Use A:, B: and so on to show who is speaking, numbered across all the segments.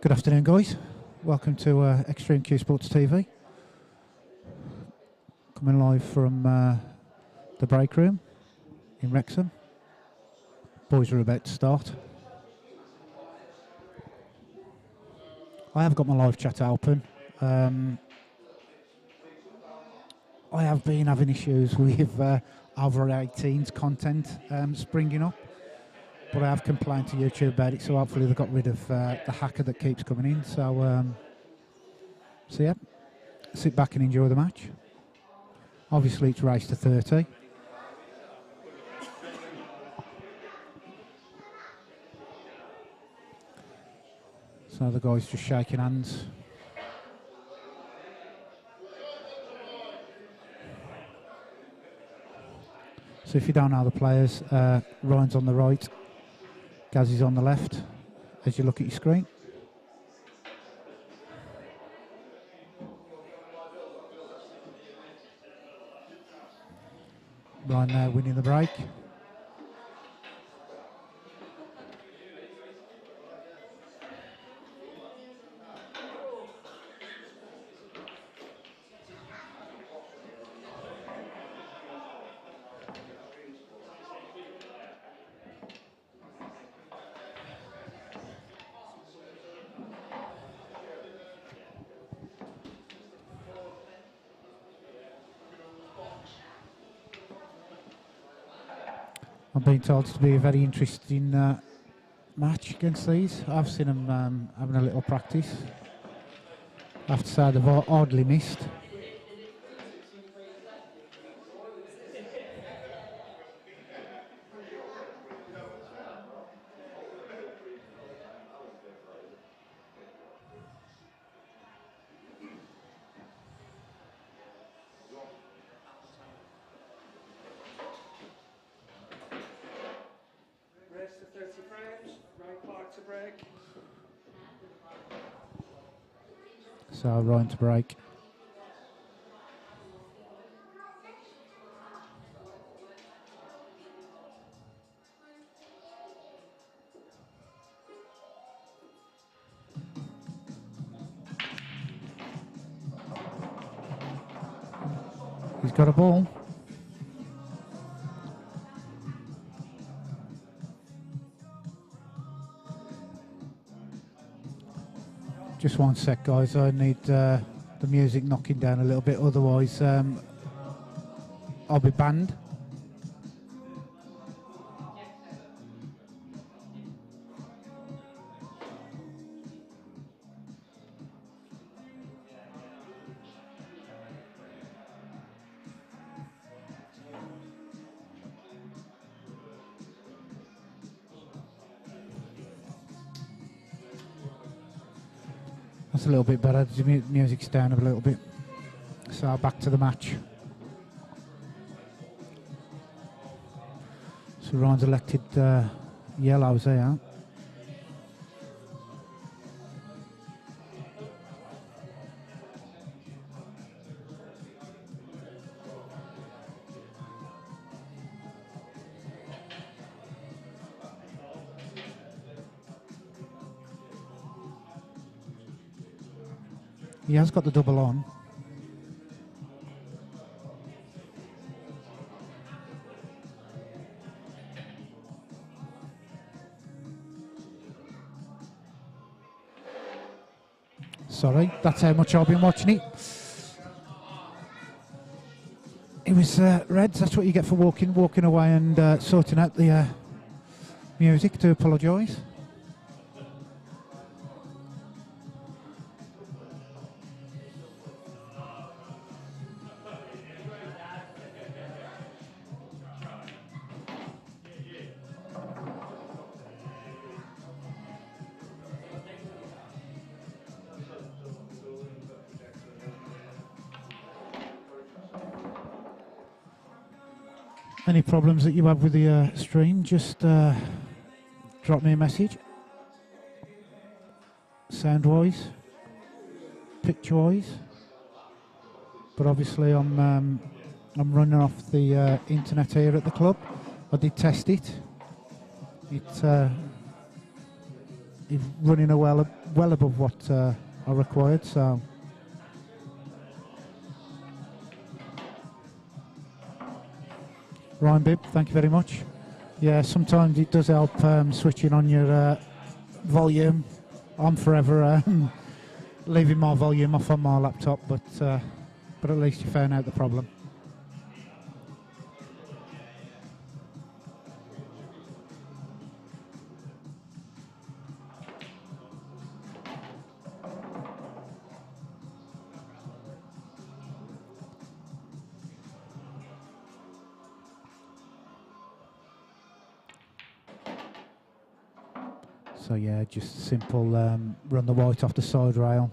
A: Good afternoon, guys. Welcome to Extreme Q Sports TV. Coming live from the break room in Wrexham. Boys are about to start. I have got my live chat open. I have been having issues with over 18s content springing up, but I have complained to YouTube about it, so hopefully they got rid of the hacker that keeps coming in. So yeah, sit back and enjoy the match. Obviously it's race to 30. So the guys just shaking hands. So if you don't know the players, Ryan's on the right, Gaz is on the left as you look at your screen. Ryan there winning the break. I've been told to be a very interesting match against these. I've seen them having a little practice. I have to say they've hardly missed. So Ryan to break. He's got a ball. Just one sec, guys. I need the music knocking down a little bit, otherwise I'll be banned. That's a little bit better. The music's down a little bit. So back to the match. So Ryan's elected yellows there. He has got the double on. Sorry, that's how much I've been watching it. It was Reds, that's what you get for walking away and sorting out the music. Do apologise. Any problems that you have with the stream, just drop me a message. Sound-wise, picture-wise. But obviously I'm running off the internet here at the club. I did test it. It's running well above what I required. So Ryan Bibb, thank you very much. Yeah, sometimes it does help switching on your volume. I'm forever leaving my volume off on my laptop, but at least you found out the problem. So yeah, just simple run the white off the side rail.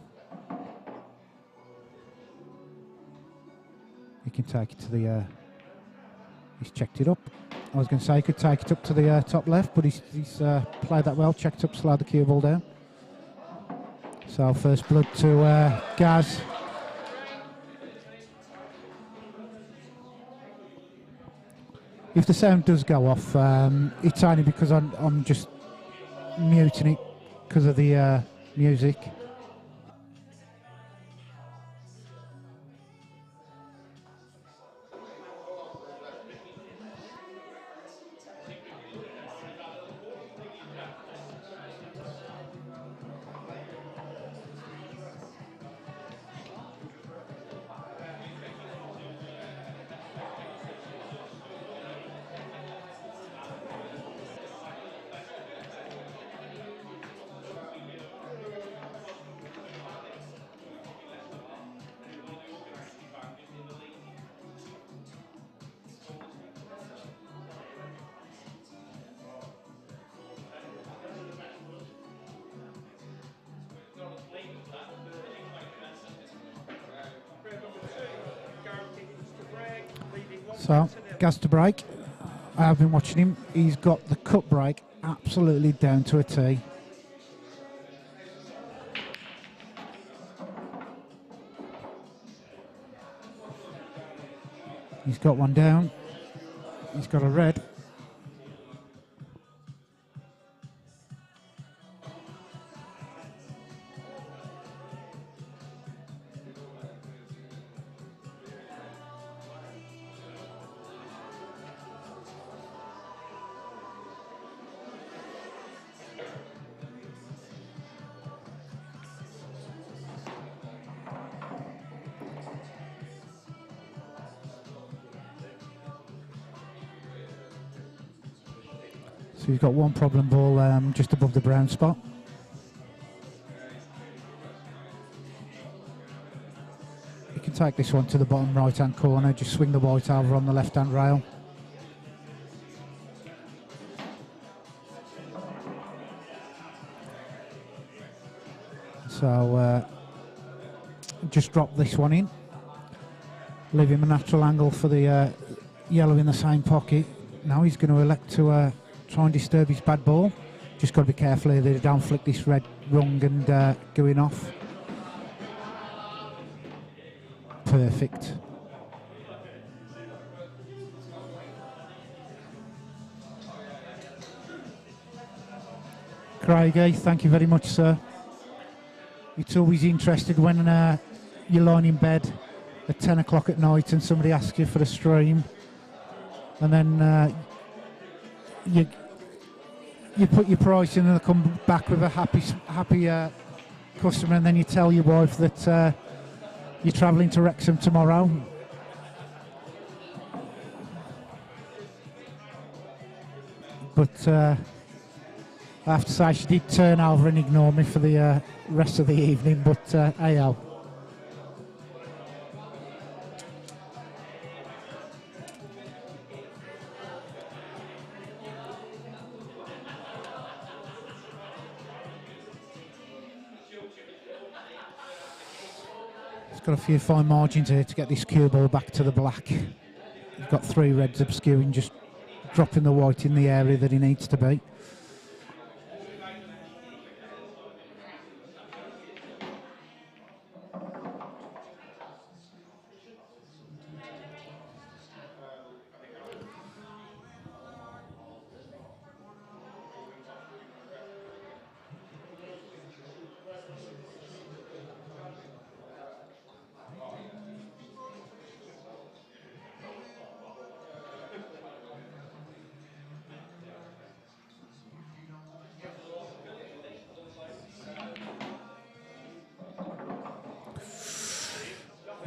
A: You can take it to the, he's checked it up. I was going to say he could take it up to the top left, but he's played that well, checked up, slowed the cue ball down. So first blood to Gaz. If the sound does go off, it's only because I'm just muting it because of the music. So, Gaz to break. I have been watching him. He's got the cut break absolutely down to a T. He's got one down. He's got a red. So he's got one problem ball just above the brown spot. You can take this one to the bottom right hand corner, just swing the white over on the left hand rail. So just drop this one in, leave him a natural angle for the yellow in the same pocket. Now he's going to elect to try and disturb his bad ball. Just got to be careful here that he don't flick this red rung and going off. Perfect. Craigie, thank you very much, sir. It's always interesting when you're lying in bed at 10 o'clock at night and somebody asks you for a stream, and then you put your price in and they come back with a happy customer, and then you tell your wife that you're travelling to Wrexham tomorrow. But I have to say she did turn over and ignore me for the rest of the evening, but hey-oh. Got a few fine margins here to get this cue ball back to the black. You've got three reds obscuring, just dropping the white in the area that he needs to be.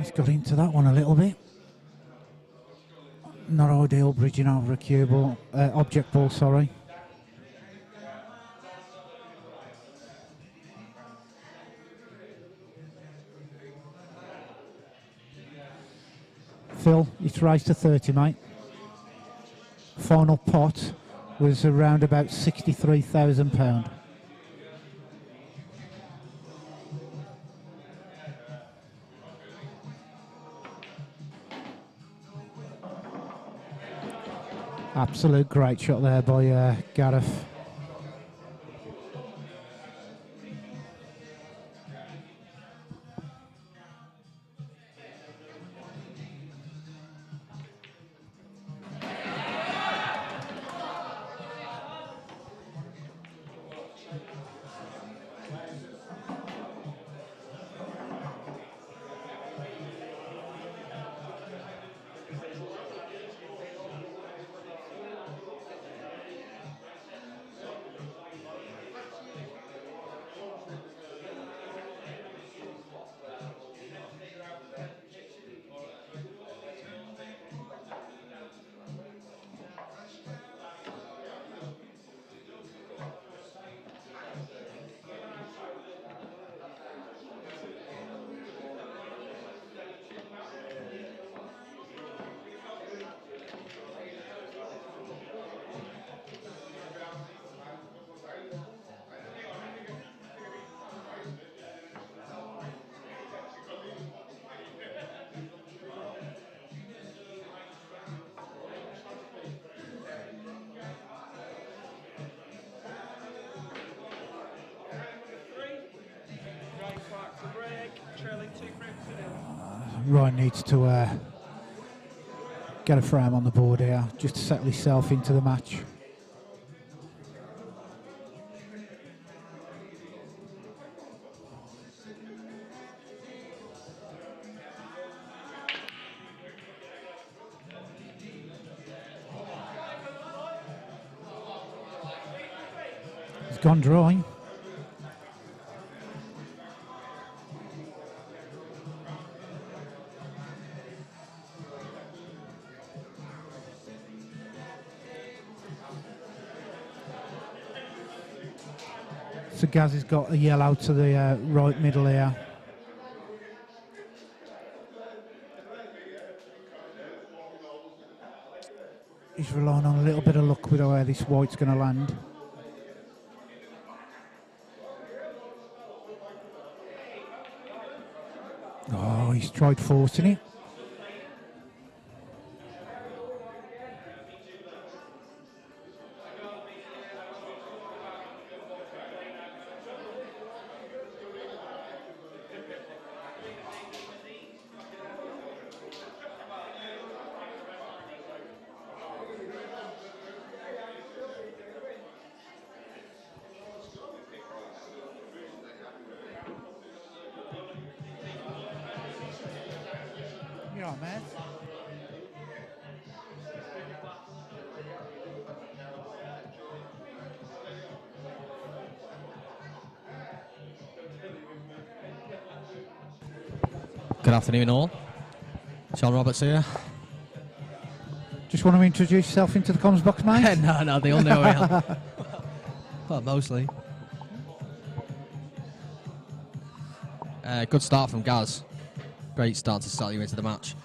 A: He's got into that one a little bit. Not ideal bridging over a cue ball, object ball, sorry. Phil, it's raised to 30, mate. Final pot was around about £63,000. Absolute great shot there by Gareth. Ryan needs to get a frame on the board here, just to settle himself into the match. He's gone dry. So Gaz has got a yellow to the right middle here. He's relying on a little bit of luck with where this white's going to land. Oh, he's tried forcing it. You're all right, mate.
B: Good afternoon, all. Sean Roberts here.
A: Just want to introduce yourself into the comms box, mate?
B: No, they all know who I am. Well, mostly. Good start from Gaz. Great start to start you into the match.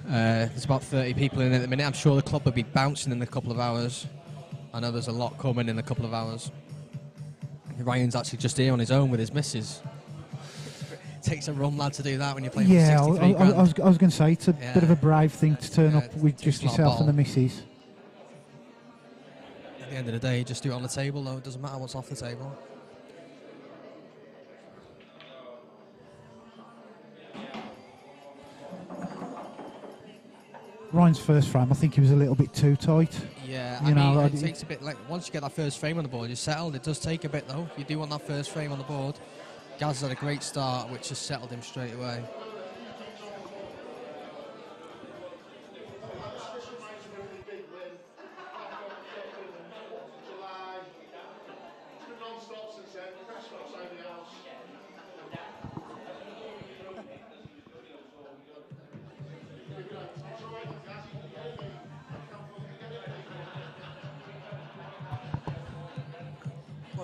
B: There's about 30 people in at the minute. I'm sure the club will be bouncing in a couple of hours. I know there's a lot coming in a couple of hours. Ryan's actually just here on his own with his missus. Takes a rum lad to do that when you're playing for 63 grand.
A: I was going to say, it's a bit of a brave thing to turn up with just yourself and the missus.
B: At the end of the day, just do it on the table, though. It doesn't matter what's off the table.
A: Ryan's first frame, I think he was a little bit too tight.
B: Yeah, I mean, it takes a bit, like, once you get that first frame on the board, you're settled. It does take a bit, though. You do want that first frame on the board. Gaz had a great start, which has settled him straight away.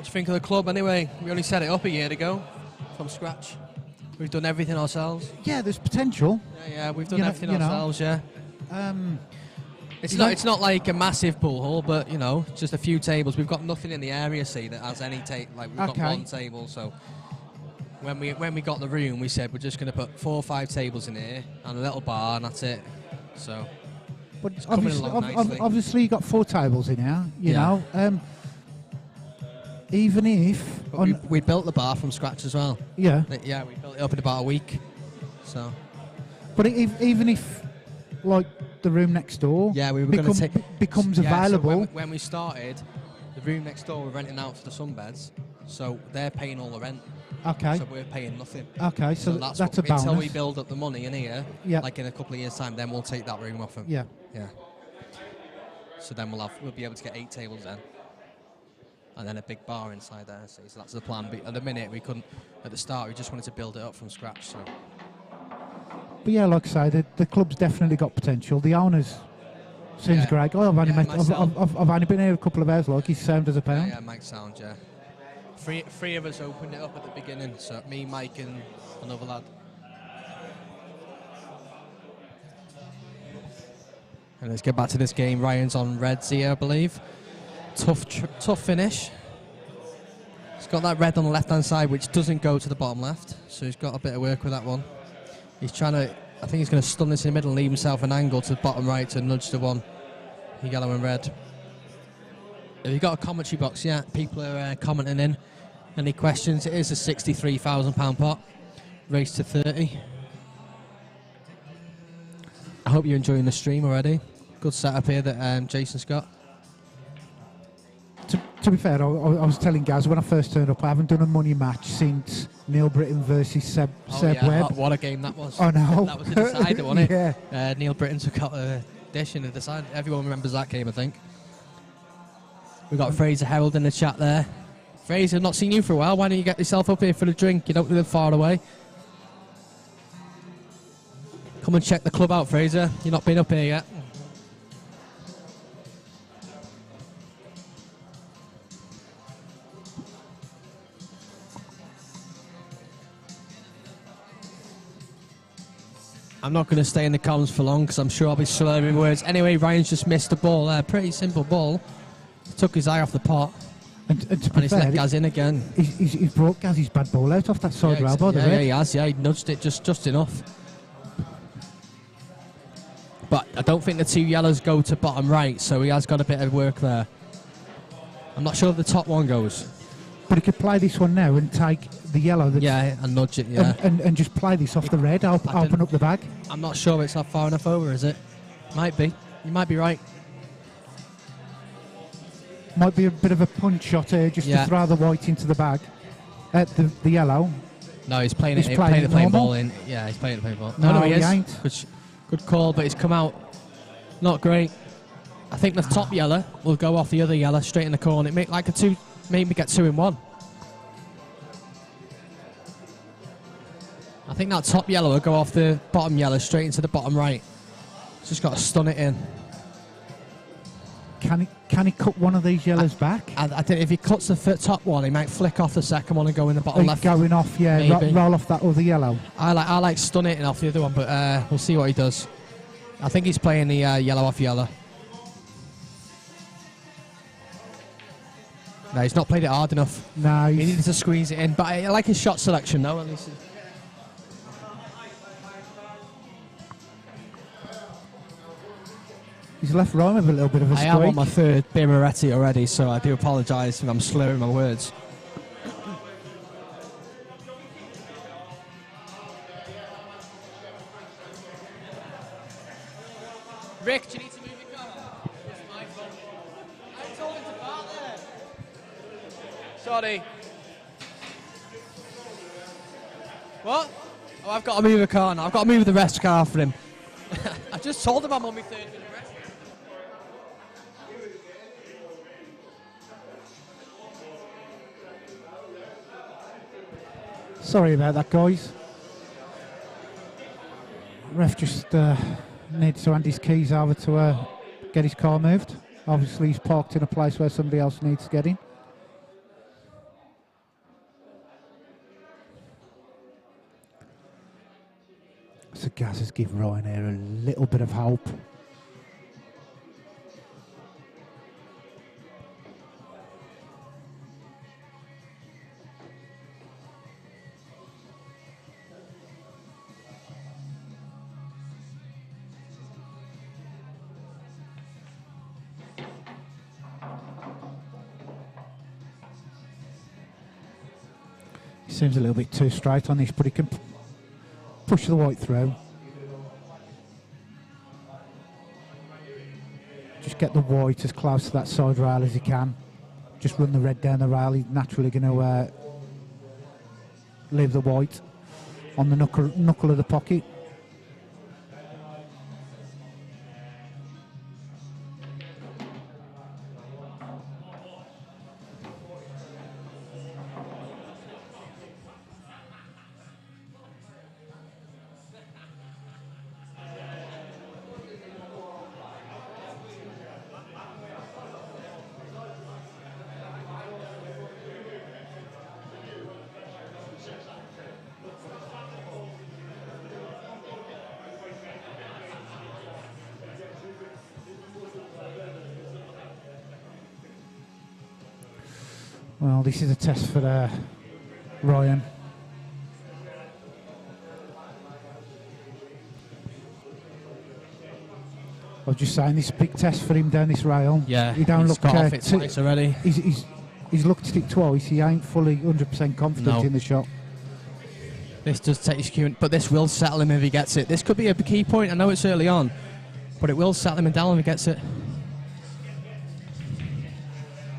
B: do you think of the club anyway? We only set it up a year ago from scratch. We've done everything ourselves.
A: Yeah, there's potential.
B: Yeah, we've done everything ourselves. Yeah. It's not like a massive pool hall, but you know, just a few tables. We've got nothing in the area, see, that has any we've got one table. So when we got the room, we said we're just going to put 4 or 5 tables in here and a little bar, and that's it. So,
A: but obviously you got 4 tables in here. You know, even if
B: we built the bar from scratch as well.
A: Yeah.
B: Yeah, we built it up in about a week. So,
A: but even if like the room next door,
B: we were going to
A: becomes available.
B: So when we started, the room next door we're renting out for the sunbeds, so they're paying all the rent.
A: Okay.
B: So we're paying nothing.
A: Okay, so that's a bonus.
B: Until we build up the money in here, like in a couple of years' time, then we'll take that room off them.
A: Yeah.
B: Yeah. So then we'll be able to get 8 tables then, and then a big bar inside there. So that's the plan. But at the minute we couldn't. At the start, we just wanted to build it up from scratch. So.
A: But yeah, like I say, the club's definitely got potential. The owners seems great. Oh, I've only been here a couple of hours. Like he's sound as a pound.
B: Yeah, Mike sound. Yeah. Three of us opened it up at the beginning. So me, Mike, and another lad. And let's get back to this game. Ryan's on reds here, I believe. Tough finish. He's got that red on the left-hand side, which doesn't go to the bottom left. So he's got a bit of work with that one. He's trying to, I think he's going to stun this in the middle and leave himself an angle to the bottom right to nudge the one. Yellow and red. Have you got a commentary box yet? People are commenting in. Any questions? It is a £63,000 pot. Race to 30. I hope you're enjoying the stream already. Good setup here that Jason's got.
A: To be fair, I was telling Gaz when I first turned up, I haven't done a money match since Neil Britton versus Seb Webb.
B: What a game that was.
A: I know.
B: That was a decider, wasn't it?
A: Yeah.
B: Neil Britton took out a dish in the decider. Everyone remembers that game, I think. We've got Fraser Herald in the chat there. Fraser, not seen you for a while. Why don't you get yourself up here for the drink? You don't live far away. Come and check the club out, Fraser. You've not been up here yet. I'm not going to stay in the comments for long because I'm sure I'll be slurring words. Anyway, Ryan's just missed the ball there. Pretty simple ball. Took his eye off the pot.
A: And
B: he's let Gaz in again.
A: He's brought Gaz's bad ball out off that side rail by the red.
B: Yeah, he has. Yeah, he nudged it just enough. But I don't think the 2 yellows go to bottom right, so he has got a bit of work there. I'm not sure if the top one goes.
A: But he could play this one now and take the yellow.
B: And nudge it, yeah.
A: And just play this off the red, open up the bag.
B: I'm not sure it's not far enough over, is it? Might be. You might be right.
A: Might be a bit of a punch shot here just to throw the white into the bag. The yellow.
B: No, he's playing the plain ball in. Yeah, he's playing the plain ball. No, he ain't. Good call, but he's come out not great. I think the top yellow will go off the other yellow straight in the corner. It make like a 2, maybe get 2 in 1. I think that top yellow will go off the bottom yellow straight into the bottom right. Just got to stun it in.
A: Can he cut one of these yellows back?
B: I think if he cuts the top one, he might flick off the second one and go in the bottom left.
A: Going off, roll off that other yellow.
B: I like stun it off the other one, but we'll see what he does. I think he's playing the yellow off yellow. No, he's not played it hard enough.
A: No,
B: he needs to squeeze it in. But I like his shot selection, though. At least.
A: He's left Ryan with a little bit of a streak.
B: I am on my 3rd beer Moretti already, so I do apologise if I'm slurring my words. Rick, do you need to move your car? It's my fault. I told him to park there. Sorry. What? Oh, I've got to move the car now. I've got to move the rest car for him. I just told him I'm on my 3rd minute rest.
A: Sorry about that, guys. Ref just needs to hand his keys over to get his car moved. Obviously, he's parked in a place where somebody else needs to get in. Gaz has given Ryan here a little bit of help. He seems a little bit too straight on this, but he can push the white through. Just get the white as close to that side rail as he can. Just run the red down the rail. He's naturally going to leave the white on the knuckle of the pocket. Well, this is a test for Ryan. I was just saying, this is a big test for him down this rail.
B: Yeah,
A: he don't
B: he's
A: look
B: got off it twice already.
A: He's looked at it twice. He ain't fully 100% confident in the shot.
B: This does take his cue, but this will settle him if he gets it. This could be a key point. I know it's early on, but it will settle him down if he gets it.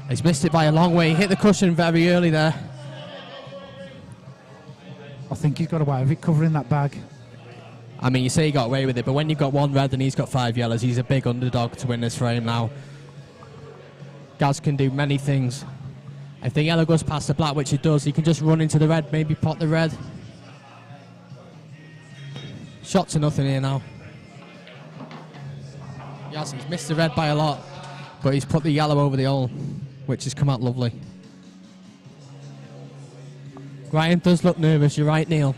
B: He's missed it by a long way. He hit the cushion very early there.
A: I think he's got away with it, covering that bag.
B: I mean, you say he got away with it, but when you've got one red and he's got 5 yellows, he's a big underdog to win this frame now. Gaz can do many things. If the yellow goes past the black, which it does, he can just run into the red, maybe pot the red. Shot to nothing here now. Yes, he's missed the red by a lot, but he's put the yellow over the hole, which has come out lovely. Ryan does look nervous, you're right, Neil.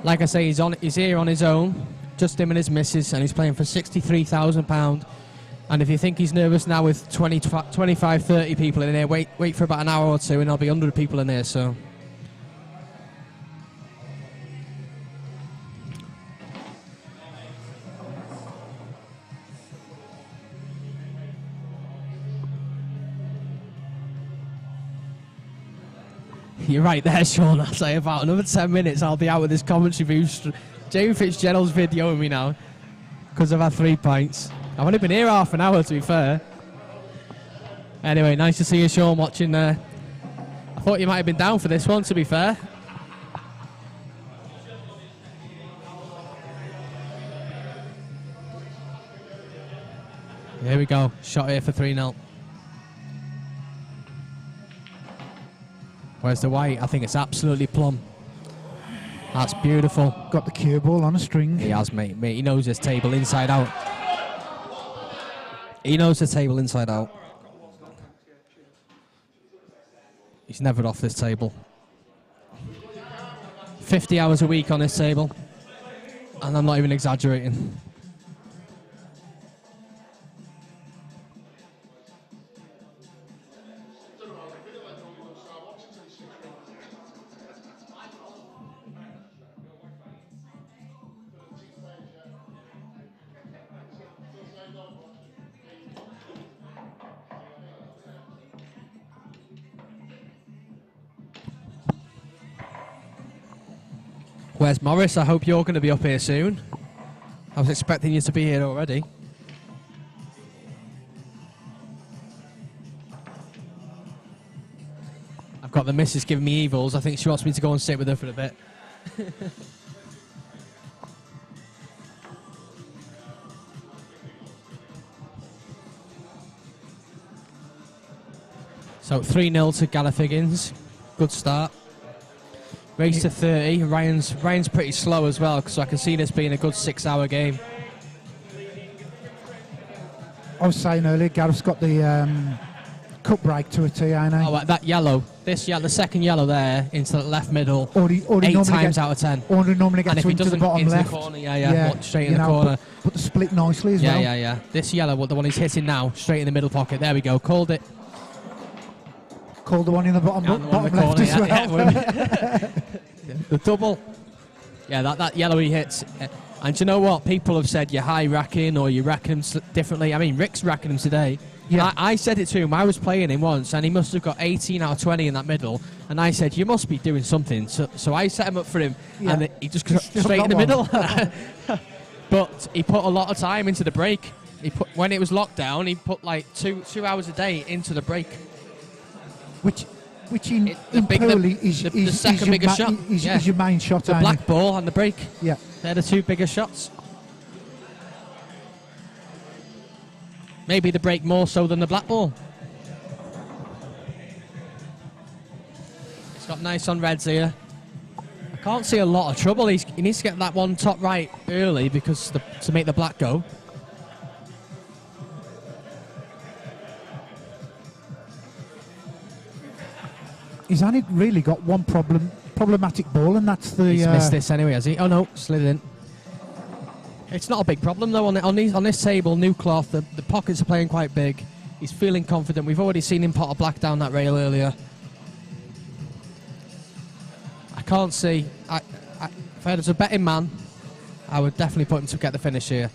B: Like I say, he's here on his own, just him and his missus, and he's playing for £63,000. And if you think he's nervous now with 25, 30 people in here, wait for about an hour or two and there'll be 100 people in here, so. You're right there, Sean. I'll say about another 10 minutes I'll be out with this commentary booth. Jamie Fitzgerald's videoing me now because I've had 3 pints. I've only been here half an hour, to be fair. Anyway, nice to see you, Sean, watching there. I thought you might have been down for this one, to be fair. Here we go. Shot here for 3-0. Where's the white? I think it's absolutely plumb. That's beautiful.
A: Got the cue ball on a string.
B: He has, mate. He knows his table inside out. He knows the table inside out. He's never off this table. 50 hours a week on this table. And I'm not even exaggerating. Where's Morris? I hope you're going to be up here soon. I was expecting you to be here already. I've got the missus giving me evils. I think she wants me to go and sit with her for a bit. So 3-0 to Gareth Higgins. Good start. Race to 30. Ryan's pretty slow as well, so I can see this being a good 6-hour game.
A: I was saying earlier, Gareth's got the cut break to a T, ain't he?
B: Oh, that yellow. The second yellow there into the left middle.
A: Or he
B: 8
A: normally
B: times
A: gets,
B: out of 10.
A: Or he normally
B: And
A: gets
B: if he
A: into the
B: doesn't,
A: bottom
B: into
A: left.
B: the corner, straight in the corner.
A: Put the split nicely as well.
B: Yeah. This yellow, the one he's hitting now, straight in the middle pocket. There we go. Called it.
A: Called the one in the bottom left as well.
B: The double. Yeah, that yellow he hits. And do you know what? People have said you're high racking or you rack them differently. I mean, Rick's racking them today.
A: Yeah.
B: I said it to him. I was playing him once, and he must have got 18 out of 20 in that middle. And I said, you must be doing something. So I set him up for him, and he just got straight in the middle. But he put a lot of time into the break. When it was locked down, he put like two hours a day into the break.
A: Which in Purley is
B: the second biggest shot.
A: Is your main shot.
B: The black ball and the break.
A: Yeah.
B: They're the two biggest shots. Maybe the break more so than the black ball. It's got nice on reds here. I can't see a lot of trouble. He needs to get that one top right early because to make the black go.
A: He's only really got one problematic ball, and that's the...
B: He's missed this anyway, has he? Oh no, slid in. It's not a big problem though on this table, new cloth, the pockets are playing quite big. He's feeling confident. We've already seen him pot a black down that rail earlier. I can't see... if I was a betting man, I would definitely put him to get the finish here.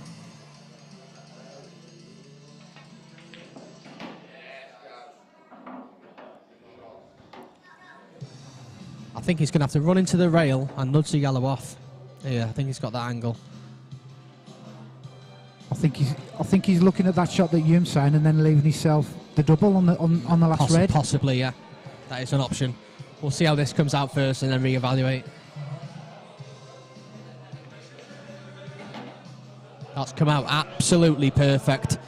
B: I think he's going to have to run into the rail and nudge the yellow off. Yeah, I think he's got that angle.
A: I think he's looking at that shot that you're saying, and then leaving himself the double on the last red.
B: Possibly, yeah. That is an option. We'll see how this comes out first, and then reevaluate. That's come out absolutely perfect.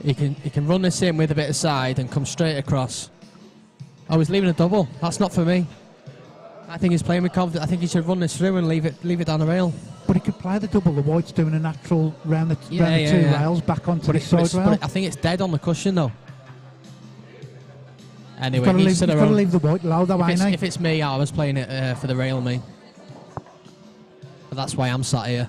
B: He can run this in with a bit of side and come straight across. Oh, he's leaving a double. That's not for me. I think he's playing with confidence. I think he should run this through and leave it down the rail.
A: But he could play the double. The white's doing a natural round the two rails back onto the side rail.
B: I think it's dead on the cushion though. Anyway,
A: you've got to leave the white low though, ain't he?
B: If it's me, I was playing it for the rail, me. But that's why I'm sat here.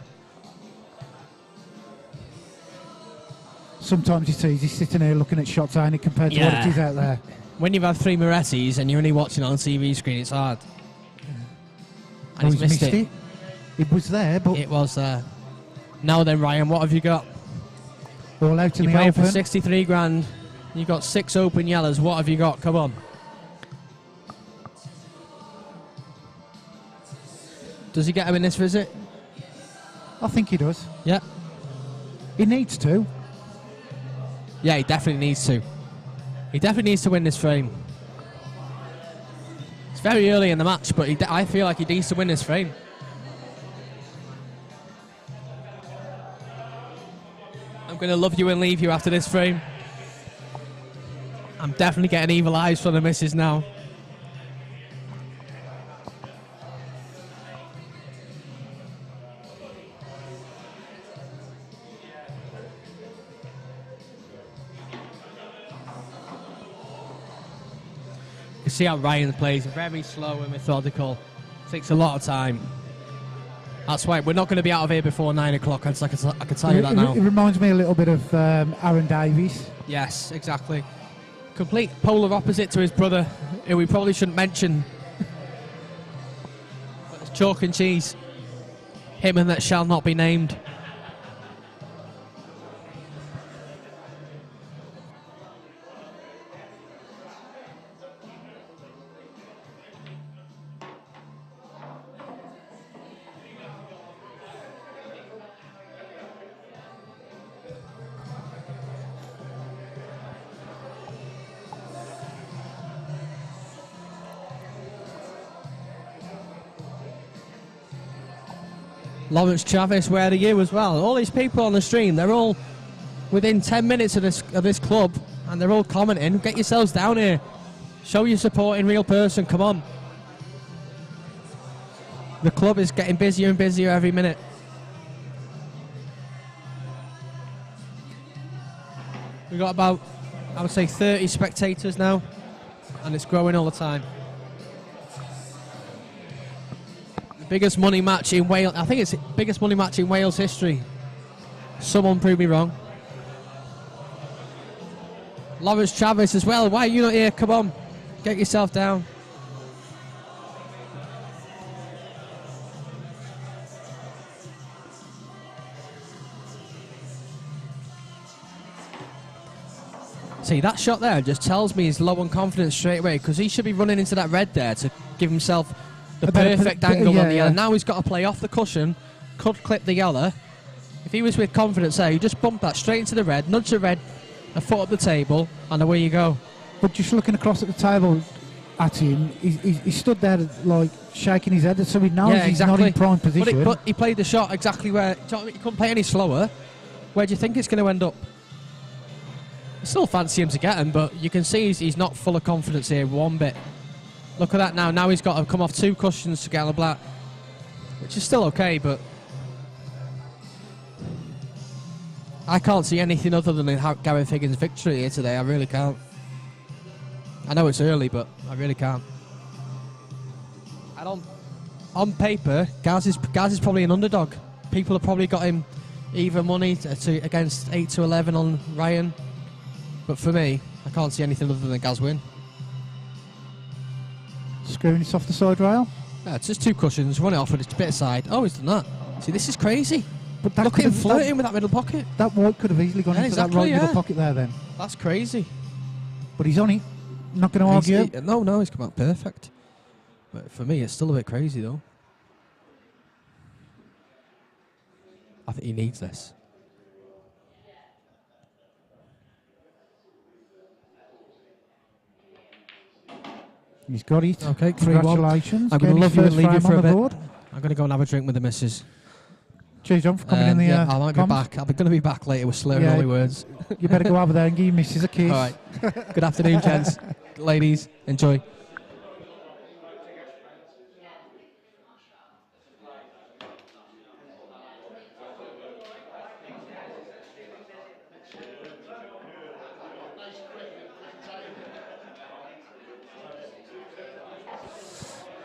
A: Sometimes it's easy sitting here looking at shots, ain't it, compared to what it is out there.
B: When you've had 3 Morettis and you're only watching on TV screen, it's hard. And he's missed it.
A: It was there, but...
B: It was there. Now then, Ryan, what have you got?
A: All out in
B: You're
A: the
B: playing
A: open.
B: for 63 grand. You've got 6 open yellows. What have you got? Come on. Does he get him in this visit?
A: I think he does.
B: Yeah.
A: He needs to.
B: Yeah, he definitely needs to. He definitely needs to win this frame. It's very early in the match, but I feel like he needs to win this frame. I'm going to love you and leave you after this frame. I'm definitely getting evil eyes from the missus now. You see how Ryan plays, very slow and methodical. Takes a lot of time. That's why we're not going to be out of here before 9 o'clock. I can tell you that now.
A: It reminds me a little bit of Aaron Davies.
B: Yes, exactly. Complete polar opposite to his brother, who we probably shouldn't mention. But it's chalk and cheese. Him and that shall not be named. Lawrence Travis, where are you as well? All these people on the stream, they're all within 10 minutes of this club, and they're all commenting. Get yourselves down here. Show your support in real person. Come on. The club is getting busier and busier every minute. We've got about I would say 30 spectators now, and it's growing all the time. The biggest money match in Wales. I think it's the biggest money match in Wales history. Someone prove me wrong. Lawrence Travis as well. Why are you not here? Come on, get yourself down. See, that shot there just tells me he's low on confidence straight away, because he should be running into that red there to give himself the perfect angle on the yellow. Now he's got to play off the cushion, could clip the yellow. If he was with confidence there, you just bump that straight into the red, nudge the red a foot up the table, and away you go.
A: But just looking across at the table at him, he stood there like shaking his head, so he knows he's not in prime position.
B: But he played the shot exactly where, he couldn't play any slower. Where do you think it's going to end up? I still fancy him to get him, but you can see he's not full of confidence here one bit. Look at that now. Now he's got to come off 2 cushions to get on the black, which is still okay, but I can't see anything other than Gareth Higgins' victory here today. I really can't. I know it's early, but I really can't. And on paper, Gaz is probably an underdog. People have probably got him even money against 8-11 on Ryan. But for me, I can't see anything other than Gaz win.
A: Screwing this off the side rail?
B: Yeah, it's just 2 cushions, run it off with a bit of side. Oh, he's done that. See, this is crazy.
A: But that
B: look at him flirting with that middle pocket.
A: That white could have easily gone into that right middle pocket there then.
B: That's crazy.
A: But he's on it. Not going to argue.
B: No, he's come out perfect. But for me, it's still a bit crazy though. I think he needs this.
A: He's got it.
B: Okay,
A: congratulations.
B: I'm going to love you and leave you for a bit. I'm going to go and have a drink with the missus.
A: Cheers, John, for coming in the
B: I might be back. I'm going to be back later with slurring all my words.
A: You better go over there and give your missus a kiss.
B: All right. Good afternoon, gents. Ladies, enjoy.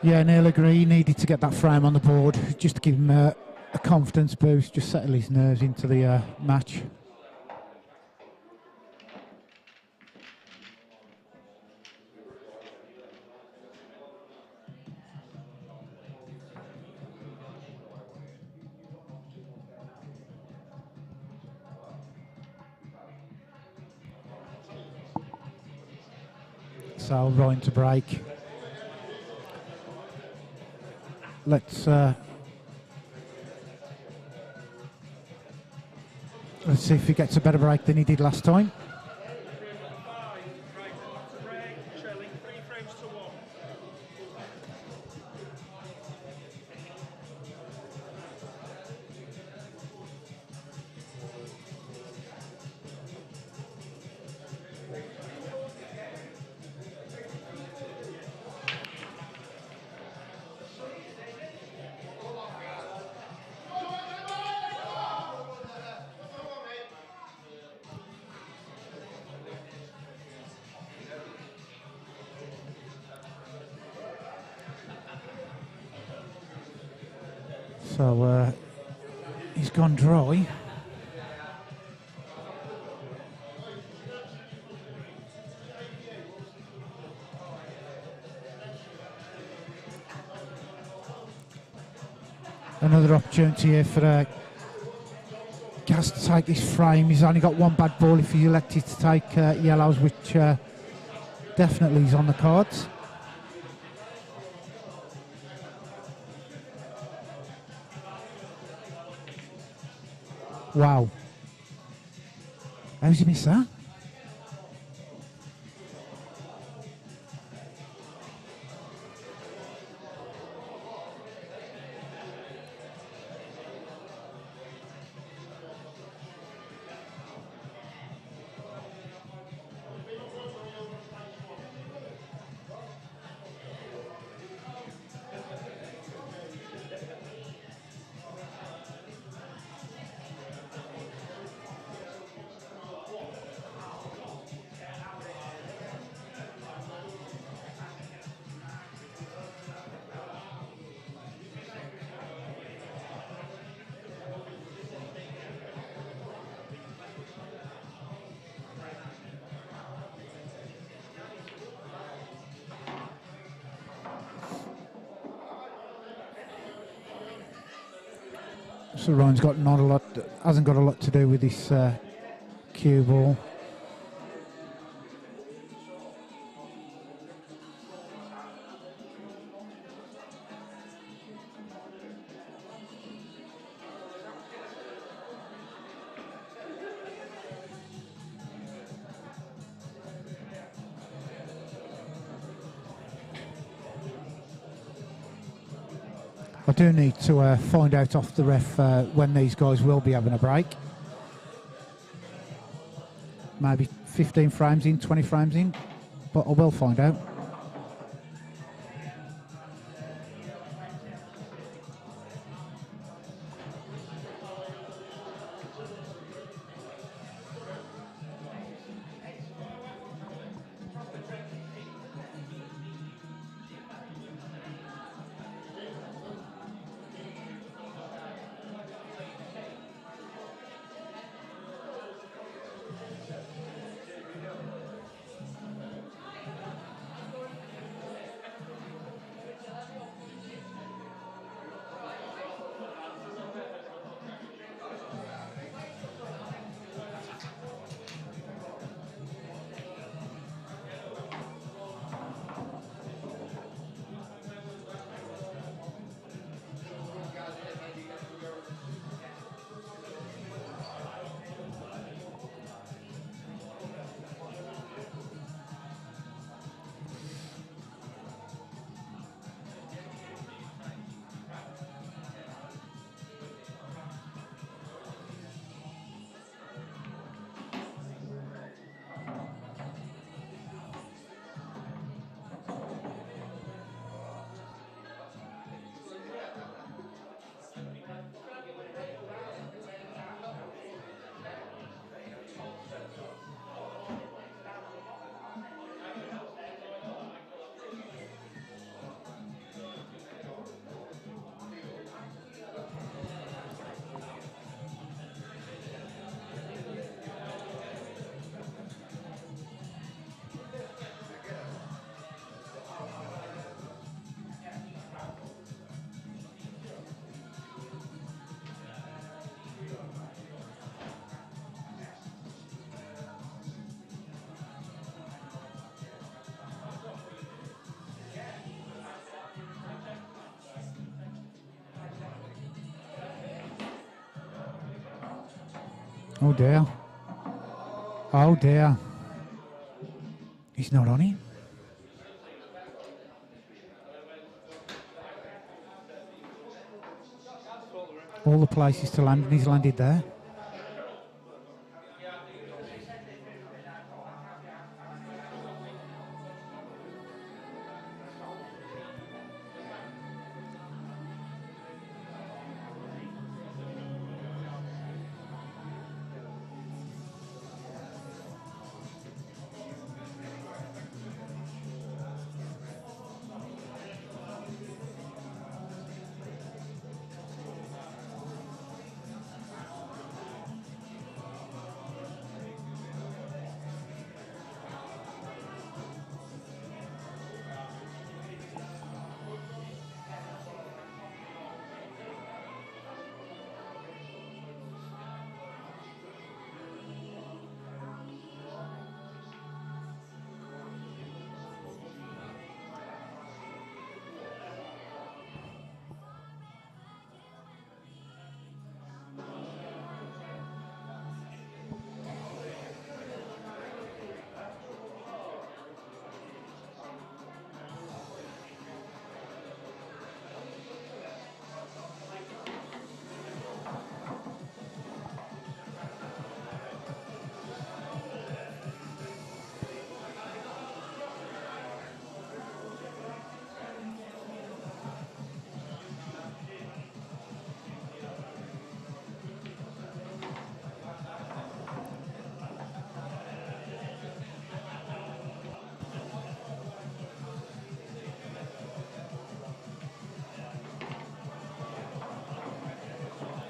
A: Yeah, Neil agree. He needed to get that frame on the board just to give him a confidence boost, just settle his nerves into the match. So Ryan to break. Let's see if he gets a better break than he did last time. So he's gone dry. Another opportunity here for Gaz to take this frame. He's only got one bad ball if he elected to take yellows, which definitely is on the cards. Wow. How's he missed that? So Ryan's got not a lot, hasn't got a lot to do with this cue ball. I do need to find out off the ref when these guys will be having a break. Maybe 15 frames in, 20 frames in, but I will find out. Oh dear. Oh dear. He's not on it. All the places to land and he's landed there.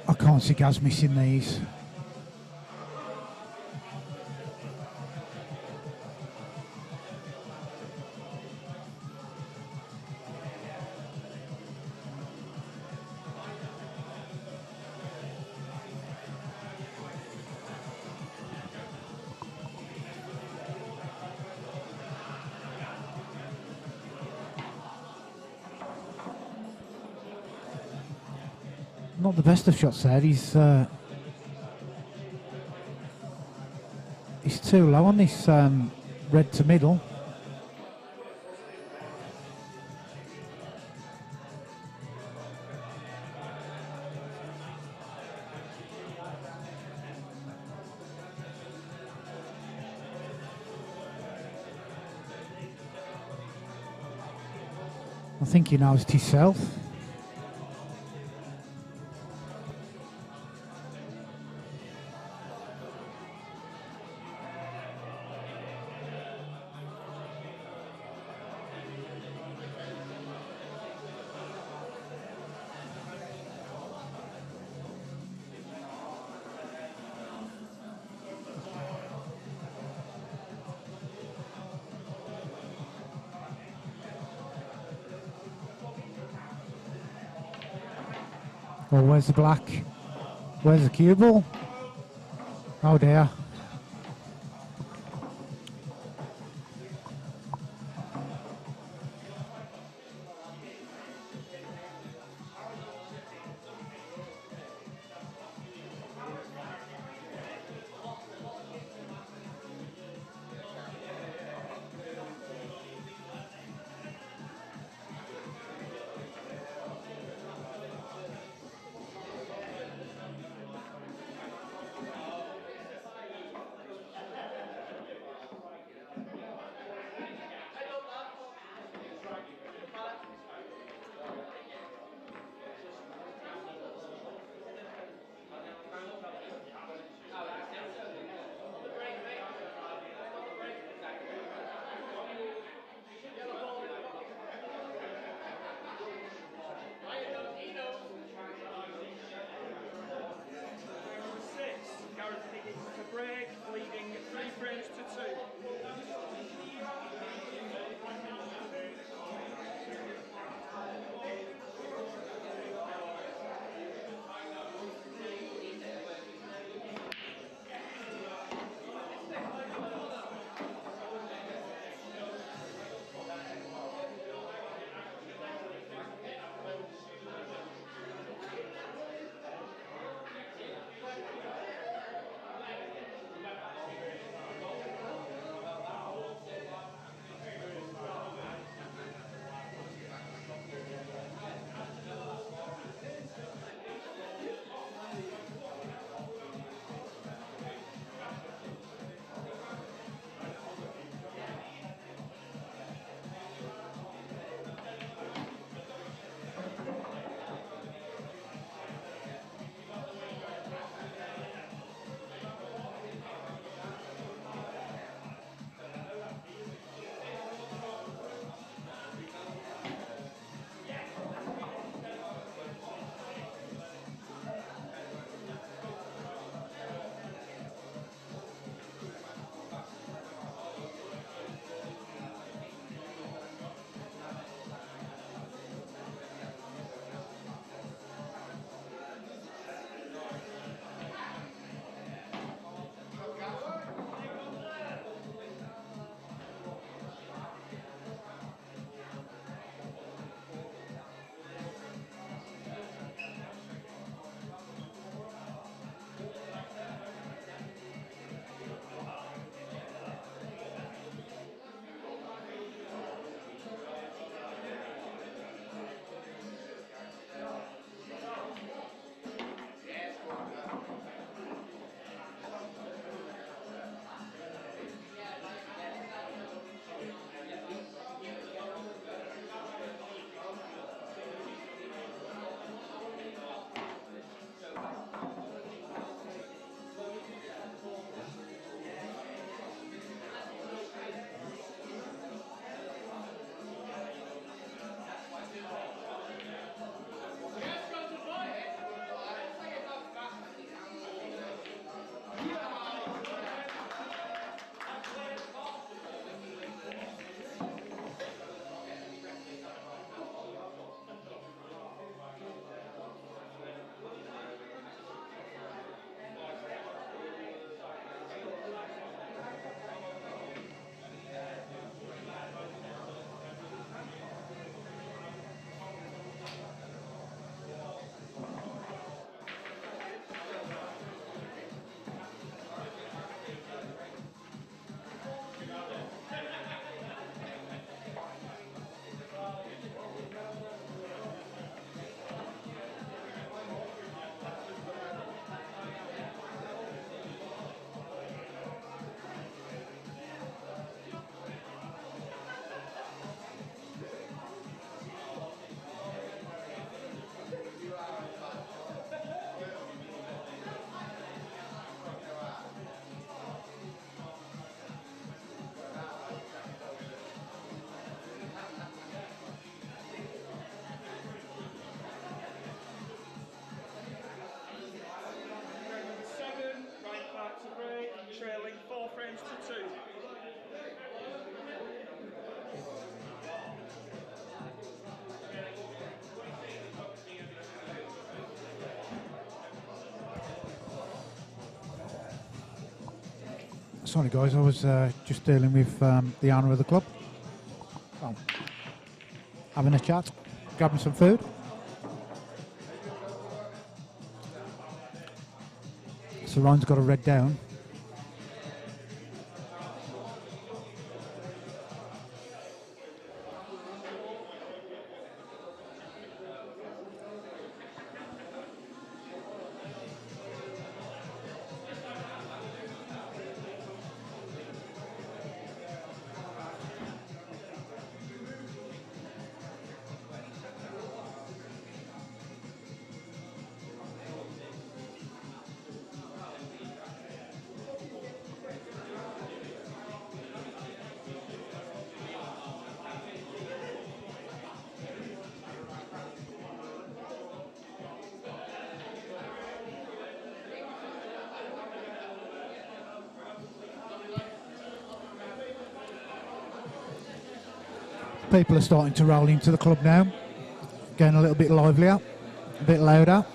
A: I can't see Gaz missing these. Not the best of shots there. He's too low on this red to middle. I think he knows it himself. Oh, where's the black? Where's the cue ball? Oh dear. Sorry guys, I was just dealing with the owner of the club. Oh. Having a chat, grabbing some food. So Ryan's got a red down. People are starting to roll into the club now, getting a little bit livelier, a bit louder.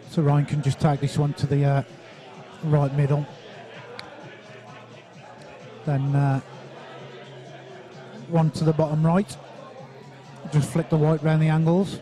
A: So Ryan can just take this one to the right middle. Then one to the bottom right. Just flick the white round the angles.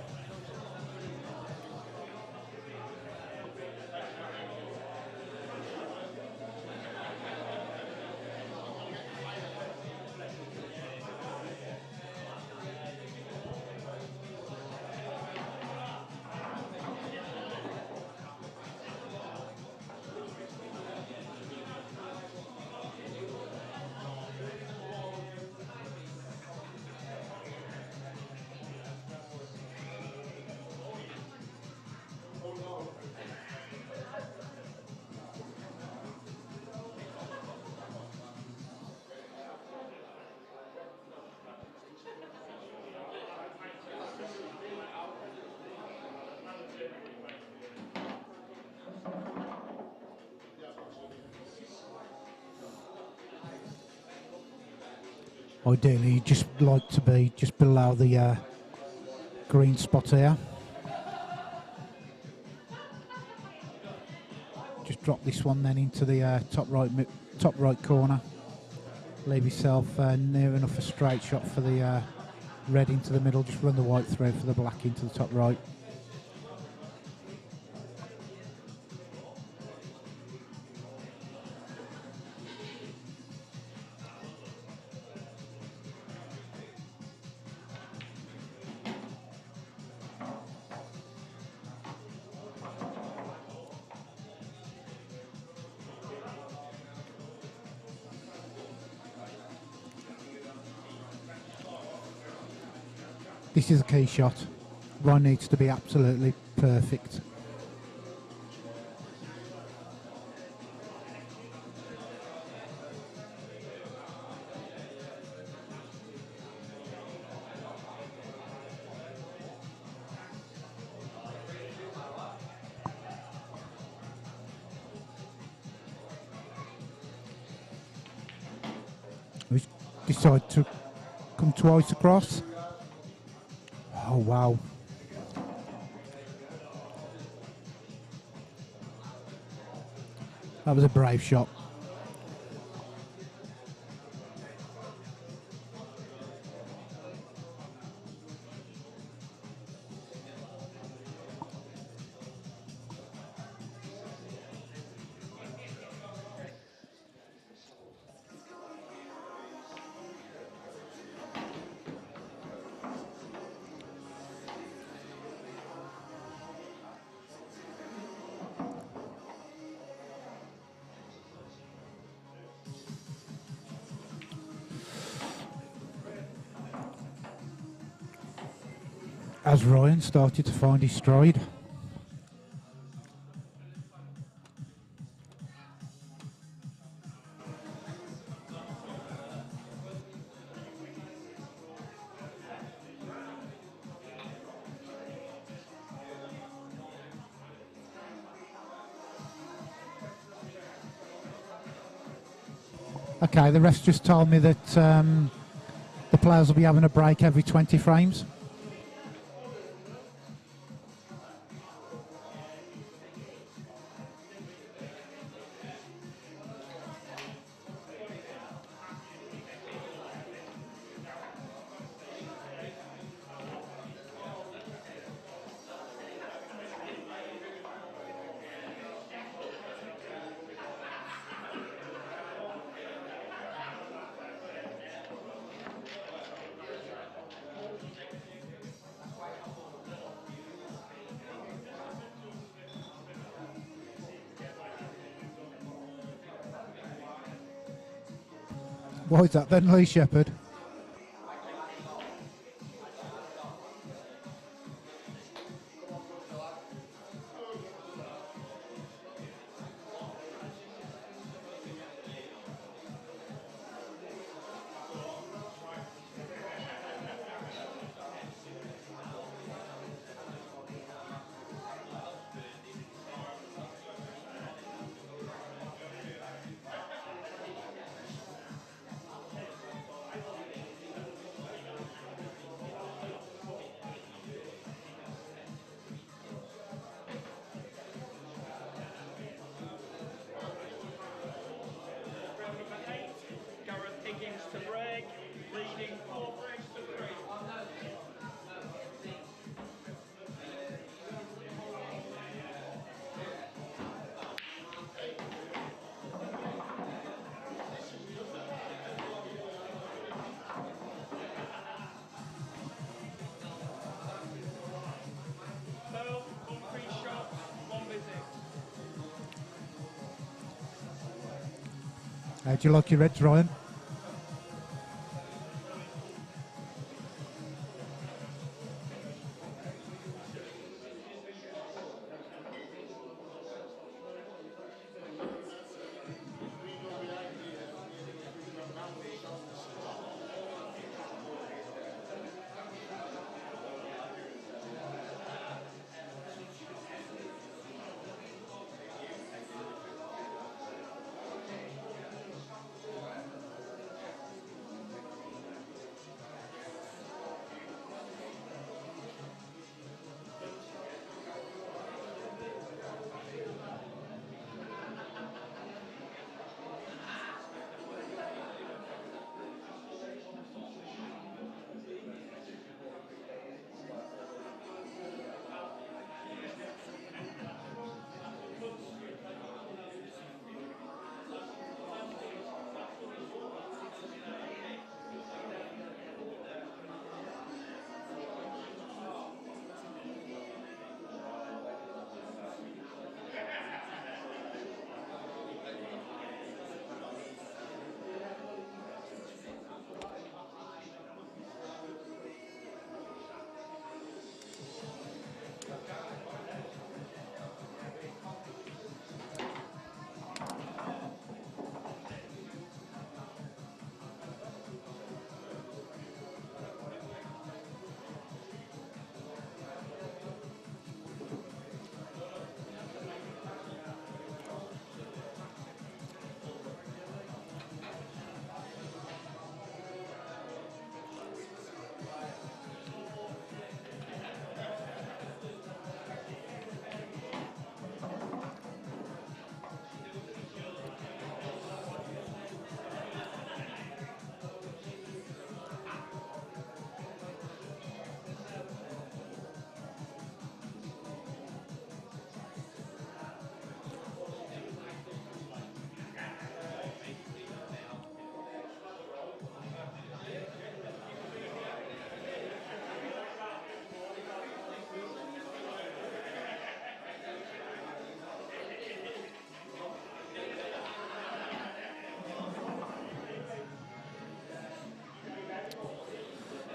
A: Ideally, you'd just like to be just below the green spot here. Just drop this one then into the top right corner. Leave yourself near enough a straight shot for the red into the middle. Just run the white through for the black into the top right. This is a key shot. Ryan needs to be absolutely perfect. We decide to come twice across. Oh wow. That was a brave shot. as Ryan started to find his stride. Okay, the refs just told me that the players will be having a break every 20 frames. Why is that then, Lee Shepherd?
C: Gareth Higgins to break, leading 4 frames to 3.
A: How do you like your reds, Ryan?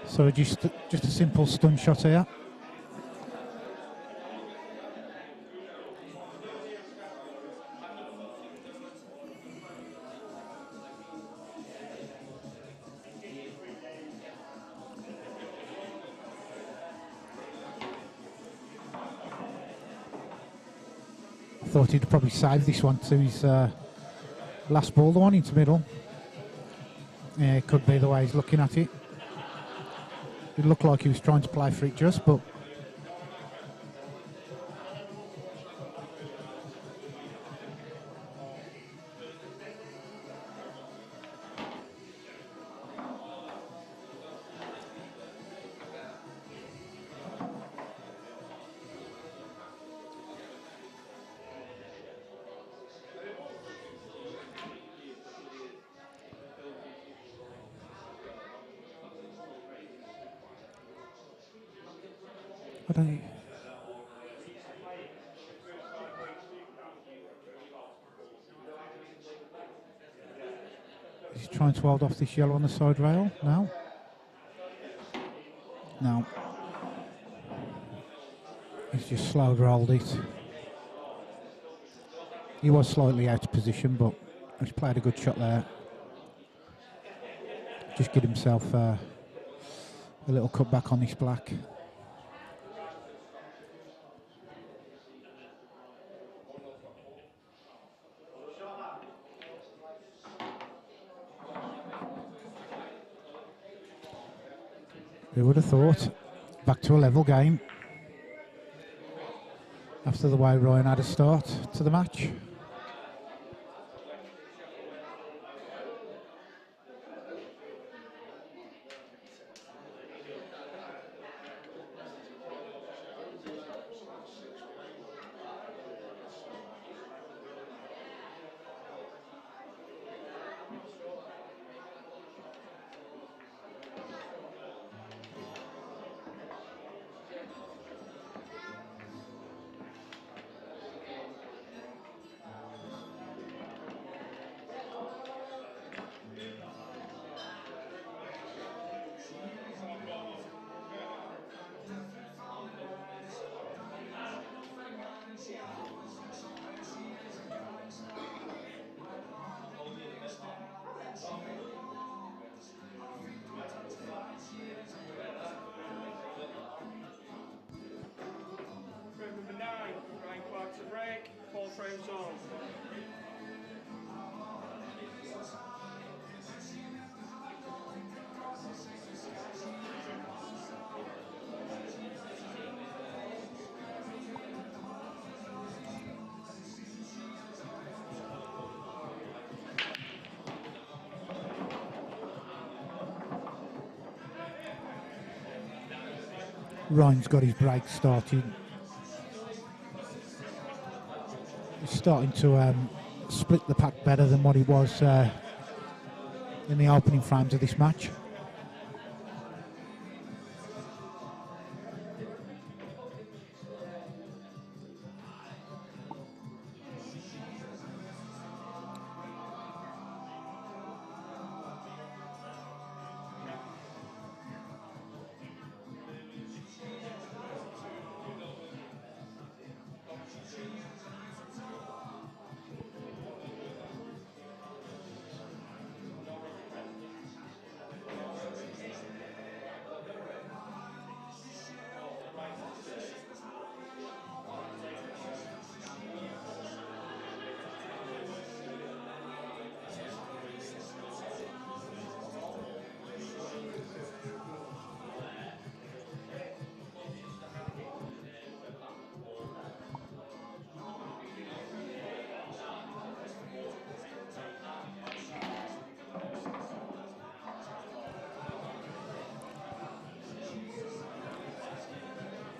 A: So just a simple stun shot here. Thought he'd probably save this one to his last ball, the one into middle. Yeah, it could be the way he's looking at it. It looked like he was trying to play for it just, but I don't. He's trying to hold off this yellow on the side rail now. No. He's just slowed rolled it. He was slightly out of position, but he's played a good shot there. Just get himself a little cut back on this black. Who would have thought? Back to a level game after the way Ryan had a start to the match.
C: Frame number 9, Ryan Clark to break, 4 frames on.
A: Ryan's got his break started. He's starting to split the pack better than what he was in the opening frames of this match.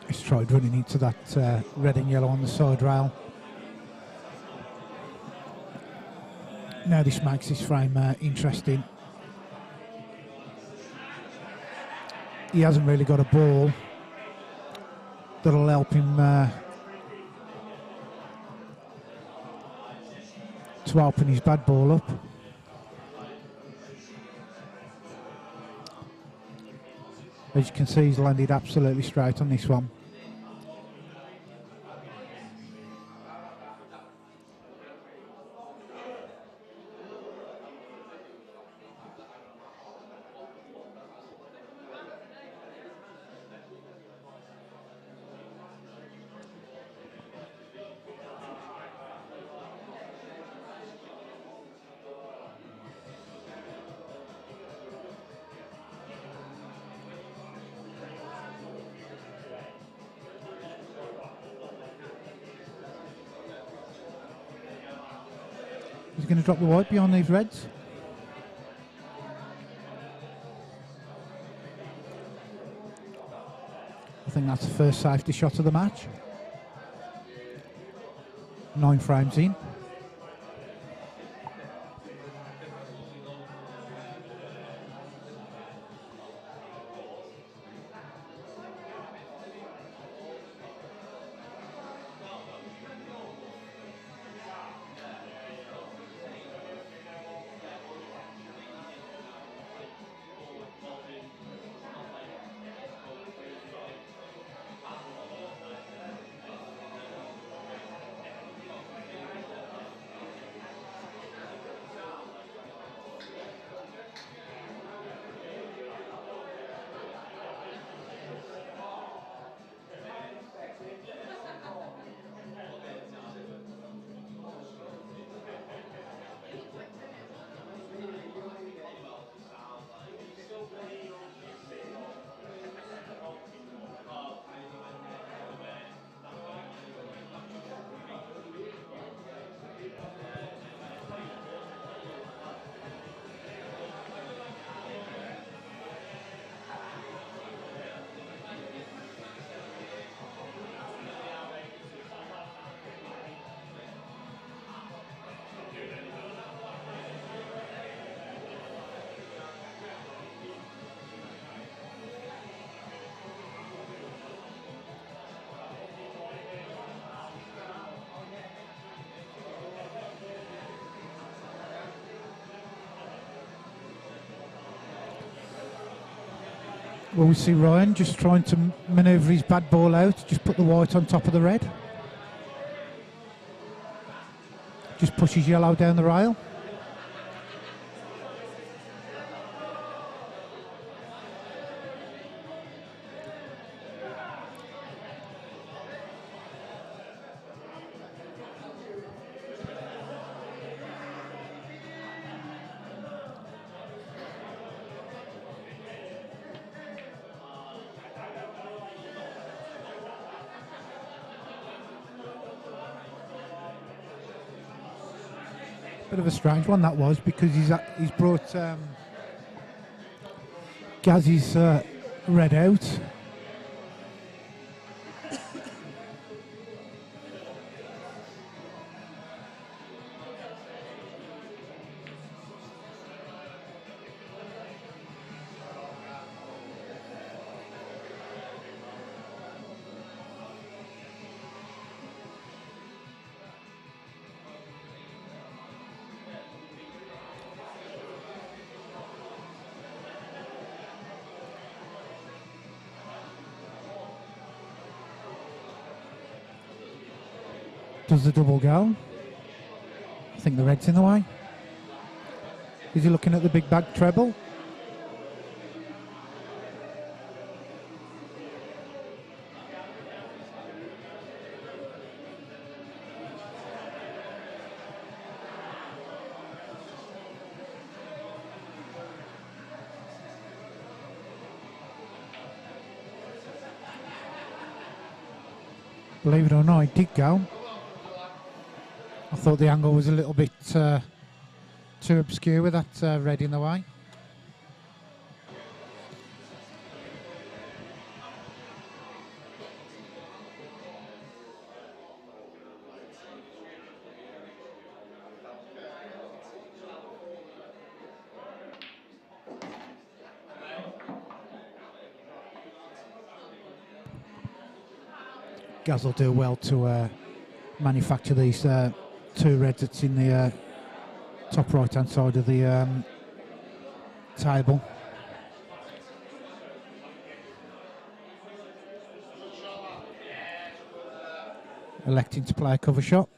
A: He's tried running into that red and yellow on the side rail. Now this makes this frame interesting. He hasn't really got a ball that'll help him to open his bad ball up. As you can see, he's landed absolutely straight on this one. He's going to drop the white behind these reds. I think that's the first safety shot of the match. 9 frames in. Well, we see Ryan just trying to manoeuvre his bad ball out, just put the white on top of the red. Just pushes yellow down the rail. Bit of a strange one that was, because he's brought Gaz's red out. Does the double go? I think the red's in the way. Is he looking at the big bag treble? Believe it or not, it did go. I thought the angle was a little bit too obscure with that red in the way. Gaz will do well to manufacture these 2 reds that's in the top right hand side of the table. Electing to play a cover shot.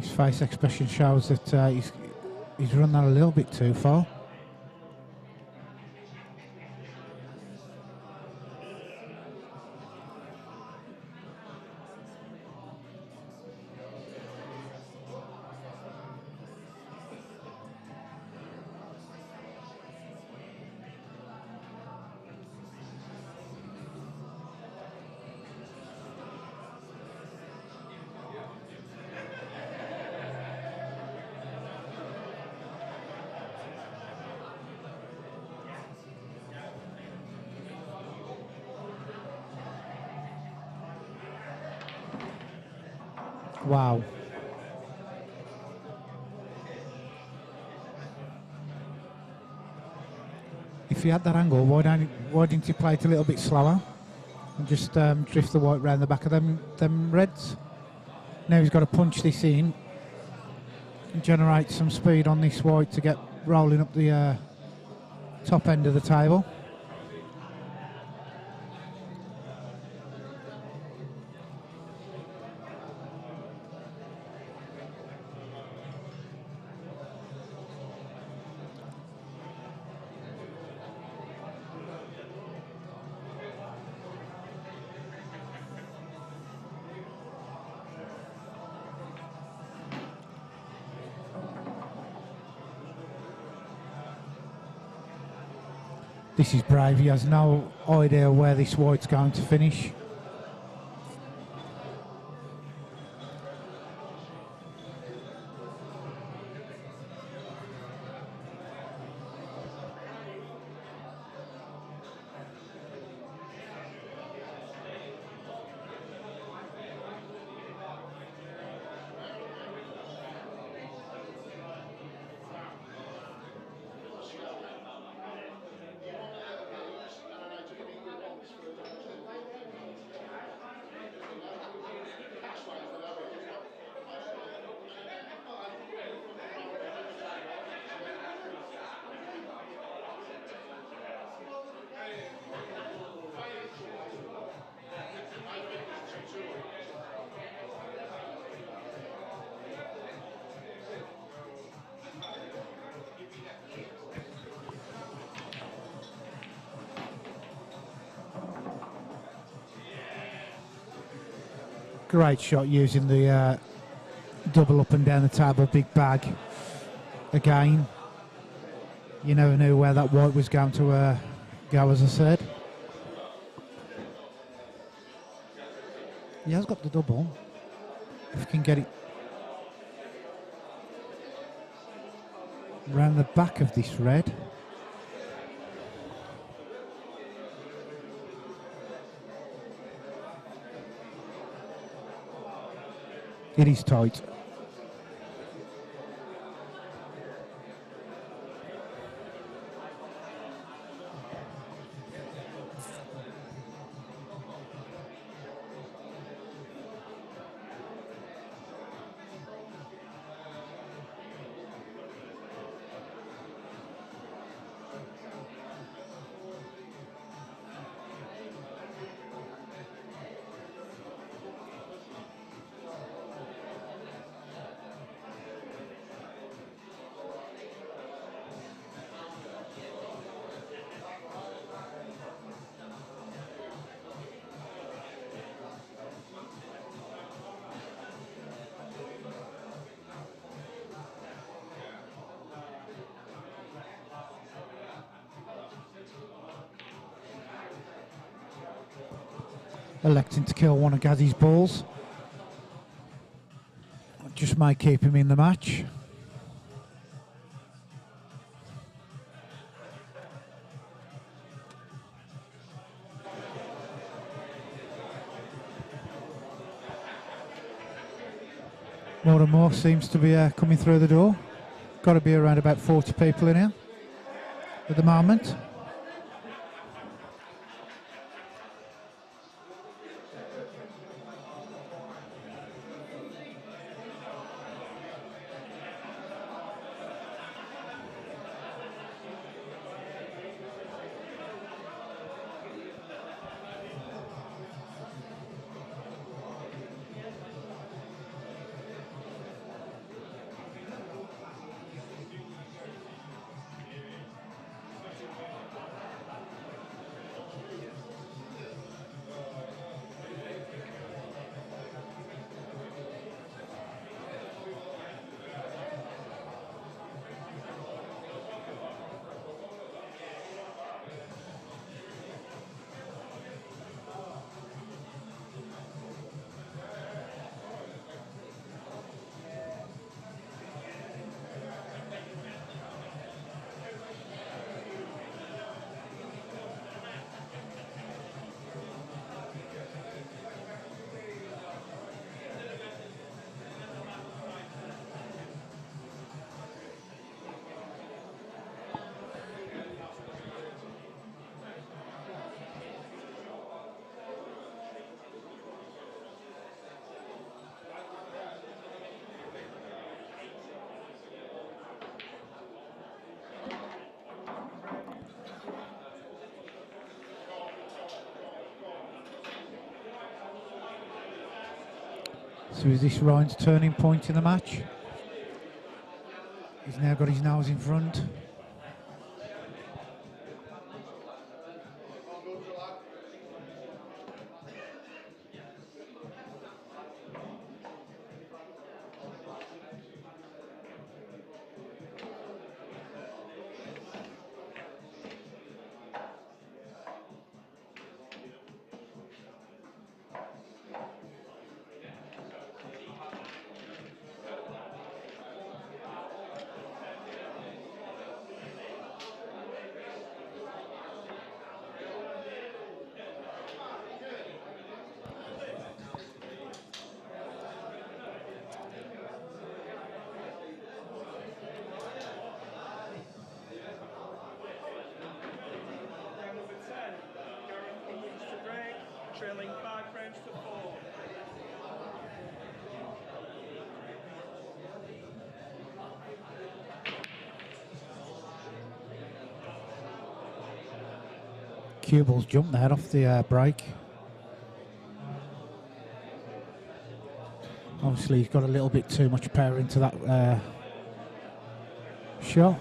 A: His face expression shows that he's run that a little bit too far. Wow. If he had that angle, why didn't he play it a little bit slower and just drift the white round the back of them reds? Now he's got to punch this in and generate some speed on this white to get rolling up the top end of the table. This is brave. He has no idea where this white's going to finish. Great shot using the double up and down the table, big bag. Again, you never knew where that white was going to go, as I said. He has got the double. If he can get it around the back of this red. It is tight. Electing to kill one of Gazzy's balls. Just might keep him in the match. More and more seems to be coming through the door. Got to be around about 40 people in here at the moment. So is this Ryan's turning point in the match? He's now got his nose in front.
C: Round number 10, Gareth Higgins to break, trailing 5 frames to 4.
A: Cue ball's jumped there off the break. Obviously, he's got a little bit too much power into that shot.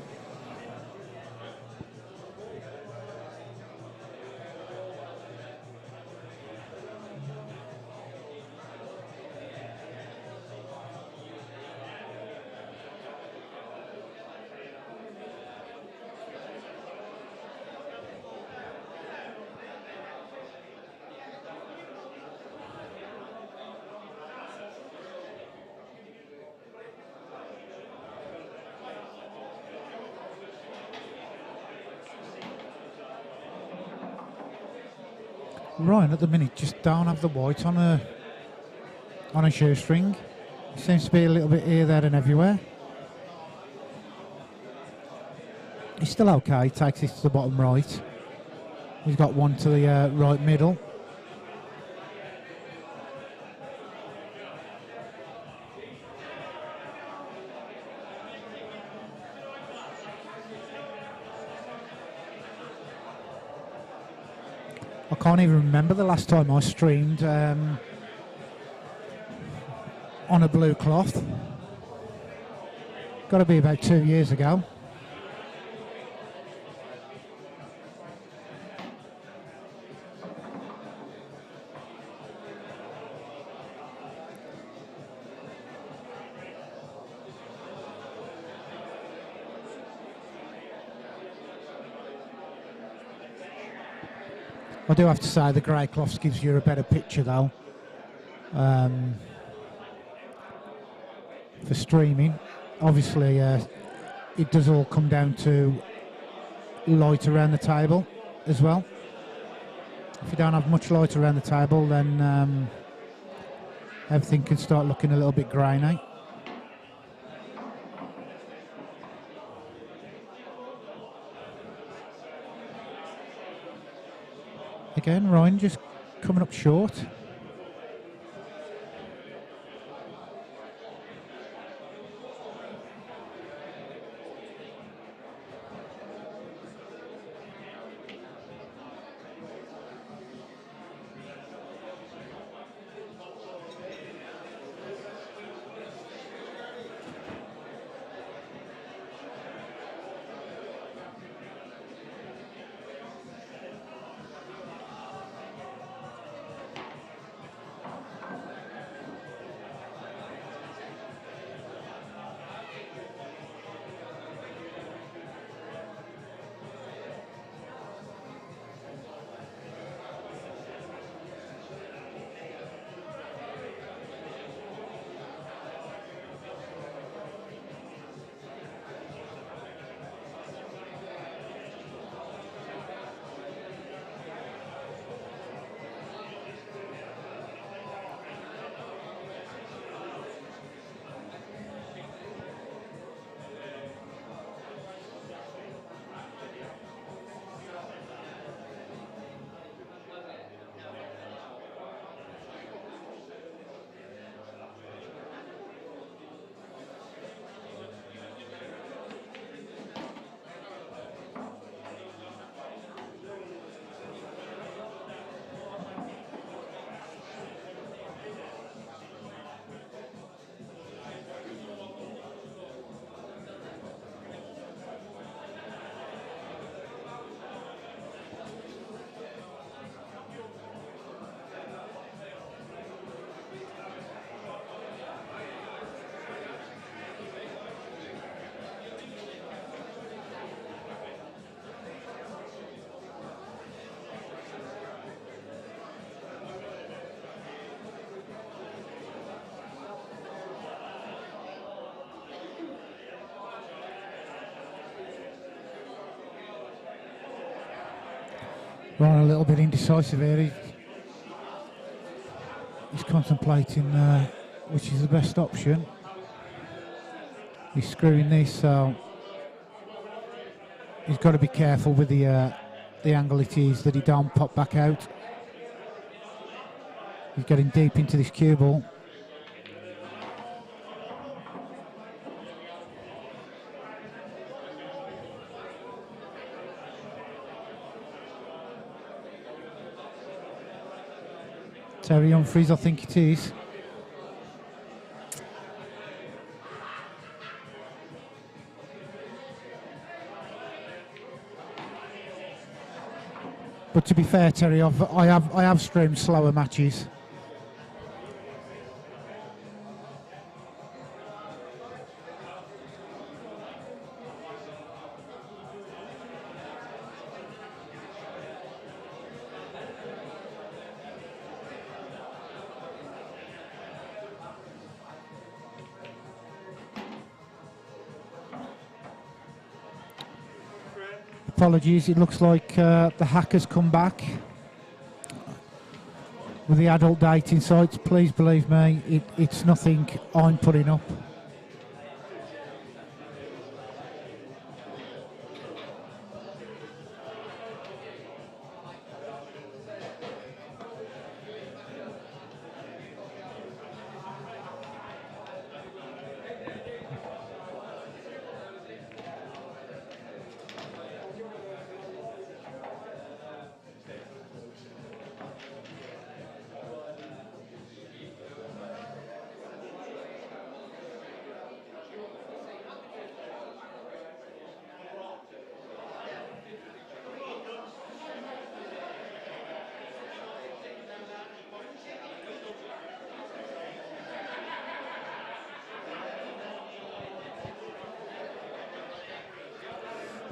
A: Ryan at the minute just don't have the white on a shoestring. He seems to be a little bit here, there and everywhere. He's still okay, takes this to the bottom right. He's got one to the right middle. I can't even remember the last time I streamed on a blue cloth. Got to be about 2 years ago. I do have to say the grey cloths gives you a better picture though for streaming. Obviously it does all come down to light around the table as well. If you don't have much light around the table, then everything can start looking a little bit grainy. Again, Ryan just coming up short. Ron a little bit indecisive here. He's contemplating which is the best option. He's screwing this, so he's got to be careful with the angle it is that he don't pop back out. He's getting deep into this cue ball. Terry Humphries, I think it is. But to be fair, Terry, I have streamed slower matches. Apologies, it looks like the hackers come back with the adult dating sites. Please believe me, it's nothing I'm putting up.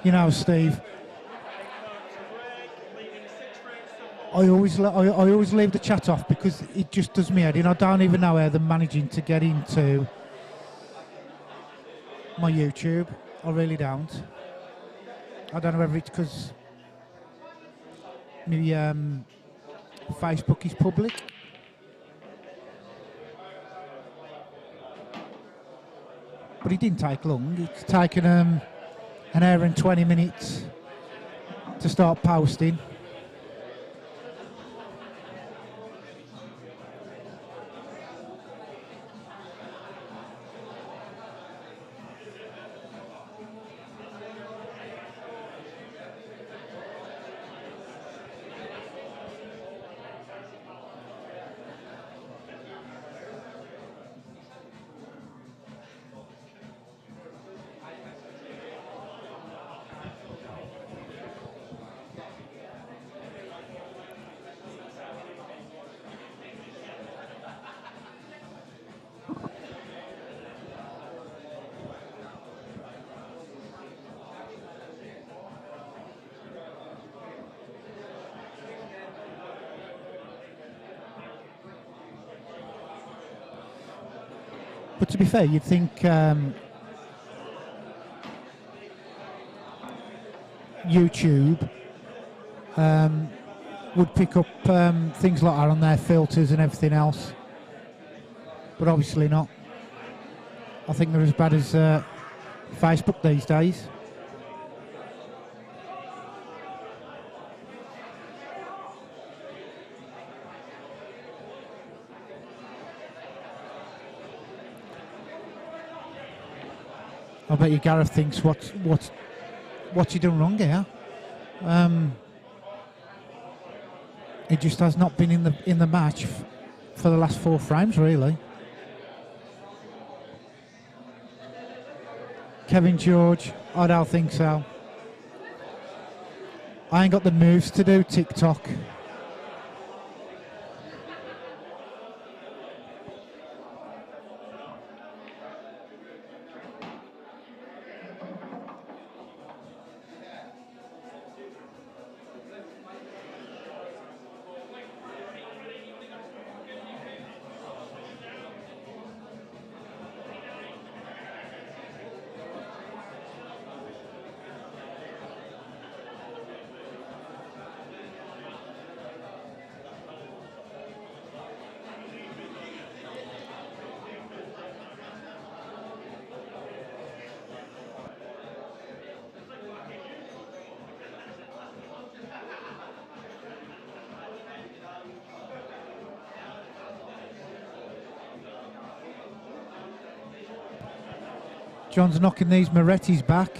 A: You know, Steve, I always leave the chat off because it just does me head in. I don't even know how they're managing to get into my YouTube. I really don't. I don't know whether it's because maybe Facebook is public. But it didn't take long. It's taken an hour and 20 minutes to start posting. But to be fair, you'd think YouTube would pick up things like that on their filters and everything else. But obviously not. I think they're as bad as Facebook these days. I bet you Gareth thinks what's he done wrong here. He just has not been in the match for the last 4 frames, really. Kevin George, I don't think so. I ain't got the moves to do TikTok. John's knocking these Moretti's back.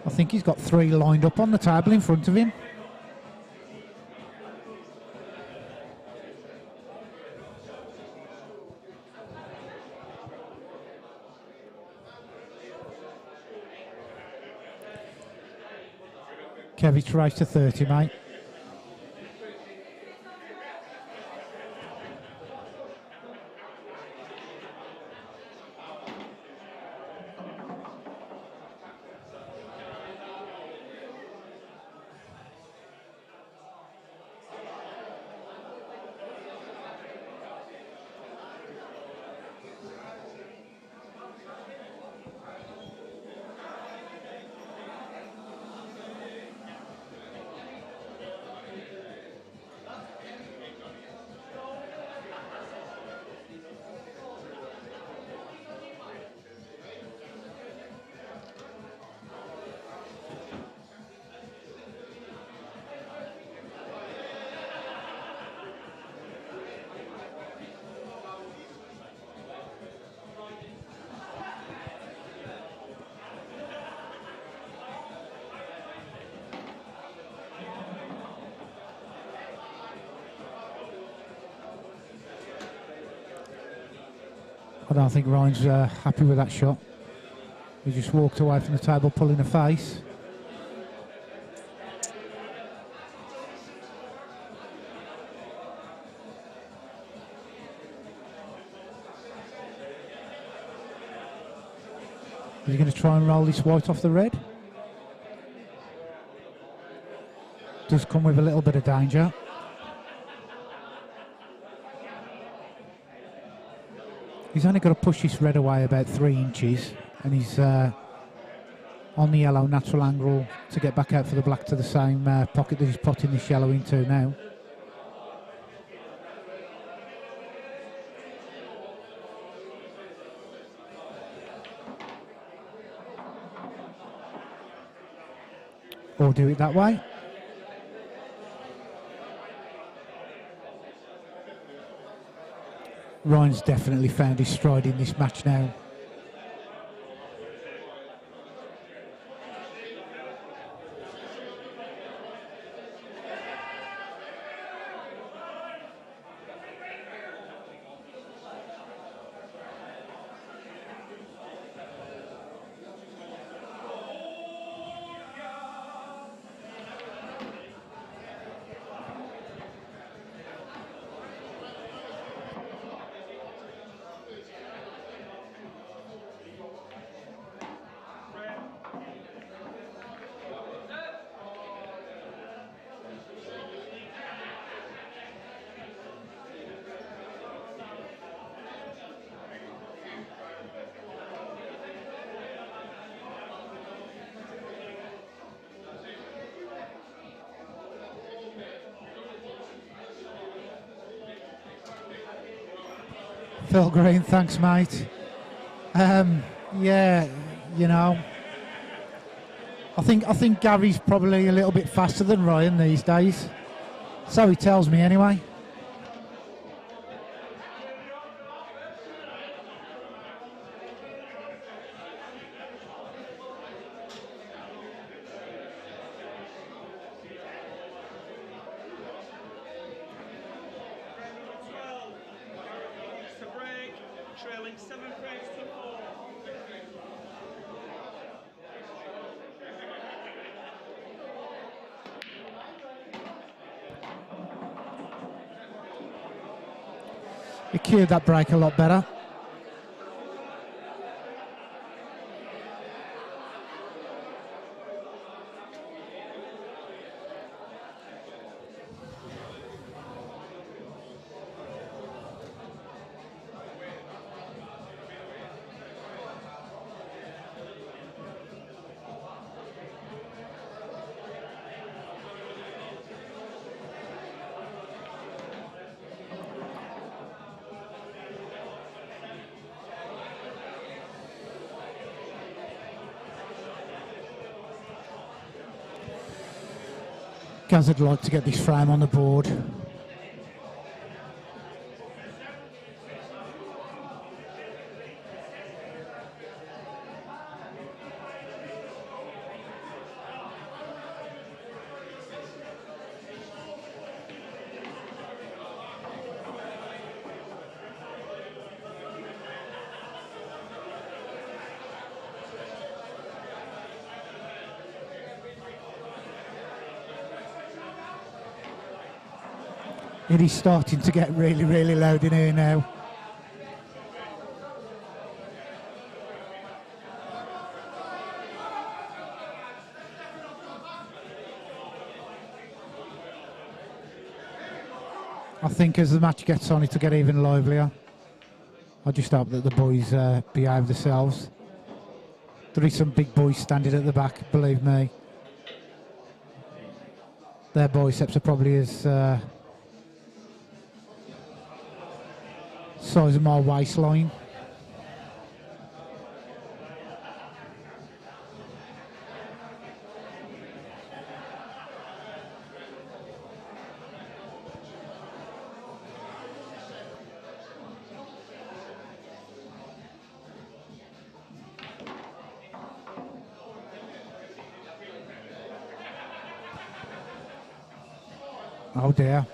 A: I think he's got 3 lined up on the table in front of him. Kevich race to 30, mate. I don't think Ryan's happy with that shot. He just walked away from the table pulling a face. Is he going to try and roll this white off the red? Does come with a little bit of danger. He's only got to push this red away about 3 inches, and he's on the yellow natural angle to get back out for the black to the same pocket that he's potting this yellow into now. Or do it that way. Ryan's definitely found his stride in this match now. Phil Green, thanks, mate. Yeah, you know, I think Gary's probably a little bit faster than Ryan these days. So he tells me anyway.
C: Trailing 7 frames to 4.
A: He cued that break a lot better. Gaz would like to get this frame on the board. It is starting to get really, really loud in here now. I think as the match gets on, it'll get even livelier. I just hope that the boys behave themselves. There is some big boys standing at the back, believe me. Their biceps are probably as size of my waistline. Oh dear.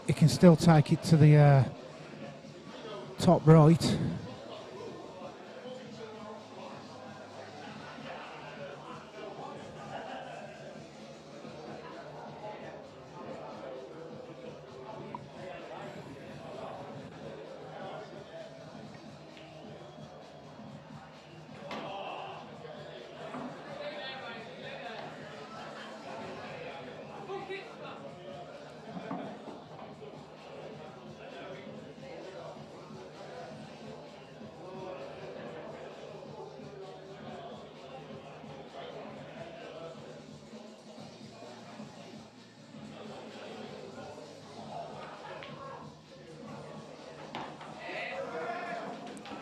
A: He can still take it to the top right.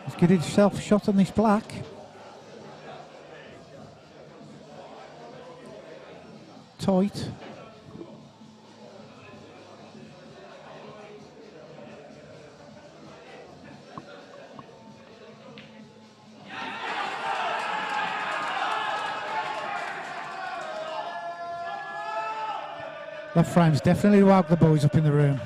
A: He's getting himself a shot on this black. Tight. That frame's definitely woke the boys up in the room.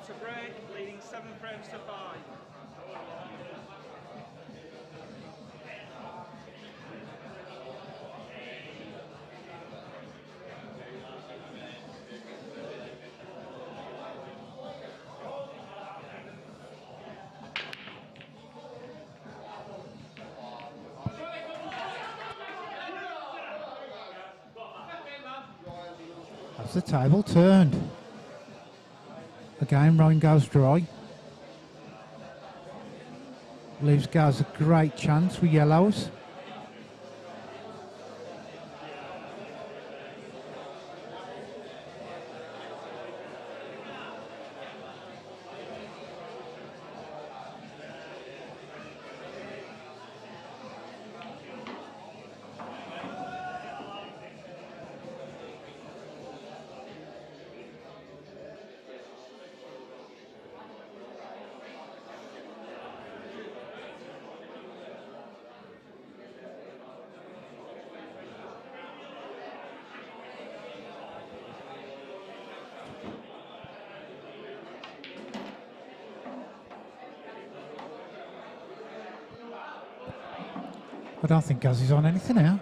C: To break, leading 7 frames to 5.
A: That's the table turned. Again, Ryan goes dry. Leaves Gaz a great chance with yellows. I don't think Gaz is on anything now.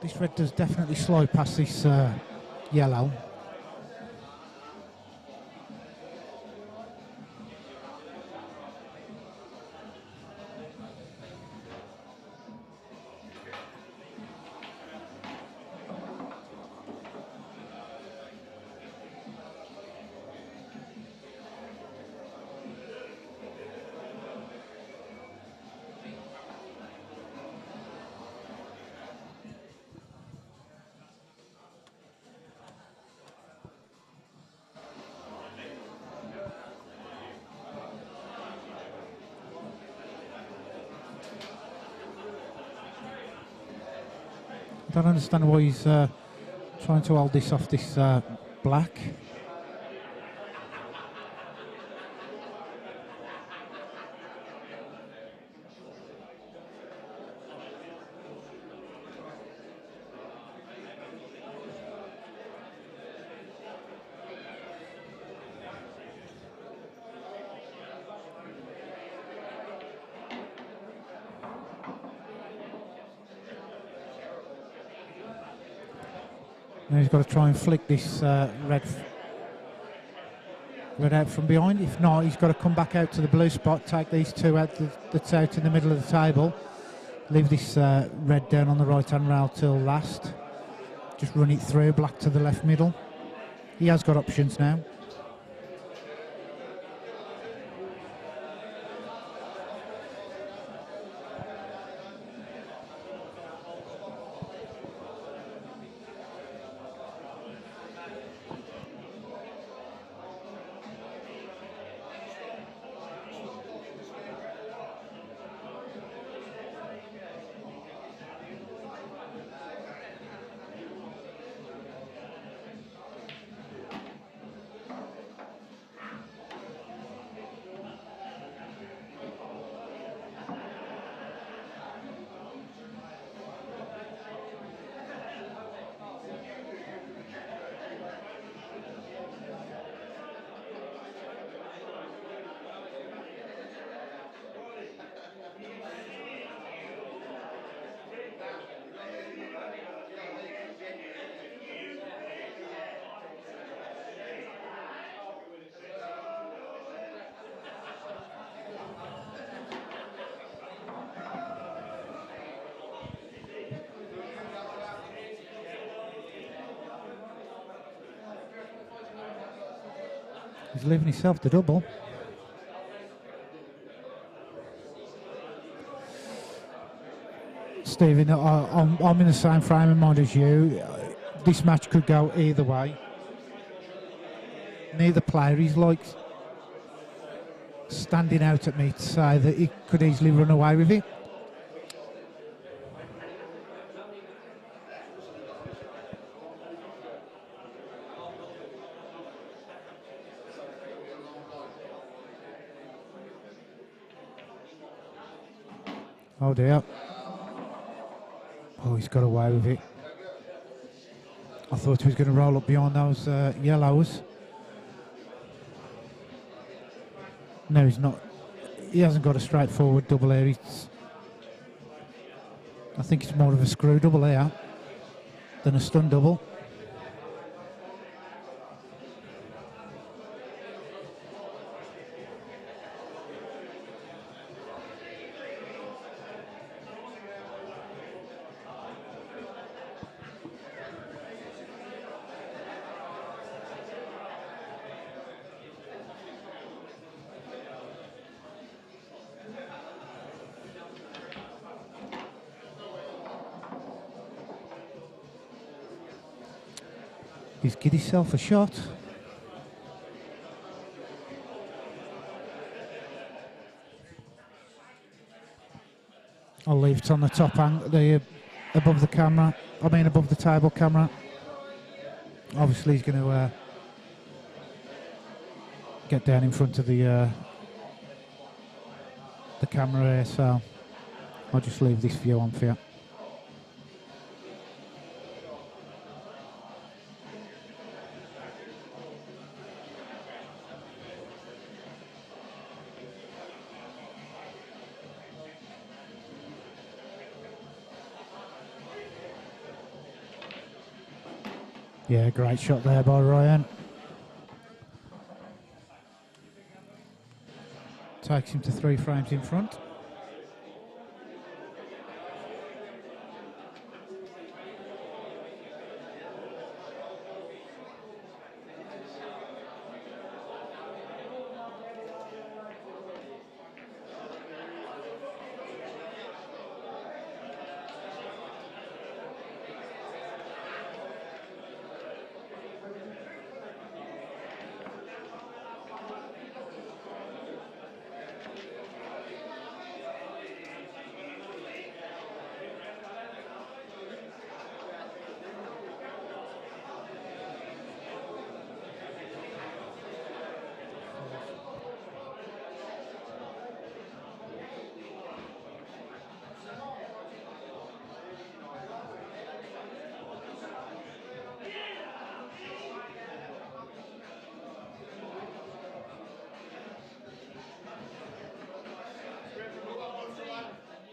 A: This red does definitely slide past this yellow. I don't understand why he's trying to hold this off this black. Now he's got to try and flick this red out from behind. If not, he's got to come back out to the blue spot, take these two out that's out in the middle of the table, leave this red down on the right hand rail till last. Just run it through, black to the left middle. He has got options now. He's leaving himself the double. Stephen, I'm in the same frame of mind as you. This match could go either way. Neither player is like standing out at me to say that he could easily run away with it. Oh dear. Oh, he's got away with it. I thought he was going to roll up behind those yellows. No, he's not. He hasn't got a straightforward double here. I think it's more of a screw double here than a stun double. He's given himself a shot. I'll leave it on the top angle, above the camera. I mean, above the table camera. Obviously, he's going to get down in front of the camera here, so I'll just leave this view on for you. Yeah, great shot there by Ryan. Takes him to 3 frames in front.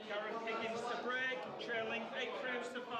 C: Gareth Higgins to break, trailing 8 frames to 5.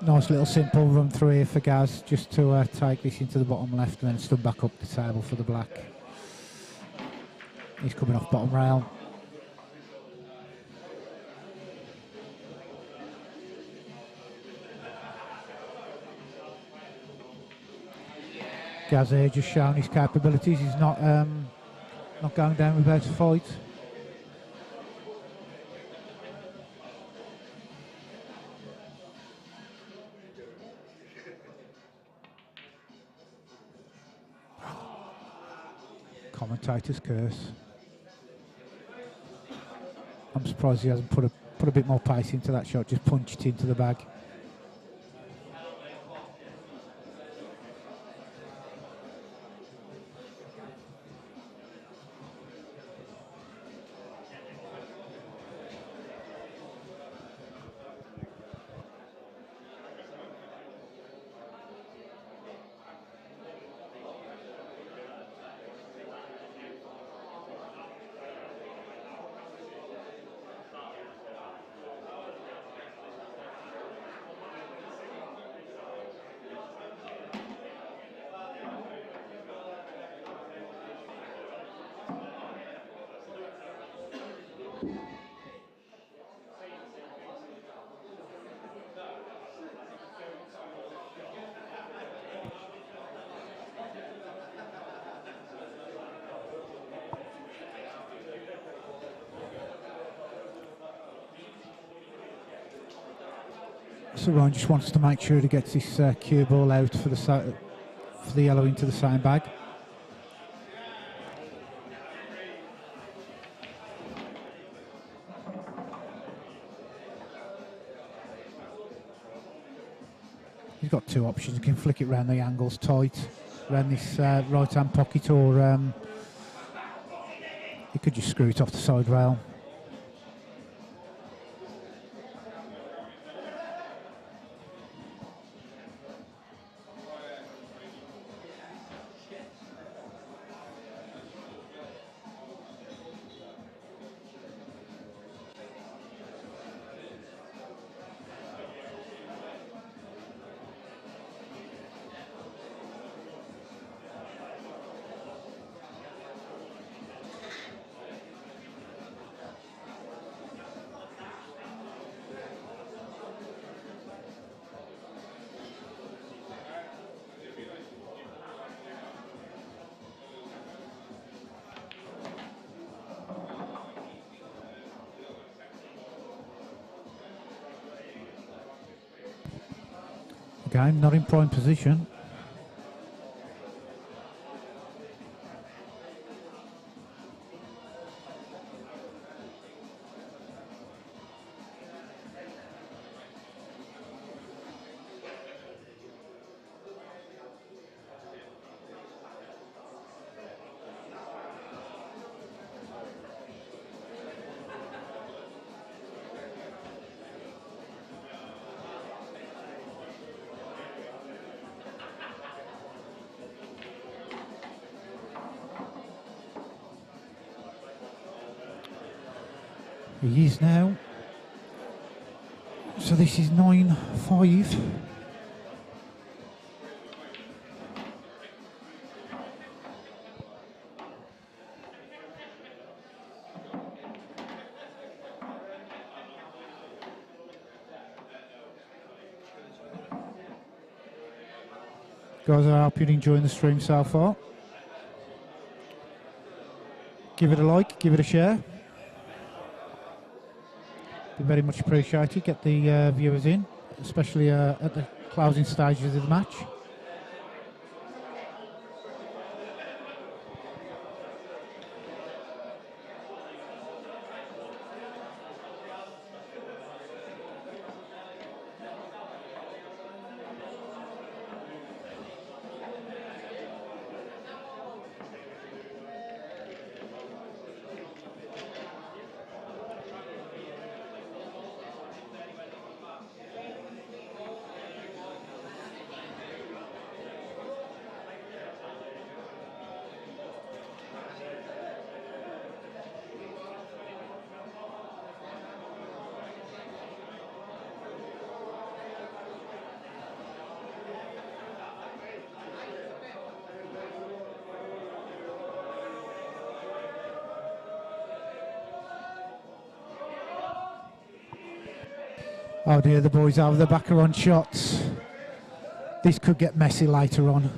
A: Nice little simple run through here for Gaz, just to take this into the bottom left and then stud back up the table for the black. He's coming off bottom rail. Gaz here just showing his capabilities. He's not going down without a fight. Commentator's curse. I'm surprised he hasn't put a bit more pace into that shot, just punch it into the bag. So Ryan just wants to make sure he gets this cue ball out for the yellow into the same bag. got two options. You can flick it round the angles tight, around this right-hand pocket, or you could just screw it off the side rail. Again, not in prime position. He is now. So this is 9-5. Guys, I hope you're enjoying the stream so far. Give it a like, give it a share. Be very much appreciated. Get the viewers in, especially at the closing stages of the match. Oh dear, the boys over the back are on shots. This could get messy later on.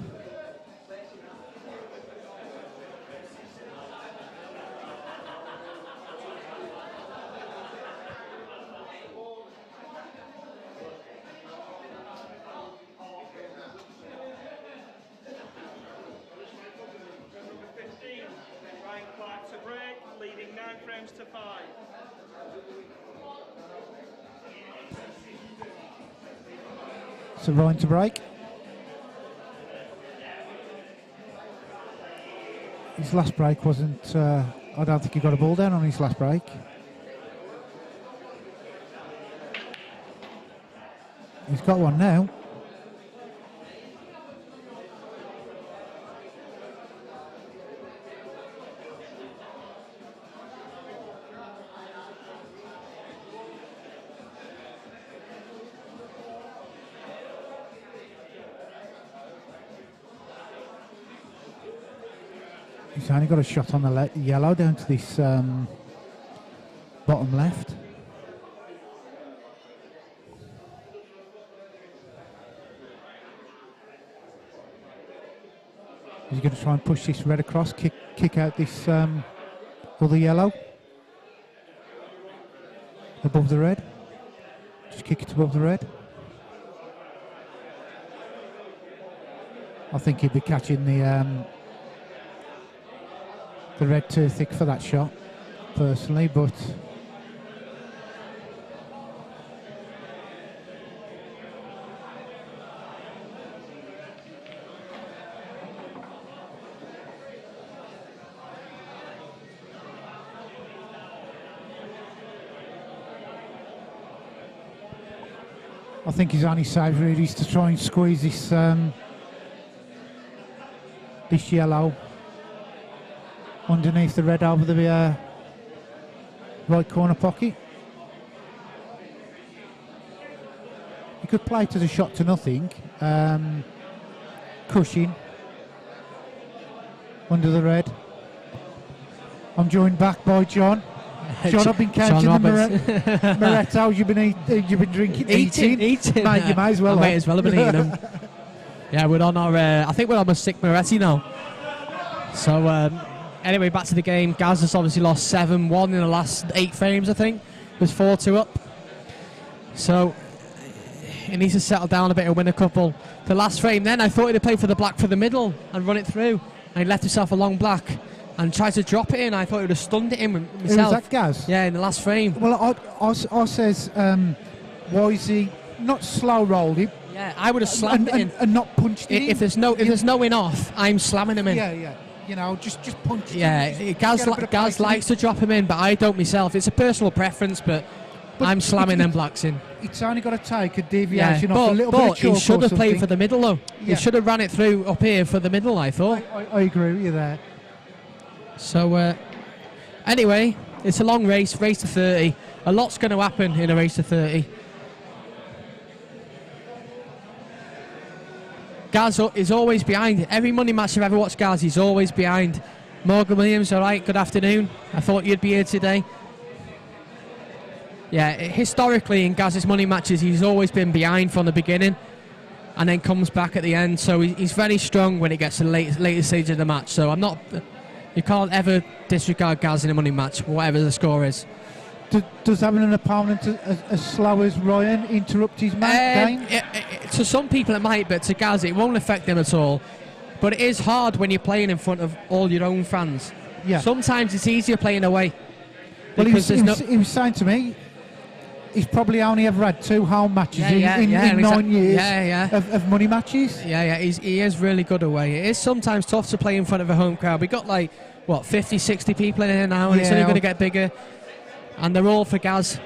C: Leading 9 frames to 5.
A: So Ryan to break. His last break wasn't, I don't think he got a ball down on his last break. He's got one now. He's only got a shot on the yellow down to this bottom left. He's going to try and push this red across, kick out this other yellow above the red. Just kick it above the red. I think he'd be catching the red too thick for that shot, personally, but I think his only save really is to try and squeeze this this yellow underneath the red over the right corner pocket. He could play to the shot to nothing. Cushing under the red. I'm joined back by John. John, I've been counting the Morettos you've been drinking. Eating. Mate, you may as well.
B: I may as well have been eating them. Yeah, we're on our, I think we're on a sick Moretti now. So, anyway, back to the game. Gaz has obviously lost 7-1 in the last 8 frames, I think. It was 4-2 up. So, he needs to settle down a bit and win a couple. The last frame then, I thought he'd play for the black for the middle and run it through. And he left himself a long black and tried to drop it in. I thought he would have stunned it in myself.
A: Who was that, Gaz?
B: Yeah, in the last frame.
A: Well, I says, why is he not slow rolled him?
B: Yeah, I would have slammed it in.
A: And not punched it in.
B: If there's no in off, I'm slamming him in.
A: Yeah. You know, just punch it in.
B: Yeah, Gaz likes to drop him in, but I don't myself. It's a personal preference, but I'm slamming them blacks in.
A: It's only got to take a deviation off a little bit of chalk.
B: He should have
A: or
B: played for the middle, though.
A: Yeah.
B: He should have ran it through up here for the middle, I thought.
A: I agree with you there.
B: So, anyway, it's a long race to 30. A lot's going to happen in a race to 30. Gaz is always behind. Every money match I've ever watched Gaz, he's always behind. Morgan Williams, all right, good afternoon. I thought you'd be here today. Yeah, historically in Gaz's money matches, he's always been behind from the beginning and then comes back at the end. So he's very strong when it gets to the later stage of the match. So you can't ever disregard Gaz in a money match, whatever the score is.
A: Does having an opponent as slow as Ryan interrupt his game?
B: To some people it might, but to Gaz it won't affect him at all. But it is hard when you're playing in front of all your own fans.
A: Yeah.
B: Sometimes it's easier playing away.
A: Well, he was saying to me, he's probably only ever had 2 home matches in 9 years of money matches.
B: Yeah, he is really good away. It is sometimes tough to play in front of a home crowd. We got 50, 60 people in here now, and it's only going to get bigger. And they're all for Gaz.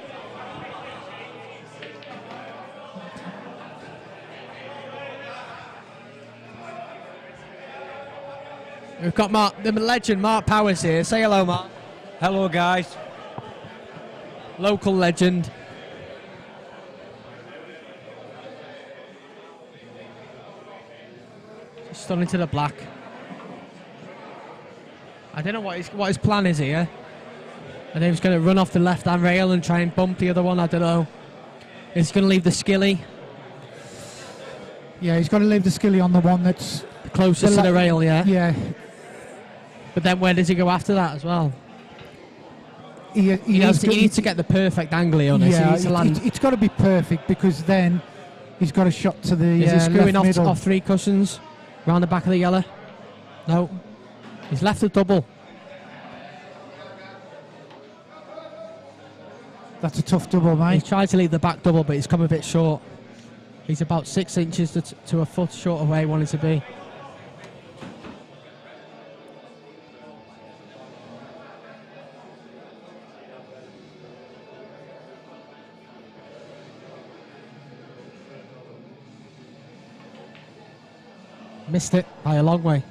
B: We've got the legend Mark Powers here. Say hello, Mark.
D: Hello, guys.
B: Local legend. Just on into the black. I don't know what his plan is here. I think he's going to run off the left-hand rail and try and bump the other one. I don't know. He's going to leave the skilly.
A: Yeah, he's got to leave the skilly on the one that's
B: closest to the rail, yeah.
A: Yeah.
B: But then where does he go after that as well?
A: He
B: needs to get the perfect angle on it.
A: Yeah,
B: it's
A: got to be perfect because then he's got a shot to the
B: Is he screwing
A: left middle.
B: off 3 cushions round the back of the yellow? No. He's left a double.
A: That's a tough double, mate.
B: He's tried to leave the back double, but he's come a bit short. He's about 6 inches to a foot short of where he wanted to be. Missed it by a long way.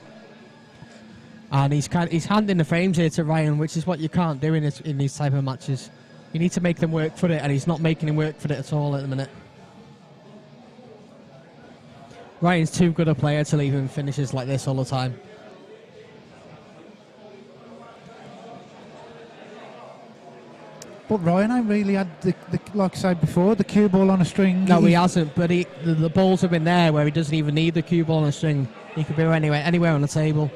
B: And he's handing the frames here to Ryan, which is what you can't do in these type of matches. You need to make them work for it, and he's not making him work for it at all at the minute. Ryan's too good a player to leave him finishes like this all the time.
A: But Ryan ain't really had, like I said before, the cue ball on a string.
B: No, he hasn't, but the balls have been there where he doesn't even need the cue ball on a string. He could be anywhere on the table.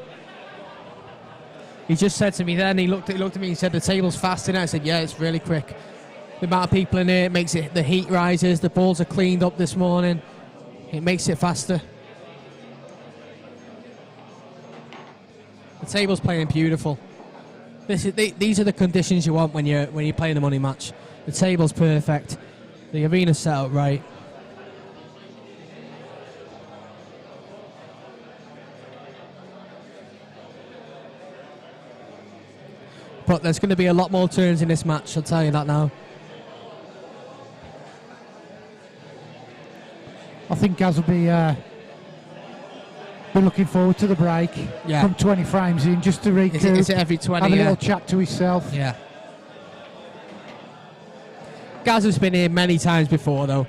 B: He just said to me then, he looked at me and he said, the table's fast in it. I said, yeah, it's really quick. The amount of people in here, it makes it, the heat rises, the balls are cleaned up this morning. It makes it faster. The table's playing beautiful. These are the conditions you want when you're playing a money match. The table's perfect. The arena's set up right. But there's going to be a lot more turns in this match, I'll tell you that now.
A: think Gaz will be looking forward to the break from 20 frames in, just to recoup.
B: Is it every 20?
A: Have a little chat to himself.
B: Yeah. Gaz has been here many times before, though.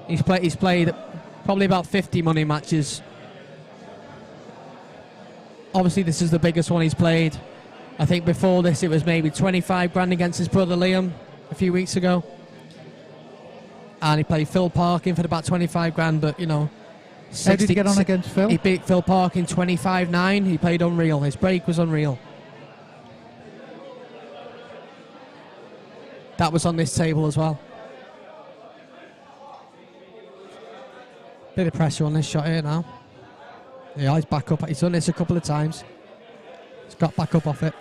B: He's played probably about 50 money matches. Obviously, this is the biggest one he's played. I think before this, it was maybe 25 grand against his brother Liam a few weeks ago. And he played Phil Parkin for about 25 grand, but, you know...
A: How did he get on against Phil?
B: He beat Phil Parkin 25-9. He played unreal. His break was unreal. That was on this table as well. Bit of pressure on this shot here now. Yeah, he's back up. He's done this a couple of times. He's got back up off it.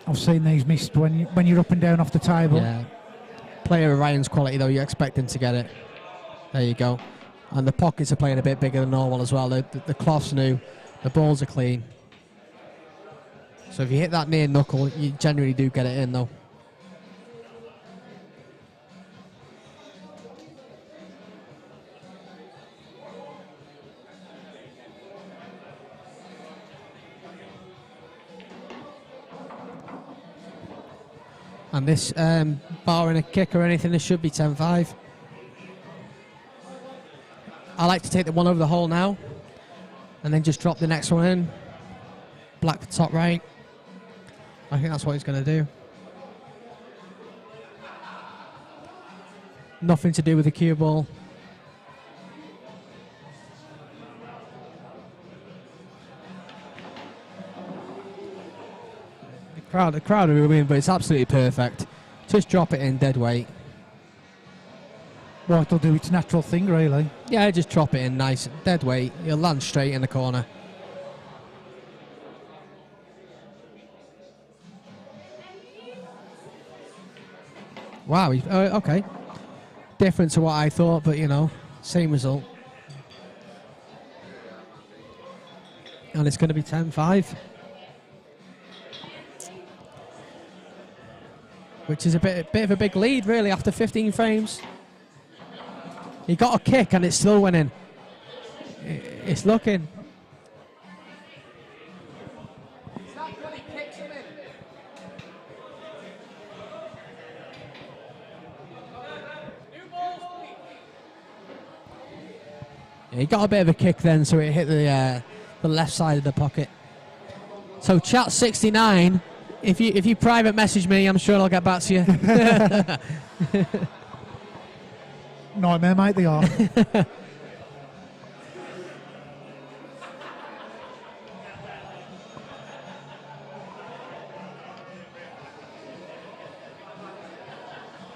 A: I've seen these missed when you're up and down off the table.
B: Yeah. Player of Ryan's quality, though, you expect him to get it. There you go. And the pockets are playing a bit bigger than normal as well. The cloth's new. The balls are clean. So if you hit that near knuckle, you generally do get it in, though. And this, barring a kick or anything, this should be 10-5. I like to take the one over the hole now, and then just drop the next one in. Black for top right. I think that's what he's going to do. Nothing to do with the cue ball. The crowd will win, but it's absolutely perfect. Just drop it in dead weight.
A: Right, it'll do its natural thing, really.
B: Yeah, just drop it in nice, dead weight. You'll land straight in the corner. Wow, okay. Different to what I thought, but, you know, same result. And it's going to be 10-5. Which is a bit of a big lead, really, after 15 frames. He got a kick and it's still winning. It's looking. Yeah, he got a bit of a kick then, so it hit the left side of the pocket. So chat 69. If you private message me, I'm sure I'll get back to you.
A: Nightmare, mate, they are.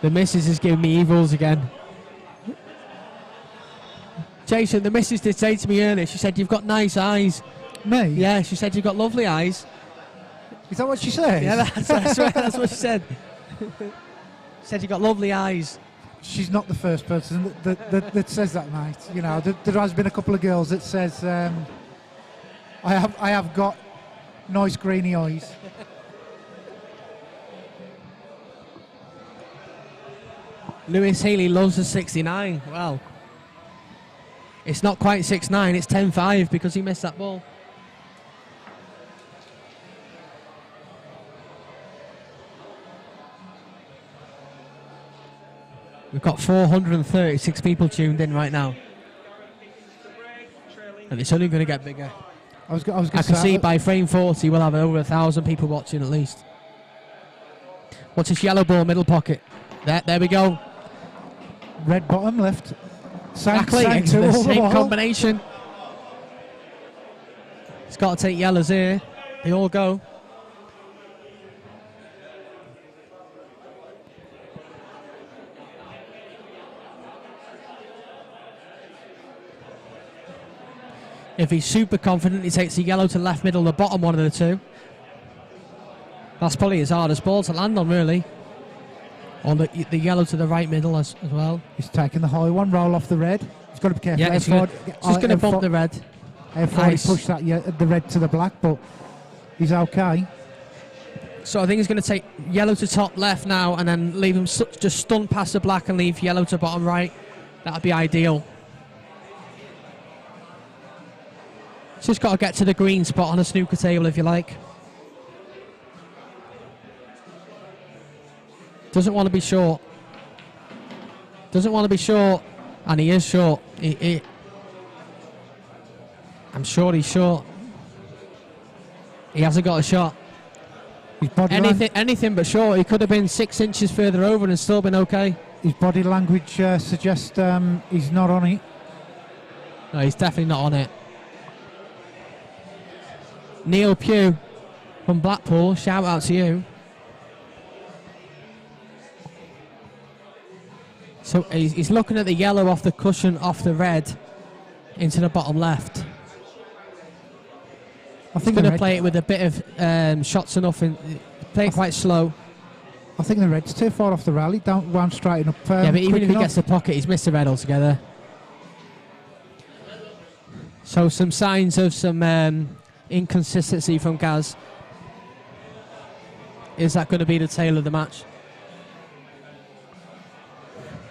B: The missus is giving me evils again. Jason, the missus did say to me earlier, she said, "You've got nice eyes."
A: Me?
B: Yeah, she said, "You've got lovely eyes."
A: Is that what she said?
B: Yeah, that's what she said. She said, "You've got lovely eyes."
A: She's not the first person that says that, mate. You know, there has been a couple of girls that says, I have got nice greeny eyes.
B: Lewis Healy loves the 69. Well, it's not quite 6-9, it's 10-5 because he missed that ball. We've got 436 people tuned in right now. And it's only going to get bigger. I can see by frame 40 we'll have over 1,000 people watching at least. What's this yellow ball, middle pocket? There we go.
A: Red bottom, left.
B: Exactly, the same combination. It's got to take yellows here. They all go. If he's super confident, he takes the yellow to left middle, the bottom one of the two. That's probably his hardest ball to land on, really. Or the yellow to the right middle as well.
A: He's taking the high one, roll off the red. He's got to be careful.
B: Yeah, he's just going to bump the red.
A: Nice. He pushed that the red to the black, but he's okay.
B: So I think he's going to take yellow to top left now and then leave him just stunt past the black and leave yellow to bottom right. That'd be ideal. Just got to get to the green spot on a snooker table, if you like. Doesn't want to be short. Doesn't want to be short. And he is short. I'm sure he's short. He hasn't got a shot.
A: His body
B: Anything but short. He could have been 6 inches further over and still been okay.
A: His body language suggests he's not on it.
B: No, he's definitely not on it. Neil Pugh from Blackpool, shout out to you. So he's looking at the yellow off the cushion, off the red, into the bottom left. I think he's going to play it with a bit of shots enough and play it quite slow.
A: I think the red's too far off the rally. Don't want straighten up.
B: Yeah, but even if he
A: enough.
B: gets the pocket, he's missed the red altogether. So some signs of some inconsistency from Gaz. Is that going to be the tail of the match?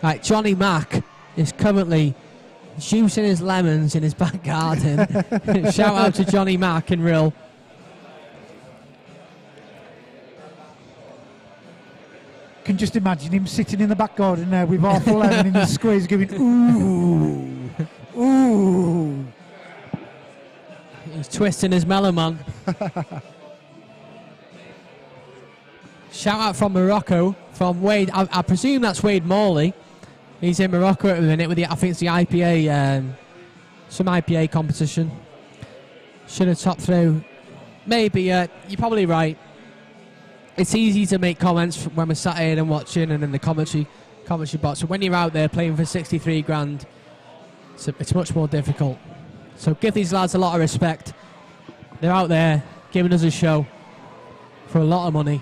B: Right, Johnny Mack is currently juicing his lemons in his back garden. Shout out to Johnny Mack in Rill.
A: Can just imagine him sitting in the back garden there with half a lemon in his squeeze going, ooh, ooh.
B: He's twisting his melon, man. Shout out from Morocco, from Wade. I presume that's Wade Morley. He's in Morocco at the minute with I think it's the IPA, some IPA competition. Should have topped through. Maybe, you're probably right. It's easy to make comments when we're sat here and watching and in the commentary box. But when you're out there playing for 63 grand, it's much more difficult. So give these lads a lot of respect. They're out there giving us a show for a lot of money.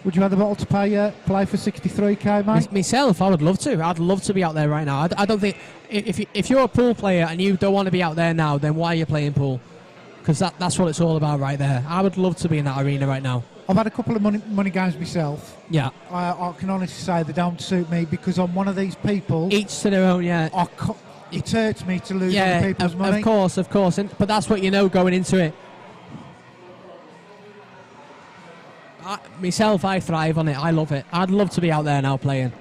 A: Would you have the bottle to play for 63k, mate?
B: Myself, I would love to. I'd love to be out there right now. I don't think if you're a pool player and you don't want to be out there now, then why are you playing pool? Because that's what it's all about right there. I would love to be in that arena right now.
A: I've had a couple of money games myself.
B: Yeah.
A: I can honestly say they don't suit me because I'm one of these people.
B: Each to their own, yeah.
A: It hurts me to lose other people's money.
B: Of course. But that's what you know going into it. Myself, I thrive on it. I love it. I'd love to be out there now playing.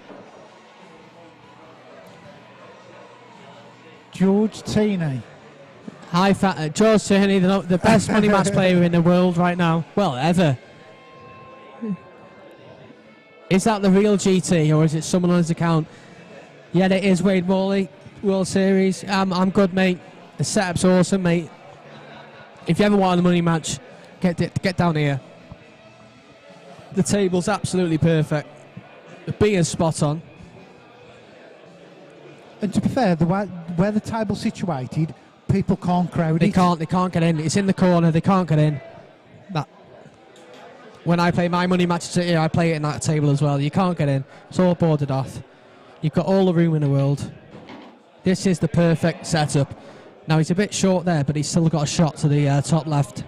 A: George Teeney.
B: George Turney, the best money match player in the world right now. Well, ever. Is that the real GT or is it someone on his account? Yeah, it is Wade Morley, World Series. I'm good, mate. The setup's awesome, mate. If you ever want a money match, get down here. The table's absolutely perfect. The beer's spot on.
A: And to be fair, where the table's situated, people can't crowd it.
B: They can't get in. It's in the corner. They can't get in. When I play my money matches here, I play it in that table as well. You can't get in. It's all boarded off. You've got all the room in the world. This is the perfect setup. Now, he's a bit short there, but he's still got a shot to the top left.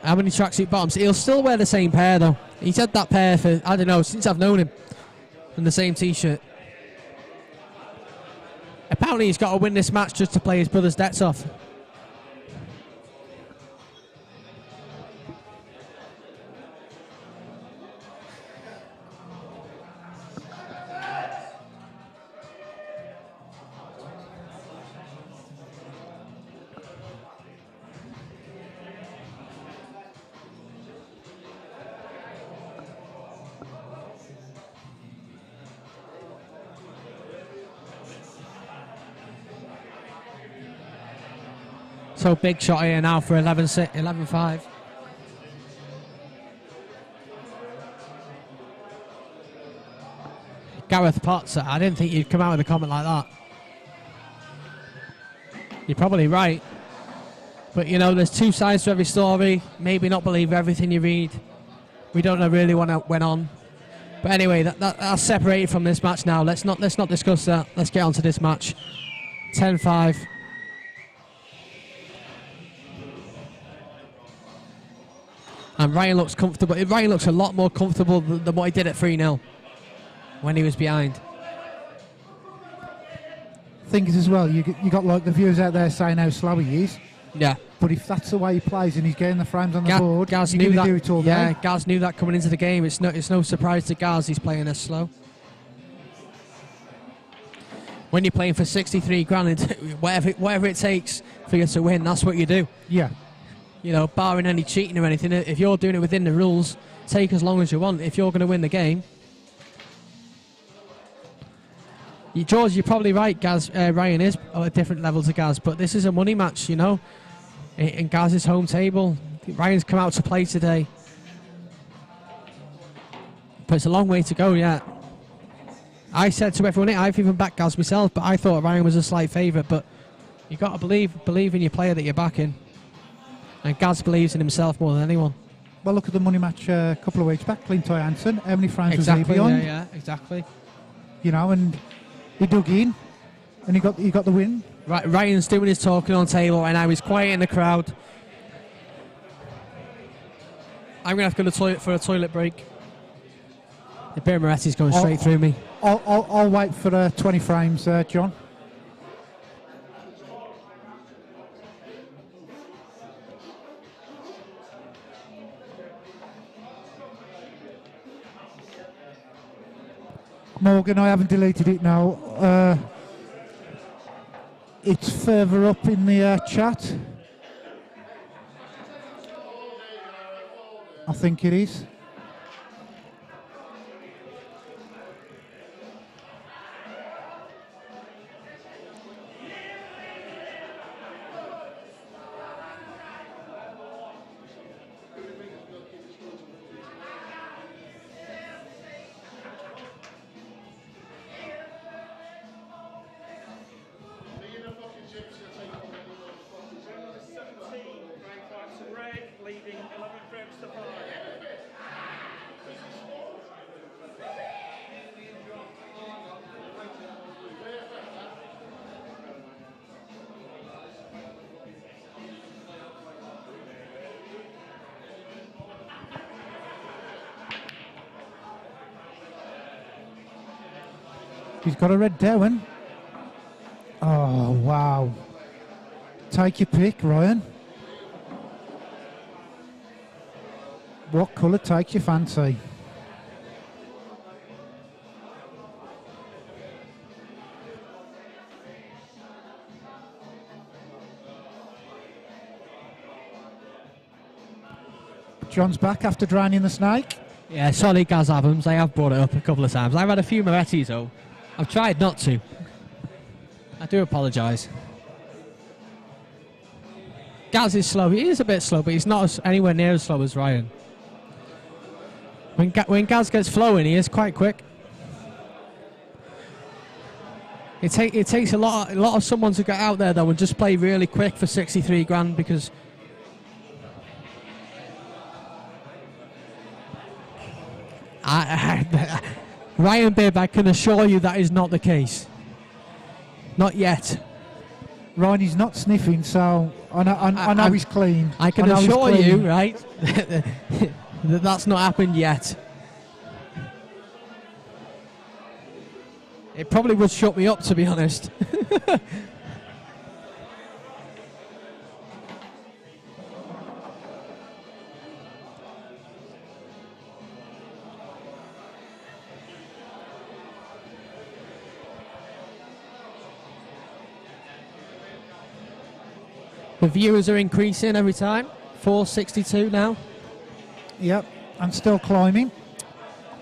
B: How many tracksuit bottoms? He'll still wear the same pair, though. He's had that pair for, I don't know, since I've known him. And the same T-shirt. Apparently, he's got to win this match just to play his brother's debts off. So big shot here now for 11-5. Gareth Potts, I didn't think you'd come out with a comment like that. You're probably right. But, you know, there's two sides to every story. Maybe not believe everything you read. We don't know really what went on. But anyway, that's separated from this match now. Let's not discuss that. Let's get on to this match. 10-5. And Ryan looks comfortable. Ryan looks a lot more comfortable than what he did at 3-0 when he was behind.
A: Thing is as well, you got like the viewers out there saying how slow he is.
B: Yeah.
A: But if that's the way he plays and he's getting the frames on the board,
B: Gaz
A: you're
B: knew
A: going
B: that.
A: to do it all
B: Yeah,
A: day.
B: Gaz knew that coming into the game. It's no surprise to Gaz he's playing as slow. When you're playing for 63 grand, whatever it takes for you to win, that's what you do.
A: Yeah.
B: You know, barring any cheating or anything, if you're doing it within the rules, take as long as you want. If you're going to win the game. George, you're probably right, Gaz. Ryan is at a different level to Gaz, but this is a money match, you know, in Gaz's home table. Ryan's come out to play today. But it's a long way to go yet. I said to everyone, I've even backed Gaz myself, but I thought Ryan was a slight favourite. But you got to believe in your player that you're backing. And Gaz believes in himself more than anyone.
A: Well, look at the money match a couple of weeks back, Clint Hansen. How many frames was he beyond?
B: Yeah, exactly.
A: You know, and he dug in, and he got the win.
B: Right, Ryan's doing his talking on table right now. He's quiet in the crowd. I'm going to have to go to the toilet for a toilet break. The beer Moretti's going straight through me.
A: I'll wait for 20 frames, John. Morgan, I haven't deleted it now. It's further up in the chat. I think it is. He's got a red Darwin. Oh, wow. Take your pick, Ryan. What colour takes your fancy? John's back after drowning the snake.
B: Yeah, sorry, Gaz Adams. I have brought it up a couple of times. I've had a few Morettis, though. I've tried not to. I do apologise. Gaz is slow. He is a bit slow, but he's not anywhere near as slow as Ryan. When Gaz gets flowing, he is quite quick. It takes a lot of someone to get out there, though, and just play really quick for 63 grand, because Ryan Bibb, I can assure you that is not the case. Not yet.
A: Ryan, he's not sniffing, so I know he's clean.
B: I can assure you, right, that that's not happened yet. It probably would shut me up, to be honest. The viewers are increasing every time. 462 now.
A: Yep, and still climbing.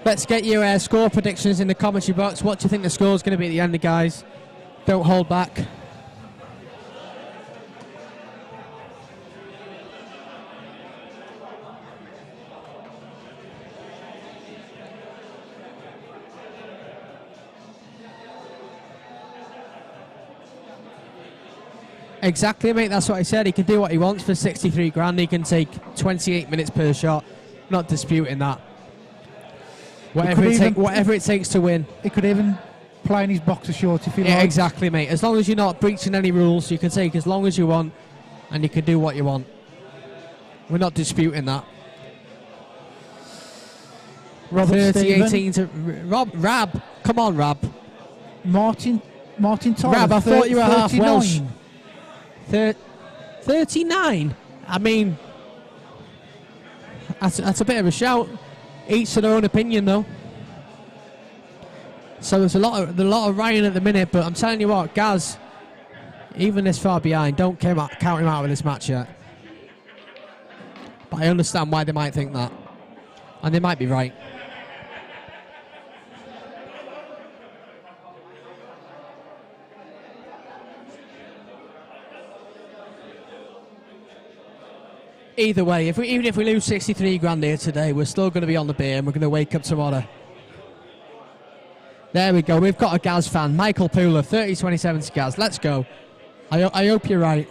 B: Let's get your score predictions in the commentary box. What do you think the score is going to be at the end, guys? Don't hold back. Exactly, mate. That's what I said. He can do what he wants for 63 grand. He can take 28 minutes per shot. Not disputing that. Whatever it takes to win.
A: He could even play in his boxer shorts if he likes.
B: Exactly, mate. As long as you're not breaching any rules, you can take as long as you want, and you can do what you want. We're not disputing that.
A: Robert
B: 30-18 to Rab. Come on, Rab.
A: Martin Tyler.
B: Rab, I thought you were half
A: 39.
B: Welsh. 39? I mean, that's a bit of a shout. Each to their own opinion, though. So there's a lot of Ryan at the minute, but I'm telling you what, Gaz, even this far behind, don't count him out of this match yet. But I understand why they might think that. And they might be right. Either way, even if we lose 63 grand here today, we're still going to be on the beer and we're going to wake up tomorrow. There we go. We've got a Gaz fan. Michael Pooler, 30-27 to Gaz. Let's go. I hope you're right.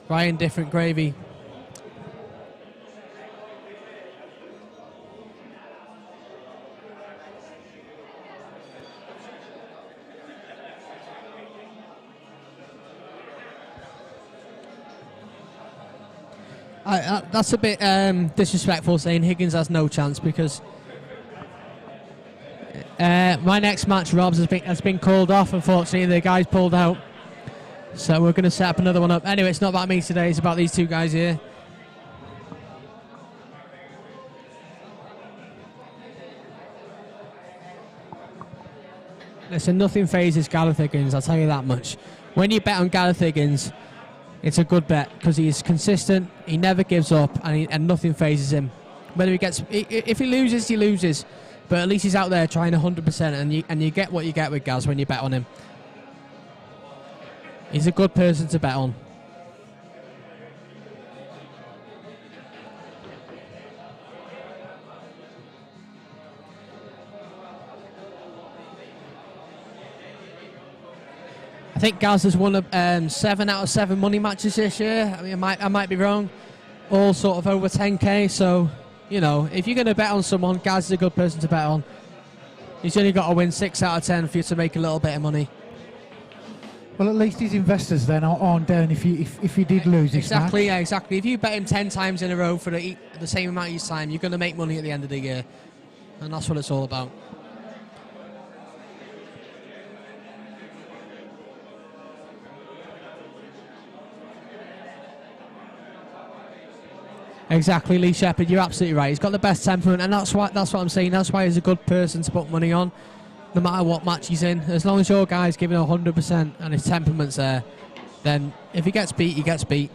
B: Ryan, different gravy. That's a bit disrespectful saying Higgins has no chance, because my next match, Rob's, has been called off. Unfortunately, the guys pulled out, so we're going to set up another one up. Anyway, it's not about me today; it's about these two guys here. Listen, nothing phases Gareth Higgins, I'll tell you that much. When you bet on Gareth Higgins, it's a good bet because he's consistent, he never gives up, and nothing phases him. Whether if he loses, he loses, but at least he's out there trying 100%, and you get what you get with Gaz when you bet on him. He's a good person to bet on. I think Gaz has won 7 out of 7 money matches this year. I mean, I might be wrong. All sort of over 10k. So, you know, if you're going to bet on someone, Gaz is a good person to bet on. He's only got to win 6 out of 10 for you to make a little bit of money.
A: Well, at least his investors then aren't down if he did lose his match.
B: Exactly, yeah, exactly. If you bet him 10 times in a row for the same amount each time, you're going to make money at the end of the year. And that's what it's all about. Exactly, Lee Shepherd, you're absolutely right. He's got the best temperament, and that's what I'm saying. That's why he's a good person to put money on, no matter what match he's in. As long as your guy's giving 100% and his temperament's there, then if he gets beat, he gets beat.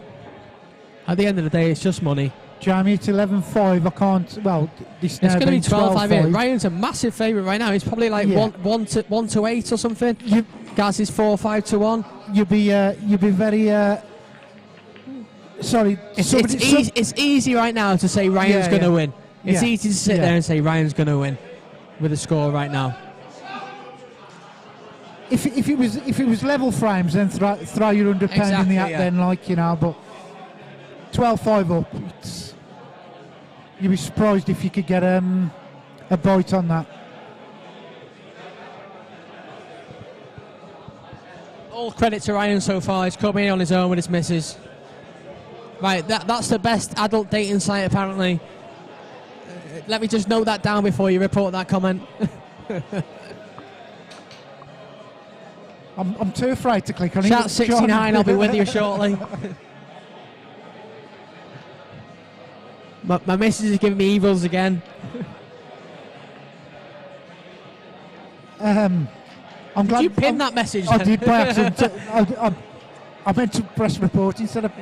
B: At the end of the day, it's just money.
A: Jamie, it's 11-5. I can't. Well,
B: it's going to be 12-5 here. Ryan's a massive favourite right now. He's probably like 1 to 8 or something. Gaz is 4-5 to 1.
A: You'd be very. Sorry,
B: it's easy right now to say Ryan's going to win. It's easy to sit there and say Ryan's going to win with a score right now.
A: If it was level frames, then throw your £100 in the hat. Then, like, you know, but 12-5 up, you'd be surprised if you could get a bite on that.
B: All credit to Ryan so far. He's come in on his own with his missus. Right, that's the best adult dating site apparently. Let me just note that down before you report that comment.
A: I'm too afraid to click on it.
B: Chat 69, I'll be with you shortly. my missus is giving me evils again.
A: I'm glad.
B: Did you pin that message?
A: I did by accident. I meant to press report instead of.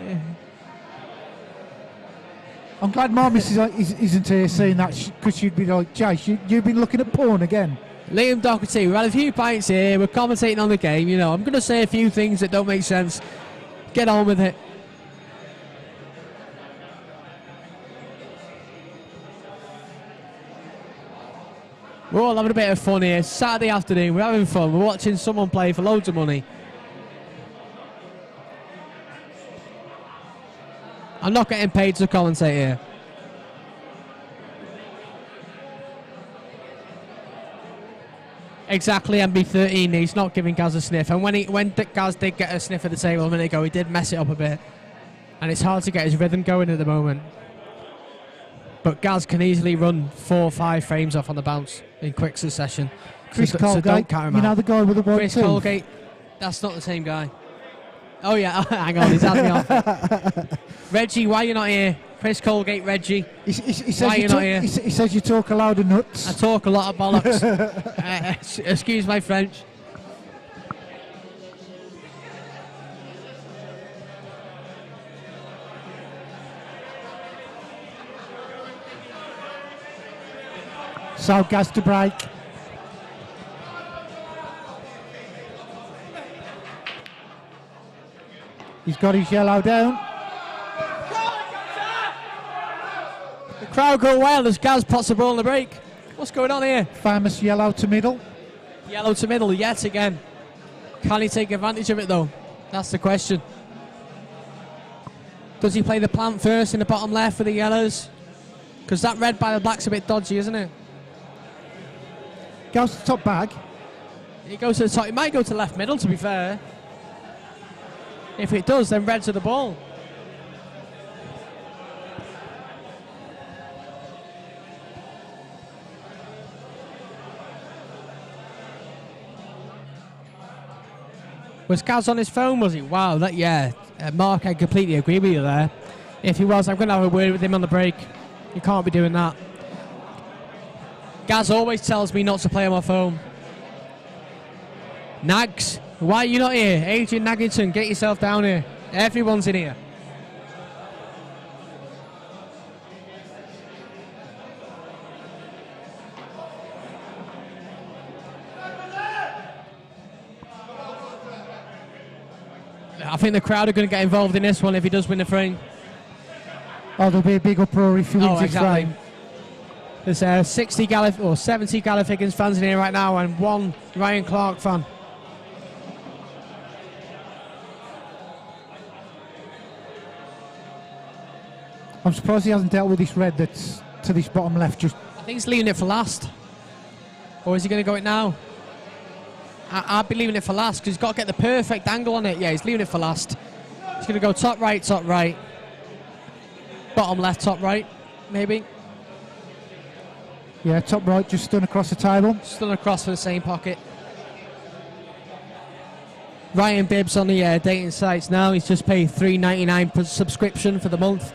A: I'm glad my missus isn't here seeing that, because she'd be like, Jay, you've been looking at porn again.
B: Liam Doherty, we've had a few pints here, we're commentating on the game, you know, I'm going to say a few things that don't make sense. Get on with it. We're all having a bit of fun here. Saturday afternoon, we're having fun, we're watching someone play for loads of money. I'm not getting paid to commentate here. Exactly, MB13. He's not giving Gaz a sniff. And when Gaz did get a sniff at the table a minute ago, he did mess it up a bit. And it's hard to get his rhythm going at the moment. But Gaz can easily run 4 or 5 frames off on the bounce in quick succession.
A: Chris
B: so
A: Colgate,
B: don't count him
A: you know
B: out.
A: the guy with the white
B: Chris
A: tooth?
B: Colgate, that's not the same guy. Oh yeah, hang on, he's had me off. Reggie, why are you not here? Chris Colgate, Reggie.
A: He says
B: Why are you not here?
A: He says you talk a load of nuts.
B: I talk a lot of bollocks. Excuse my French.
A: So Gaz to break. He's got his yellow down.
B: The crowd go wild as Gaz pots the ball on the break. What's going on here?
A: Famous yellow to middle.
B: Yellow to middle yet again. Can he take advantage of it though? That's the question. Does he play the plant first in the bottom left for the yellows? Because that red by the black's a bit dodgy, isn't it?
A: Goes to top bag.
B: He goes to the top. He might go to left middle, to be fair. If it does, then red to the ball. Was Gaz on his phone, was he? Wow, yeah. Mark, I completely agree with you there. If he was, I'm going to have a word with him on the break. You can't be doing that. Gaz always tells me not to play on my phone. Nags, why are you not here? Adrian Naggington, get yourself down here. Everyone's in here. I think the crowd are going to get involved in this one if he does win the frame.
A: Oh, there'll be a big uproar if he wins this frame.
B: There's 60 Gareth or 70 Gareth Higgins fans in here right now and 1 Ryan Clark fan.
A: I'm surprised he hasn't dealt with this red that's to this bottom left. Just
B: I think he's leaving it for last. Or is he going to go it now? I'd be leaving it for last because he's got to get the perfect angle on it. Yeah, he's leaving it for last. He's going to go top right. Bottom left, top right, maybe.
A: yeah, top right, just stun across the table.
B: Stun across for the same pocket. Ryan Bibbs on the dating sites now. He's just paid $3.99 per subscription for the month.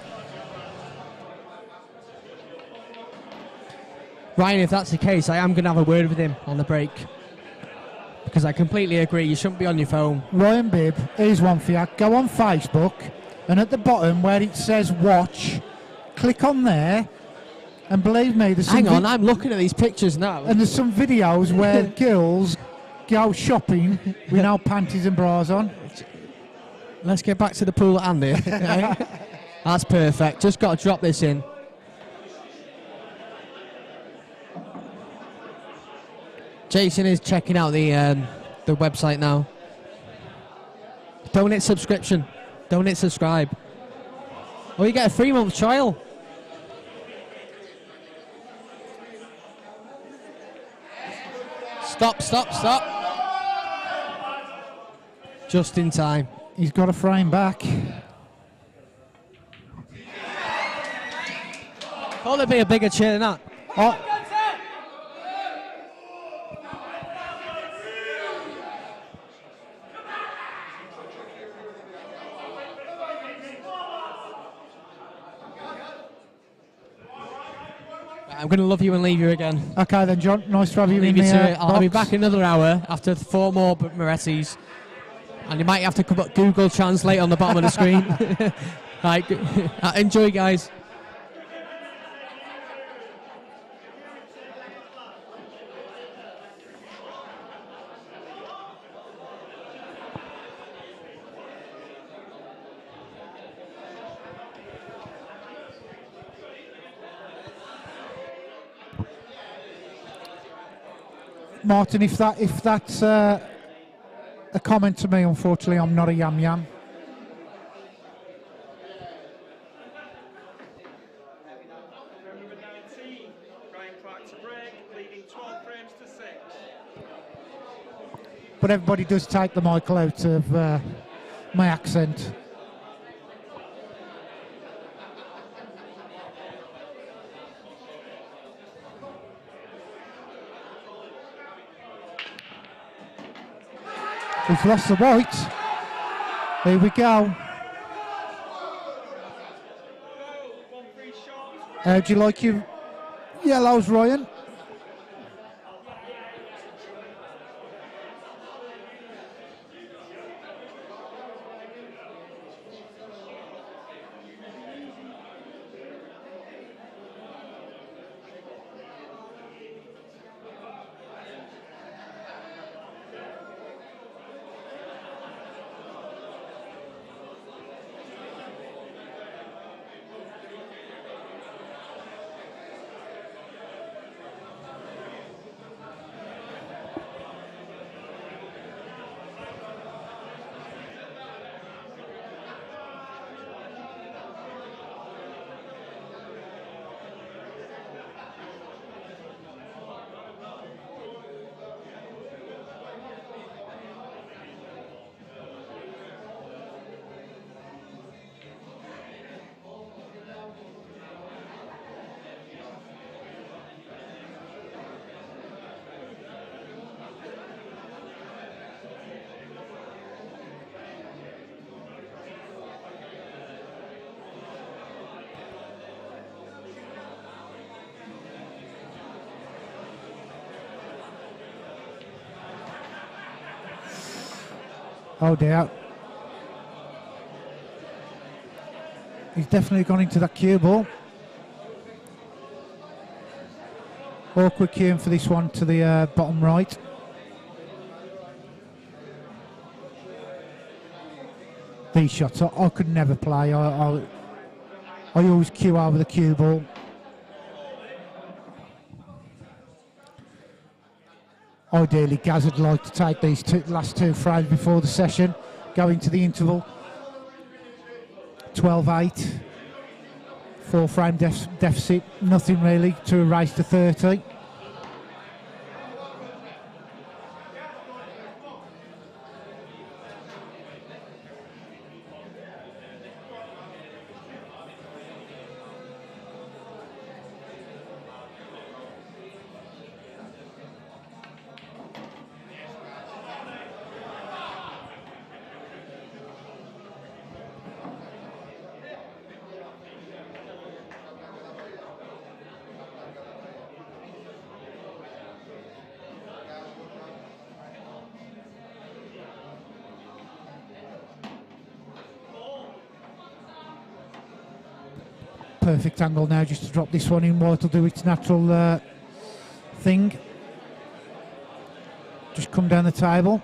B: Ryan, if that's the case, I am going to have a word with him on the break. Because I completely agree, you shouldn't be on your phone.
A: Ryan Bibb, here's one for you. Go on Facebook, and at the bottom where it says watch, click on there, and believe me, there's some
B: Hang on, I'm looking at these pictures now.
A: and there's some videos where girls go shopping with no panties and bras on.
B: Let's get back to the pool at Andy. That's perfect. Just got to drop this in. Jason is checking out the website now. Don't hit subscription. Don't hit subscribe. Oh, you get a 3-month trial. Stop. Just in time.
A: He's got a frame back.
B: Thought there'd be a bigger cheer than that.
A: Oh,
B: I'm going to love you and leave you again.
A: okay then, John. Nice to have you
B: Leave
A: in
B: you
A: the
B: to it. I'll be
A: box.
B: back in another hour after 4 more Morettis. And you might have to come up Google Translate on the bottom of the screen. Right, enjoy, guys.
A: Martin, if that's a comment to me, unfortunately, I'm not a yam yam.
C: Number 19, Ryan Clark to break, leading 12 frames to 6.
A: but everybody does take the Michael out of my accent. He's lost the white. Here we go. How do you like your yellows, Ryan? Oh dear. He's definitely gone into that cue ball. Awkward cueing for this one to the bottom right. These shots I could never play. I always cue over the cue ball. Ideally, Gaz would like to take these last two frames before the session, go into the interval. 12-8, 4-frame deficit, nothing really to erase to 30. Perfect angle now just to drop this one in. White will do its natural thing. Just come down the table.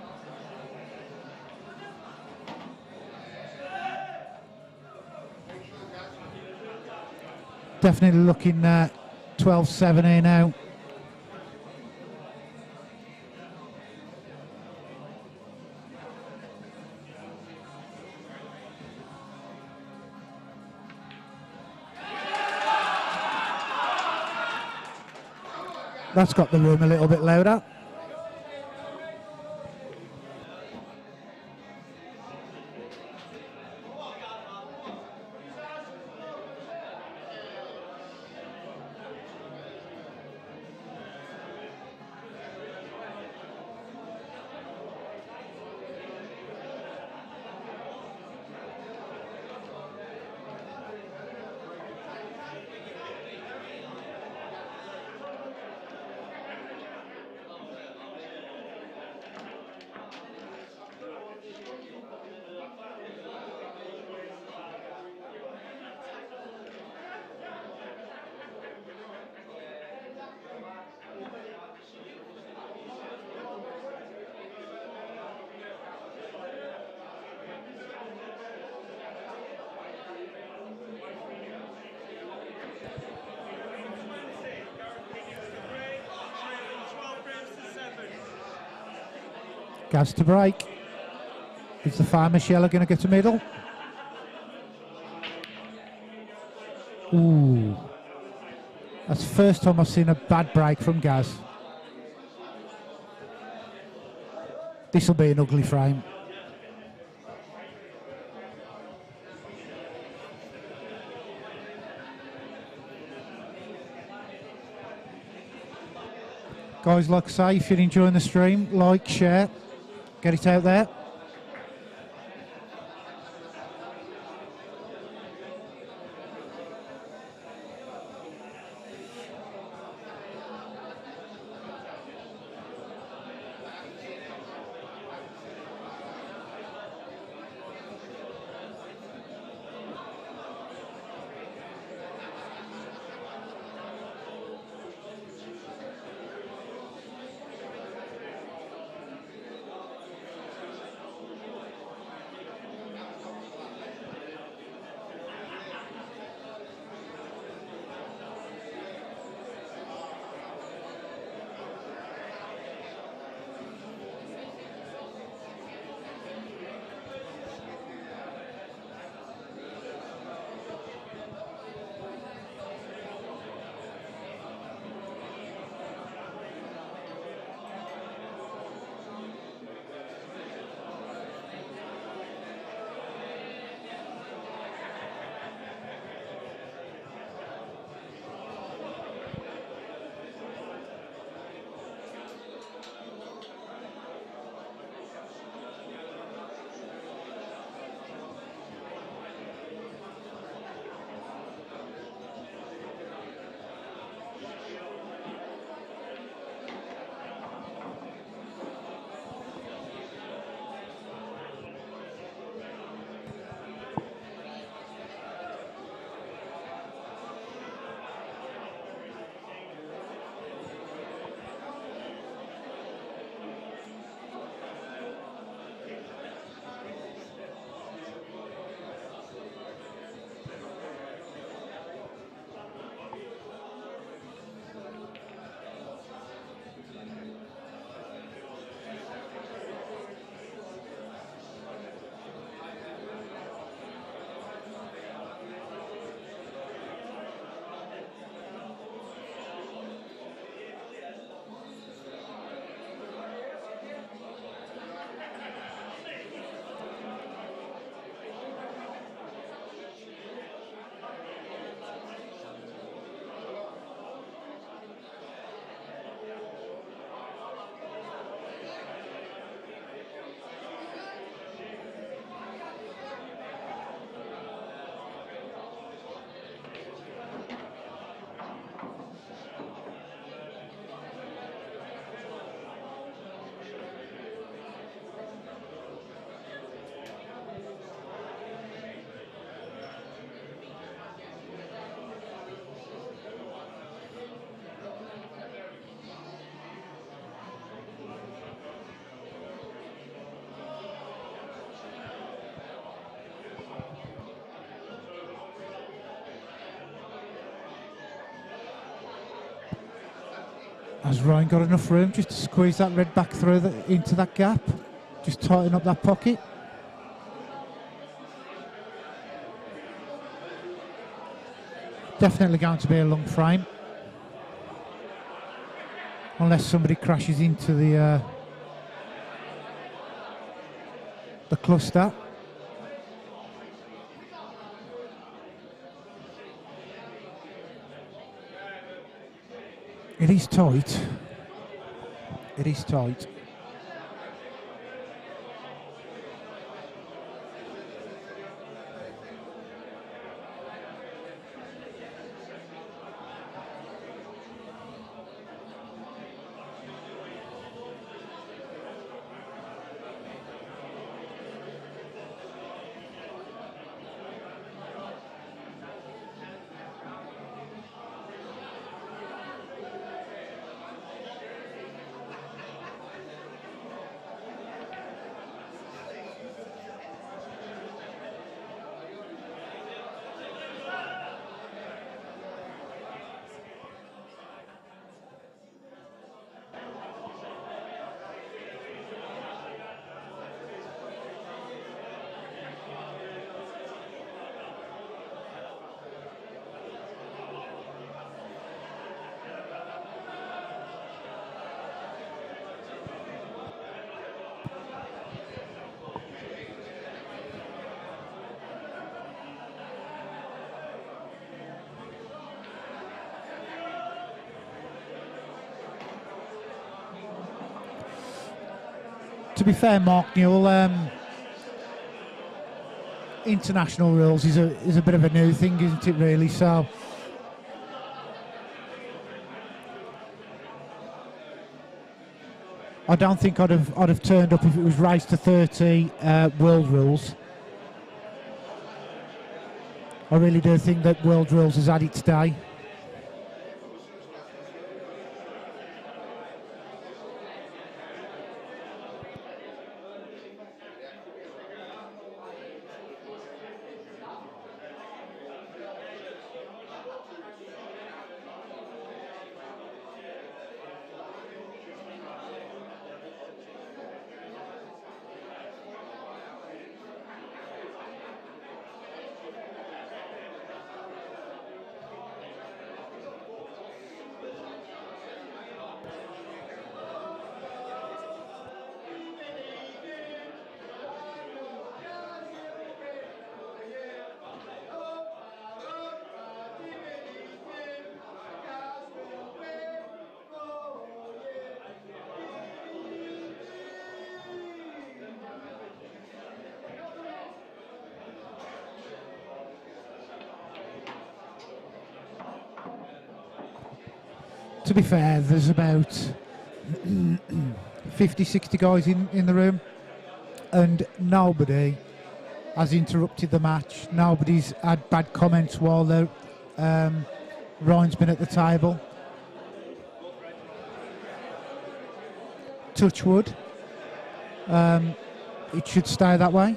A: Definitely looking 12-7 here now. That's got the room a little bit louder. Gas to break. Is the Fire Michelle going to get a middle? Ooh. That's the first time I've seen a bad break from Gaz. This will be an ugly frame. Guys, like I say, if you're enjoying the stream, like, share, get it out there. Has Ryan got enough room just to squeeze that red back through into that gap? Just tighten up that pocket. Definitely going to be a long frame. Unless somebody crashes into the cluster. It is tight. It is tight. To be fair, Mark Newell, international rules is a bit of a new thing, isn't it? Really, so. I don't think I'd have turned up if it was race to 30 world rules. I really do think that world rules has had its day. To be fair, there's about 50, 60 guys in the room, and nobody has interrupted the match. Nobody's had bad comments while Ryan's been at the table. Touch wood. It should stay that way.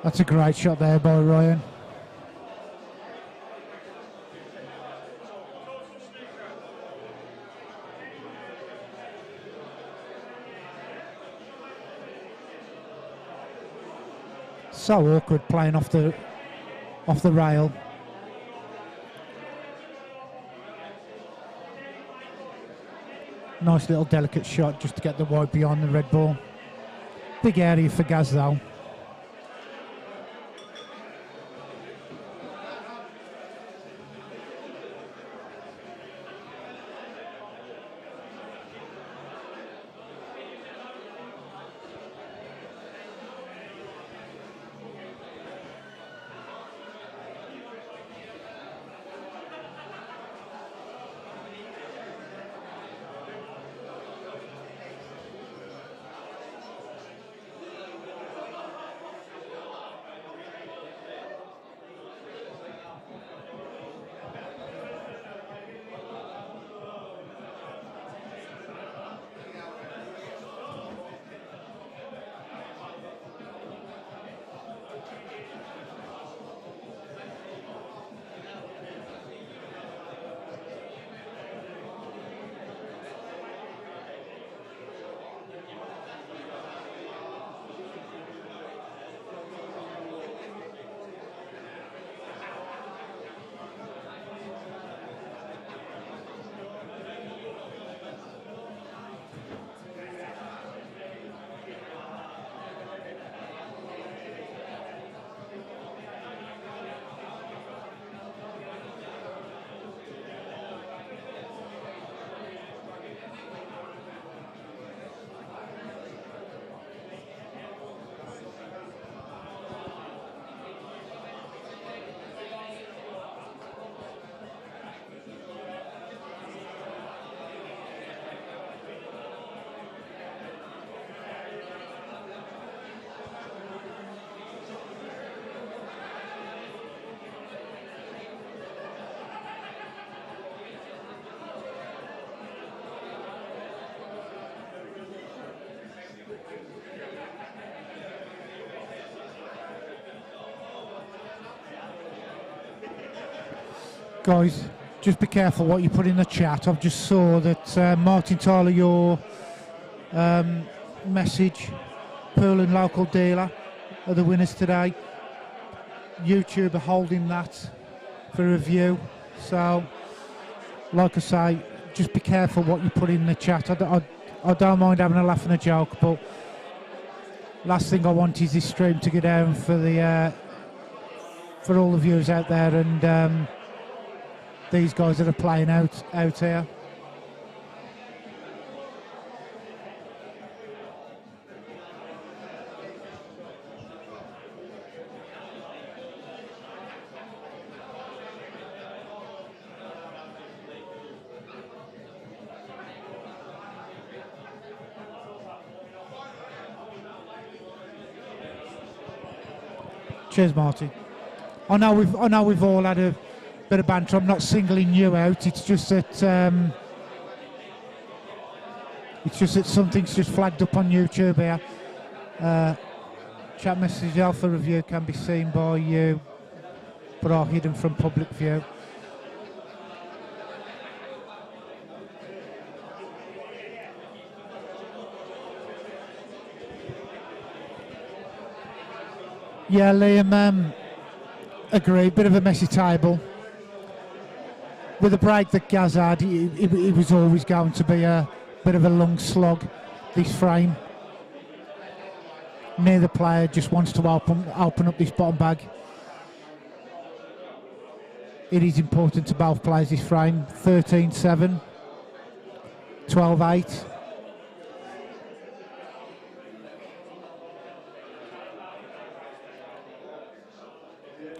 A: That's a great shot there by Ryan. So awkward playing off the rail. Nice little delicate shot just to get the wide beyond the red ball. Big area for Gaz though. Guys, just be careful what you put in the chat. I've just saw that Martin Tyler, your message, Pool and local dealer, are the winners today. YouTube are holding that for review. So, like I say, just be careful what you put in the chat. I don't mind having a laugh and a joke, but last thing I want is this stream to go down for the for all the viewers out there and these guys that are playing out here. Cheers, Marty. I know we've all had a bit of banter. I'm not singling you out. It's just that something's just flagged up on YouTube here. Chat message alpha review can be seen by you, but are hidden from public view. Yeah, Liam, agree. Bit of a messy table. With the break that Gaz had, it was always going to be a bit of a long slog, this frame. Neither player just wants to open up this bottom bag. It is important to both players this frame. 13-7, 12-8.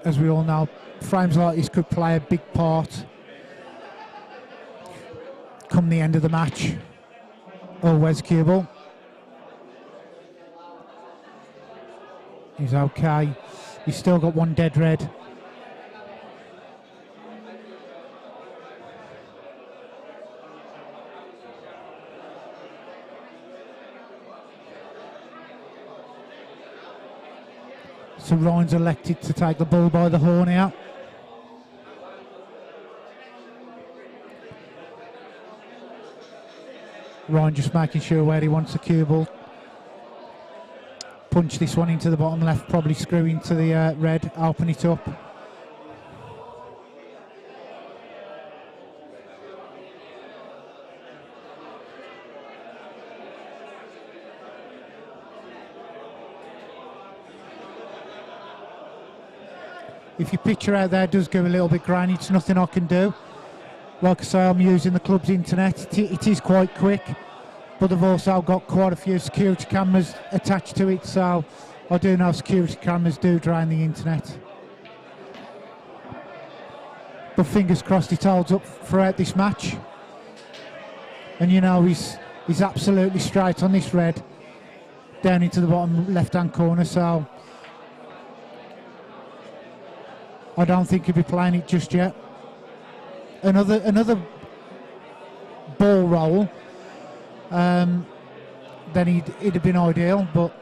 A: As we all know, frames like this could play a big part come the end of the match. Always cue ball. He's okay. He's still got one dead red. So Ryan's elected to take the ball by the horn out. Ryan just making sure where he wants the cue ball. Punch this one into the bottom left, probably screw into the red, open it up. If your picture out there does go a little bit grainy, it's nothing I can do. Like I say, I'm using the club's internet. It is quite quick, but they've also got quite a few security cameras attached to it, so I do know security cameras do drain the internet. But fingers crossed it holds up throughout this match. And you know, he's absolutely straight on this red, down into the bottom left-hand corner, so I don't think he'll be playing it just yet. Another ball roll, then it'd have been ideal, but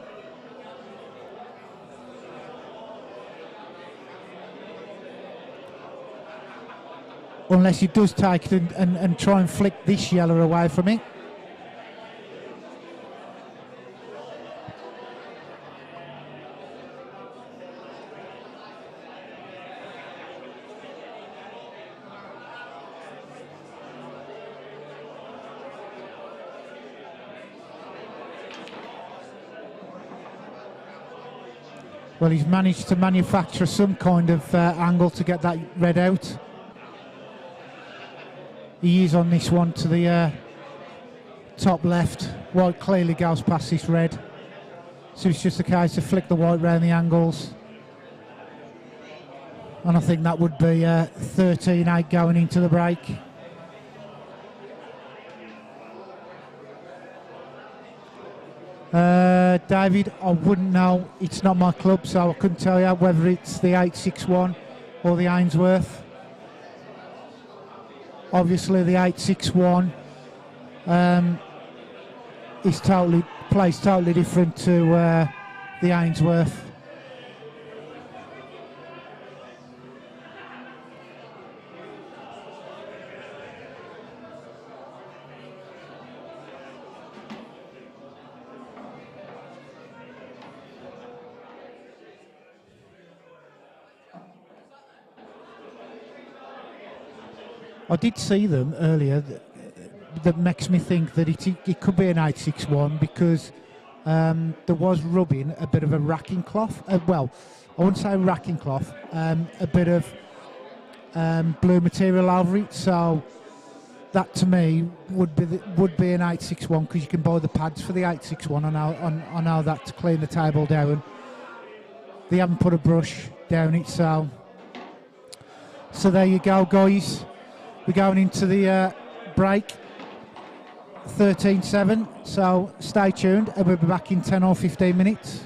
A: unless he does take it and try and flick this yellow away from it. Well, he's managed to manufacture some kind of angle to get that red out. He is on this one to the top left. White clearly goes past this red. So it's just a case to flick the white round the angles. And I think that would be 13-8 going into the break. David, I wouldn't know. It's not my club, so I couldn't tell you whether it's the 861 or the Ainsworth. Obviously, the 861 plays totally different to the Ainsworth. I did see them earlier. That makes me think that it could be an 861 because there was rubbing a bit of a racking cloth. Well, I wouldn't say racking cloth, a bit of blue material over it. So that to me would be an 861 because you can buy the pads for the 861 on how that to clean the table down. They haven't put a brush down it, so there you go, guys. We're going into the break. 13-7, so stay tuned and we'll be back in 10 or 15 minutes.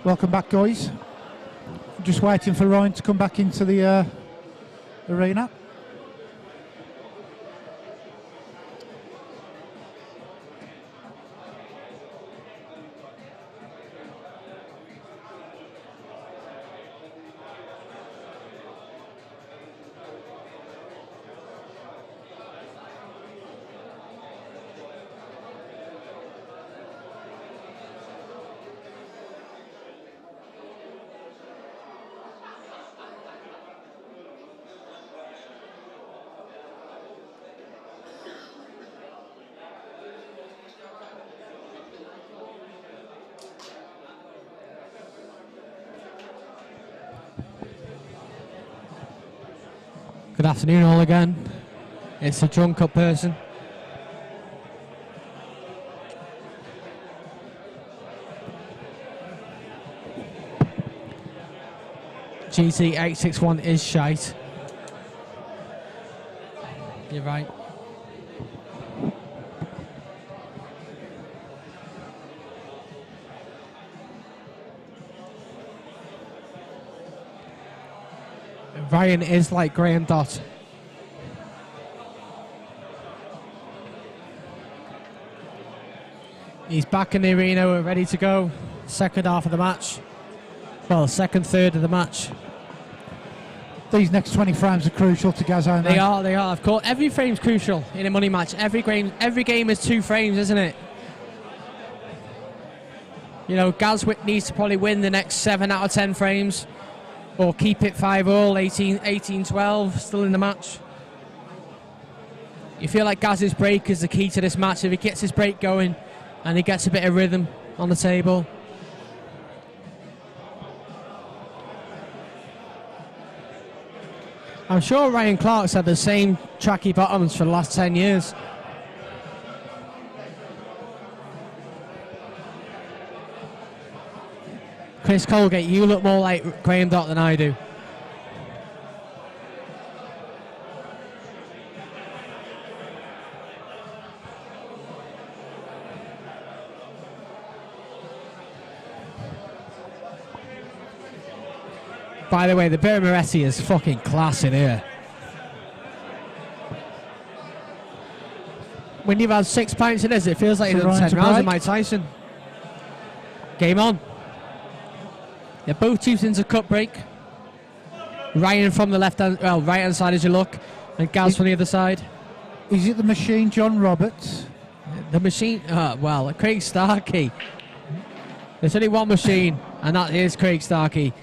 A: Welcome back, guys. Just waiting for Ryan to come back into the arena.
B: Good afternoon, all again. It's a drunk up person. GT861 is shite. You're right. Ryan is like Graham Dott. He's back in the arena, we're ready to go. Second half of the match. Well, second third of the match.
A: These next 20 frames are crucial to Gaz, aren't they?
B: They are. Of course, every frame's crucial in a money match. Every game is 2 frames, isn't it? You know, Gaz needs to probably win the next 7 out of 10 frames. Or keep it 5-all, 18-12, still in the match. You feel like Gaz's break is the key to this match. If he gets his break going and he gets a bit of rhythm on the table. I'm sure Ryan Clark's had the same tracky bottoms for the last 10 years. Chris Colgate, you look more like Graham Dott than I do. By the way, the beer Moretti is fucking class in here. When you've had 6 pints of this, it feels like you've done 10 rounds of Mike Tyson. Game on. Yeah, both teams into cut break. Ryan from the right hand side as you look, and Gaz from the other side.
A: Is it the machine, John Roberts?
B: The machine, well, Craig Starkey. There's only one machine, and that is Craig Starkey.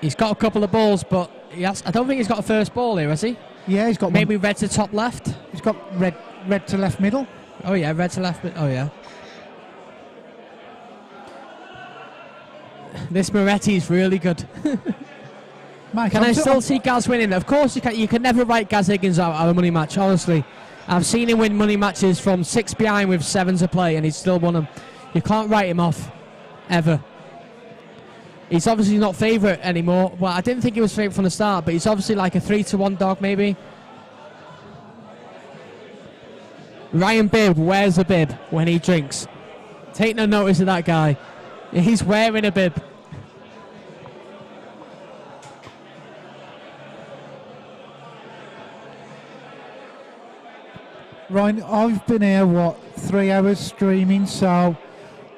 B: He's got a couple of balls, but I don't think he's got a first ball here, has he?
A: Yeah, he's got
B: maybe red to top left.
A: He's got red to left middle.
B: Oh yeah, red to left. Oh yeah. This Moretti is really good.
A: Mike,
B: can I still see Gaz winning? Of course you can. You can never write Gaz Higgins out of a money match, honestly. I've seen him win money matches from 6 behind with 7 to play, and he's still won them. You can't write him off, ever. He's obviously not favourite anymore. Well, I didn't think he was favourite from the start, but he's obviously like a 3-1 dog, maybe. Ryan Bibb wears a bib when he drinks. Take no notice of that guy. He's wearing a bib.
A: Ryan, I've been here, 3 hours streaming, so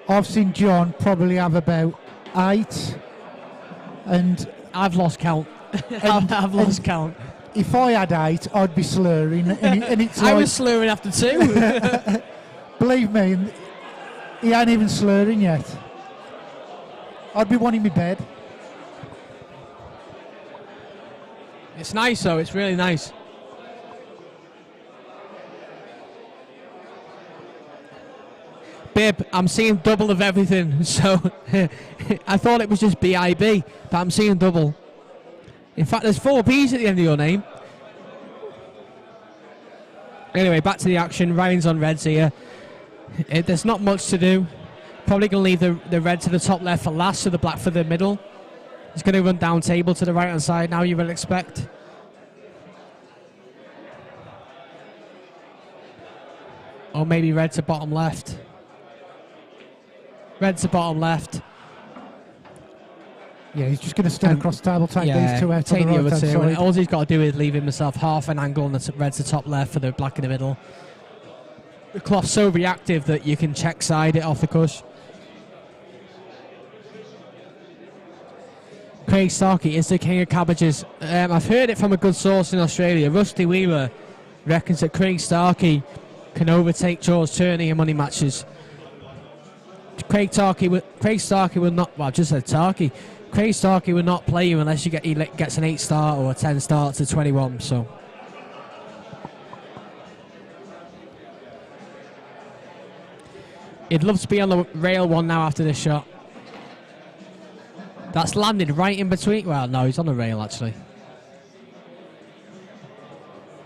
A: I've seen John probably have about 8. And
B: I've lost count. I've lost count.
A: If I had 8, I'd be slurring. And it's
B: I was slurring after 2.
A: Believe me, he ain't even slurring yet. I'd be wanting my bed.
B: It's nice though, it's really nice. Bib, I'm seeing double of everything, so I thought it was just B-I-B, but I'm seeing double. In fact, there's 4 B's at the end of your name. Anyway, back to the action. Ryan's on reds here. There's not much to do. Probably going to leave the red to the top left for last, so the black for the middle. He's going to run down table to the right-hand side now, you will expect. Or maybe red to bottom left. Red to bottom left.
A: Yeah, he's just going to step
B: And-
A: across the table, take
B: Yeah,
A: these two out to
B: take
A: the
B: the
A: right
B: other
A: hand
B: two. And
A: side.
B: all he's got to do is leave himself half an angle on the red to top left for the black in the middle. The cloth's so reactive that you can check side it off the cush. Craig Starkey is the king of cabbages. I've heard it from a good source in Australia. Rusty Wheeler reckons that Craig Starkey can overtake George Turney in money matches. Craig Starkey will not. Well, I just said Starkey. Craig Starkey will not play you unless he gets an 8 start or a 10 start to 21. So. He'd love to be on the rail one now after this shot. That's landed right in between. Well, no, he's on the rail actually.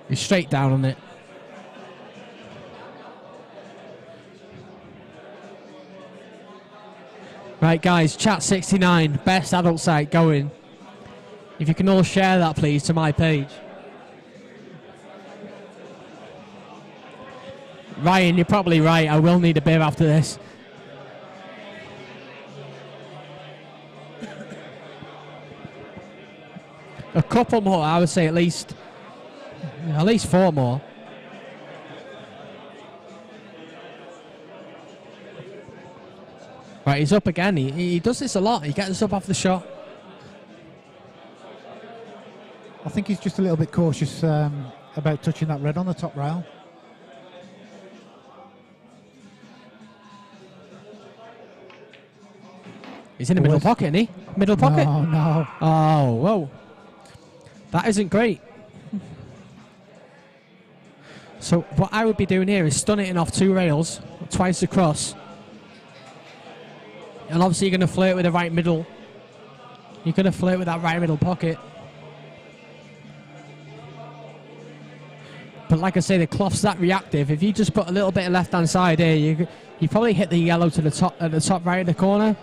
B: He's straight down on it. Right, guys, chat 69, best adult site going. If you can all share that, please, to my page. Ryan, you're probably right. I will need a beer after this. A couple more, I would say at least 4 more. Right, he's up again. He does this a lot. He gets us up off the shot.
A: I think he's just a little bit cautious about touching that red on the top rail.
B: He's in the middle pocket, isn't he? Middle pocket?
A: No, no.
B: Oh, whoa. That isn't great. So what I would be doing here is stunning it off 2 rails, twice across. And obviously you're going to flirt with the right middle. You're going to flirt with that right middle pocket. But like I say, the cloth's that reactive. If you just put a little bit of left-hand side here, you probably hit the yellow to the top, at the top right of the corner.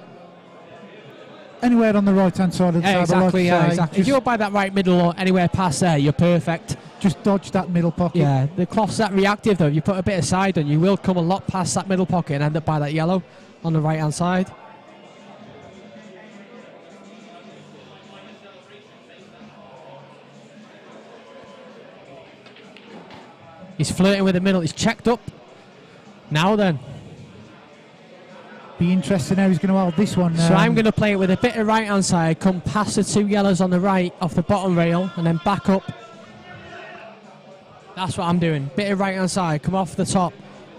A: Anywhere on the right-hand side of the table.
B: Exactly,
A: I'd say.
B: exactly. If you're by that right middle or anywhere past there, you're perfect.
A: Just dodge that middle pocket.
B: Yeah, the cloth's that reactive though. If you put a bit of side on, you will come a lot past that middle pocket and end up by that yellow on the right-hand side. He's flirting with the middle. He's checked up. Now then.
A: Be interesting how he's going to hold this one.
B: So I'm going to play it with a bit of right-hand side, come past the 2 yellows on the right off the bottom rail, and then back up. That's what I'm doing. Bit of right-hand side, come off the top,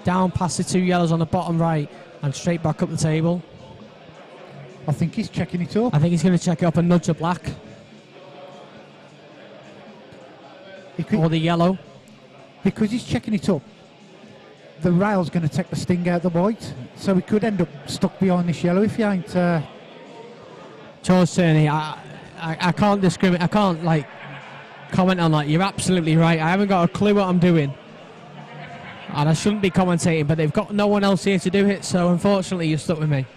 B: down past the 2 yellows on the bottom right, and straight back up the table.
A: I think he's checking it up.
B: I think he's going to check it up and nudge the black. Or the yellow.
A: Because he's checking it up, the rail's going to take the sting out the white, so we could end up stuck behind this yellow if you ain't.
B: George Turney, I can't discriminate. I can't comment on that. You're absolutely right. I haven't got a clue what I'm doing, and I shouldn't be commentating. But they've got no one else here to do it, so unfortunately, you're stuck with me.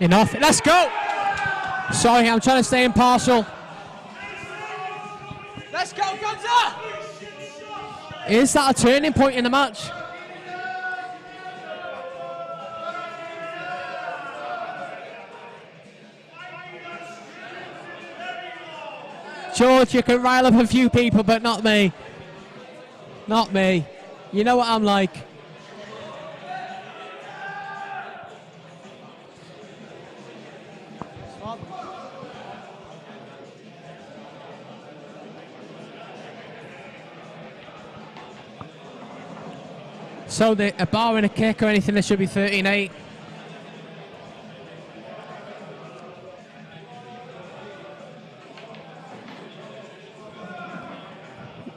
B: Enough. Let's go. Sorry, I'm trying to stay impartial. Let's go, Gunter. Is that a turning point in the match? George, you can rile up a few people, but not me. Not me. You know what I'm like. So a bar and a kick or anything, there should be 13-8.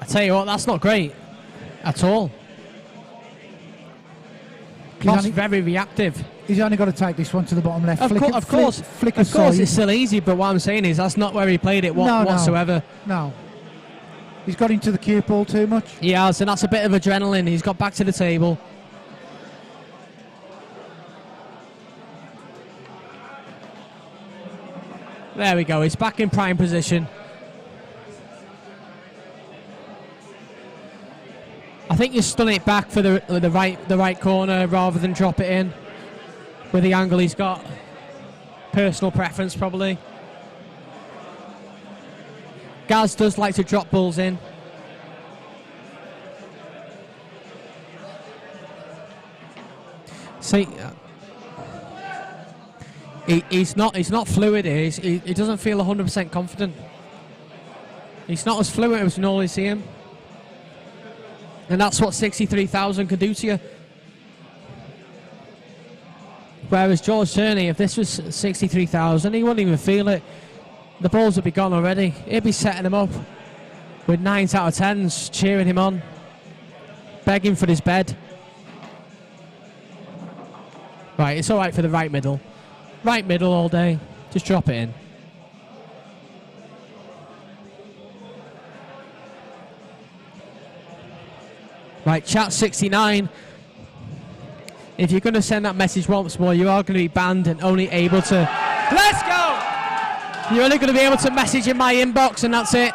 B: I tell you what, that's not great at all. Cloth's very reactive.
A: He's only got to take this one to the bottom left.
B: Of course, it's still easy, but what I'm saying is that's not where he played it whatsoever.
A: No. He's got into the cue ball too much.
B: He has, and that's a bit of adrenaline. He's got back to the table. There we go. He's back in prime position. I think you stun it back for the right corner rather than drop it in with the angle he's got. Personal preference, probably. Gaz does like to drop balls in. See, he's not fluid here. He doesn't feel 100% confident. He's not as fluid as we normally see him. And that's what 63,000 can do to you. Whereas George Turney, if this was 63,000, he wouldn't even feel it. The balls would be gone already. He'd be setting him up with 9s out of 10s, cheering him on, begging for his bed. Right, it's all right for the right middle. Right middle all day. Just drop it in. Right, chat 69. If you're going to send that message once more, you are going to be banned and only able to... Let's go! You're only going to be able to message in my inbox and that's it.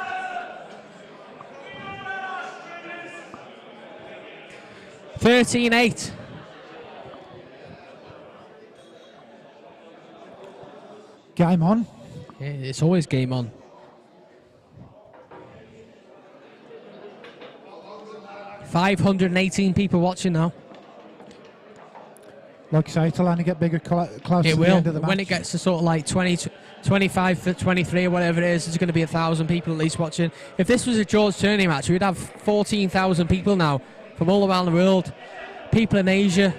B: $13-8.
A: Game on.
B: Yeah, it's always game on. $518 people watching now.
A: Like I say, it'll only get bigger closer
B: It
A: to the
B: will.
A: end of the match.
B: When it gets to sort of like 20, 25 for 23 or whatever it is, there's going to be 1,000 people at least watching. If this was a George Turney match, we'd have 14,000 people now from all around the world. People in Asia,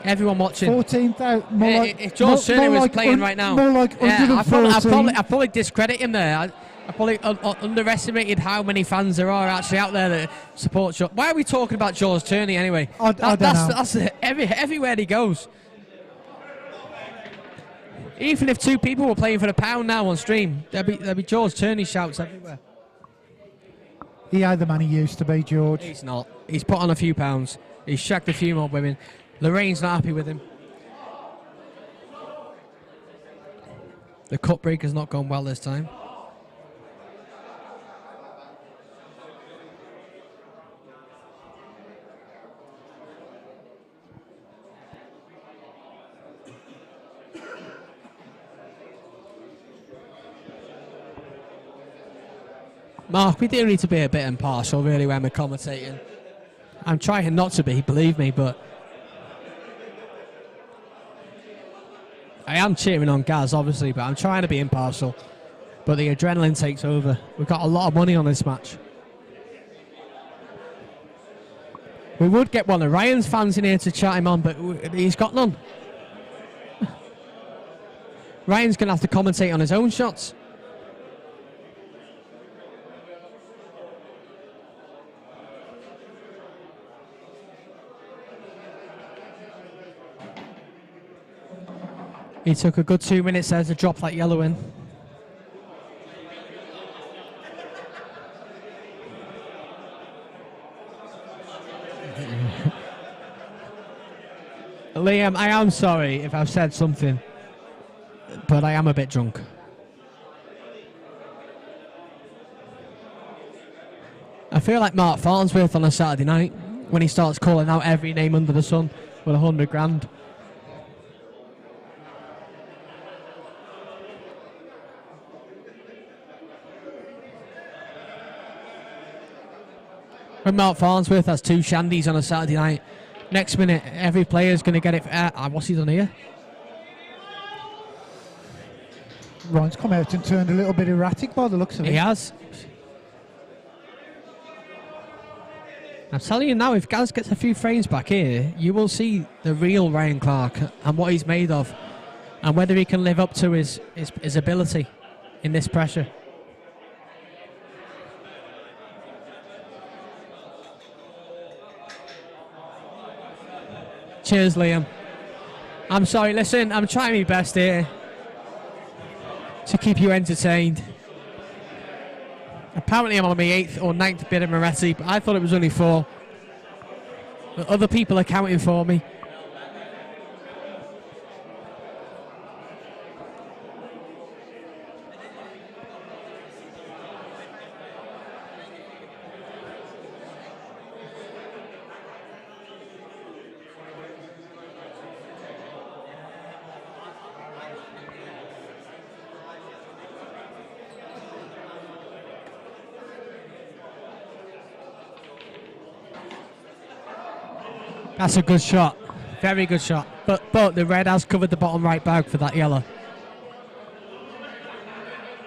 B: everyone watching.
A: 14,000.
B: If George Turney was playing right now,
A: more like 114.
B: I probably discredit him there. I probably underestimated how many fans there are actually out there that support George. Why are we talking about George Turney anyway?
A: I don't know.
B: That's everywhere he goes. Even if 2 people were playing for the pound now on stream, there'd be George Turney shouts everywhere.
A: He ain't the man he used to be, George.
B: He's not. He's put on a few pounds. He's shagged a few more women. Lorraine's not happy with him. The cut break has not gone well this time. Mark, we do need to be a bit impartial, really, when we're commentating. I'm trying not to be, believe me, but I am cheering on Gaz, obviously, but I'm trying to be impartial. But the adrenaline takes over. We've got a lot of money on this match. We would get one of Ryan's fans in here to chat him on, but he's got none. Ryan's going to have to commentate on his own shots. He took a good 2 minutes there to drop that yellow in. Liam, I am sorry if I've said something, but I am a bit drunk. I feel like Mark Farnsworth on a Saturday night when he starts calling out every name under the sun with 100 grand. When Mark Farnsworth has 2 shandies on a Saturday night, next minute every player's going to get it. What's he done here?
A: Ryan's come out and turned a little bit erratic by the looks of it.
B: He has. I'm telling you now, if Gaz gets a few frames back here, you will see the real Ryan Clark and what he's made of, and whether he can live up to his ability in this pressure. Cheers, Liam. I'm sorry, listen, I'm trying my best here to keep you entertained. Apparently I'm on my 8th or 9th bit of Moretti, but I thought it was only 4. But other people are counting for me. That's a good shot. Very good shot. But the red has covered the bottom right bag for that yellow.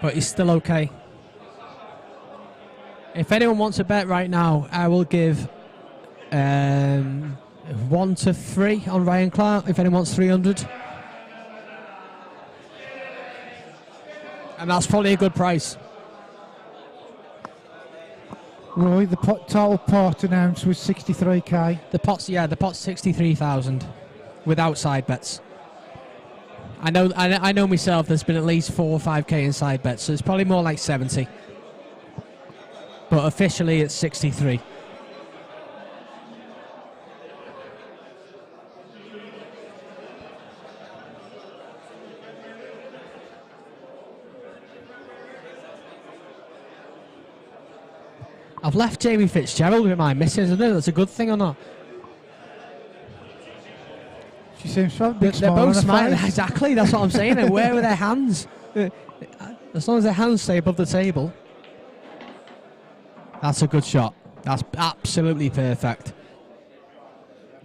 B: But he's still okay. If anyone wants a bet right now, I will give 1 to 3 on Ryan Clark. If anyone wants 300. And that's probably a good price.
A: Roy, the total pot announced was 63k.
B: The pot's 63,000 without side bets. I know myself. There's been at least 4 or 5k in side bets, so it's probably more like 70. But officially, it's 63. I've left Jamie Fitzgerald with my missus. I don't know if that's a good thing or not.
A: She seems to have a big
B: They're
A: smile
B: both
A: on her
B: smiling.
A: face.
B: Exactly, that's what I'm saying. And where are their hands? As long as their hands stay above the table. That's a good shot. That's absolutely perfect.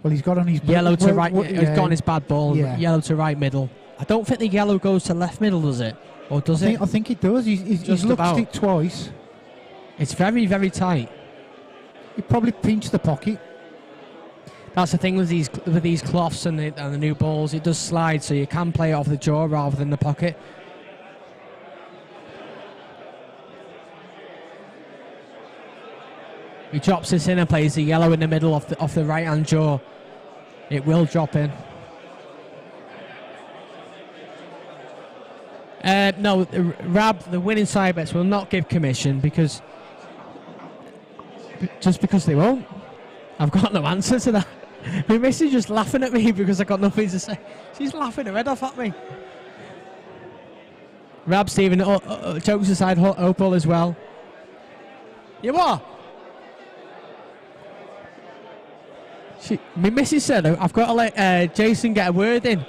A: Well, he's got on his
B: Yellow to right.
A: yeah.
B: He's got on his bad ball.
A: Yeah.
B: Yellow to right middle. I don't think the yellow goes to left middle, does it? Or does it?
A: I think it does. He's
B: Just
A: looked
B: about.
A: at it twice.
B: It's very, very tight.
A: He probably pinched the pocket.
B: That's the thing with these cloths and the new balls. It does slide, so you can play it off the jaw rather than the pocket. He drops this in and plays the yellow in the middle off the right hand jaw. It will drop in. No, Rab, the winning side bets will not give commission because they won't. I've got no answer to that. My missus just laughing at me because I got nothing to say. She's laughing her head off at me. Rab, Stephen, jokes aside, Opal as well. You what? My missus said I've got to let Jason get a word in.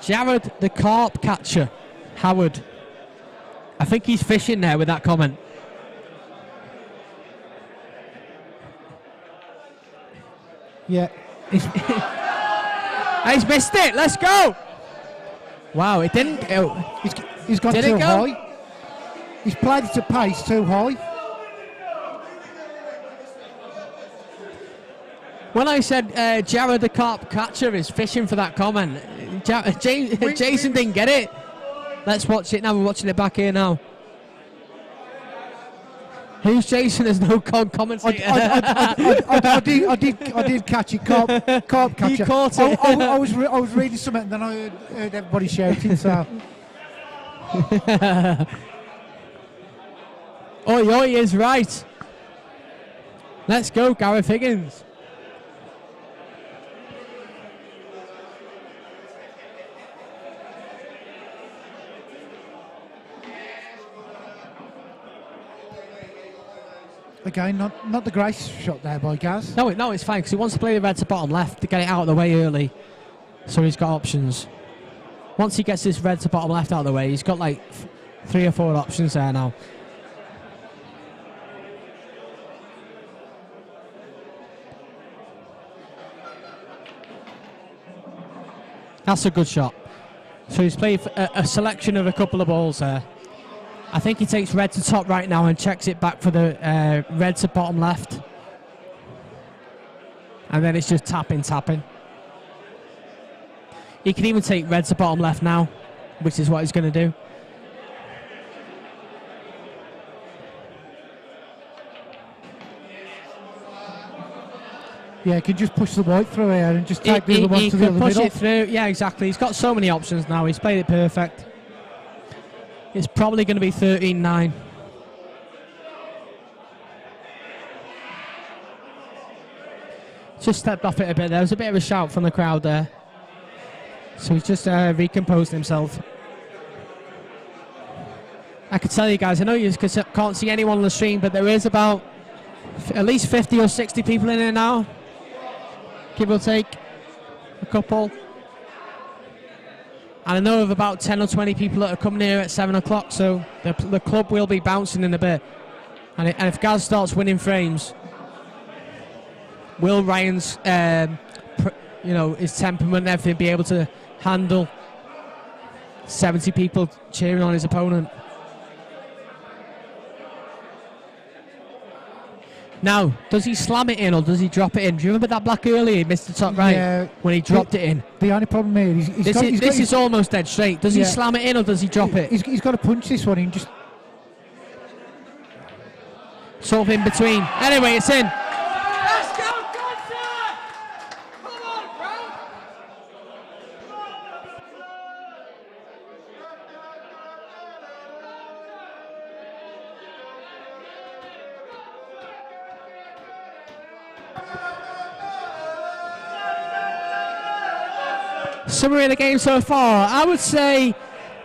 B: Jared, the carp catcher, Howard. I think he's fishing there with that comment.
A: Yeah.
B: He's missed it. Let's go. Wow, it didn't.
A: He's gone
B: Did
A: too
B: it go?
A: high. He's played it at pace too high.
B: When I said Jared the carp catcher is fishing for that comment, Jason didn't get it. Let's watch it now. We're watching it back here now. Who's Jason? There's no commentator.
A: I did catch it. Carp catcher.
B: You caught it.
A: I was reading something, and then I heard everybody shouting. So.
B: Oi is right. Let's go, Gareth Higgins.
A: Again, not the greatest shot there by Gaz.
B: No, it's fine because he wants to play the red to bottom left to get it out of the way early, so he's got options. Once he gets this red to bottom left out of the way, he's got like 3 or 4 options there now. That's a good shot. So he's played a selection of a couple of balls there. I think he takes red to top right now and checks it back for the red to bottom left. And then it's just tapping. He can even take red to bottom left now, which is what he's going to do.
A: Yeah, he can just push the white through here and just take the other one to the other
B: push
A: middle.
B: it through. Yeah, exactly. He's got so many options now. He's played it perfect. It's probably going to be 13-9. Just stepped off it a bit. There was a bit of a shout from the crowd there. So he's just recomposed himself. I could tell you guys, I know you can't see anyone on the stream, but there is about at least 50 or 60 people in here now. Give or take a couple. And I know of about 10 or 20 people that are coming here at 7 o'clock, so the club will be bouncing in a bit. And if Gaz starts winning frames, will Ryan's, his temperament and everything be able to handle 70 people cheering on his opponent? Now, does he slam it in or does he drop it in? Do you remember that black earlier he missed the top right when he dropped it in?
A: The only problem here is
B: this is almost dead straight. Does he slam it in or does he drop it?
A: He's got to punch this one in, just
B: sort of in between. Anyway, it's in.
C: Let's go, Johnson! Come on, bro!
B: Summary of the game so far. I would say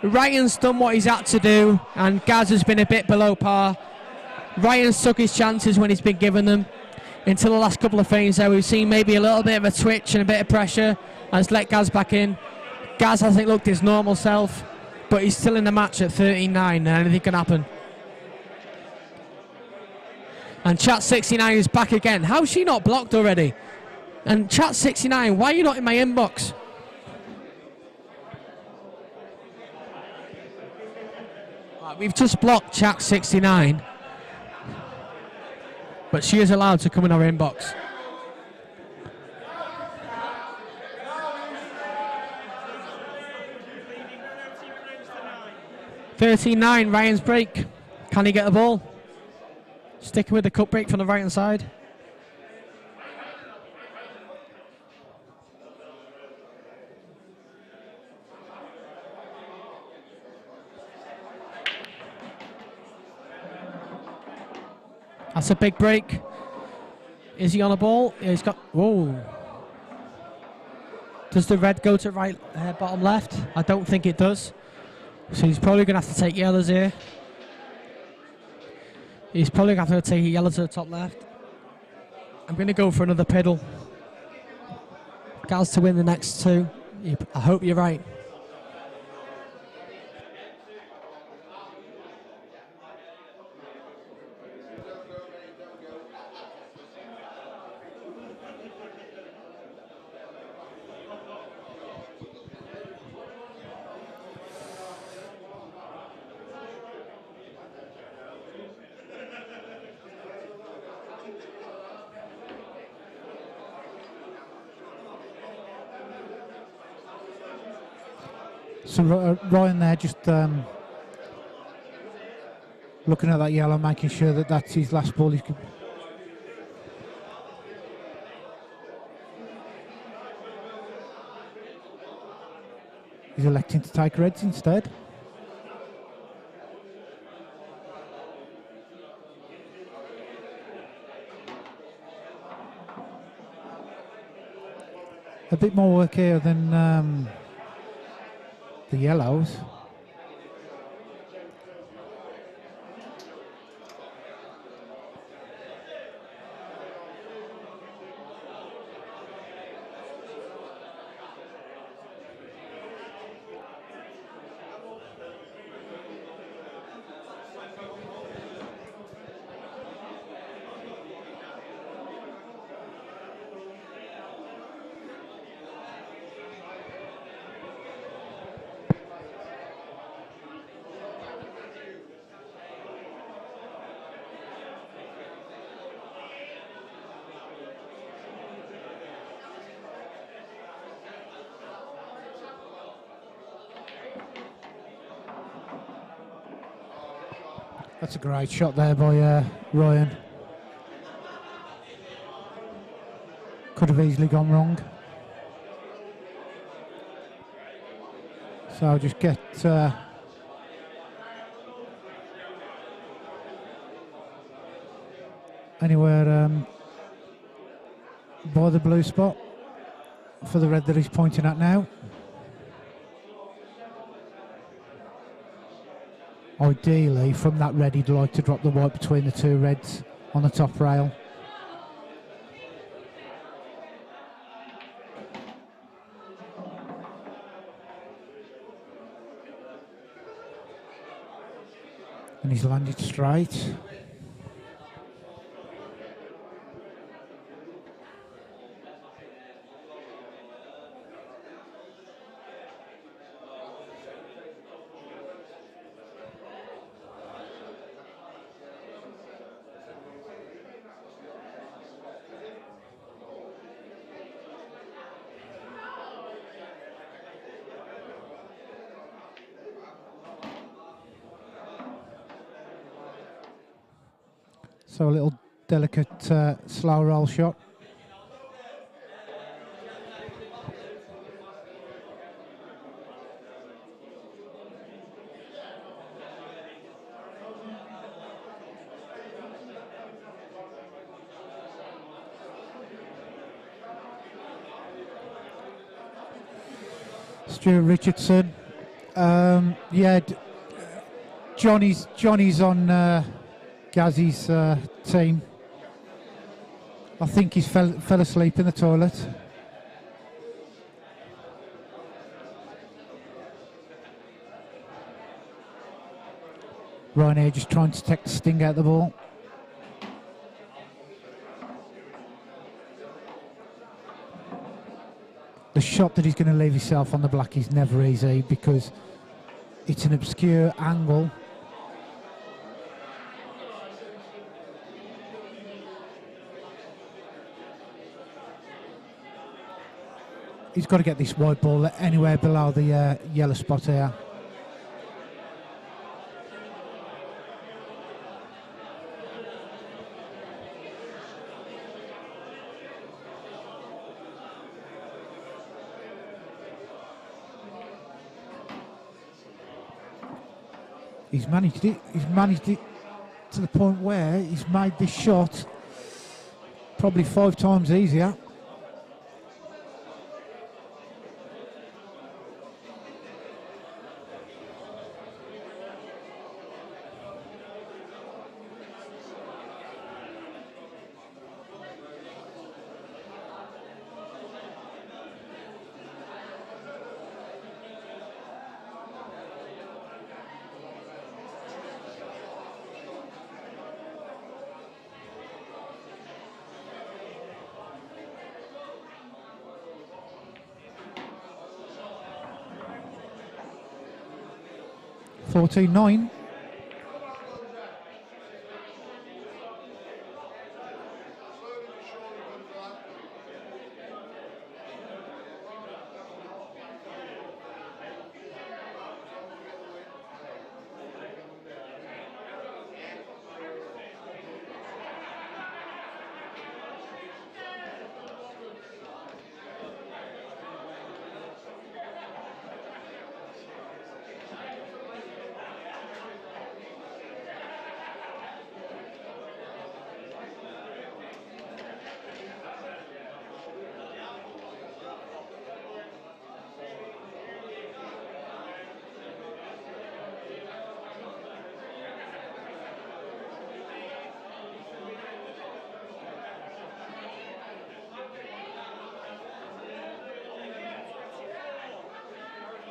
B: Ryan's done what he's had to do and Gaz has been a bit below par. Ryan's took his chances when he's been given them. Until the last couple of frames there, we've seen maybe a little bit of a twitch and a bit of pressure. Has let Gaz back in. Gaz hasn't looked his normal self, but he's still in the match at 13-9 and anything can happen. And Chat69 is back again. How's she not blocked already? And Chat69, why are you not in my inbox? Right, we've just blocked Chat69. But she is allowed to come in our inbox. 13-9, Ryan's break. Can he get the ball? Sticking with the cut break from the right hand side. That's a big break. Is he on a ball? Yeah, he's got. Whoa. Does the red go to right bottom left? I don't think it does. So he's probably going to have to take yellows here. He's probably going to have to take a yellow to the top left. I'm going to go for another pedal. Gaz to win the next two. I hope you're right.
A: So Ryan there just looking at that yellow, making sure that that's his last ball. He's electing to take reds instead. A bit more work here than the yellows. That's a great shot there by Ryan. Could have easily gone wrong. So I'll just get anywhere by the blue spot for the red that he's pointing at now. Ideally, from that red, he'd like to drop the white between the two reds on the top rail. And he's landed straight. So a little delicate slow roll shot. Stuart Richardson. Yeah, Johnny's on Gazzy's team. I think he's fell asleep in the toilet. Ryan here just trying to take the sting out of the ball. The shot that he's going to leave himself on the black is never easy because it's an obscure angle. He's got to get this white ball anywhere below the yellow spot here. He's managed it. He's managed it to the point where he's made this shot probably 5 times easier. $14-9.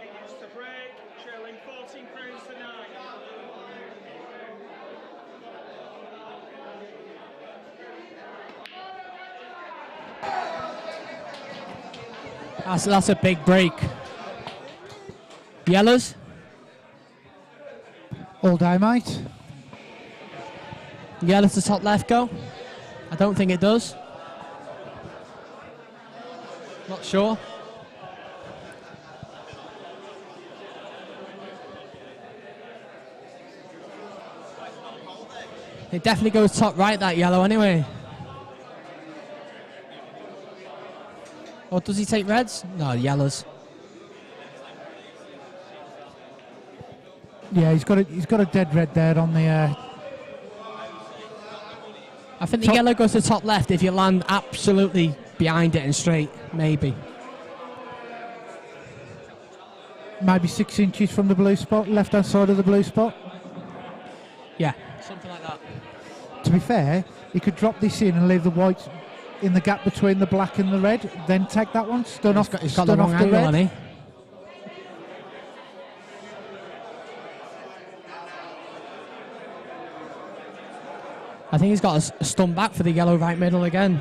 C: Higgins to break, trailing 14 frames to 9.
D: That's a big break. Yellows?
A: All day, mate.
D: Yellow to top left go? I don't think it does. Not sure. It definitely goes top right, that yellow, anyway. Or does he take reds? No, yellows.
A: Yeah, he's got a dead red there on the.
D: I think the yellow goes to top left if you land absolutely behind it and straight, maybe.
A: Maybe 6 inches from the blue spot, left-hand side of the blue spot.
D: Yeah, something like that.
A: To be fair, he could drop this in and leave the white in the gap between the black and the red, then take that one, stun off,
D: He's got
A: stun
D: the
A: off
D: wrong
A: the
D: angle,
A: red.
D: hasn't he? I think he's got a stun back for the yellow right middle again.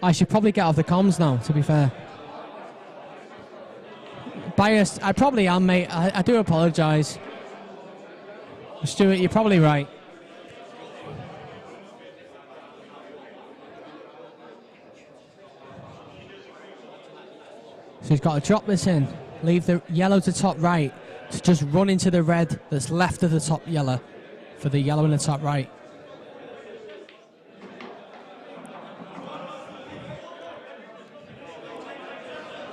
D: I should probably get off the comms now, to be fair. Biased, I probably am, mate. I do apologise. Stuart, you're probably right. So he's got to drop this in, leave the yellow to top right, to just run into the red that's left of the top yellow. for the yellow in the top right.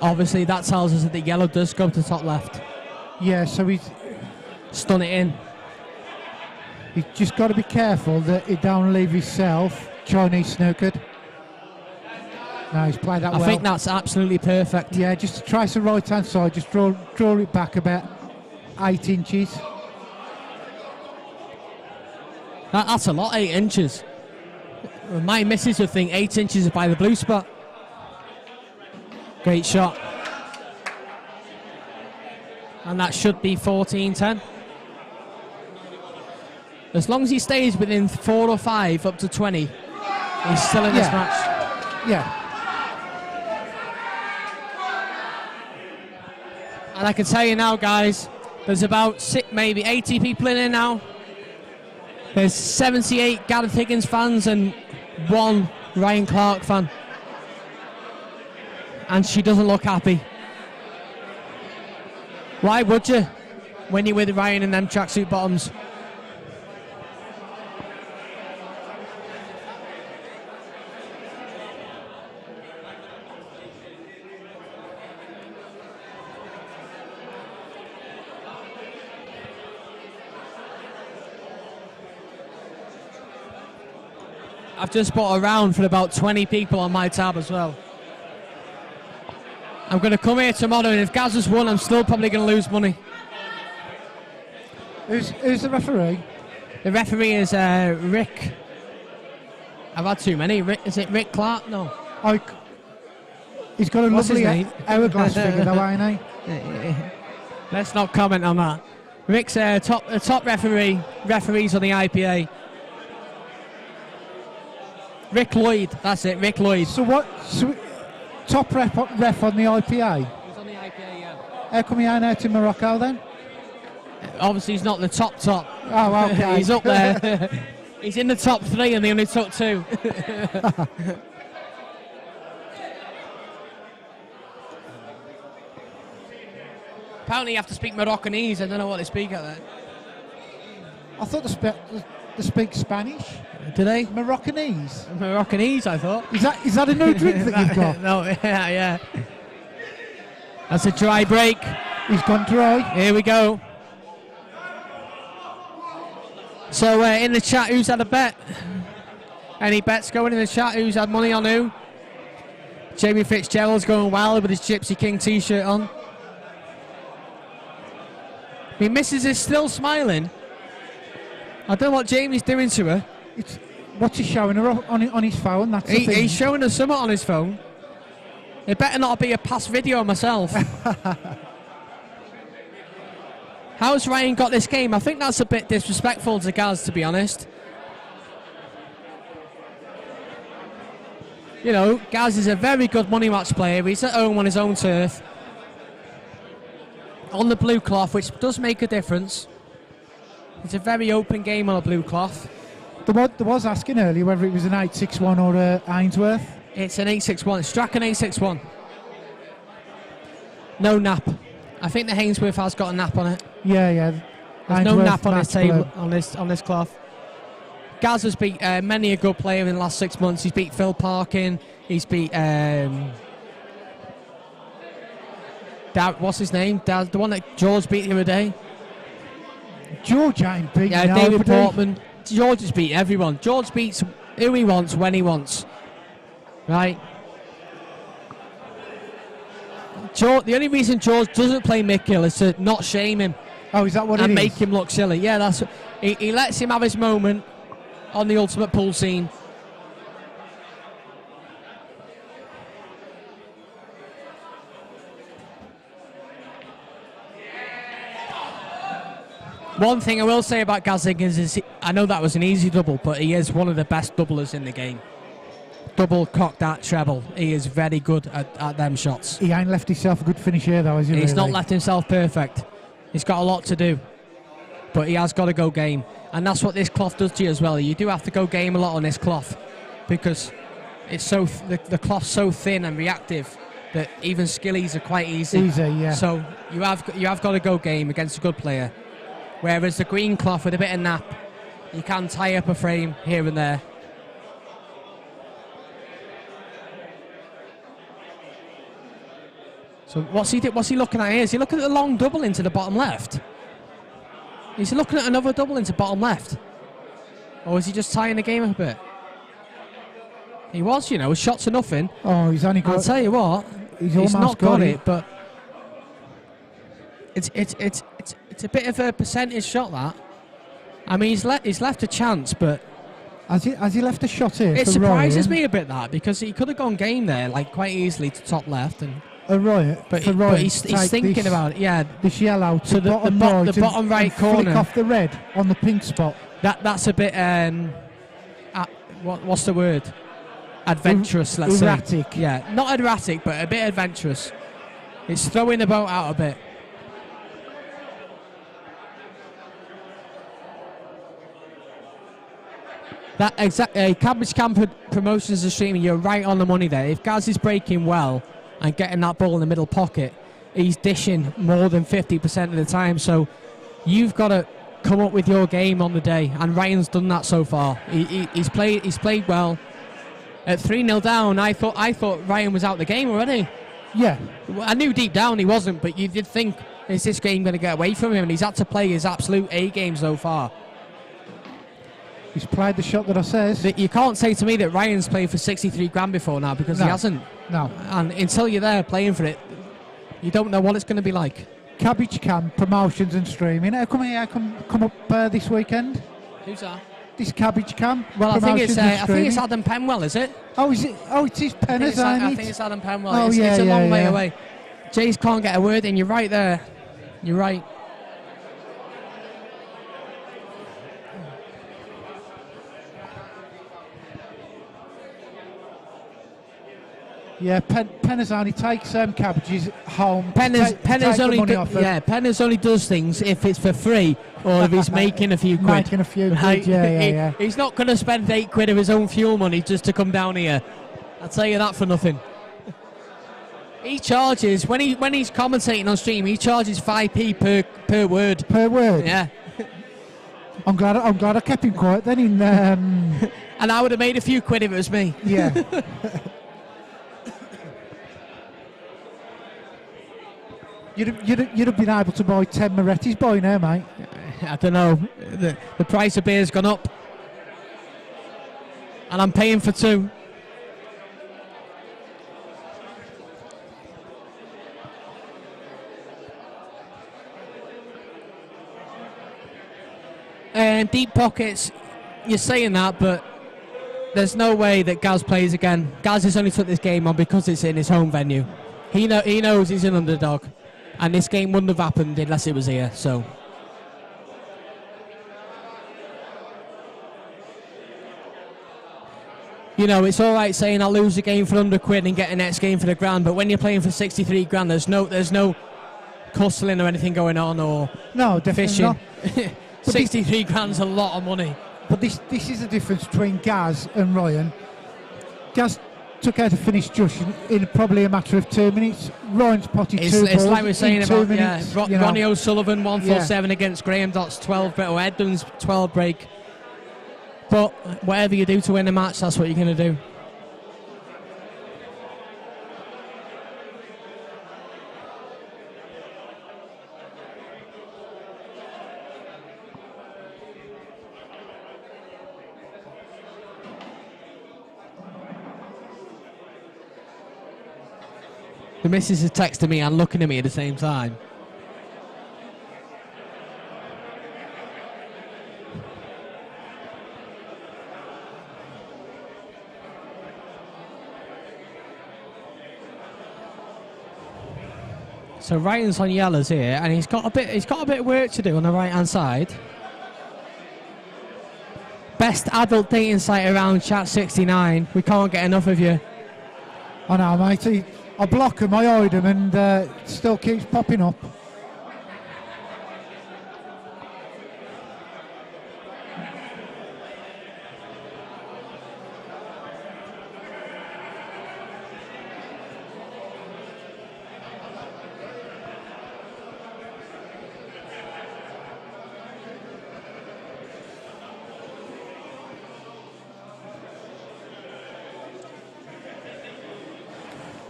D: Obviously, that tells us that the yellow does go to top left.
A: Yeah, so he's
D: Stun it in.
A: just got to be careful that he don't leave himself Chinese snookered. No, he's played that well.
D: I think that's absolutely perfect.
A: Yeah, just try some right hand side, just draw it back about 8 inches.
D: That's a lot, 8 inches. My missus would think 8 inches is by the blue spot. Great shot. And that should be 14-10. As long as he stays within 4 or 5 up to 20, he's still in this match.
A: Yeah.
D: And I can tell you now, guys, there's about maybe 80 people in here now. There's 78 Gareth Higgins fans and 1 Ryan Clark fan. And she doesn't look happy. Why would you when you're with Ryan in them tracksuit bottoms? I've just bought a round for about 20 people on my tab as well. I'm going to come here tomorrow, and if Gaz has won, I'm still probably going to lose money.
A: Who's the referee?
D: The referee is Rick. I've had too many. Is it Rick Clark? No.
A: He's got a
D: What's his
A: lovely
D: name?
A: hourglass figure though, ain't he?
D: Let's not comment on that. Rick's top referees on the IPA. Rick Lloyd, that's it, Rick Lloyd.
A: So what? Top ref on the IPA?
D: He's on the IPA, yeah.
A: How come he ain't out in Morocco then?
D: Obviously, he's not the top.
A: Oh, okay.
D: He's up there. He's in the top 3 and they only took 2. Apparently, you have to speak Moroccanese. I don't know what they speak out there.
A: I thought they speak Spanish.
D: Do they?
A: Moroccanese.
D: Moroccanese, I thought.
A: Is that a new drink that you've got?
D: No, yeah. That's a dry break.
A: He's gone dry.
D: Here we go. So in the chat, who's had a bet? Any bets going in the chat? Who's had money on who? Jamie Fitzgerald's going wild with his Gypsy King t-shirt on. My missus is still smiling. I don't know what Jamie's doing to her.
A: What's he showing her on his phone? That's the thing.
D: He's showing her something on his phone. It better not be a past video of myself. How's Ryan got this game? I think that's a bit disrespectful to Gaz, to be honest. You know, Gaz is a very good money match player. He's at home on his own turf. On the blue cloth, which does make a difference. It's a very open game on a blue cloth.
A: There was asking earlier whether it was an 861 or a Ainsworth.
D: It's an 861. It's Strachan 861. No nap. I think the Hainsworth has got a nap on it.
A: Yeah.
D: There's no
A: Ainsworth
D: nap on this table,
A: blue.
D: on this cloth. Gaz has beat many a good player in the last 6 months. He's beat Phil Parkin. He's beat what's his name? The one that George beat the other day.
A: George ain't beating
D: David
A: nobody.
D: Portman. George has beat everyone. George beats who he wants when he wants. Right? The only reason George doesn't play Mick Gill is to not shame him.
A: Oh, is that what it is?
D: And make him look silly. Yeah, that's. He lets him have his moment on the ultimate pool scene. One thing I will say about Gaz Higgins is I know that was an easy double, but he is one of the best doublers in the game. Double, cock that, treble. He is very good at them shots.
A: He ain't left himself a good finish here, though, has he?
D: He's
A: really?
D: not left himself perfect. He's got a lot to do, but he has got to go game. And that's what this cloth does to you as well. You do have to go game a lot on this cloth because it's so the cloth's so thin and reactive that even skillies are quite easy.
A: Easy, yeah.
D: So you have got to go game against a good player. Whereas the green cloth with a bit of nap, You can tie up a frame here and there. So what's he looking at here? Is he looking at the long double into the bottom left? Is he looking at another double into bottom left? Or is he just tying the game up a bit? He was, you know, shot to nothing.
A: Oh, he's only got.
D: I'll tell you what,
A: He's
D: he's
A: almost
D: not got
A: got
D: it, but it's a bit of a percentage shot, that. I mean, he's left a chance, but
A: Has he left a shot here?
D: it
A: for
D: surprises
A: Ryan?
D: me a bit, that, because he could have gone game there, like, quite easily to top left, and
A: But
D: he's thinking about it. Yeah,
A: this yellow to
D: So the
A: bottom
D: bo-
A: right
D: the bottom
A: and
D: right
A: flick
D: corner.
A: off the red on the pink spot.
D: that's a bit what's the word? Adventurous, let's
A: erratic.
D: say. Yeah, not erratic, but a bit adventurous. It's throwing the boat out a bit. That Cabbage Camp Promotions and Streaming, you're right on the money there. If Gaz is breaking well and getting that ball in the middle pocket, he's dishing more than 50% of the time. So you've got to come up with your game on the day, and Ryan's done that so far. He's played well. At 3-0 down, I thought Ryan was out the game already.
A: Yeah.
D: I knew deep down he wasn't, but you did think, is this game going to get away from him? And he's had to play his absolute A game so far.
A: He's played the shot that I says.
D: You can't say to me that Ryan's played for 63 grand before now, because he hasn't.
A: No.
D: And until you're there playing for it, you don't know what it's going to be like.
A: Cabbage Camp Promotions and Streaming. How come up this weekend?
D: Who's that?
A: This Cabbage Camp.
D: Well, I think
A: Promotions and
D: it's
A: Streaming.
D: Adam Penwell, is it?
A: Oh, is it? Oh, it is Penners, ain't
D: I
A: it?
D: think it's Adam Penwell.
A: Oh,
D: it's a long way
A: yeah.
D: away. Jays can't get a word in. You're right there. You're right.
A: Yeah, Penners only takes cabbages home.
D: Penners
A: Penners
D: only does things if it's for free or if he's making a few quid.
A: Making a few quid, yeah.
D: He's not going to spend 8 quid of his own fuel money just to come down here. I'll tell you that for nothing. He charges, when he's commentating on stream, he charges 5p per word.
A: Per word?
D: Yeah.
A: I'm glad I kept him quiet then in...
D: And I would have made a few quid if it was me.
A: Yeah. You'd have been able to buy 10 Moretti's by now, mate.
D: I don't know. The price of beer's gone up. And I'm paying for 2. And deep pockets, you're saying that, but there's no way that Gaz plays again. Gaz has only took this game on because it's in his home venue. He knows he's an underdog. And this game wouldn't have happened unless it was here, so. You know, it's all right saying I'll lose a game for 100 quid and get the next game for the grand, but when you're playing for 63 grand, there's no hustling or anything going on, or
A: no, definitely
D: fishing.
A: Not.
D: 63 grand's a lot of money.
A: But this is the difference between Gaz and Ryan. Gaz took out a finish just in probably a matter of 2 minutes. Ryan's potted two balls.
D: It's like we're saying about
A: minutes,
D: Ronnie O'Sullivan 147 against Graham Dott's 12 break, or Edmonds 12 break. But whatever you do to win a match, that's what you're going to do. The missus is texting me and looking at me at the same time. So Ryan's on yellows here, and he's got a bit of work to do on the right hand side. Best adult dating site around, chat 69. We can't get enough of you.
A: I know, mate. I block him, I hide him, and it still keeps popping up.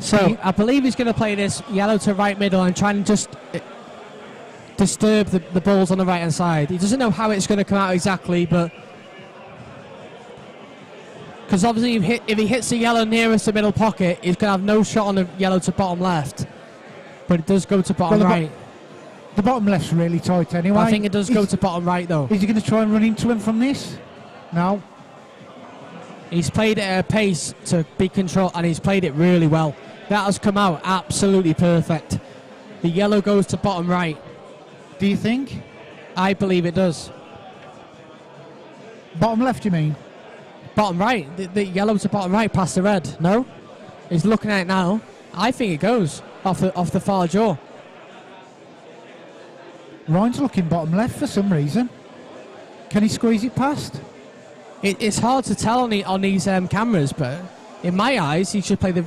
D: So I believe he's going to play this yellow to right middle and try and just disturb the balls on the right hand side. He doesn't know how it's going to come out exactly, but because obviously if he hits the yellow nearest the middle pocket, he's going to have no shot on the yellow to bottom left. But it does go to bottom right.
A: The bottom left's really tight anyway.
D: I think it does go to bottom right though.
A: Is he going to try and run into him from this? No.
D: He's played it at a pace to be controlled, and he's played it really well. That has come out absolutely perfect. The yellow goes to bottom right.
A: Do you think?
D: I believe it does.
A: Bottom left, you mean?
D: Bottom right. The yellow to bottom right past the red. No? He's looking at it now. I think it goes off the far jaw.
A: Ryan's looking bottom left for some reason. Can he squeeze it past?
D: It's hard to tell on these cameras, but in my eyes, he should play the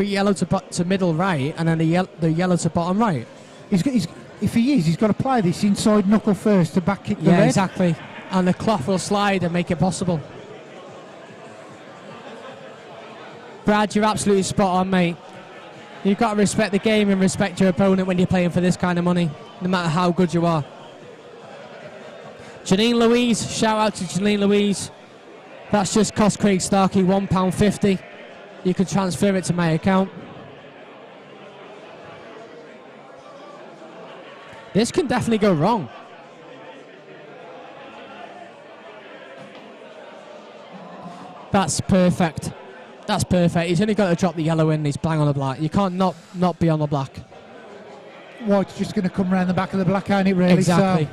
D: yellow to middle right and then the yellow to bottom right.
A: If he is, he's got to play this inside knuckle first to back kick the red.
D: Yeah, exactly. And the cloth will slide and make it possible. Brad, you're absolutely spot on, mate. You've got to respect the game and respect your opponent when you're playing for this kind of money, no matter how good you are. Janine Louise, shout out to Janine Louise. That's just cost Craig Starkey £1.50. You can transfer it to my account. This can definitely go wrong. That's perfect. That's perfect. He's only got to drop the yellow in. He's bang on the black. You can't not be on the black.
A: White's just going to come around the back of the black, ain't it, really?
D: Exactly.
A: So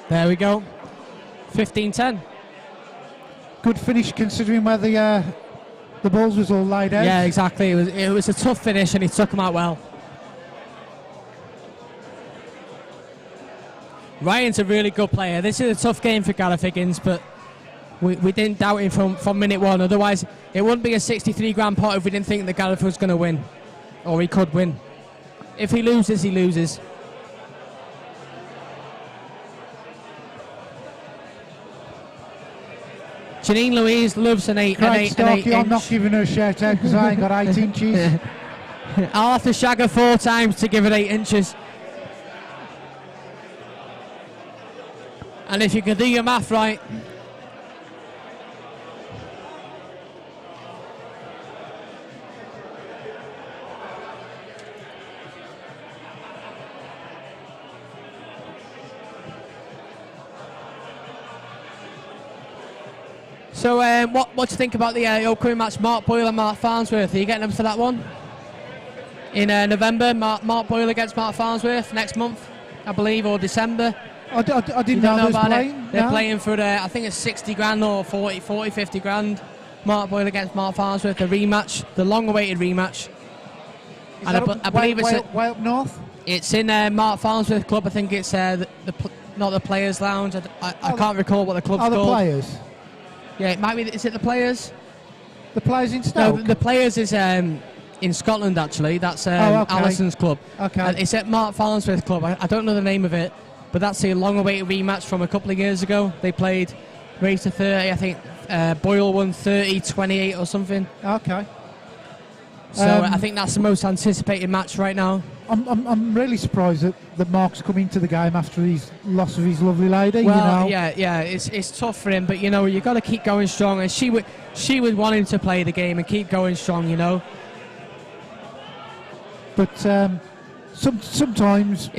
D: there we go. 15-10.
A: good finish considering where the balls was all laid out.
D: Yeah, exactly. It was a tough finish and he took them out well. Ryan's a really good player. This is a tough game for Gareth Higgins, but we didn't doubt him from minute one. Otherwise, it wouldn't be a 63 grand pot if we didn't think that Gareth was going to win. Or he could win. If he loses, he loses. Janine Louise loves an 8
A: Starkey, I'm not
D: inch.
A: giving her a shout out because I ain't got 8 inches.
D: I'll have to shag her 4 times to give it 8 inches. And if you can do your math right, so what do you think about the upcoming match, Mark Boyle and Mark Farnsworth? Are you getting them for that one? In November, Mark Boyle against Mark Farnsworth next month, I believe, or December.
A: I didn't know they was
D: about
A: playing.
D: it. They're
A: No.
D: playing for, I think it's 60 grand or 40, 50 grand. Mark Boyle against Mark Farnsworth, the rematch, the long-awaited rematch.
A: Is
D: And
A: that
D: I believe
A: way up north.
D: it's in Mark Farnsworth Club. I think it's not the Players' Lounge. I can't recall what the club's
A: Oh, the
D: called.
A: Players.
D: Yeah, it might be. Is it the Players?
A: The Players in
D: No,
A: Stoke.
D: the Players is in Scotland actually. That's
A: okay.
D: Alison's club.
A: Okay.
D: It's at Mark Farnsworth Club. I don't know the name of it, but that's a long-awaited rematch from a couple of years ago. They played race to 30. I think Boyle won 30-28 or something.
A: Okay.
D: So I think that's the most anticipated match right now.
A: I'm really surprised that Mark's come into the game after his loss of his lovely lady.
D: Well,
A: you know.
D: yeah, it's tough for him, but you know you got to keep going strong. And she would want him to play the game and keep going strong, you know.
A: But sometimes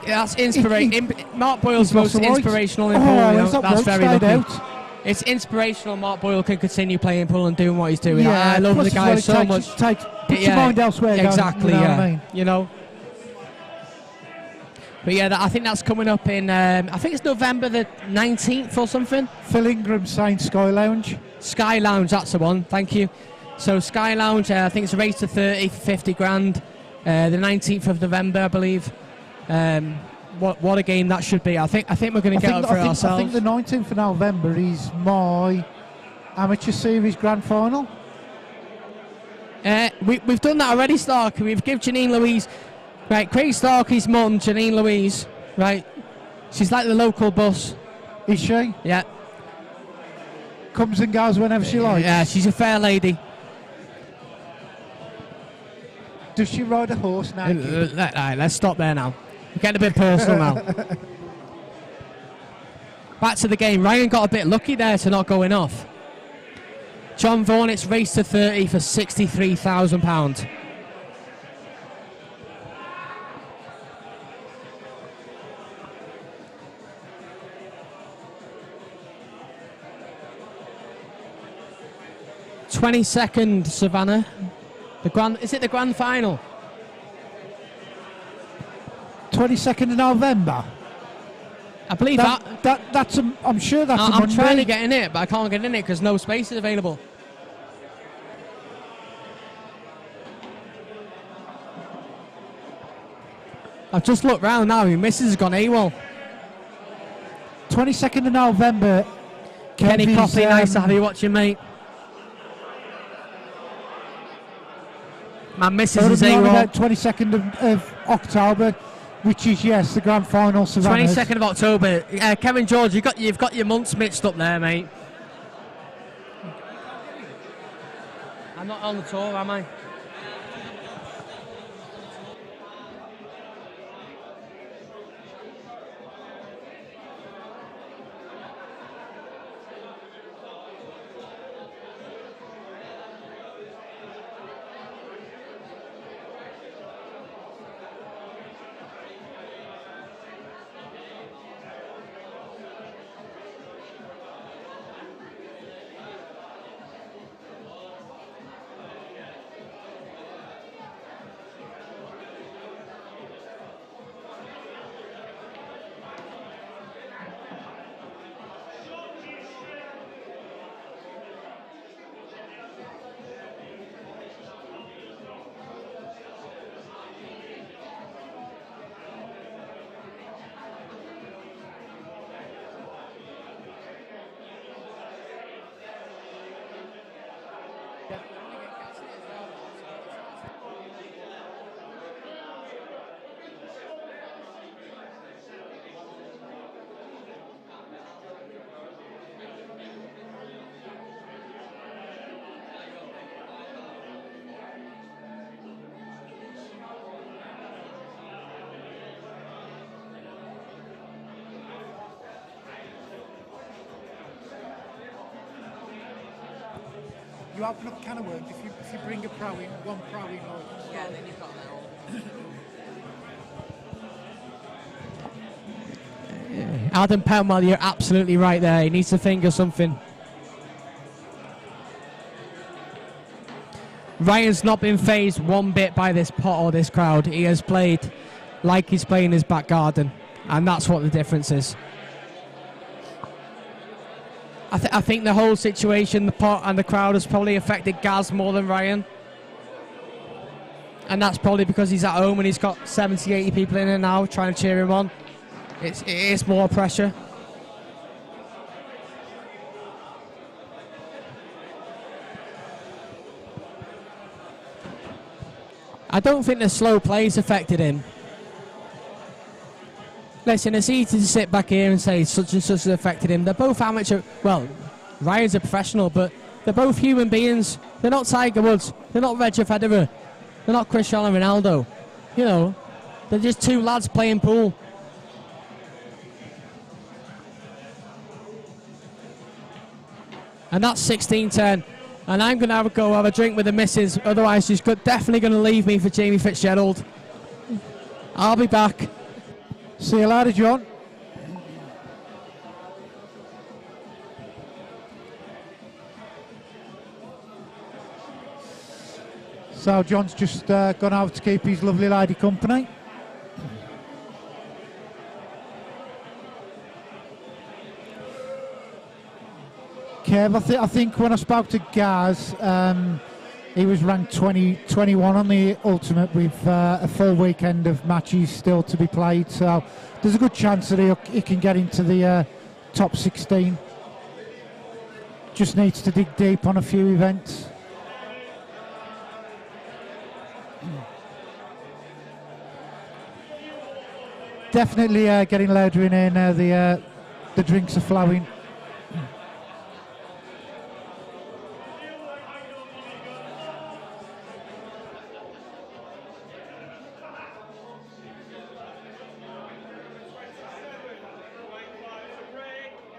D: that's inspiration. Mark Boyle's
A: he's
D: most
A: lost the weight.
D: inspirational in
A: Oh,
D: pool. You know,
A: is that
D: that's
A: rope
D: very
A: stayed
D: lucky.
A: out?
D: It's inspirational. Mark Boyle can continue playing pool and doing what he's doing.
A: Yeah,
D: I love
A: plus
D: the guy
A: as well,
D: so much.
A: Put your mind elsewhere.
D: Exactly.
A: Going, you know
D: Yeah.
A: what I mean?
D: You know. But yeah, I think that's coming up in. I think it's November the 19th or something.
A: Phil Ingram saying Sky Lounge.
D: Sky Lounge, that's the one. Thank you. So Sky Lounge, I think it's a race to 30 for 50 grand. the 19th of November, I believe. What a game that should be. I think we're going to get up for it ourselves.
A: I think the 19th of November is my amateur series grand final.
D: We've done that already, Starkey. We've given Janine Louise, right, Craig Starkey's mum, Janine Louise, right? She's like the local bus.
A: Is she?
D: Yeah.
A: Comes and goes whenever she likes.
D: Yeah, she's a fair lady.
A: Does she ride a horse now?
D: Let's stop there now. We're getting a bit personal now. Back to the game. Ryan got a bit lucky there to not going off. John Vaughan, it's race to 30 for £63,000. '22nd, Savannah. Is it the grand final?
A: 22nd of November.
D: I believe
A: that's. I'm sure that's.
D: I'm trying to get in it, but I can't get in it because no space is available. I've just looked round now. Your missus has gone AWOL.
A: 22nd of November.
D: Kenny Coffey, nice to have you watching, mate. My missus is AWOL.
A: 22nd of October, which is, yes, the grand final.
D: 22nd of October. Kevin George, you've got your months mixed up there, mate. I'm not on the tour, am I?
A: You open up a can of worms if you bring a pro in, one pro in.
D: Yeah, then you've got that all. Adam Penwell, you're absolutely right there. He needs to finger something. Ryan's not been phased one bit by this pot or this crowd. He has played like he's playing his back garden, and that's what the difference is. I think the whole situation, the pot and the crowd, has probably affected Gaz more than Ryan. And that's probably because he's at home and he's got 70, 80 people in there now trying to cheer him on. It is more pressure. I don't think the slow plays affected him. Listen, it's easy to sit back here and say such and such has affected him. They're both amateur. Well, Ryan's a professional, but they're both human beings. They're not Tiger Woods. They're not Roger Federer. They're not Cristiano Ronaldo. You know, they're just two lads playing pool. And that's 16-10. And I'm going to have a drink with the missus. Otherwise, she's definitely going to leave me for Jamie Fitzgerald. I'll be back.
A: See you later, John. So John's just gone out to keep his lovely lady company. Kev, I think when I spoke to Gaz, He was ranked 21 on the Ultimate with a full weekend of matches still to be played. So there's a good chance that he can get into the top 16. Just needs to dig deep on a few events. Definitely getting louder in here now. The drinks are flowing.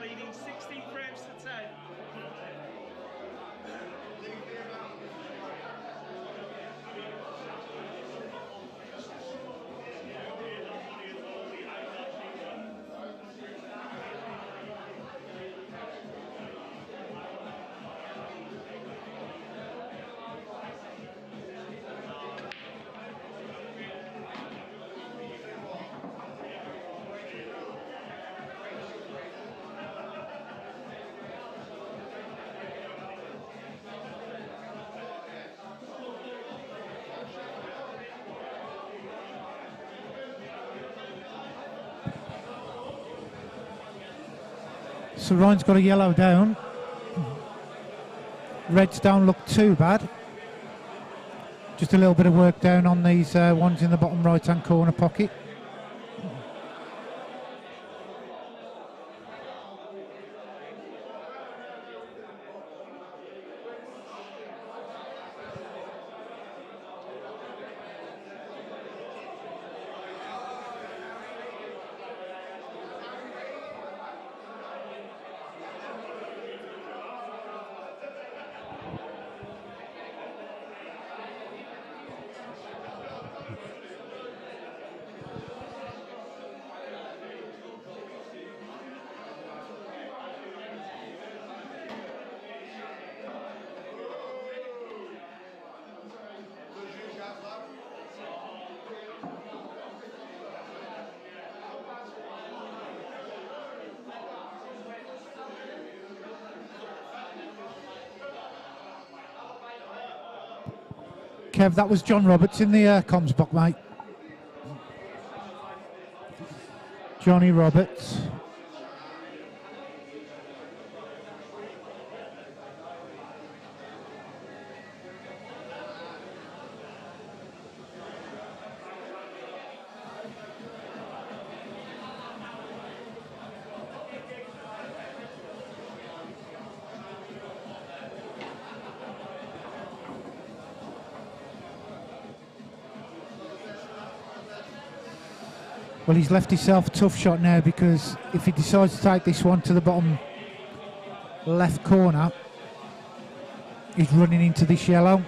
C: Leading 16 frames to 10.
A: So Ryan's got a yellow down. Reds don't look too bad. Just a little bit of work down on these ones in the bottom right hand corner pocket. Kev, that was John Roberts in the comms box, mate. Johnny Roberts. Well, he's left himself a tough shot now, because if he decides to take this one to the bottom left corner, he's running into this yellow.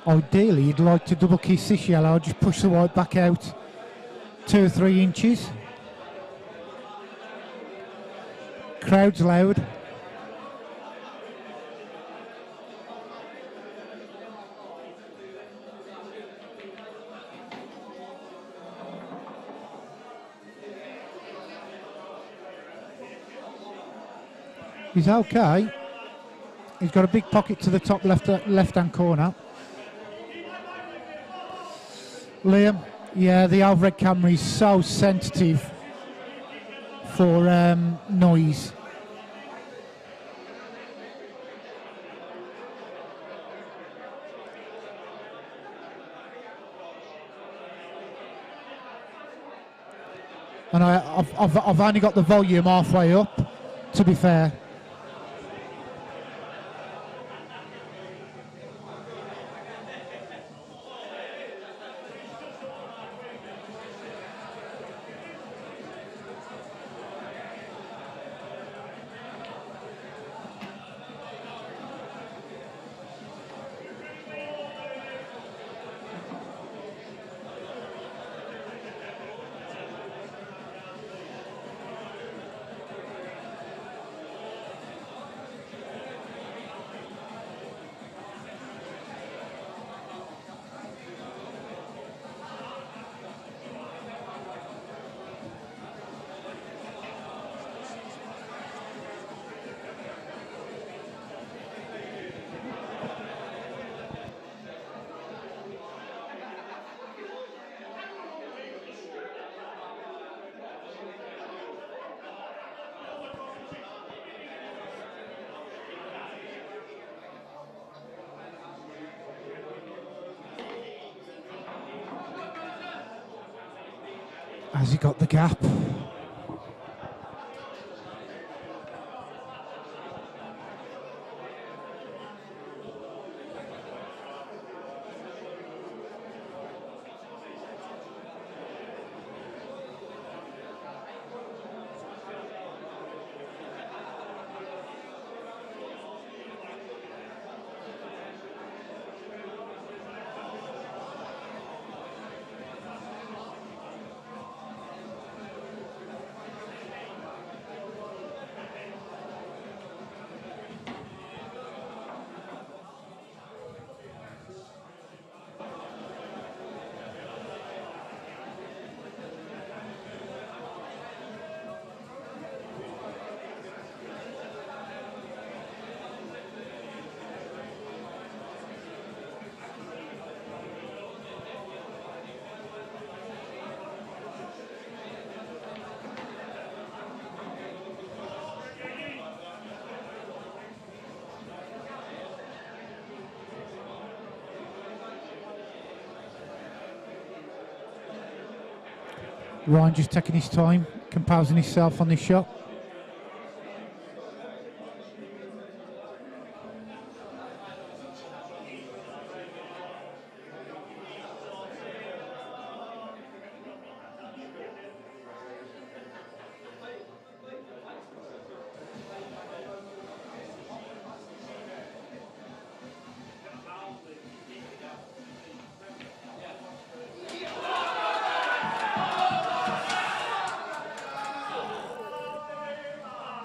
A: Ideally, you'd like to double kiss this yellow, just push the white back out 2 or 3 inches. Crowd's loud. He's okay. He's got a big pocket to the top left-hand corner. Liam, yeah, the overhead camera is so sensitive for noise. And I've only got the volume halfway up, to be fair. Has he got the gap? Ryan just taking his time, composing himself on this shot.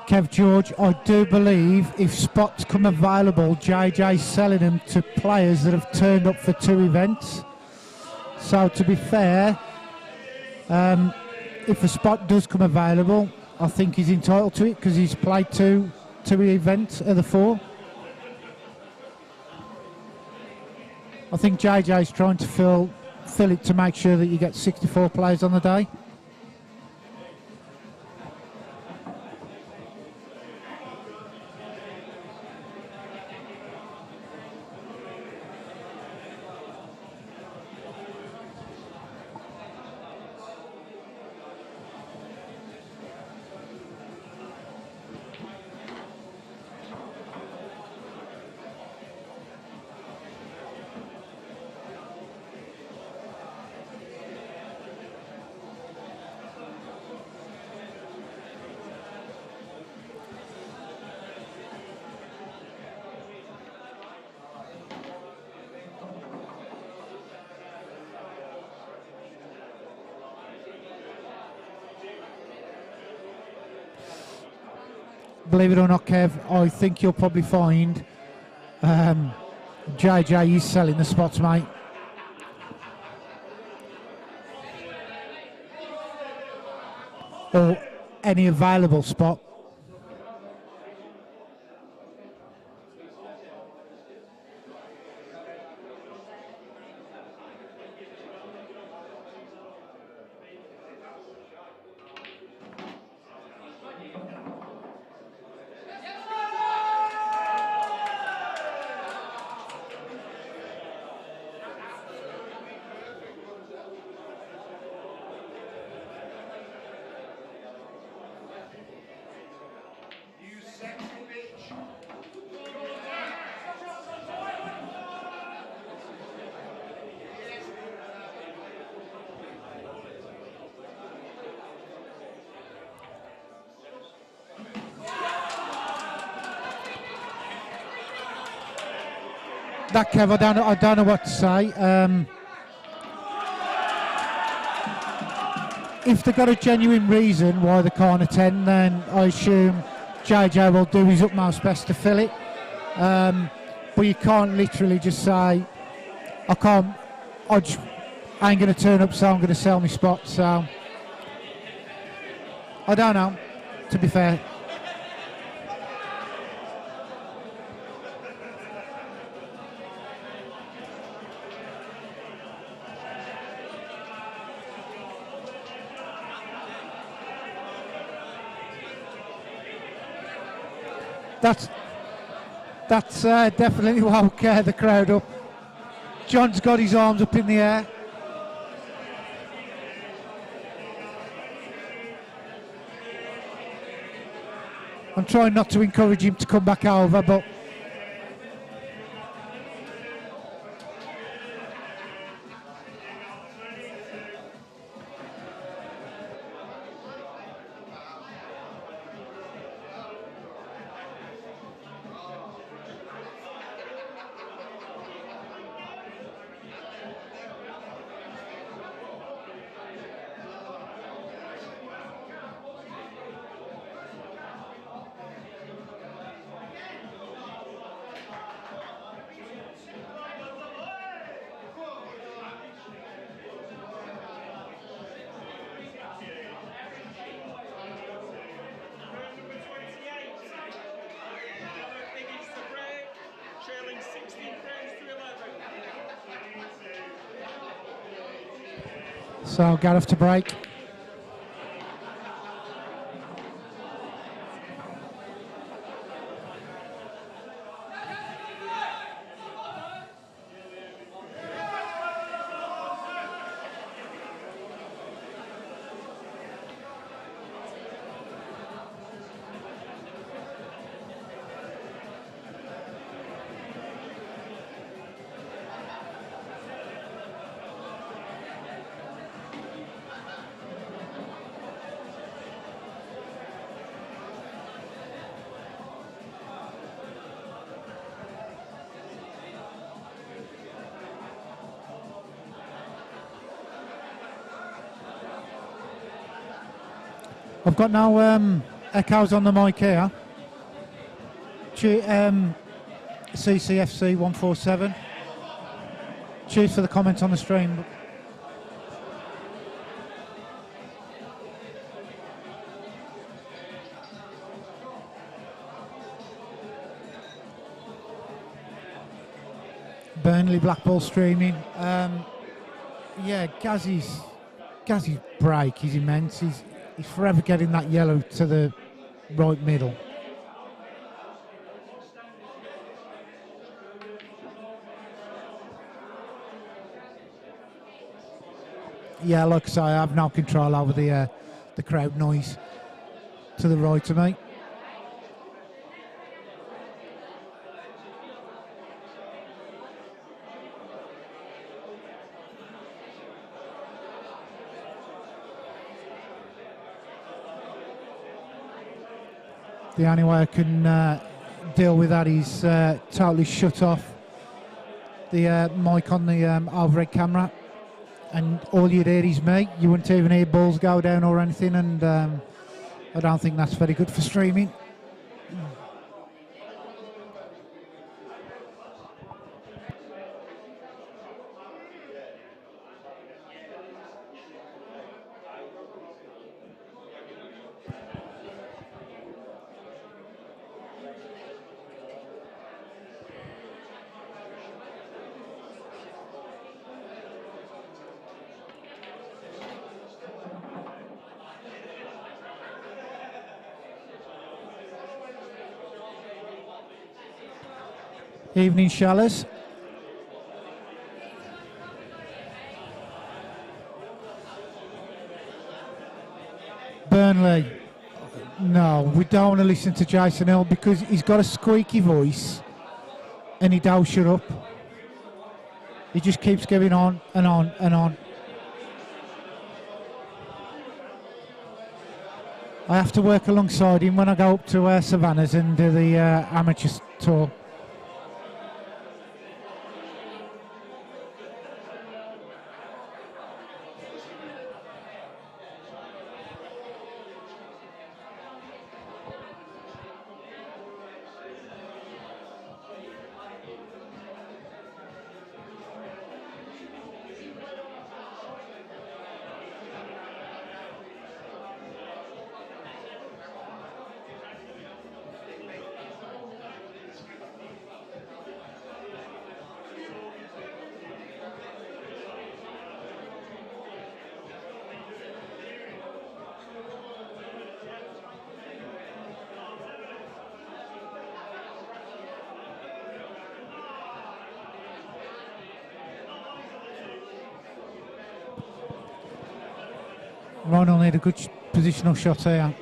A: Kev George, I do believe if spots come available, JJ's selling them to players that have turned up for 2 events. So to be fair, if a spot does come available, I think he's entitled to it because he's played two events of the 4. I think JJ's trying to fill it to make sure that you get 64 players on the day. Believe it or not, Kev, I think you'll probably find JJ is selling the spots, mate. Or any available spot. That, Kev, I don't know what to say. If they've got a genuine reason why they can't attend, then I assume JJ will do his utmost best to fill it. But you can't literally just say, I ain't going to turn up, so I'm going to sell my spot. So I don't know, to be fair. That's definitely woke the crowd up. John's got his arms up in the air. I'm trying not to encourage him to come back over, but
C: Number 28. Gareth Higgins to break, trailing 16 frames to 11.
A: so Gareth to break. I've got no echoes on the mic here. CCFC 147. Cheers for the comments on the stream. Burnley Blackpool streaming. Yeah, Gazzy's break is immense. He's forever getting that yellow to the right middle. Yeah, like I say, I have no control over the crowd noise to the right of me. The only way I can deal with that is totally shut off the mic on the overhead camera, and all you'd hear is me. You wouldn't even hear balls go down or anything, and I don't think that's very good for streaming. Evening, Shallers. Burnley. No, we don't want to listen to Jason Hill because he's got a squeaky voice and he don't shut up. He just keeps going on and on and on. I have to work alongside him when I go up to Savannah's and do the amateur tour. Ron will need a good positional shot here.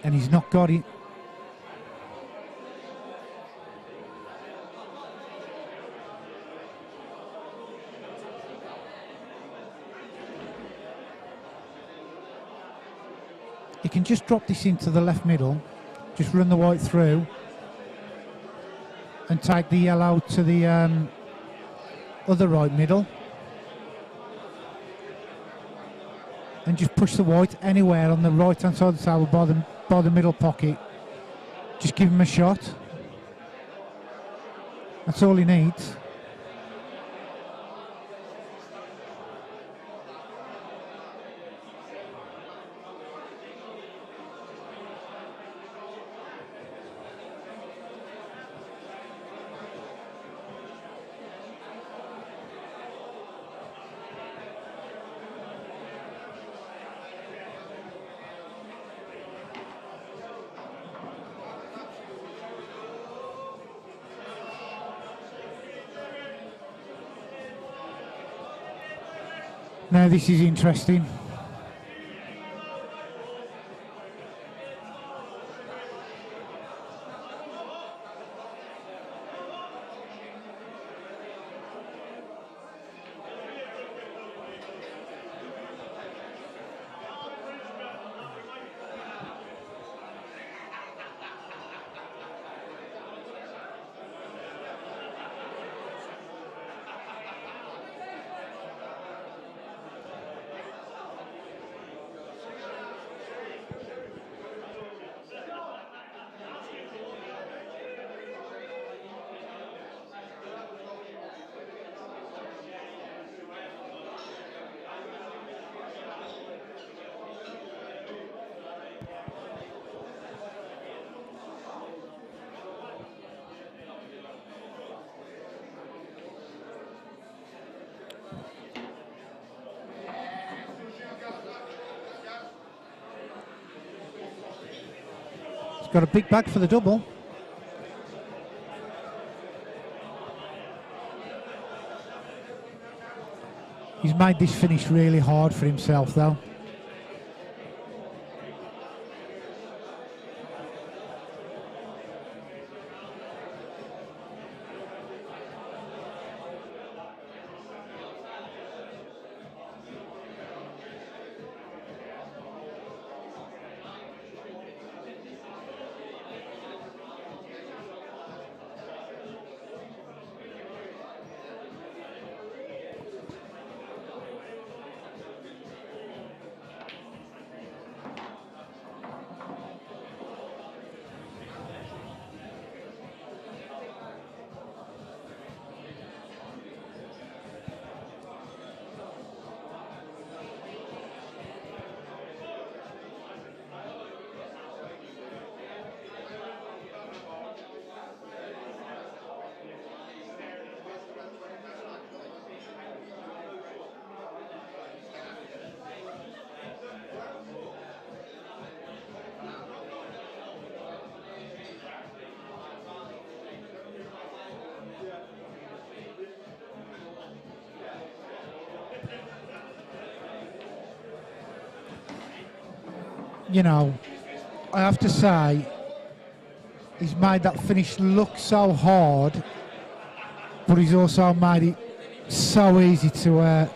A: and he's not got it. He can just drop this into the left middle, just run the white through, and take the yellow to the other right middle, and just push the white anywhere on the right hand side of the table by the middle pocket. Just give him a shot. That's all he needs. Now this is interesting. Got a big bag for the double. He's made this finish really hard for himself though. You know, I have to say, he's made that finish look so hard, but he's also made it so easy to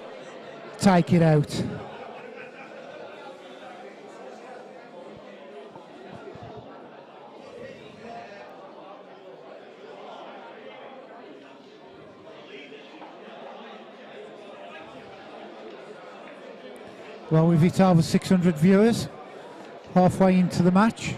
A: take it out. Well, we've hit over 600 viewers halfway into the match.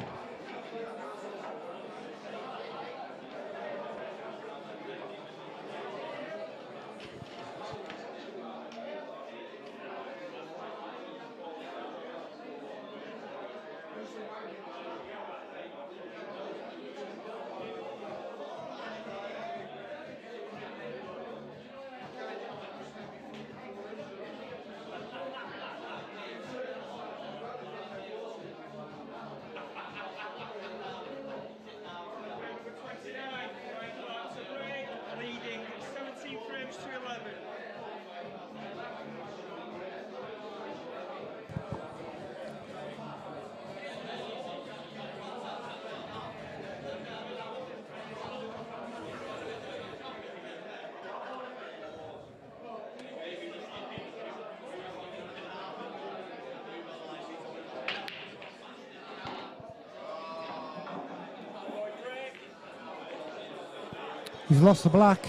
A: He's lost the black.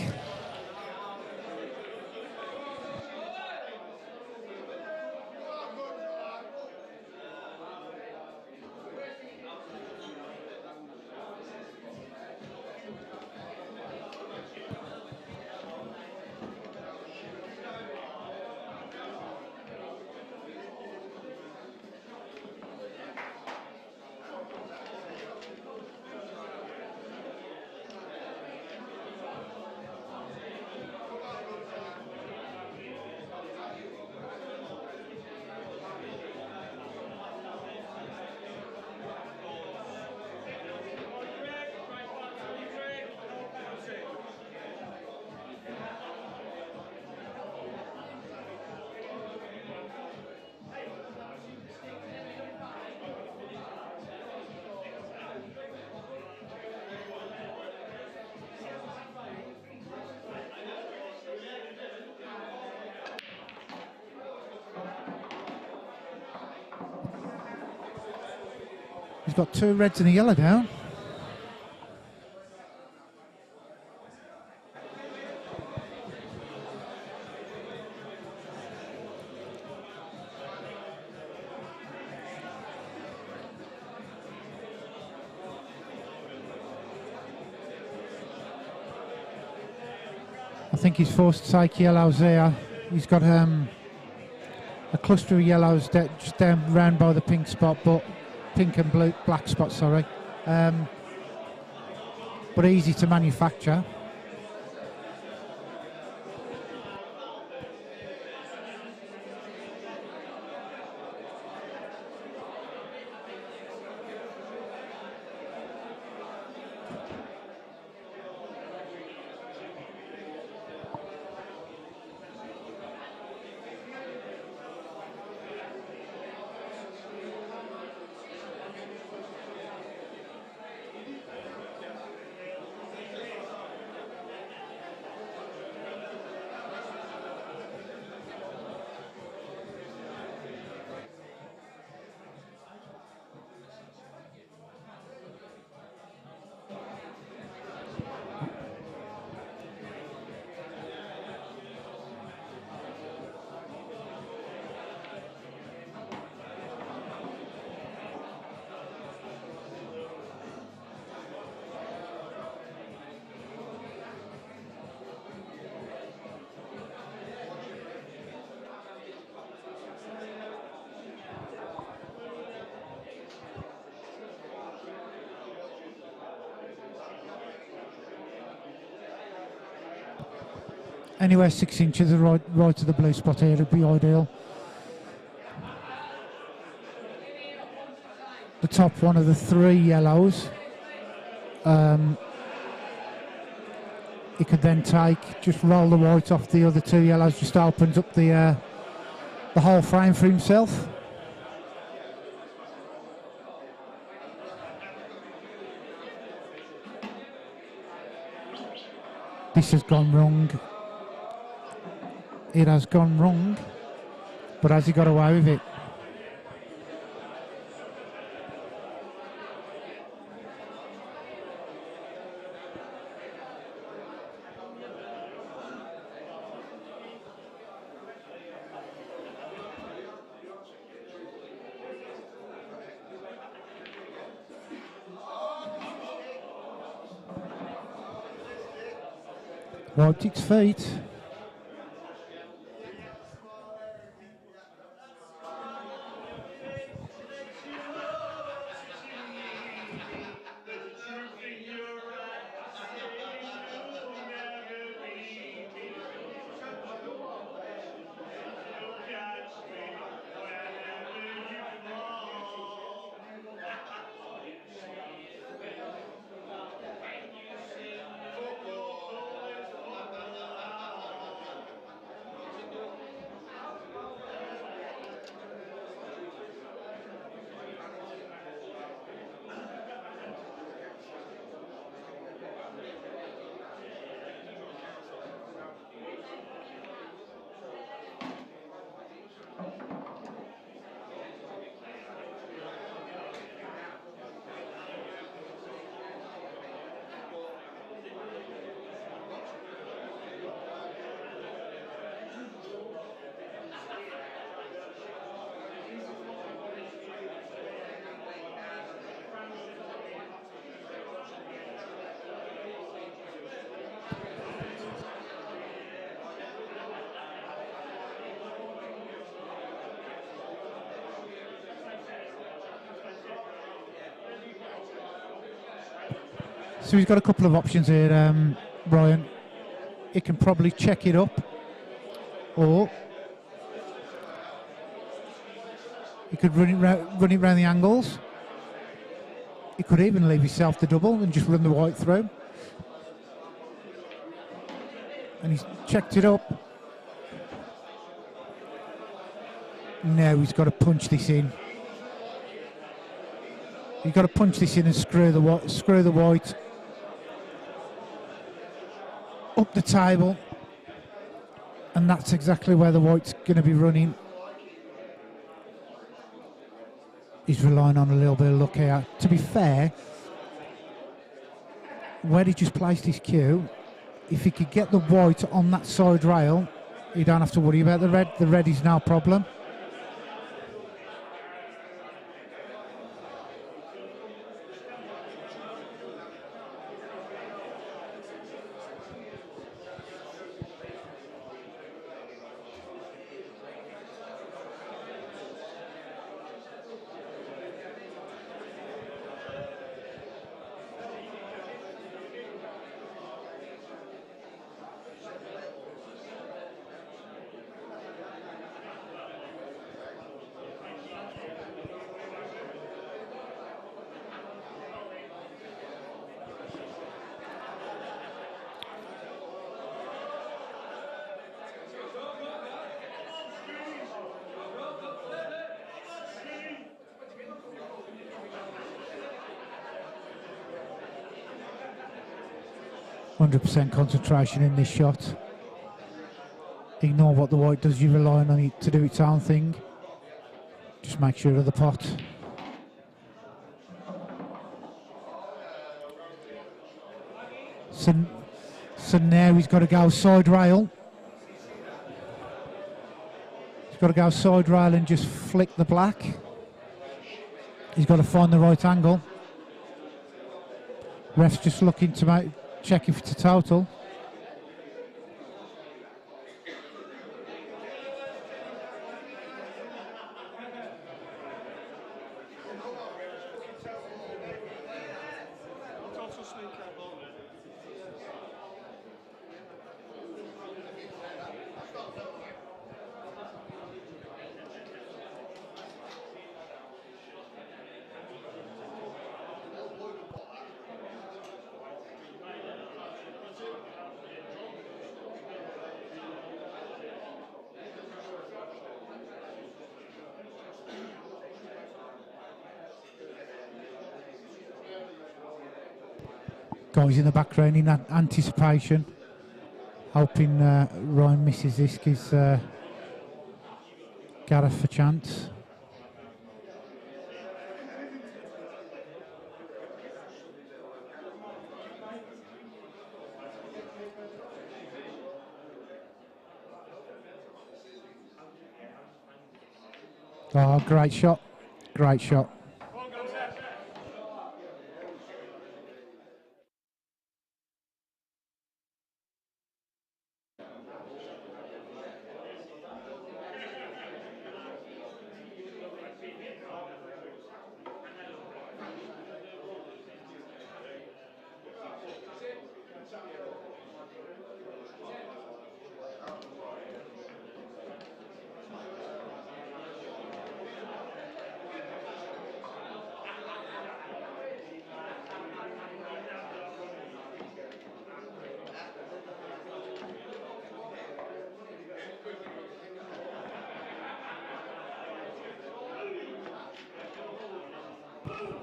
A: He's got 2 reds and a yellow down. I think he's forced to take yellows there. He's got a cluster of yellows just down round by the pink spot, but pink and blue, black spot, sorry. But easy to manufacture. Anywhere 6 inches right to the blue spot here would be ideal. The top one of the 3 yellows. He could then just roll the white off the other 2 yellows, just opens up the whole frame for himself. This has gone wrong. It has gone wrong, but has he got away with it? Wiped its feet. So he's got a couple of options here, Ryan. He can probably check it up, or he could run it round the angles. He could even leave himself the double and just run the white through. And he's checked it up. Now he's got to punch this in. You've got to punch this in and screw the white up the table, and that's exactly where the white's going to be running. He's relying on a little bit of luck here. To be fair, where he just placed his cue, if he could get the white on that side rail, you don't have to worry about the red. The red is no problem. %, concentration in this shot. Ignore what the white does, you're relying on it to do its own thing. Just make sure of the pot. So now he's got to go side rail. He's got to go side rail and just flick the black. He's got to find the right angle. Ref's just looking to check if it's a total.
C: Total snooker.
A: Guys in the background in anticipation, hoping Ryan misses this, gives Gareth a chance. Oh, great shot, great shot.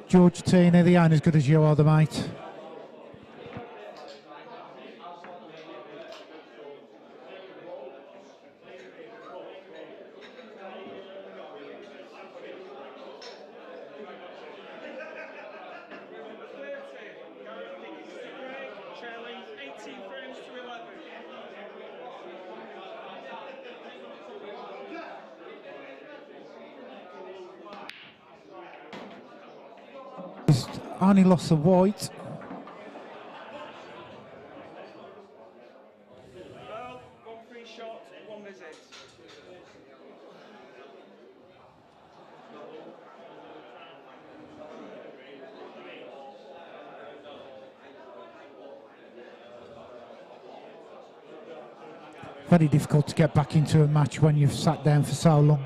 A: George Tina, the ain't as good as you are, the mate.
C: Gareth Higgins to break, trailing 18 frames to 11.
A: He's only lost the white.
C: Well, one free shot, one visit.
A: very difficult to get back into a match when you've sat down for so long.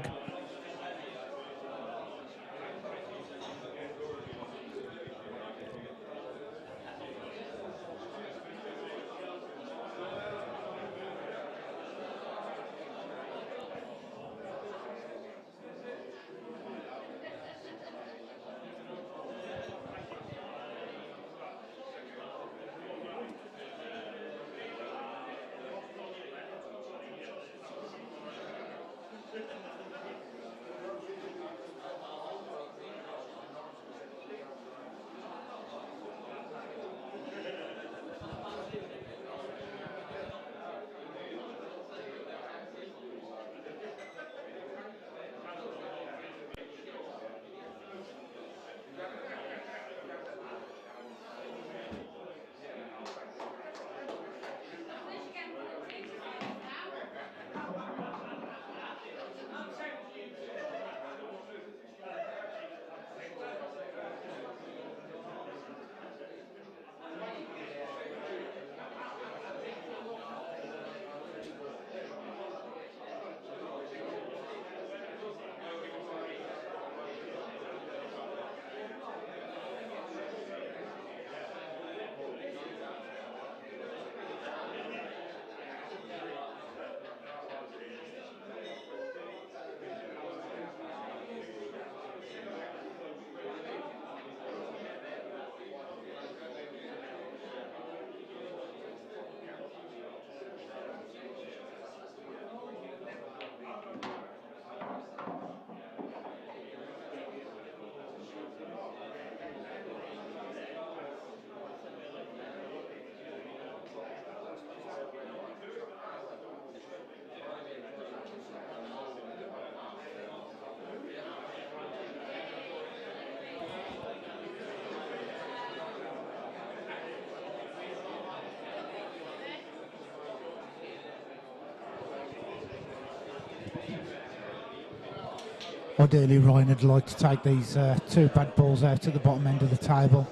A: Ideally, Ryan would like to take these two bad balls out at the bottom end of the table.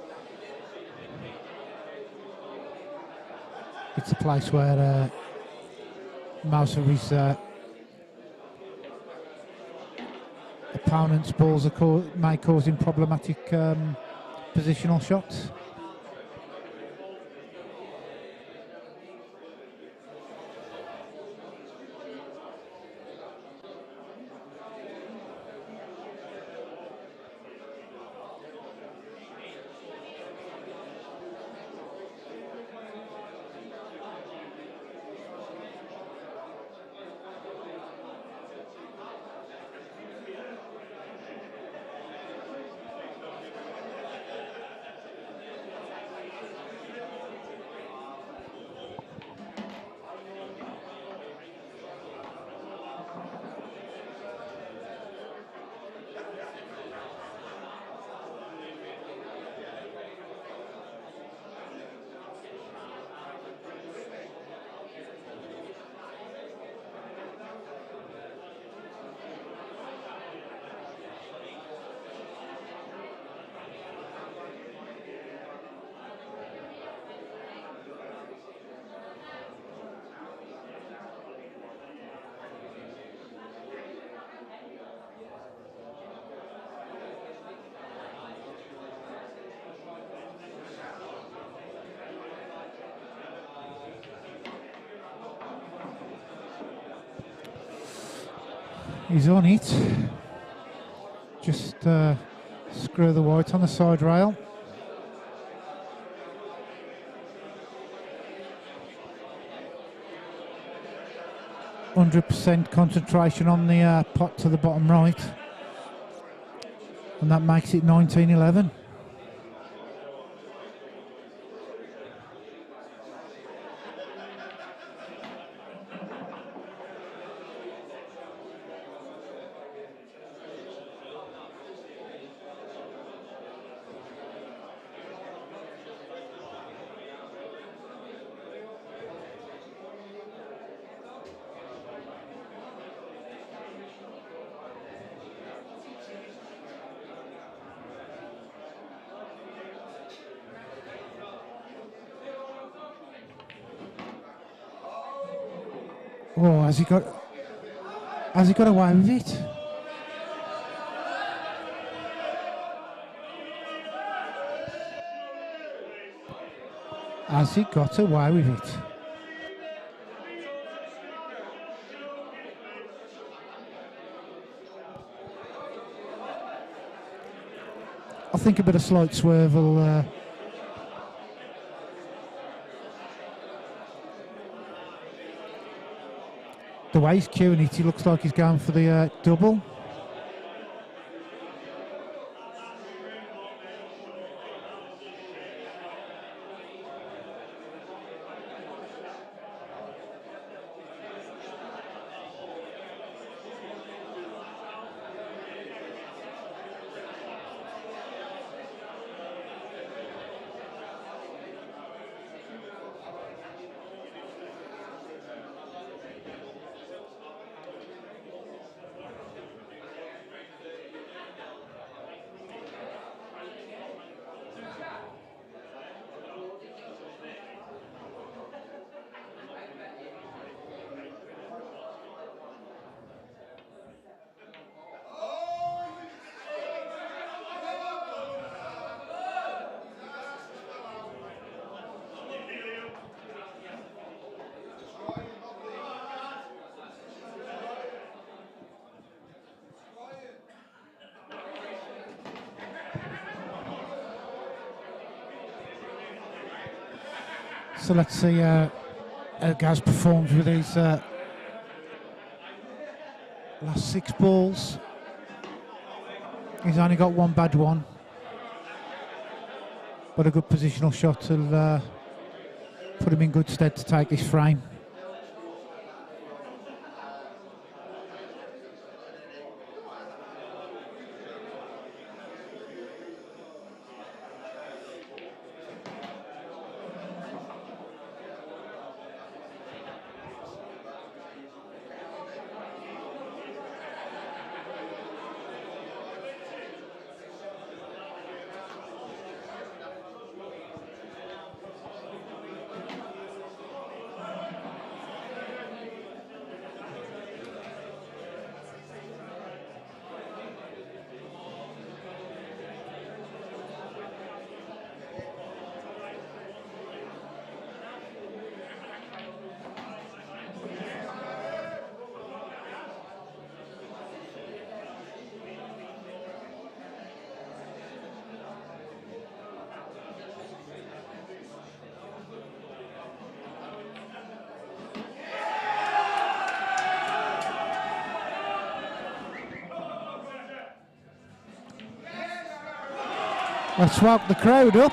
A: It's a place where most of his opponent's balls may cause him problematic positional shots. He's on it. Just screw the white on the side rail. %, concentration on the pot to the bottom right, and that makes it 19-11. Oh, has he got away with it? Has he got away with it? I think a bit of slight swerve will. The way he's queuing it, he looks like he's going for the double. So let's see how Gaz performs with his last 6 balls. He's only got one bad one, but a good positional shot will put him in good stead to take this frame. Let's woke the crowd up.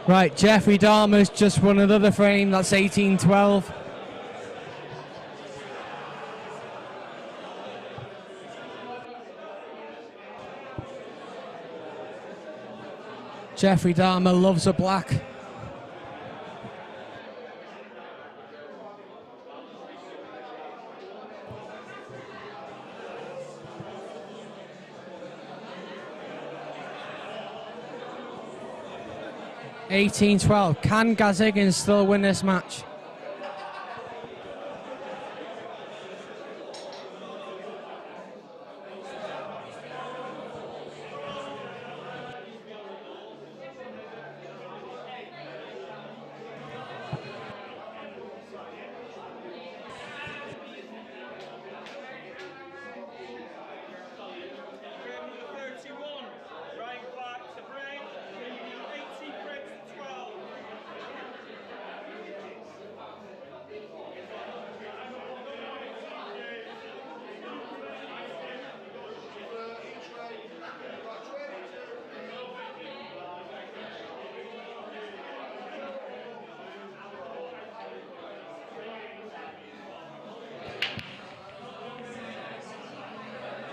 D: Right, Jeffrey Dahmer's just won another frame. That's 18-12. Jeffrey Dahmer loves a black. (18-12). Can Gaz Higgins still win this match?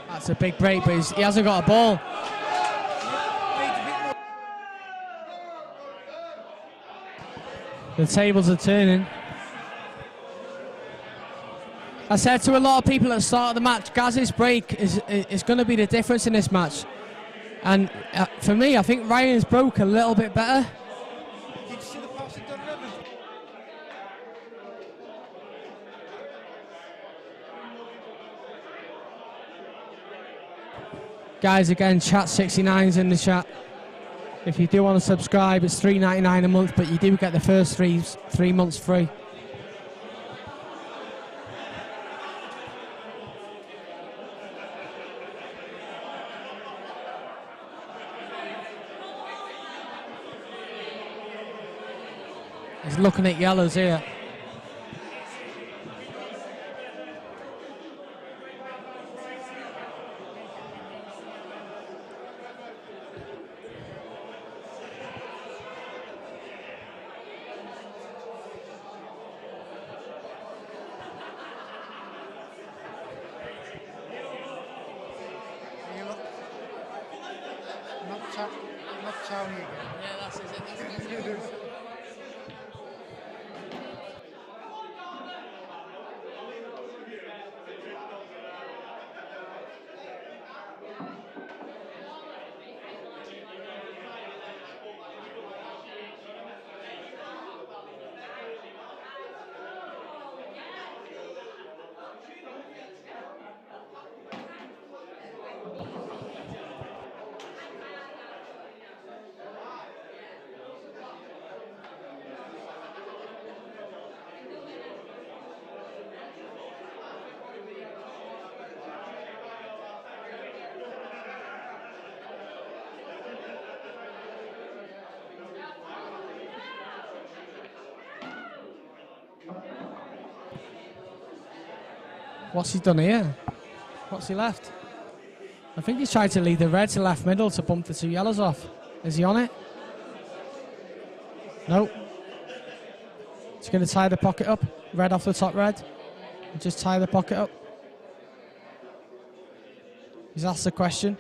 D: That's a big break, but he hasn't got a ball. The tables are turning. I said to a lot of people at the start of the match, Gaz's break is going to be the difference in this match. And for me, I think Ryan's broke a little bit better.
A: Did you see the pass he done, Reverend?
D: Guys, again, chat 69's in the chat. If you do want to subscribe, it's $3.99 a month, but you do get the first three months free. He's looking at yellows here.
A: Not Tony again.
D: Yeah, that's it. What's he done here? What's he left? I think he's tried to lead the red to left middle to bump the two yellows off. Is he on it? No. He's going to tie the pocket up. Red off the top red. And just tie the pocket up. He's asked the question.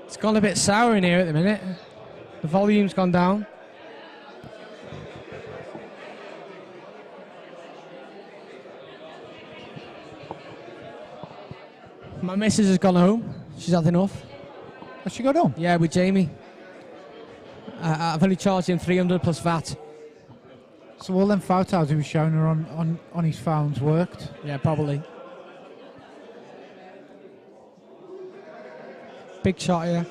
D: It's gone a bit sour in here at the minute. The volume's gone down. My missus has gone home. She's had enough.
A: Has she got home?
D: Yeah, with Jamie. I've only charged him 300 plus VAT.
A: So all them photos he was showing her on his phones worked?
D: Yeah, probably. Big shot here.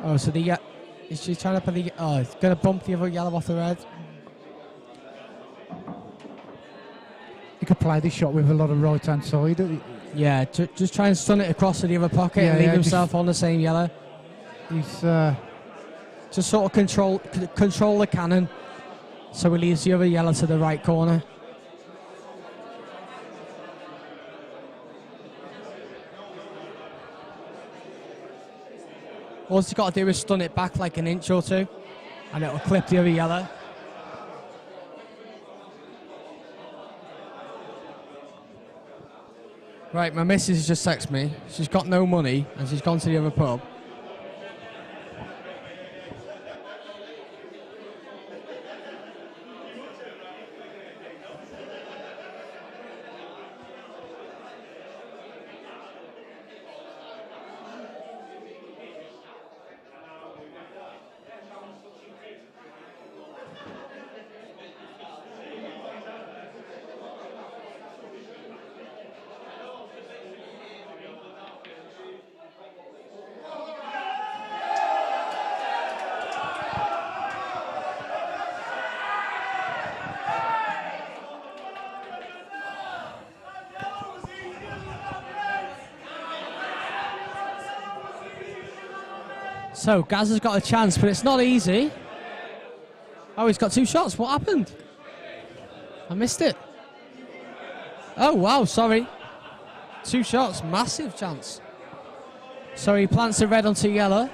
D: Oh, so is she trying to put the... Oh, it's going to bump the other yellow off the red.
A: He could play this shot with a lot of right-hand side.
D: Yeah, just try and stun it across to the other pocket and leave himself on the same yellow.
A: He's
D: Just sort of control the cannon, so he leaves the other yellow to the right corner. All he's got to do is stun it back like an inch or two, and it'll clip the other yellow. Right, my missus has just texted me. She's got no money, and she's gone to the other pub. So, Gaz has got a chance, but it's not easy. Oh, he's got 2 shots. What happened? I missed it. Oh, wow, sorry. 2 shots, massive chance. So he plants the red onto yellow.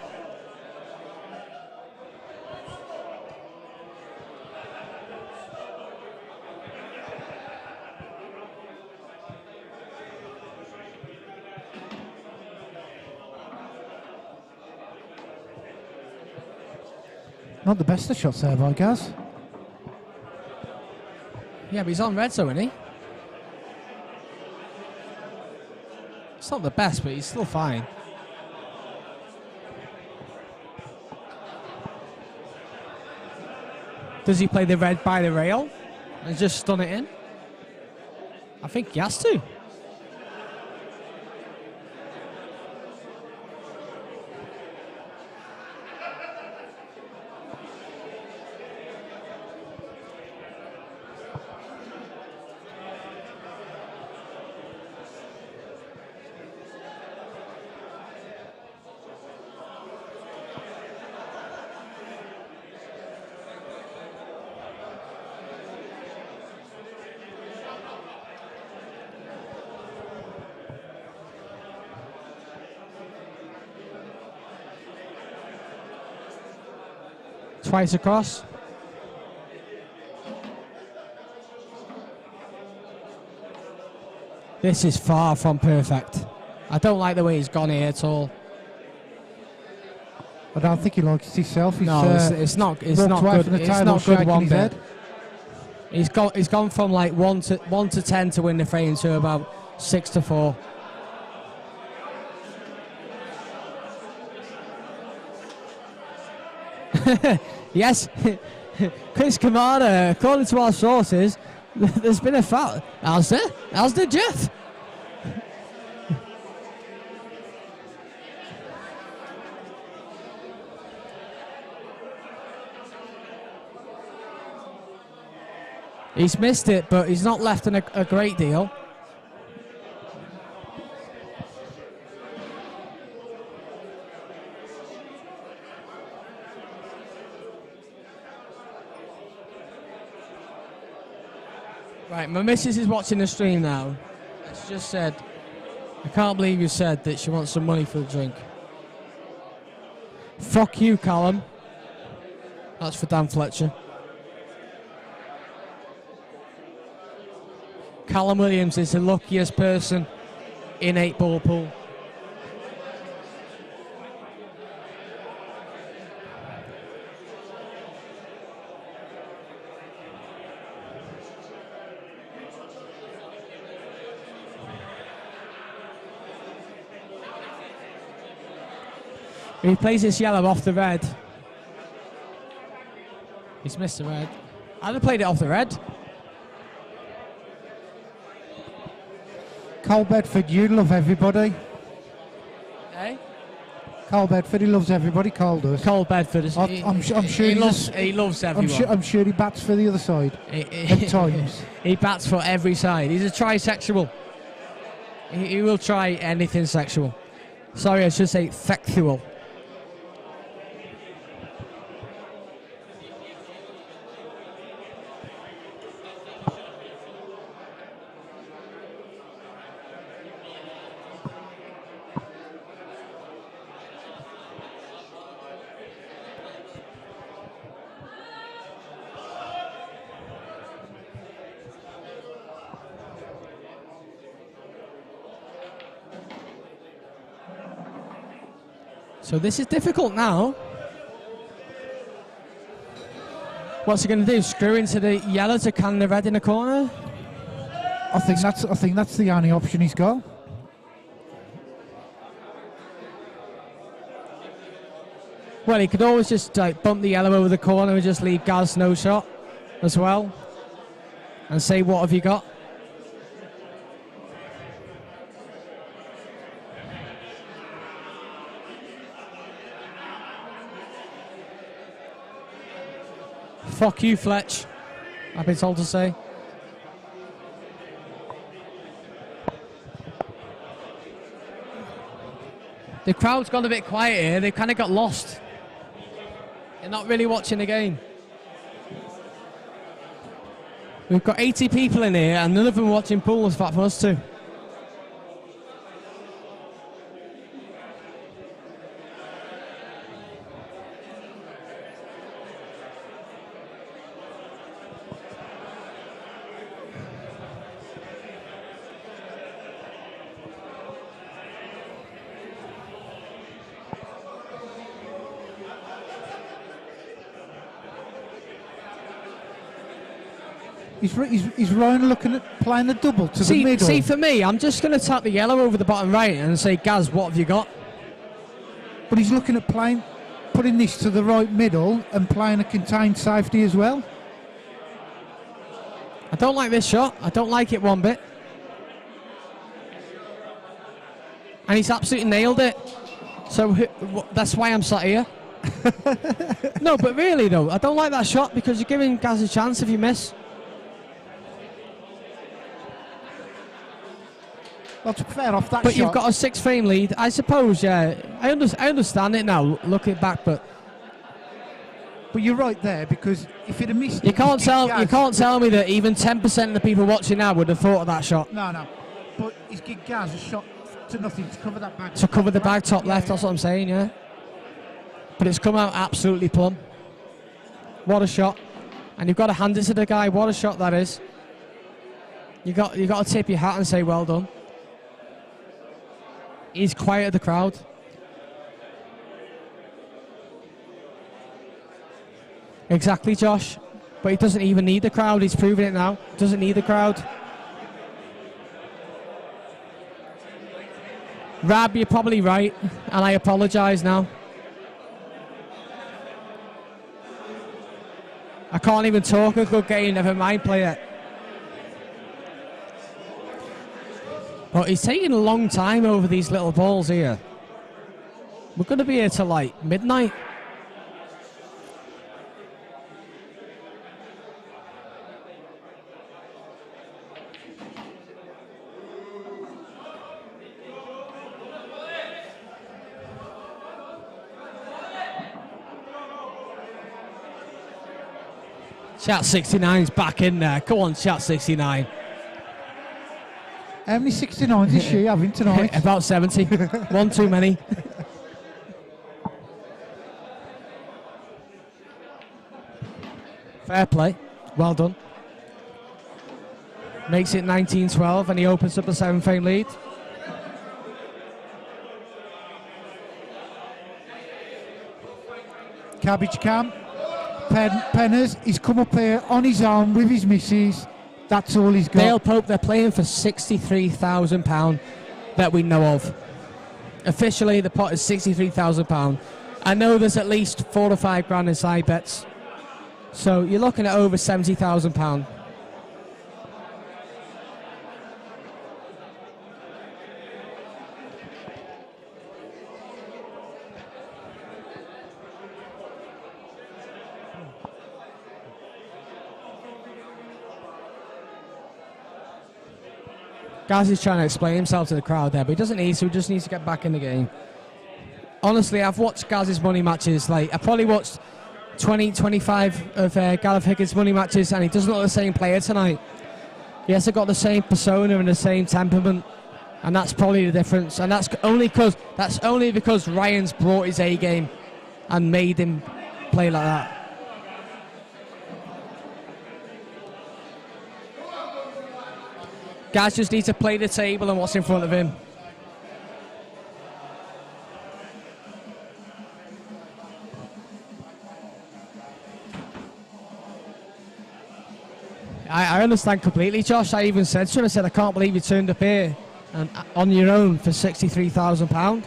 A: not the best of shots there by Gaz.
D: Yeah, but he's on red, so isn't he? It's not the best, but he's still fine. Does he play the red by the rail and just stun it in? I think he has to. Twice across. This is far from perfect. I don't like the way he's gone here at all.
A: I don't think he likes himself. He's,
D: no, it's not. It's not good. It's not good one bit. He's gone from like 1 to 10 to win the frame to about 6 to 4. Yes, Chris Kamada, according to our sources, there's been a foul. How's the Jeff? He's missed it, but he's not left in a great deal. Right, my missus is watching the stream now. She just said, I can't believe you said that she wants some money for the drink. Fuck you, Callum. That's for Dan Fletcher. Callum Williams is the luckiest person in 8-ball pool. He plays this yellow off the red. He's missed the red. I'd have played it off the red.
A: Cole Bedford, you love everybody.
D: Eh?
A: Cole Bedford, he loves everybody. Cole does.
D: Cole Bedford is.
A: I'm sure
D: he loves everyone.
A: I'm sure he bats for the other side at times.
D: He bats for every side. He's a trisexual. He will try anything sexual. Sorry, I should say sexual. So this is difficult now. What's he going to do? Screw into the yellow to can the red in the corner?
A: I think that's the only option he's got.
D: Well, he could always just like bump the yellow over the corner and just leave Gaz no shot as well. And say, what have you got? Fuck you, Fletch, I've been told to say. The crowd's gone a bit quiet here. They kind of got lost. They're not really watching the game. We've got 80 people in here and none of them watching pool apart from us two.
A: Is Ryan looking at playing the double to the middle?
D: See, for me, I'm just going to tap the yellow over the bottom right and say, Gaz, what have you got?
A: But he's looking at putting this to the right middle and playing a contained safety as well.
D: I don't like this shot. I don't like it one bit. And he's absolutely nailed it. So that's why I'm sat here. No, but really, though, I don't like that shot because you're giving Gaz a chance if you miss.
A: Well, to be fair, off that
D: but
A: shot,
D: you've got a 6-frame lead. I suppose, yeah. I understand it now, looking back, but
A: you're right there because if it had missed,
D: you can't tell me that even 10% of the people watching now would have thought of that shot.
A: No. But he's given Gaz a shot to nothing to cover that back.
D: To cover the bag top left, that's what I'm saying, yeah. But it's come out absolutely plumb. What a shot. And you've got to hand it to the guy. What a shot that is. You got to tip your hat and say well done. He's quieted the crowd. Exactly, Josh. But he doesn't even need the crowd. He's proven it now. Doesn't need the crowd. Rab, you're probably right. And I apologise now. I can't even talk a good game, never mind play it. But he's taking a long time over these little balls here. We're going to be here till like midnight. Chat 69's back in there. Come on, Chat 69.
A: How many 69s is she having tonight?
D: About 70. One too many. Fair play. Well done. Makes it 19-12 and he opens up a 7-frame lead.
A: Cabbage Cam. Penners, he's come up here on his own with his missus. That's all he's got.
D: Dale Pope, they're playing for £63,000 that we know of. Officially, the pot is £63,000. I know there's at least 4 or 5 grand in side bets. So you're looking at over £70,000. Gaz is trying to explain himself to the crowd there, but he doesn't need to. He just needs to get back in the game. Honestly, I've watched Gaz's money matches. Like, I probably watched 20, 25 of Gareth Higgins' money matches, and he doesn't look the same player tonight. He hasn't got the same persona and the same temperament, and that's probably the difference. And that's only because Ryan's brought his A game and made him play like that. Gaz just needs to play the table and what's in front of him. I understand completely, Josh. I even said to him, I said, I can't believe you turned up here and on your own for £63,000.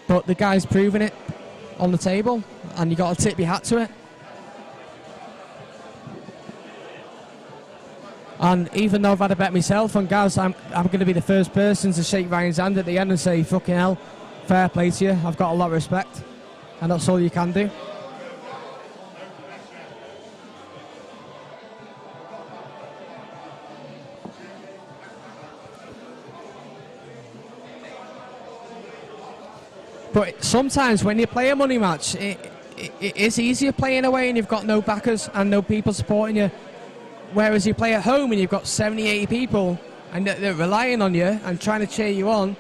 D: But the guy's proven it on the table, and you got to tip your hat to it. And even though I've had a bet myself on Gaz, I'm going to be the first person to shake Ryan's hand at the end and say, fucking hell, fair play to you. I've got a lot of respect, and that's all you can do. But sometimes when you play a money match, it is easier playing away and you've got no backers and no people supporting you. Whereas you play at home and you've got 70, 80 people and they're relying on you and trying to cheer you on,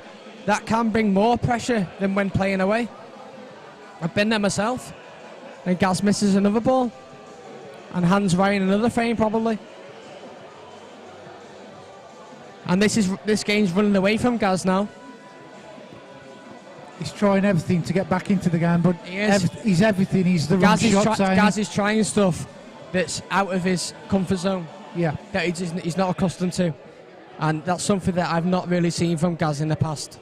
D: that can bring more pressure than when playing away. I've been there myself. And Gaz misses another ball and hands Ryan another frame probably. And this game's running away from Gaz now.
A: He's trying everything to get back into the game, but he's everything. He's the wrong shot.
D: Gaz is trying stuff that's out of his comfort zone.
A: Yeah.
D: That he's not accustomed to. And that's something that I've not really seen from Gaz in the past.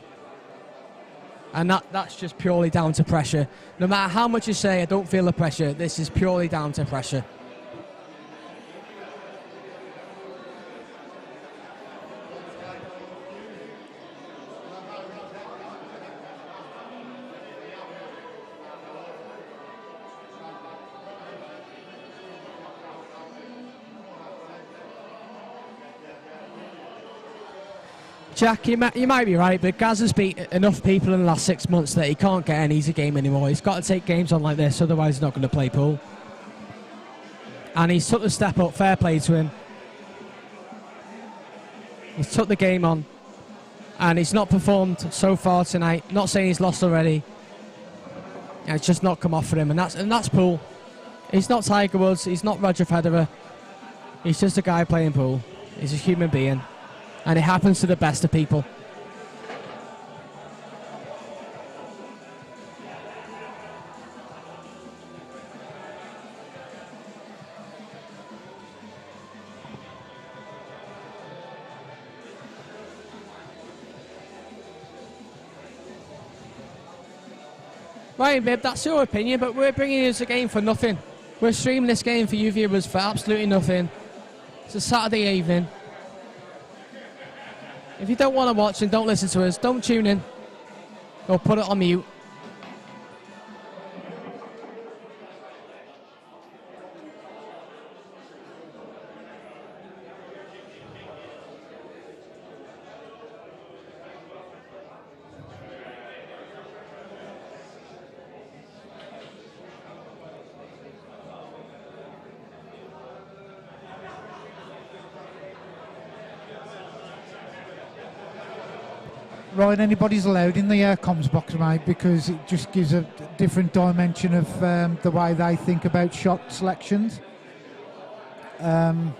D: And that's just purely down to pressure. No matter how much you say, I don't feel the pressure, this is purely down to pressure. Jack, you might be right, but Gaz has beat enough people in the last 6 months that he can't get an easy game anymore. He's got to take games on like this, otherwise he's not going to play pool. And he's took the step up, fair play to him. He's took the game on, and he's not performed so far tonight. Not saying he's lost already. Yeah, it's just not come off for him, and that's pool. He's not Tiger Woods, he's not Roger Federer. He's just a guy playing pool. He's a human being. And it happens to the best of people. Right, babe, that's your opinion, but we're bringing you this game for nothing. We're streaming this game for you viewers for absolutely nothing. It's a Saturday evening. If you don't want to watch and don't listen to us, don't tune in or put it on mute.
A: Ryan, anybody's allowed in the comms box, mate, because it just gives a different dimension of the way they think about shot selections. I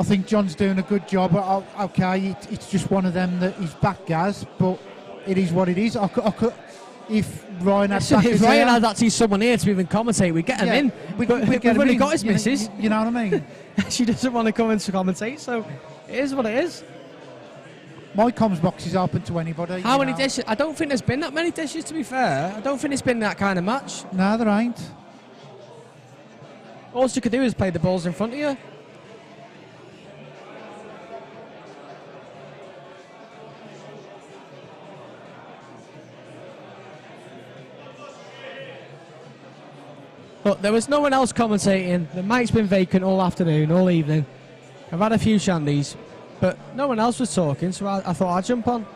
A: think John's doing a good job. Okay, it's just one of them that he's back Gaz, but it is what it is. If Ryan had
D: if Ryan had actually someone here to even commentate, we'd get him in. We've only got his missus.
A: You know what I mean?
D: She doesn't want to come in to commentate, so it is what it is.
A: My comms box is open to anybody.
D: How many dishes? I don't think there's been that many dishes, to be fair. I don't think it's been that kind of match.
A: No, there ain't.
D: All you could do is play the balls in front of you. Look, there was no one else commentating. The mic's been vacant all afternoon, all evening. I've had a few shandies, but no one else was talking, so I thought I'd jump on.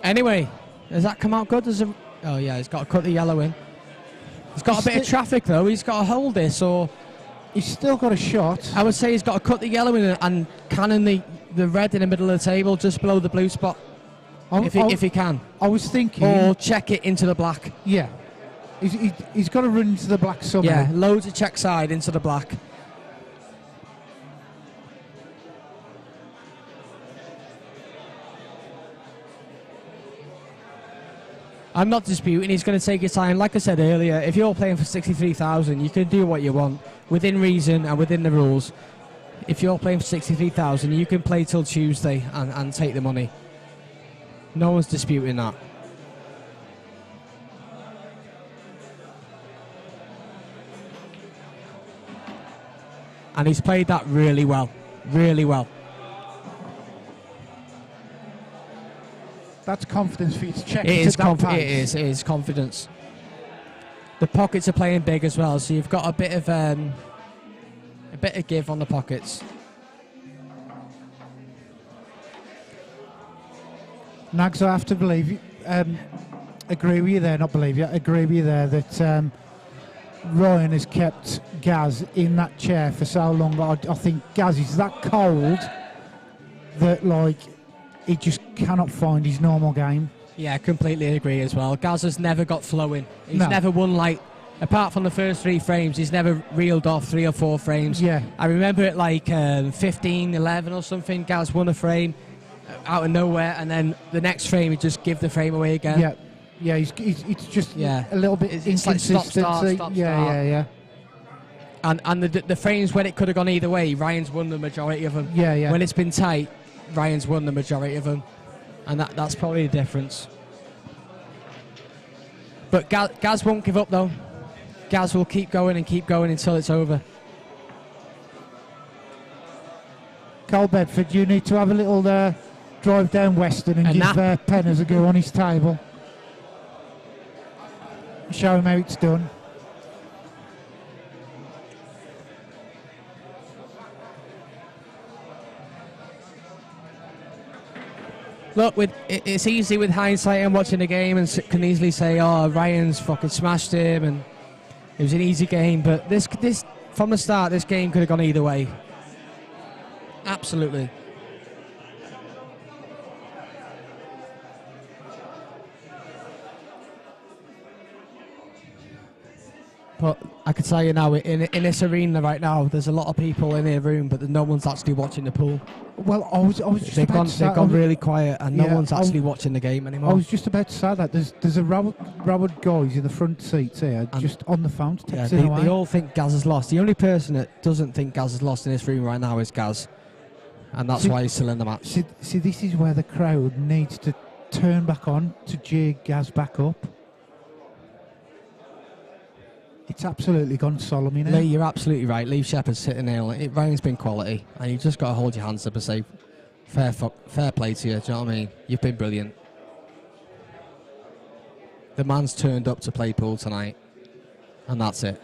D: Anyway, does that come out good? Oh yeah, he's got to cut the yellow in. He's got a bit of traffic though. He's got to hold this, or
A: he's still got a shot.
D: I would say he's got to cut the yellow in and cannon the red in the middle of the table, just below the blue spot, if he can.
A: I was thinking,
D: or check it into the black.
A: Yeah, he's got to run into the black somehow.
D: Yeah, loads of check side into the black. I'm not disputing he's going to take his time. Like I said earlier, if you're playing for 63,000, you can do what you want within reason and within the rules. If you're playing for 63,000, you can play till Tuesday and take the money. No one's disputing that. And he's played that really well. Really well.
A: That's confidence for you to check.
D: It is confidence. The pockets are playing big as well, so you've got a bit of give on the pockets.
A: Nags, I have to agree with you there, agree with you there that Ryan has kept Gaz in that chair for so long. I think Gaz is that cold that, like, he just cannot find his normal game.
D: Yeah, completely agree as well. Gaz has never got flowing. He's
A: No.
D: never won, like, apart from the first 3 frames, he's never reeled off 3 or 4 frames.
A: Yeah.
D: I remember it like 15, 11 or something. Gaz won a frame out of nowhere, and then the next frame he just give the frame away again.
A: Yeah, yeah. It's just
D: Yeah.
A: a little bit
D: It's like
A: inconsistency.
D: stop, start.
A: Yeah.
D: And the frames when it could have gone either way, Ryan's won the majority of them.
A: Yeah.
D: When it's been tight, Ryan's won the majority of them, and that's probably the difference. But Gaz won't give up though. Gaz will keep going until it's over.
A: Cole Bedford, you need to have a little drive down Western and give Penners a go on his table. Show him how it's done.
D: Look, it's easy with hindsight and watching the game, and can easily say, "Oh, Ryan's fucking smashed him," and it was an easy game. But this from the start, this game could have gone either way. Absolutely. But I can tell you now, in this arena right now, there's a lot of people in the room, but no one's actually watching the pool.
A: Well, I was just about to say,
D: they've gone really quiet, and no one's actually watching the game anymore.
A: I was just about to say that there's a rabid guys in the front seats here, just on the phone, texting away.
D: They all think Gaz has lost. The only person that doesn't think Gaz has lost in this room right now is Gaz, and that's why he's still in the match.
A: See, this is where the crowd needs to turn back on to cheer Gaz back up. It's absolutely gone solemn, you know.
D: Lee, you're absolutely right. Lee Shepherd's sitting there. Ryan's been quality, and you've just got to hold your hands up and say, fair play to you. Do you know what I mean? You've been brilliant. The man's turned up to play pool tonight, and that's it.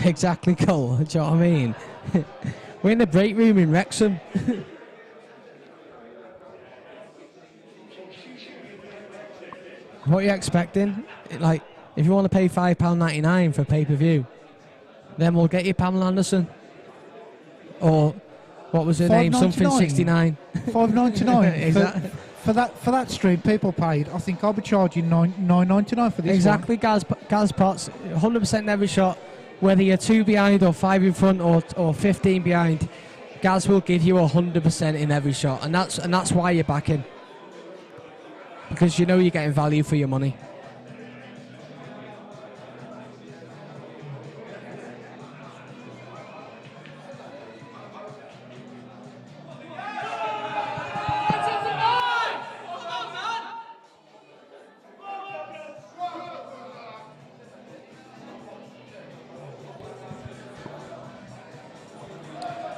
D: Exactly, Cole. Do you know what I mean? We're in the break room in Wrexham. What are you expecting? Like, if you want to pay £5.99 for pay-per-view, Then we'll get you Pamela Anderson. Or what was her name? Something 69.
A: $5.99 for that stream. People paid. I think I'll be charging $9.99 for this.
D: Exactly, Gaz Potts, 100% in every shot. Whether you're 2 behind or 5 in front or 15 behind, Gaz will give you 100% in every shot, and that's why you're backing, because you know you're getting value for your money.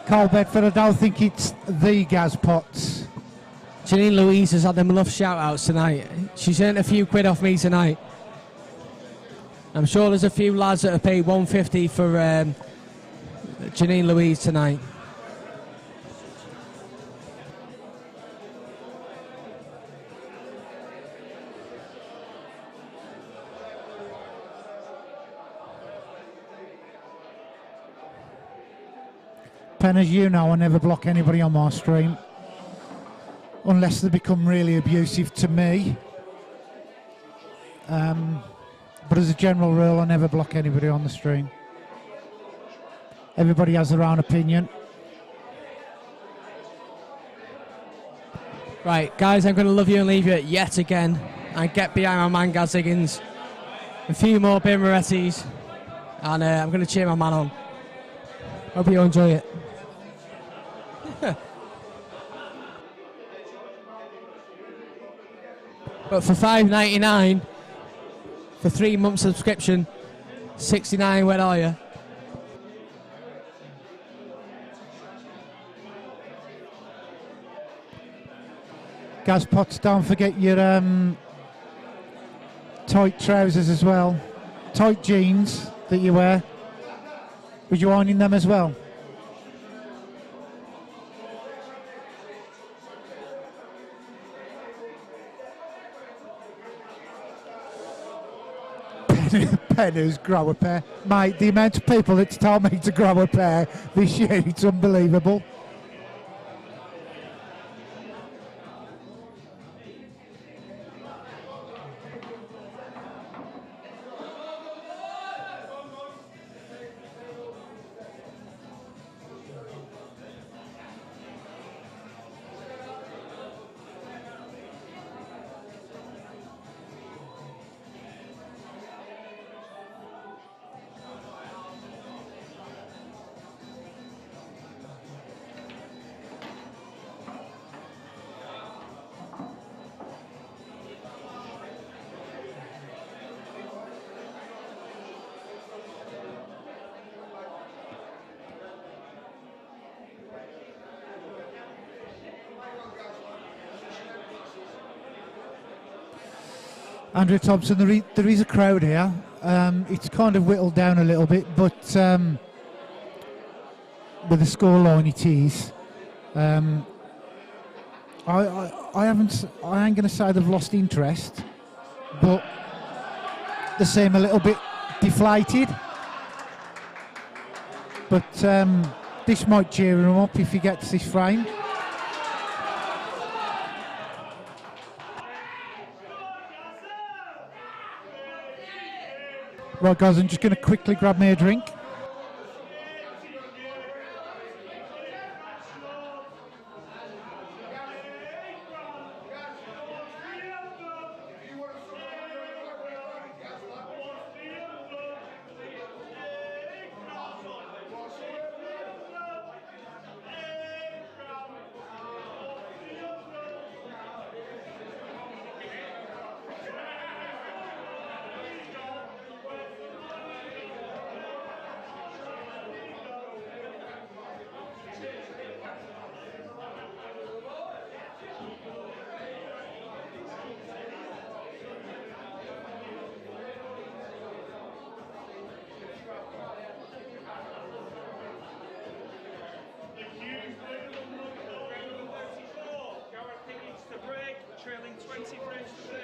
A: Carl Bedford, I don't think it's the Gaz Potts.
D: Janine Louise has had them enough shout-outs tonight. She's earned a few quid off me tonight. I'm sure there's a few lads that have paid $150 for Janine Louise tonight.
A: Pen, as you know, I never block anybody on my stream unless they become really abusive to me. But as a general rule, I never block anybody on the stream. Everybody has their own opinion.
D: Right, guys, I'm going to love you and leave you yet again and get behind my man Gaz Higgins. A few more Beer Morettis, and I'm going to cheer my man on. Hope you enjoy it. But for $5.99 for 3 months subscription, 69, where are you?
A: Gaz Potts, don't forget your tight trousers as well. Tight jeans that you wear. Would you iron them as well? Penner's grow a pair. Mate, the amount of people that's told me to grow a pair this year, it's unbelievable. Andrew Thompson, there is a crowd here. It's kind of whittled down a little bit, but with the scoreline it is. I ain't going to say they've lost interest, but they seem a little bit deflated. But this might cheer him up if he gets this frame. Right, guys, I'm just going to quickly grab me a drink.
C: Gareth Higgins to break, trailing 20 frames to 30.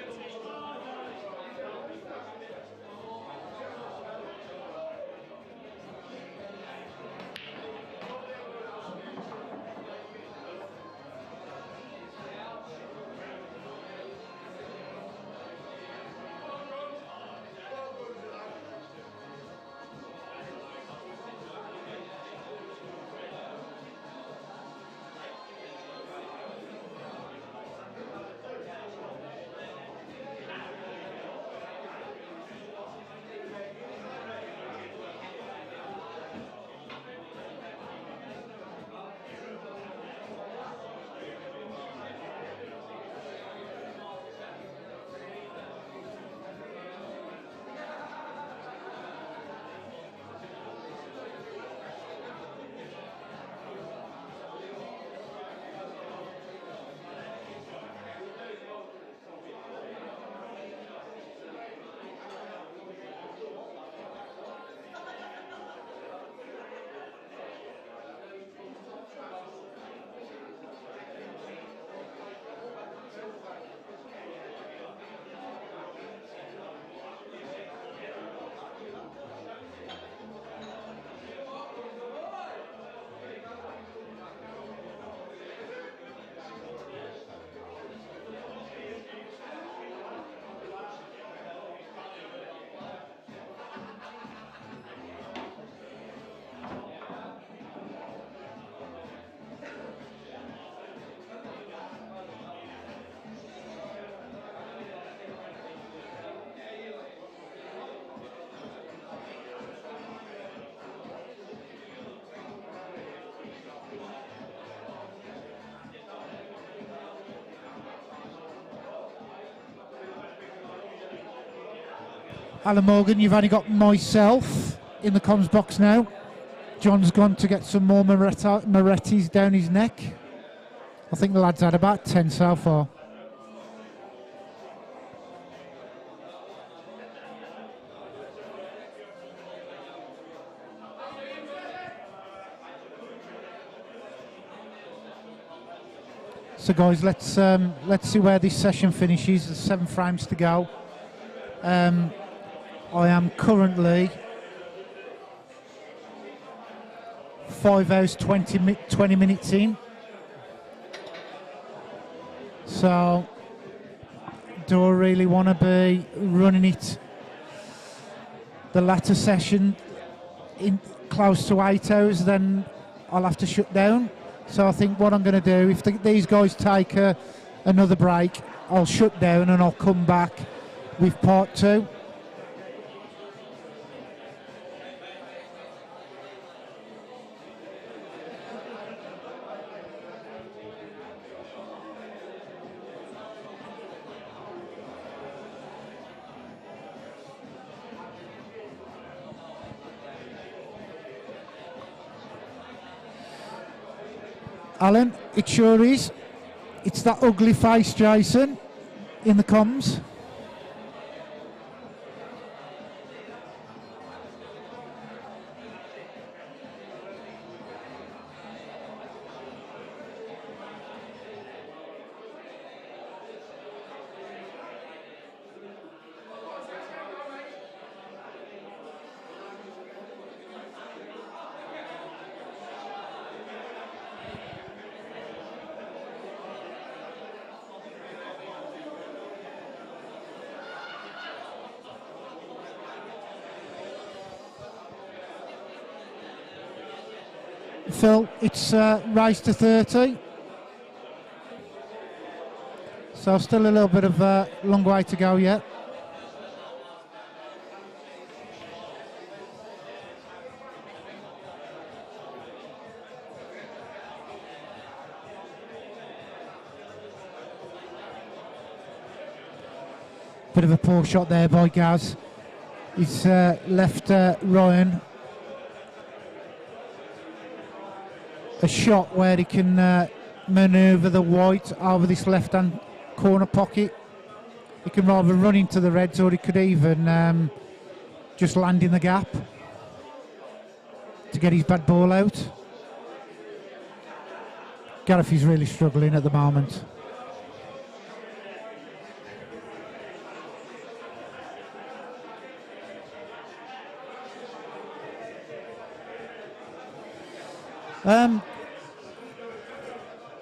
A: Alan Morgan, you've only got myself in the comms box now. John's gone to get some more Moretti's down his neck. I think the lad's had about 10 so far. So guys, let's see where this session finishes. There's 7 frames to go. I am currently 5 hours 20 minutes in. So do I really want to be running it the latter session in close to 8 hours? Then I'll have to shut down. So I think what I'm going to do, if these guys take another break, I'll shut down and I'll come back with part 2. Alan, it sure is. It's that ugly face, Jason, in the comms. Phil, it's race to 30. So still a little bit of a long way to go yet. Bit of a poor shot there by Gaz. He's left Ryan a shot where he can manoeuvre the white over this left-hand corner pocket. He can rather run into the reds, or he could even just land in the gap to get his bad ball out. Gareth is really struggling at the moment.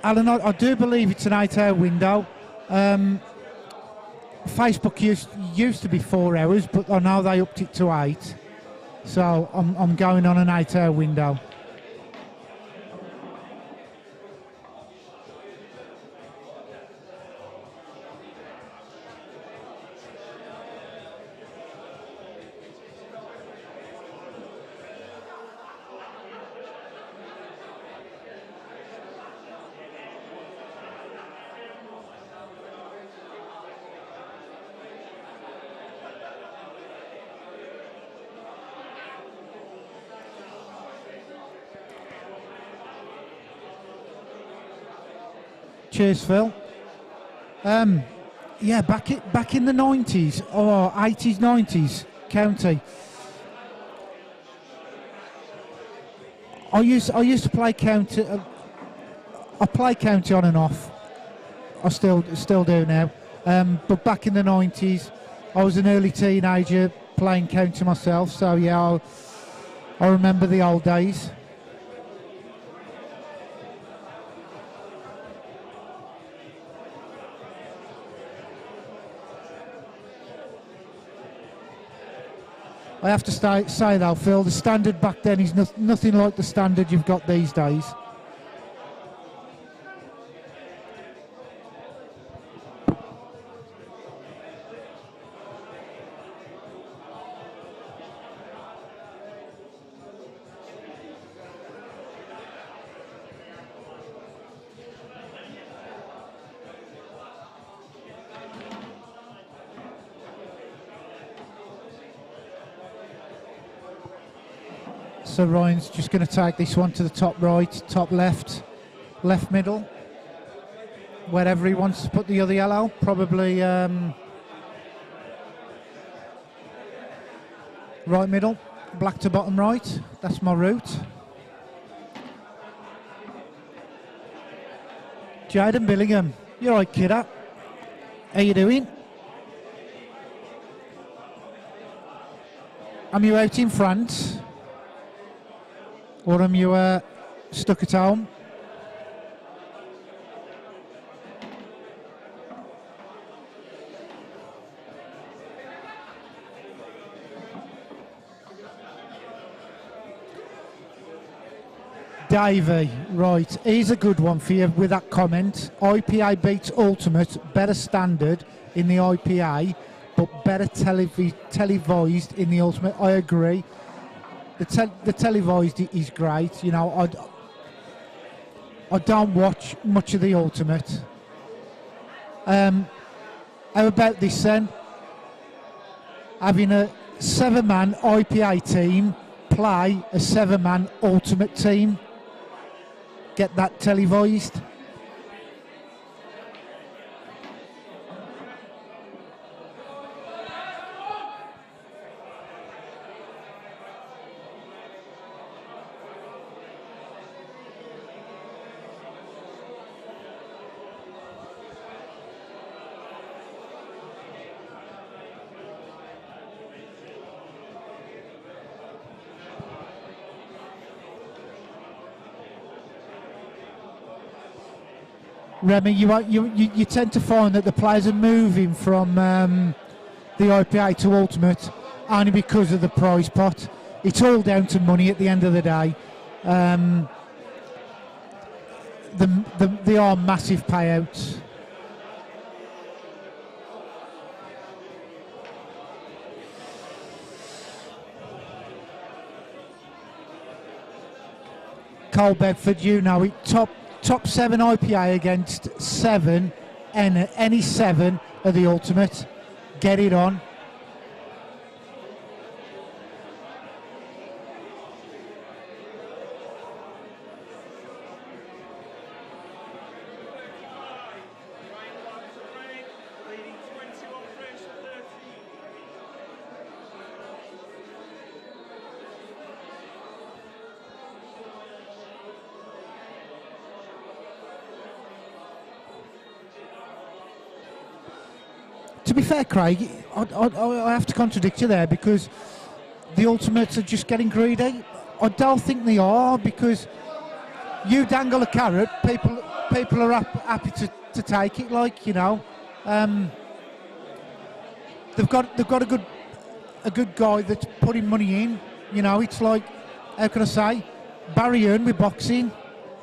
A: Alan, I do believe it's an 8-hour window. Facebook used to be 4 hours, but I know they upped it to 8. So I'm going on an 8-hour window. Cheers, Phil. Yeah, back in the 90s or 80s, 90s, county. I used to play county. I play county on and off. I still do now. But back in the 90s, I was an early teenager playing county myself. So yeah, I remember the old days. I have to say though, Phil, the standard back then is nothing like the standard you've got these days. So Ryan's just going to take this one to the top right, top left, left middle, wherever he wants to put the other yellow. Probably right middle, black to bottom right. That's my route. Jaden Billingham, you alright, kidder? How you doing? Am you out in France? Or am you stuck at home? Davey, right, here's a good one for you with that comment. IPA beats Ultimate, better standard in the IPA, but better televised in the Ultimate. I agree. The televised is great. You know, I don't watch much of the Ultimate. How about this then? Having a 7-man IPA team play a 7-man Ultimate team. Get that televised. Remy, you tend to find that the players are moving from the IPA to Ultimate only because of the prize pot. It's all down to money at the end of the day. They are massive payouts. Cole Bedford, you know it. Top 7 IPA against 7, and any 7 of the Ultimate. Get it on.
C: Leading 21 fresh 30.
A: To be fair, Craig, I have to contradict you there because the Ultimates are just getting greedy. I don't think they are, because you dangle a carrot, people are happy to take it. Like, you know, they've got a good guy that's putting money in. You know, it's like, how can I say, Barry Hearn with boxing.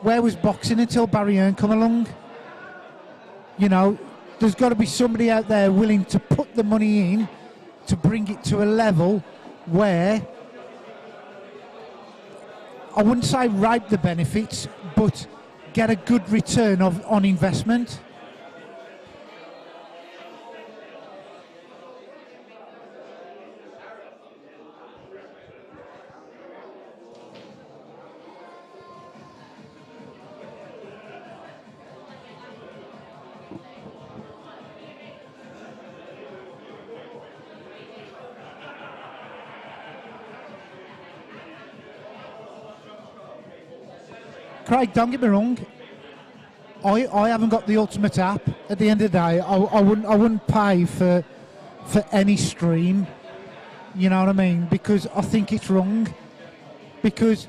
A: Where was boxing until Barry Hearn come along? You know, there's got to be somebody out there willing to put the money in to bring it to a level where, I wouldn't say reap the benefits, but get a good return on investment. Craig, don't get me wrong. I haven't got the Ultimate app. At the end of the day, I wouldn't pay for any stream. You know what I mean? Because I think it's wrong. Because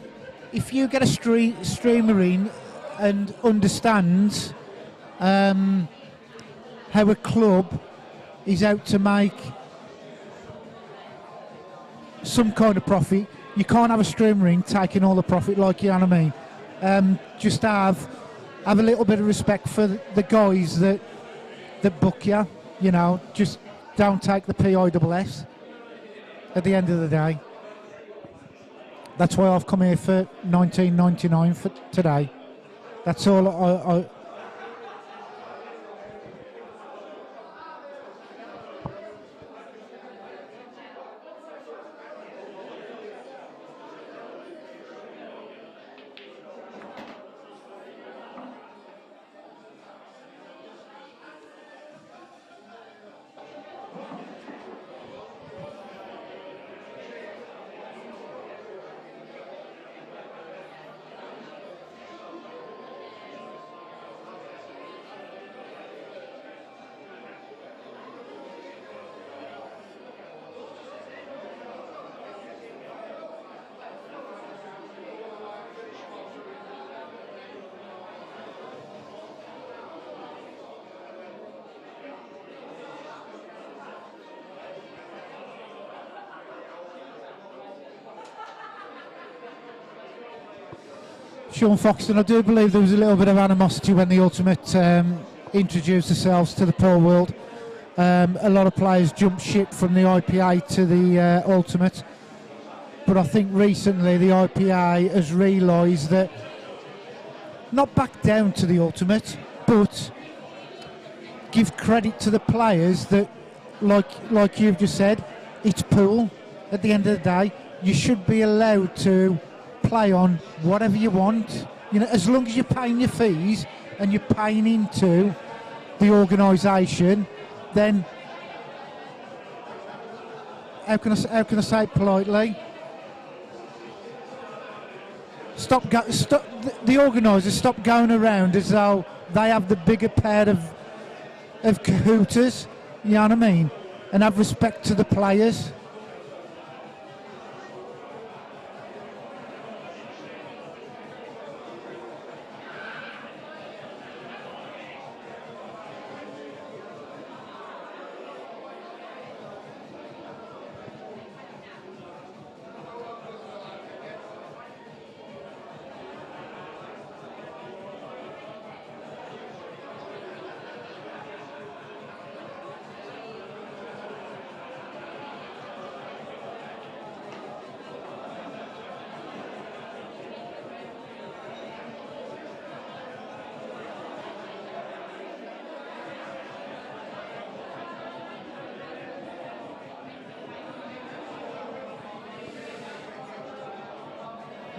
A: if you get a streamer in and understands how a club is out to make some kind of profit, you can't have a streamer in taking all the profit. Like, you know what I mean? Just have a little bit of respect for the guys that book you. You know, just don't take the PISS at the end of the day. That's why I've come here for $19.99 for today. That's all I Sean Foxton, I do believe there was a little bit of animosity when the Ultimate introduced themselves to the pool world. A lot of players jumped ship from the IPA to the Ultimate, but I think recently the IPA has realised that not back down to the Ultimate, but give credit to the players that, like you've just said, it's pool. At the end of the day, you should be allowed to play on whatever you want. You know, as long as you're paying your fees and you're paying into the organisation, then how can I say it politely? The organisers stop going around as though they have the bigger pair of cahooters, you know what I mean? And have respect to the players.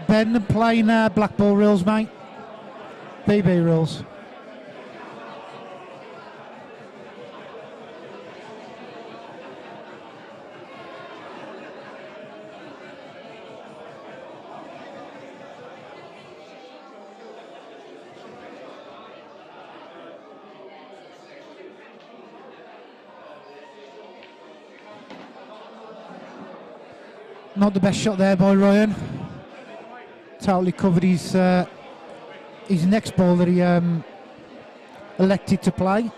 A: Ben, playing black ball rules, mate. BB rules. Not the best shot there by Ryan. Totally covered his next ball that he elected to play.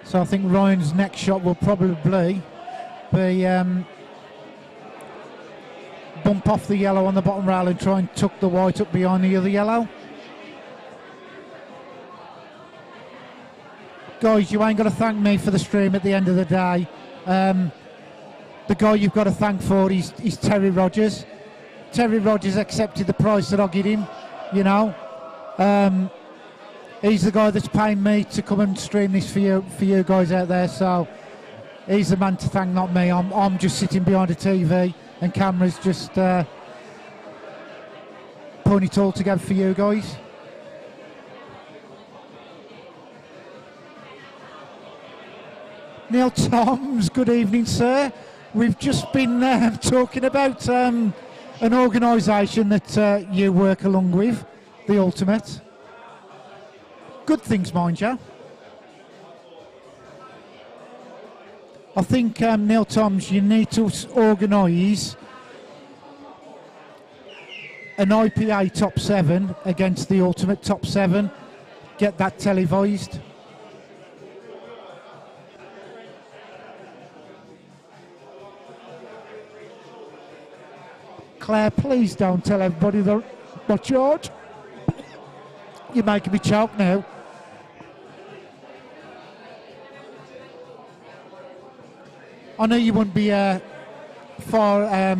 A: So I think Ryan's next shot will probably be bump off the yellow on the bottom rail and try and tuck the white up behind the other yellow. Guys, you ain't got to thank me for the stream at the end of the day. The guy you've got to thank for is Terry Rogers. Terry Rogers accepted the price that I give him, you know. He's the guy that's paying me to come and stream this for you guys out there, so he's the man to thank, not me. I'm just sitting behind a TV and cameras just putting it all together for you guys. Neil Toms, good evening, sir. We've just been talking about an organisation that you work along with, the Ultimate. Good things, mind you. I think, Neil Toms, you need to organise an IPA top 7 against the Ultimate top 7. Get that televised. Claire, please don't tell everybody what George. You're making me choke now. I know you wouldn't be far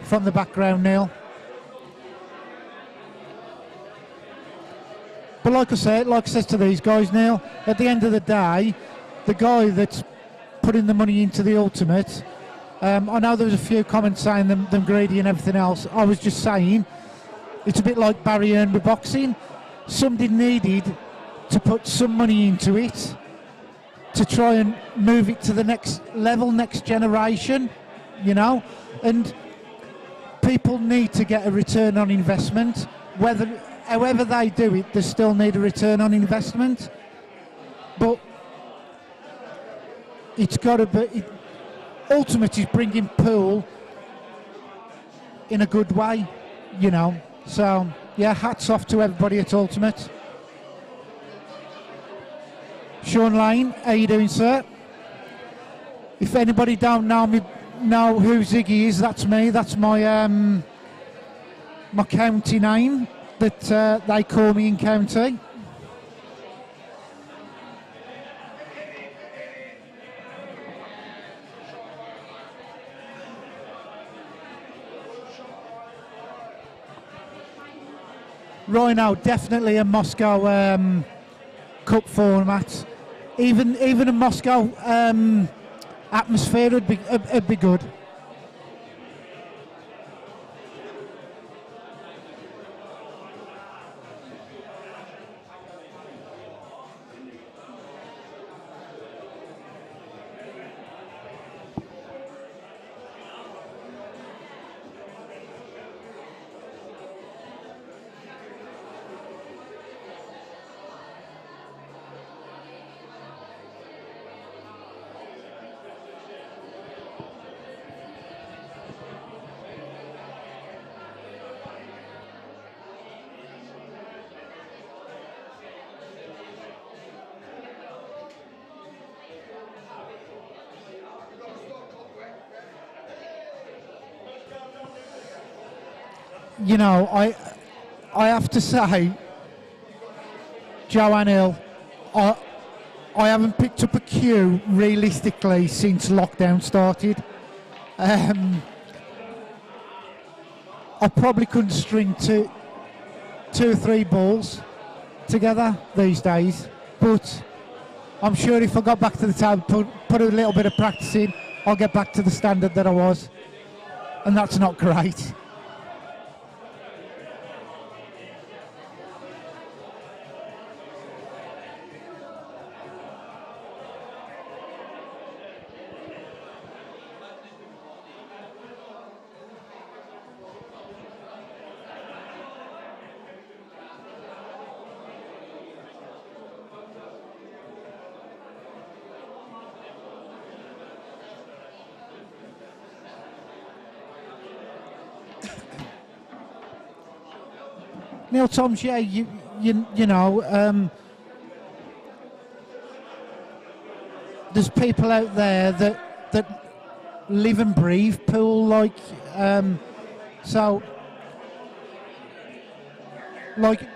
A: from the background, Neil. But like I said to these guys, Neil, at the end of the day, the guy that's putting the money into the Ultimate, I know there was a few comments saying them greedy and everything else. I was just saying, it's a bit like Barry Earn with boxing. Somebody needed to put some money into it to try and move it to the next level, next generation, you know. And people need to get a return on investment. However they do it, they still need a return on investment. But it's got to be... Ultimate is bringing pool in a good way, you know. So, yeah, hats off to everybody at Ultimate. Sean Lane, how you doing, sir? If anybody don't know who Ziggy is, that's me. That's my my county name that they call me in county. Rhino, definitely a Moscow Cup format. Even a Moscow atmosphere would be good. You know, I have to say, Joanne Hill, I haven't picked up a cue realistically since lockdown started. I probably couldn't string two or three balls together these days, but I'm sure if I got back to the table, put a little bit of practice in, I'll get back to the standard that I was, and that's not great. Neil Toms, yeah, you know, there's people out there that live and breathe pool, like, so, like,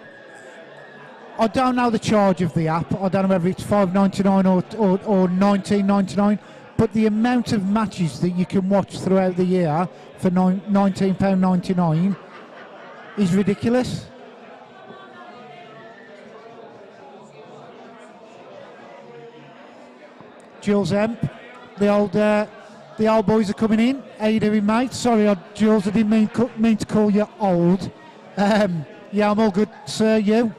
A: I don't know the charge of the app. I don't know whether it's $5.99 or $19.99, but the amount of matches that you can watch throughout the year for £19.99 is ridiculous. Jules Emp, the old boys are coming in. How you doing, mate? Sorry, Jules, I didn't mean to call you old. Yeah, I'm all good, sir. You?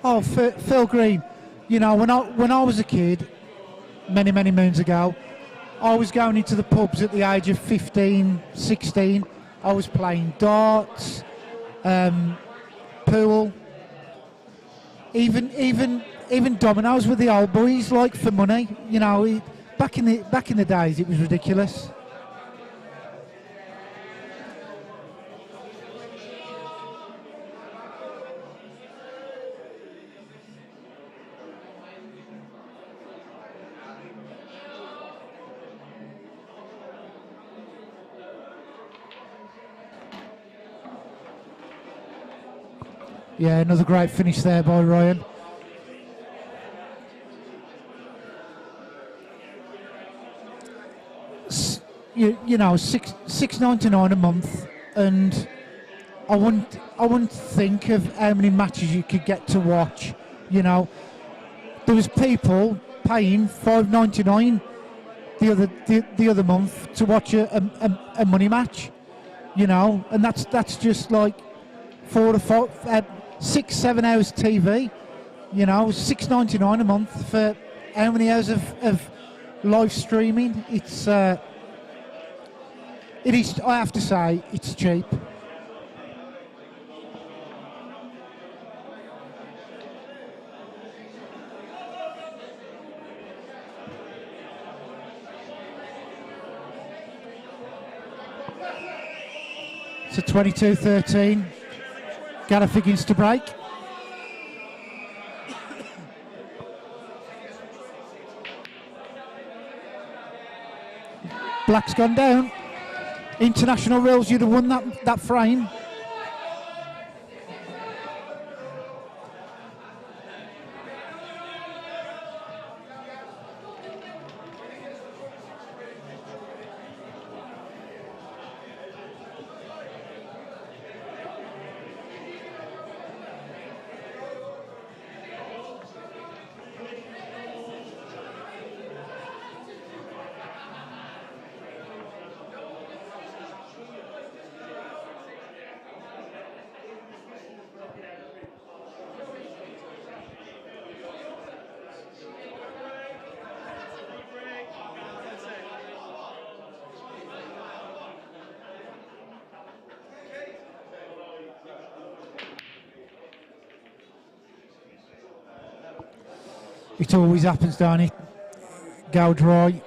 A: Oh, Phil Green. You know, when I was a kid, many moons ago, I was going into the pubs at the age of 15, 16. I was playing darts. Pool, even dominoes with the old boys, like for money. You know, back in the days, it was ridiculous. Yeah, another great finish there by Ryan. You know, $6.99 a month, and I wouldn't think of how many matches you could get to watch. You know, there was people paying $5.99 the other month to watch a money match. You know, and that's just like 4 to 5. 6-7 hours TV, you know, $6.99 a month for how many hours of live streaming? It is. I have to say, it's cheap. So 22-13. Gareth Higgins to break. Black's gone down. International rules, you'd have won that frame. It always happens, don't it? Go dry.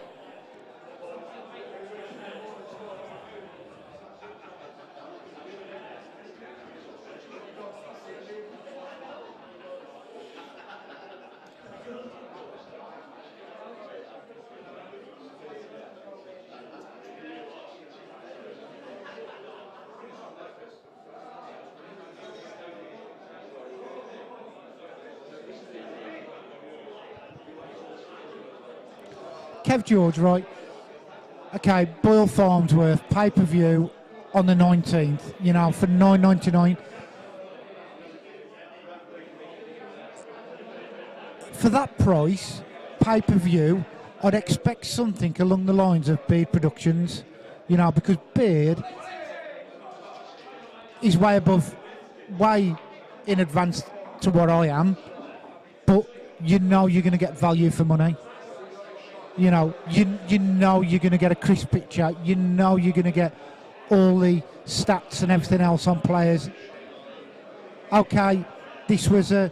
A: Kev George, right? Okay, Boyle Farmsworth, pay-per-view on the 19th, you know, for $9.99. For that price, pay-per-view, I'd expect something along the lines of Beard Productions, you know, because Beard is way in advance to what I am, but you know you're going to get value for money. You know, you know you're going to get a crisp picture. You know you're going to get all the stats and everything else on players. Okay, this was a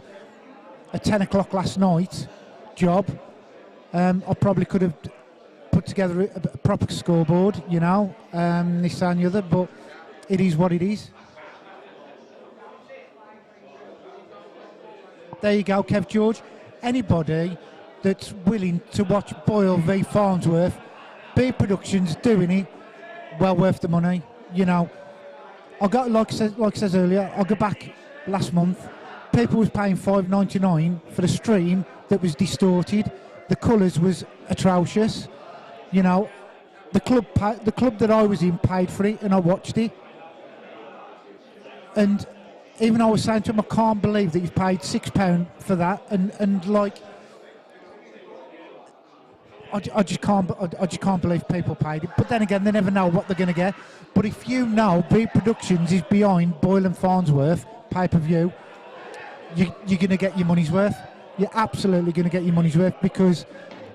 A: 10 o'clock last night job. I probably could have put together a proper scoreboard, you know, this and the other, but it is what it is. There you go, Kev George. Anybody that's willing to watch Boyle v Farnsworth, B Productions doing it, well worth the money. You know, I got like I said earlier, I go back last month. People was paying $5.99 for the stream that was distorted. The colours was atrocious. You know, the club that I was in paid for it, and I watched it. And even I was saying to him, I can't believe that you've paid £6 for that, and like. I just can't believe people paid it. But then again, they never know what they're going to get. But if you know B Productions is behind Boyle and Farnsworth pay-per-view, you're going to get your money's worth. You're absolutely going to get your money's worth because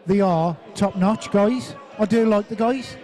A: they are top-notch guys. I do like the guys.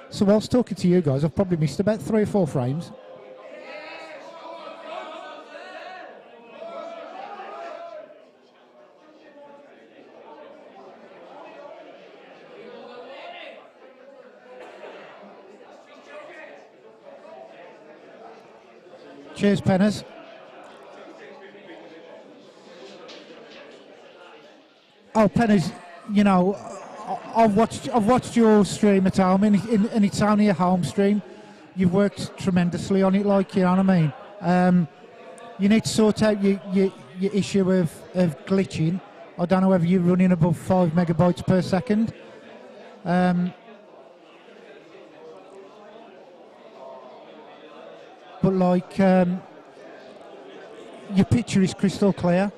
A: So whilst talking to you guys, I've probably missed about 3 or 4 frames. Cheers, Penners. Oh, Penners, you know, I've watched your stream at home, and it's only a home stream. You've worked tremendously on it, like, you know what I mean. You need to sort out your issue of glitching I don't know whether you're running above 5 megabytes per second. But like, your picture is crystal clear.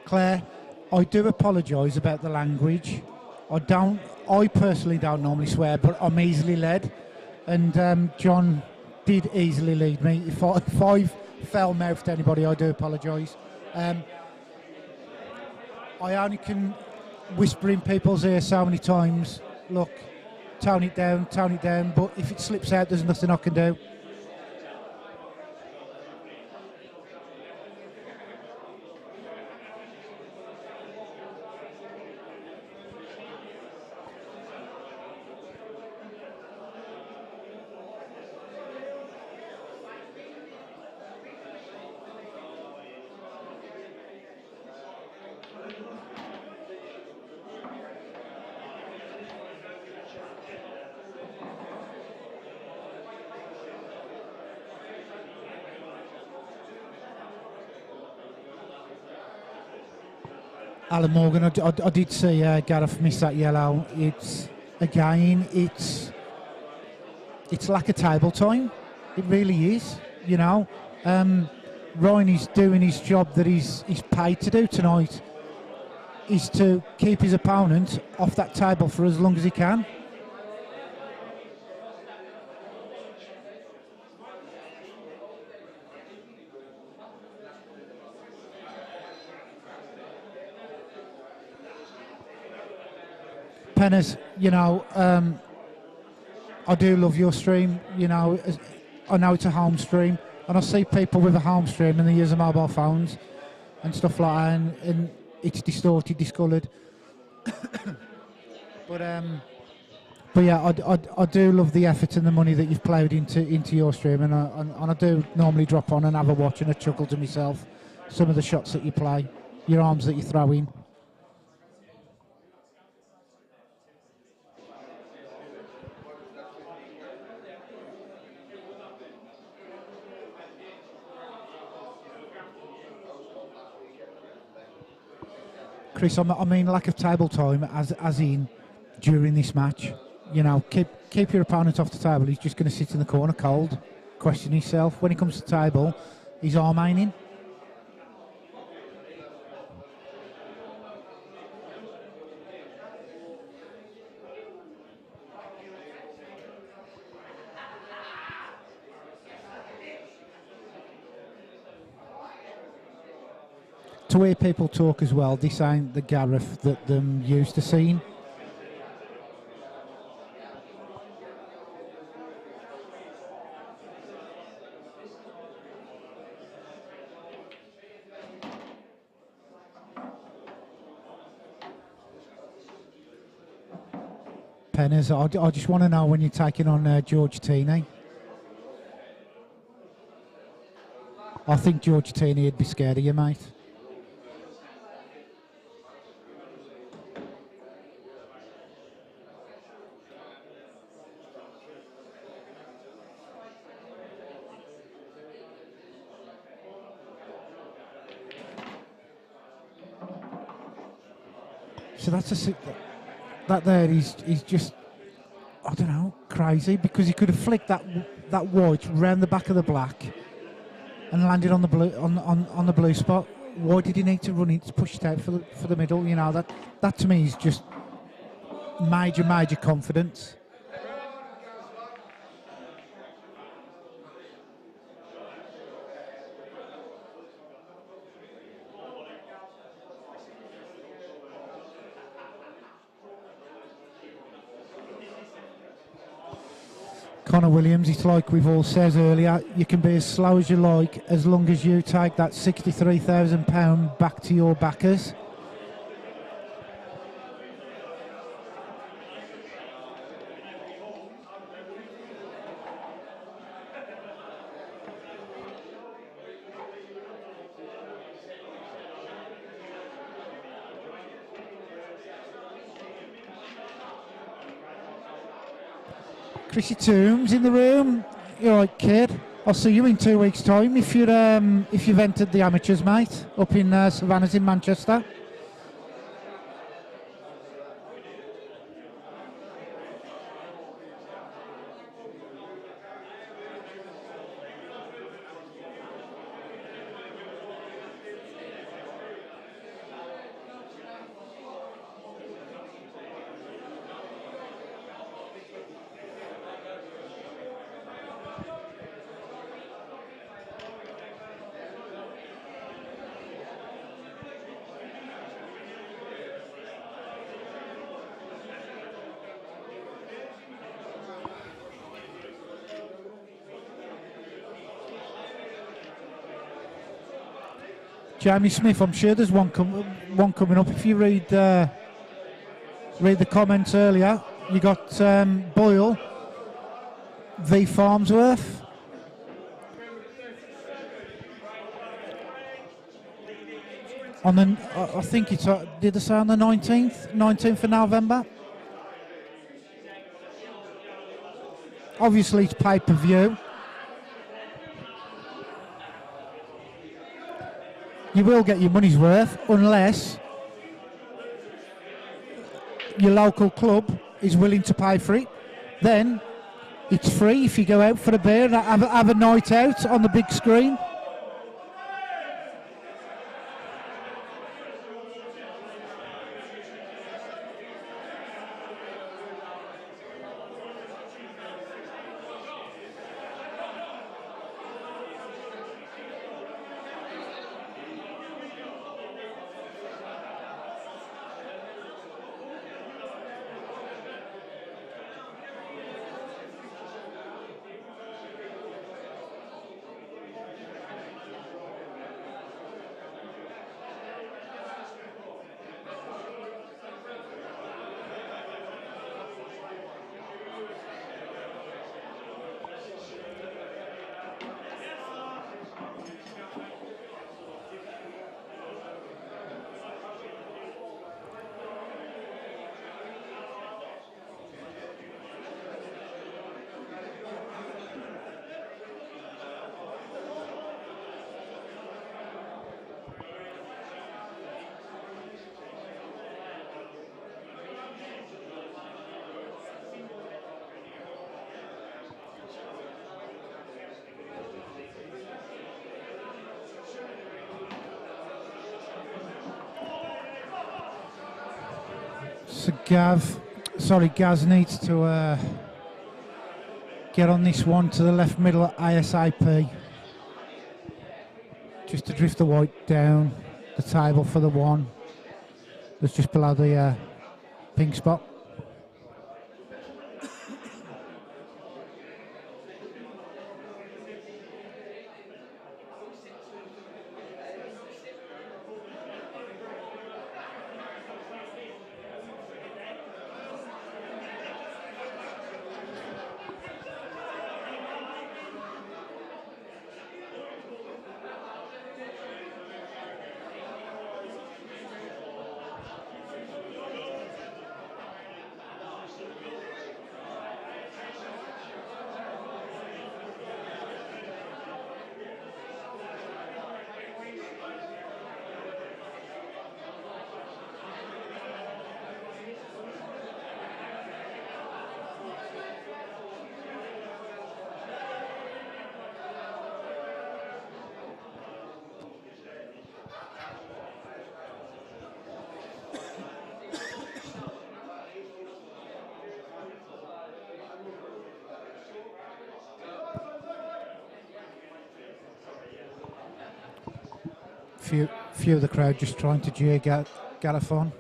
A: Claire, I do apologise about the language. I personally don't normally swear, but I'm easily led. And John did easily lead me. If I foul-mouthed anybody, I do apologise. I only can whisper in people's ear so many times, look, tone it down, but if it slips out, there's nothing I can do. Alan Morgan, I did see Gareth miss that yellow. It's lack of table time. It really is, you know. Ryan is doing his job that he's paid to do tonight, is to keep his opponent off that table for as long as he can. Penners, you know, I do love your stream. You know, I know it's a home stream, and I see people with a home stream and they use their mobile phones and stuff like that, and it's distorted, discoloured. but yeah, I do love the effort and the money that you've played into your stream, and I do normally drop on and have a watch and a chuckle to myself. Some of the shots that you play, your arms that you throw in. Chris, I mean lack of table time as in during this match. You know, keep your opponent off the table. He's just going to sit in the corner cold, question himself. When he comes to the table, he's arm-mining. To hear people talk as well, this ain't the Gareth that them used to seeing. Penners, I just want to know when you're taking on George Tini. I think George Tini would be scared of you, mate. So that there is just, I don't know, crazy, because he could have flicked that white round the back of the black and landed on the blue on the blue spot. Why did he need to run it, push it out for the middle? You know, that to me is just major confidence. Connor Williams, it's like we've all said earlier, you can be as slow as you like as long as you take that £63,000 back to your backers. Chrissy Toombs in the room. You're right, kid. I'll see you in 2 weeks' time if you've entered the amateurs, mate, up in Savannah's in Manchester. Jamie Smith, I'm sure there's one coming up. If you read the comments earlier, you got Boyle v Farmsworth. On the, I think it's did they say on the 19th of November? Obviously, it's pay-per-view. You will get your money's worth unless your local club is willing to pay for it. Then it's free if you go out for a beer and have a night out on the big screen. So Gaz needs to get on this one to the left middle ASAP. Just to drift the white down the table for the one that's just below the pink spot. Few of the crowd just trying to jeer Gareth on.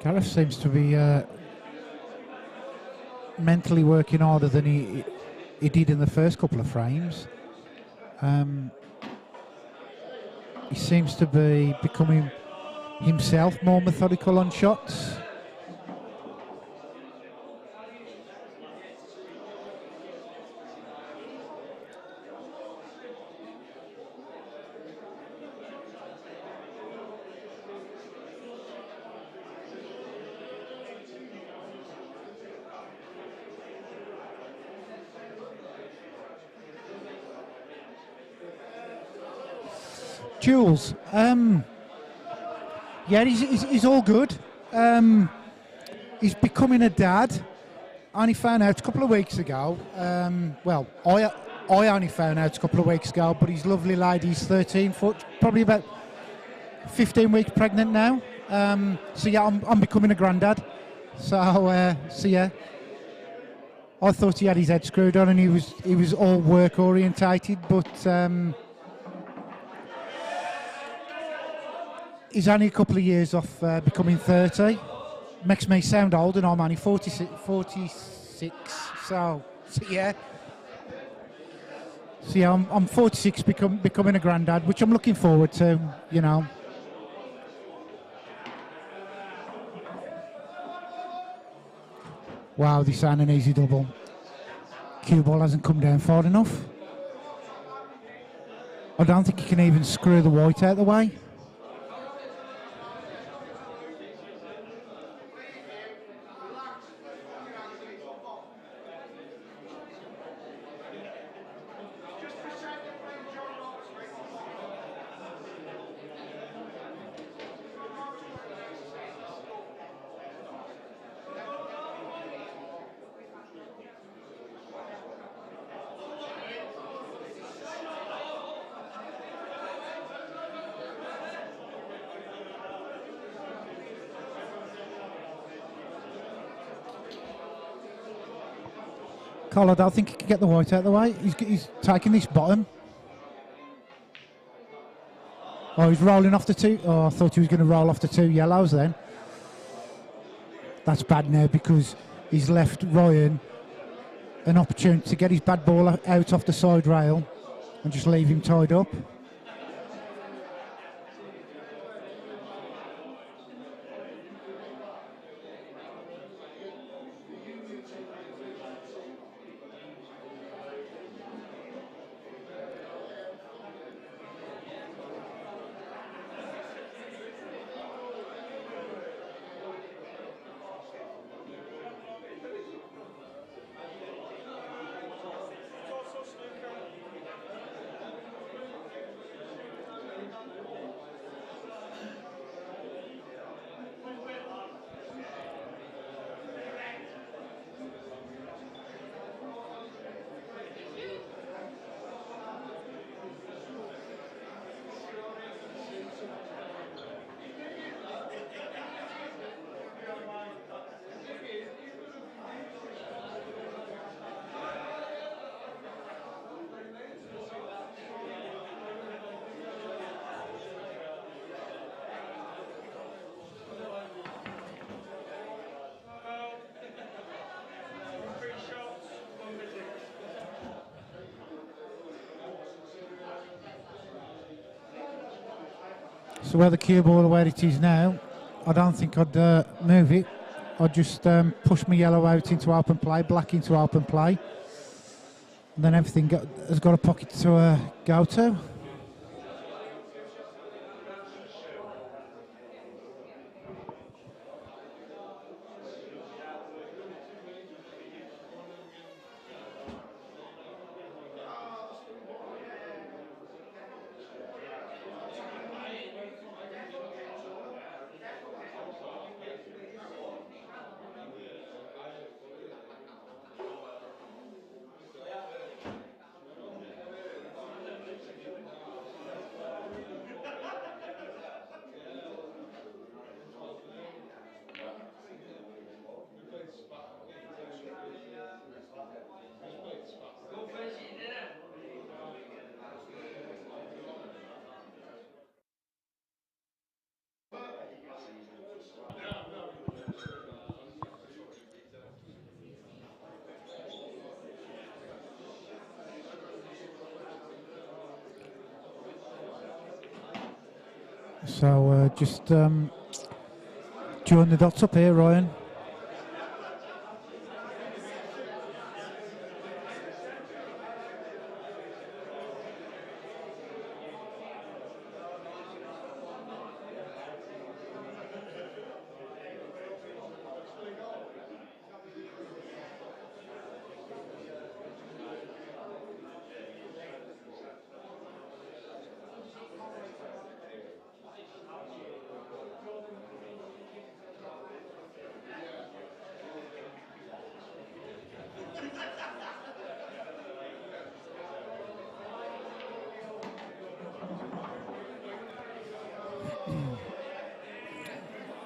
A: Gareth seems to be mentally working harder than he did in the first couple of frames. He seems to be becoming himself more methodical on shots. Jules, yeah, he's all good. He's becoming a dad. I only found out a couple of weeks ago. Well, I only found out a couple of weeks ago, but his lovely lady's 13 foot, probably about 15 weeks pregnant now. So yeah, I'm becoming a granddad. So yeah, I thought he had his head screwed on and he was all work orientated, but he's only a couple of years off becoming 30. Makes me sound old, and I'm only 46. So yeah. So yeah, I'm 46, becoming a granddad, which I'm looking forward to. You know. Wow, this ain't an easy double. Cue ball hasn't come down far enough. I don't think he can even screw the white out of the way. Carl, I don't think he can get the white out of the way. He's taking this bottom. Oh, he's rolling off the two. Oh, I thought he was going to roll off the two yellows then. That's bad now because he's left Ryan an opportunity to get his bad ball out off the side rail and just leave him tied up. So where the cue ball where it is now, I don't think I'd move it. I'd just push my yellow out into open play, black into open play. And then everything has got a pocket to go to. So just join the dots up here, Ryan.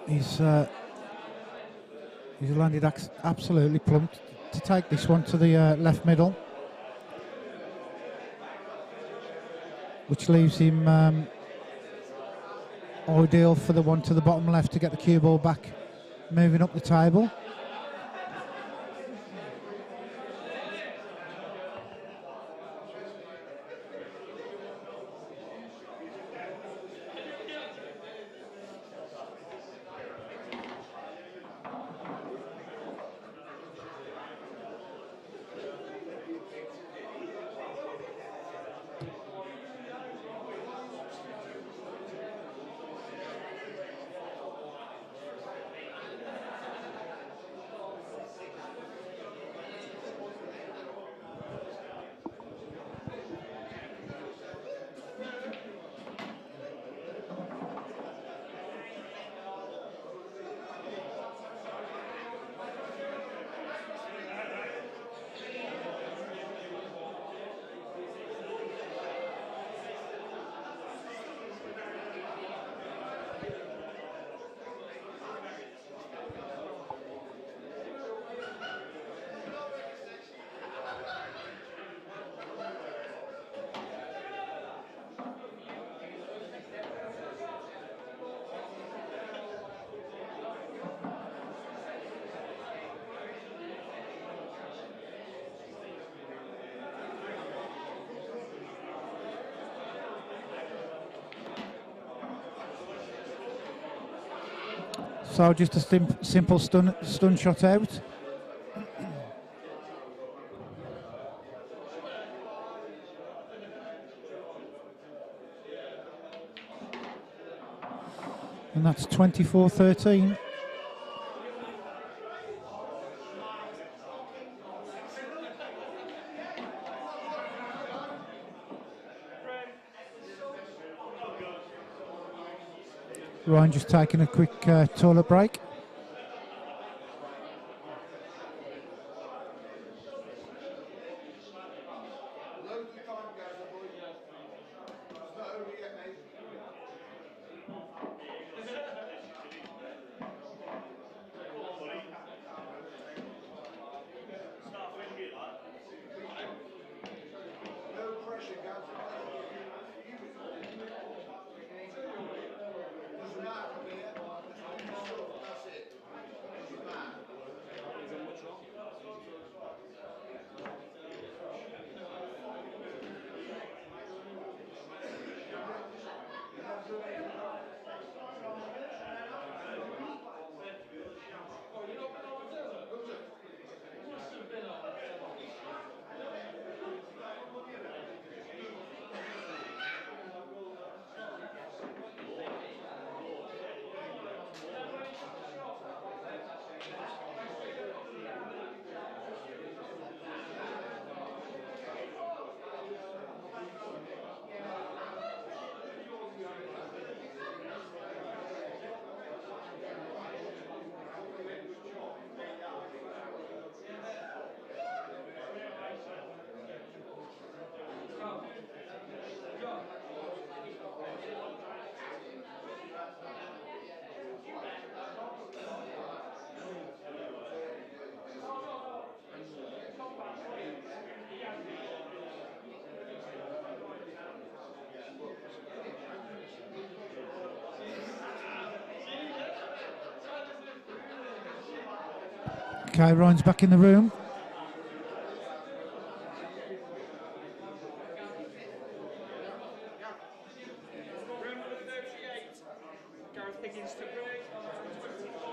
A: He's landed absolutely plump to take this one to the left middle, which leaves him ideal for the one to the bottom left to get the cue ball back, moving up the table. So just a simple stun shot out. And that's 24-13. Ryan just taking a quick toilet break. Okay, Ryan's back in the room.
C: Room number 38. Higgins to break. 24.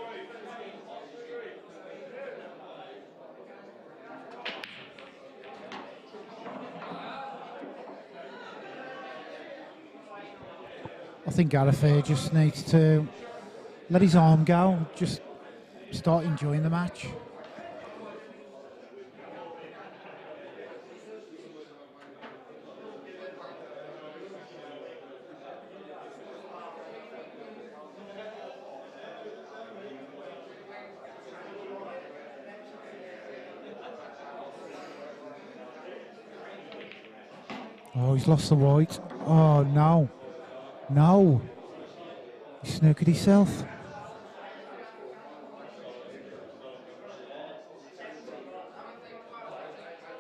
A: I think Gareth here just needs to let his arm go, just start enjoying the match. Oh, he's lost the white. Oh, no. No. He snookered himself.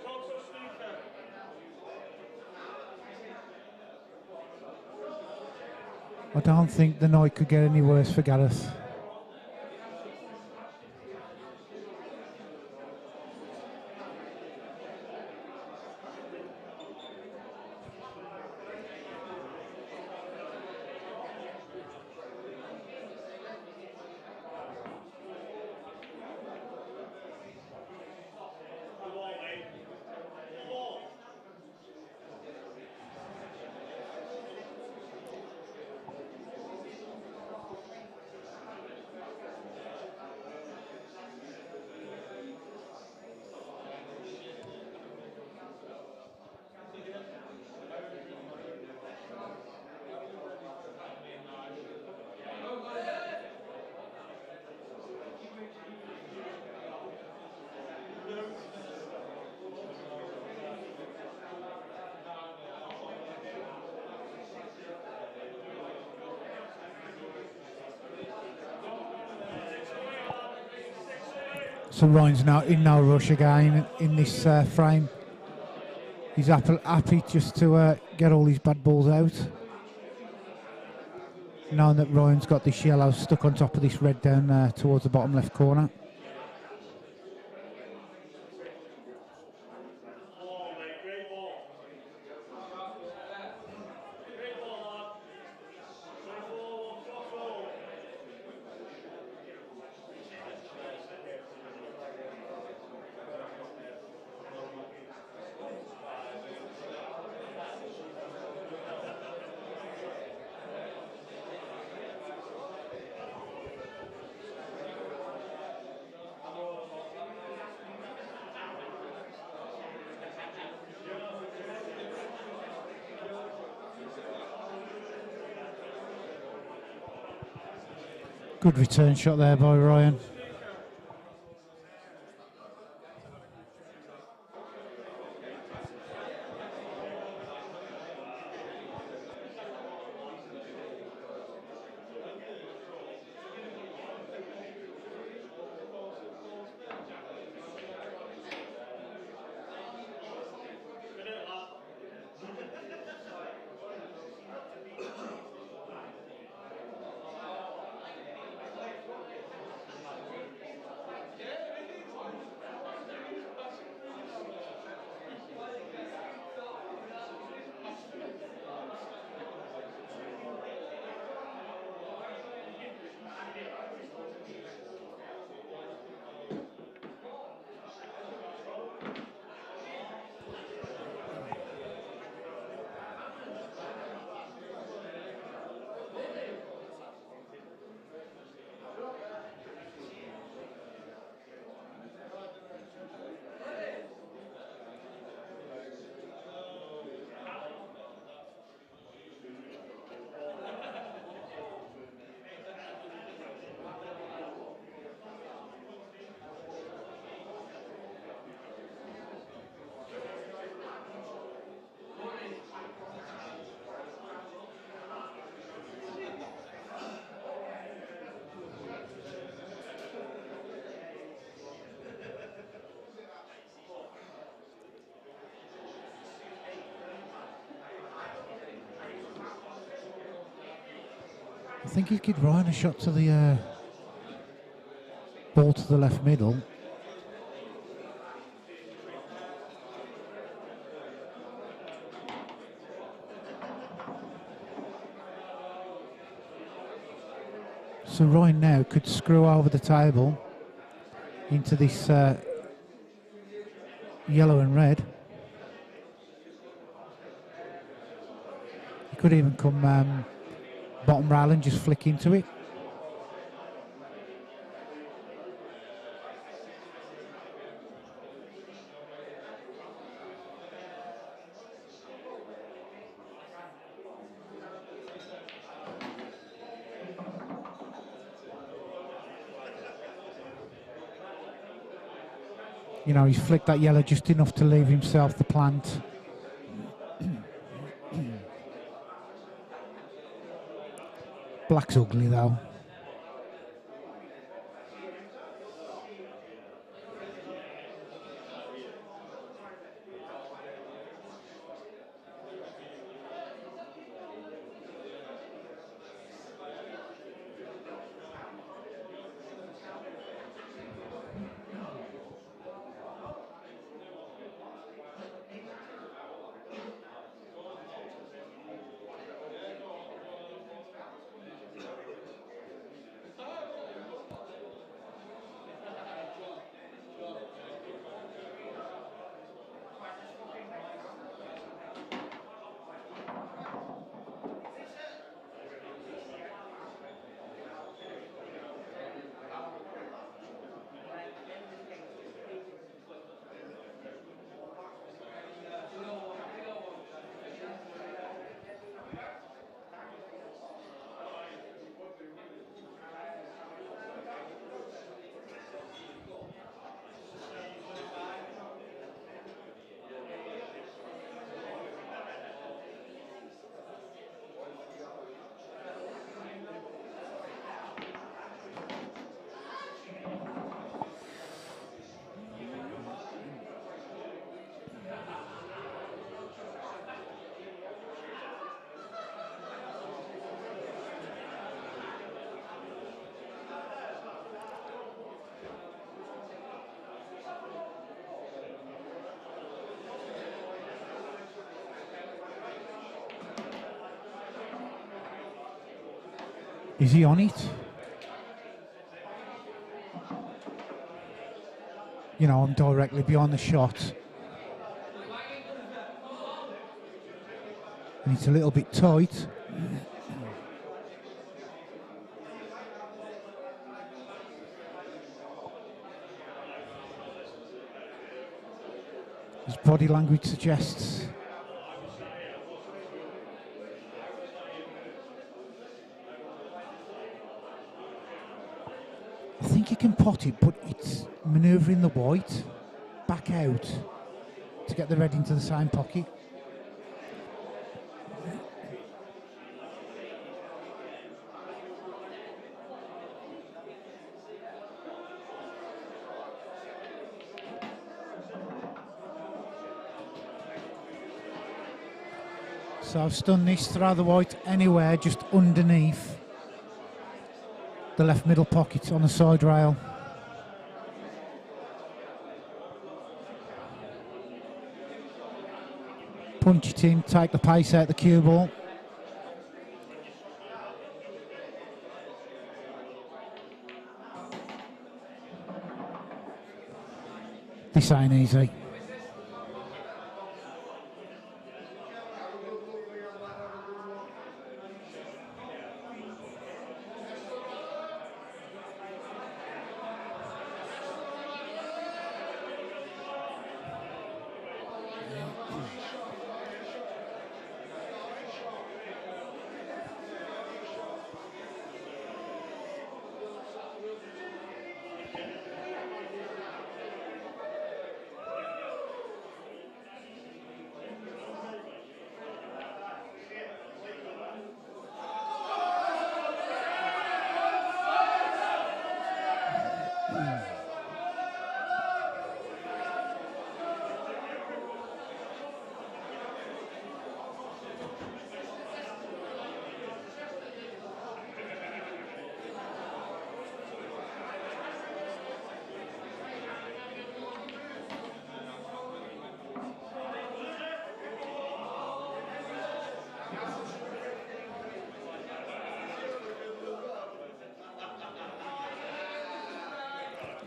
C: Total snooker.
A: I don't think the night could get any worse for Gareth. So Ryan's now in no rush again in this frame. He's happy just to get all these bad balls out. Knowing that Ryan's got this yellow stuck on top of this red down towards the bottom left corner.
C: Great ball. Great ball, lad. 24, cross roll.
A: Good return shot there by Ryan. I think he'd give Ryan a shot to the ball to the left middle. So Ryan now could screw over the table into this yellow and red. He could even come bottom rail and just flick into it. You know, he's flicked that yellow just enough to leave himself the plant. Black's ugly though. Is he on it? You know, I'm directly behind the shot. And it's a little bit tight. His body language suggests I think he can pot it, but it's manoeuvring the white back out to get the red into the same pocket. So I've stunned this, throw the white anywhere just underneath the left middle pocket on the side rail. Punch it in, take the pace out the cue ball. This ain't easy.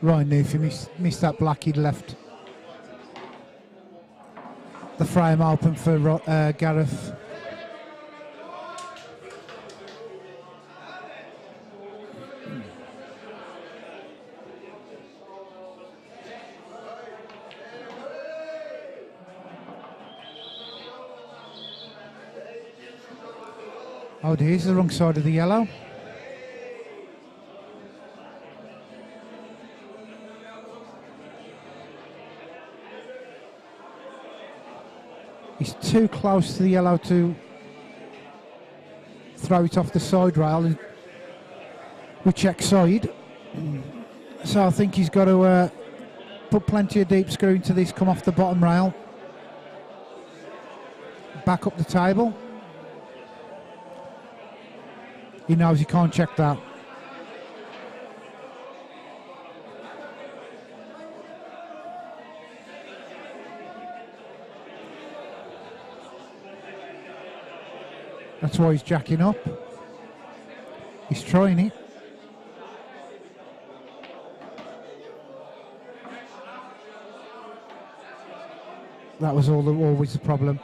A: Ryan Newfie missed that black. He'd left the frame open for Gareth. Oh dear, he's the wrong side of the yellow. He's too close to the yellow to throw it off the side rail, and we check side. So I think he's got to put plenty of deep screw into this, come off the bottom rail, back up the table. He knows he can't check that. That's why he's jacking up. He's trying it. That was always the problem.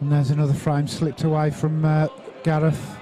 A: And there's another frame slipped away from Gareth.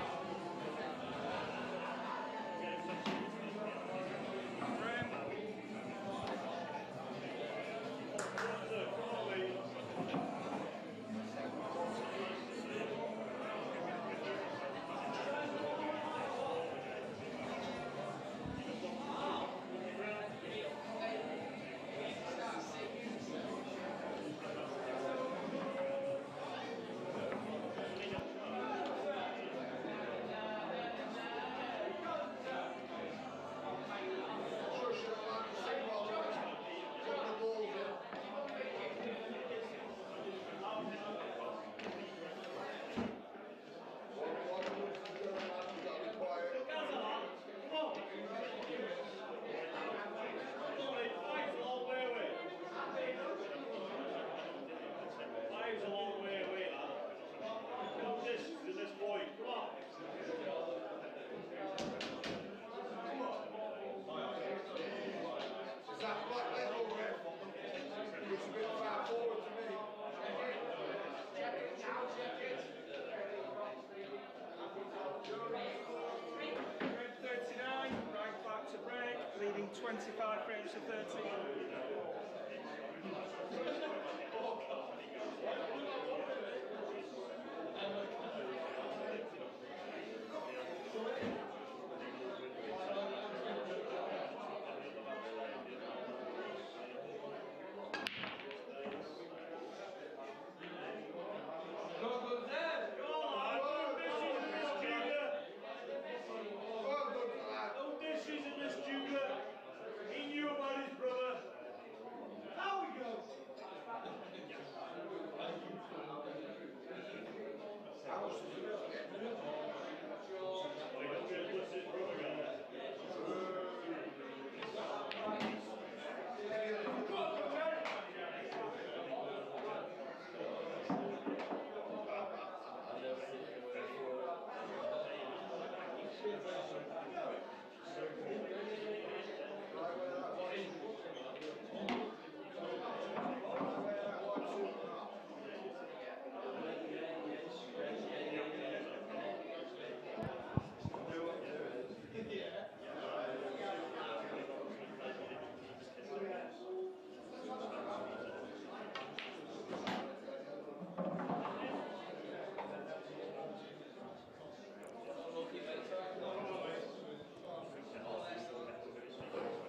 C: Leading 25 frames to 13.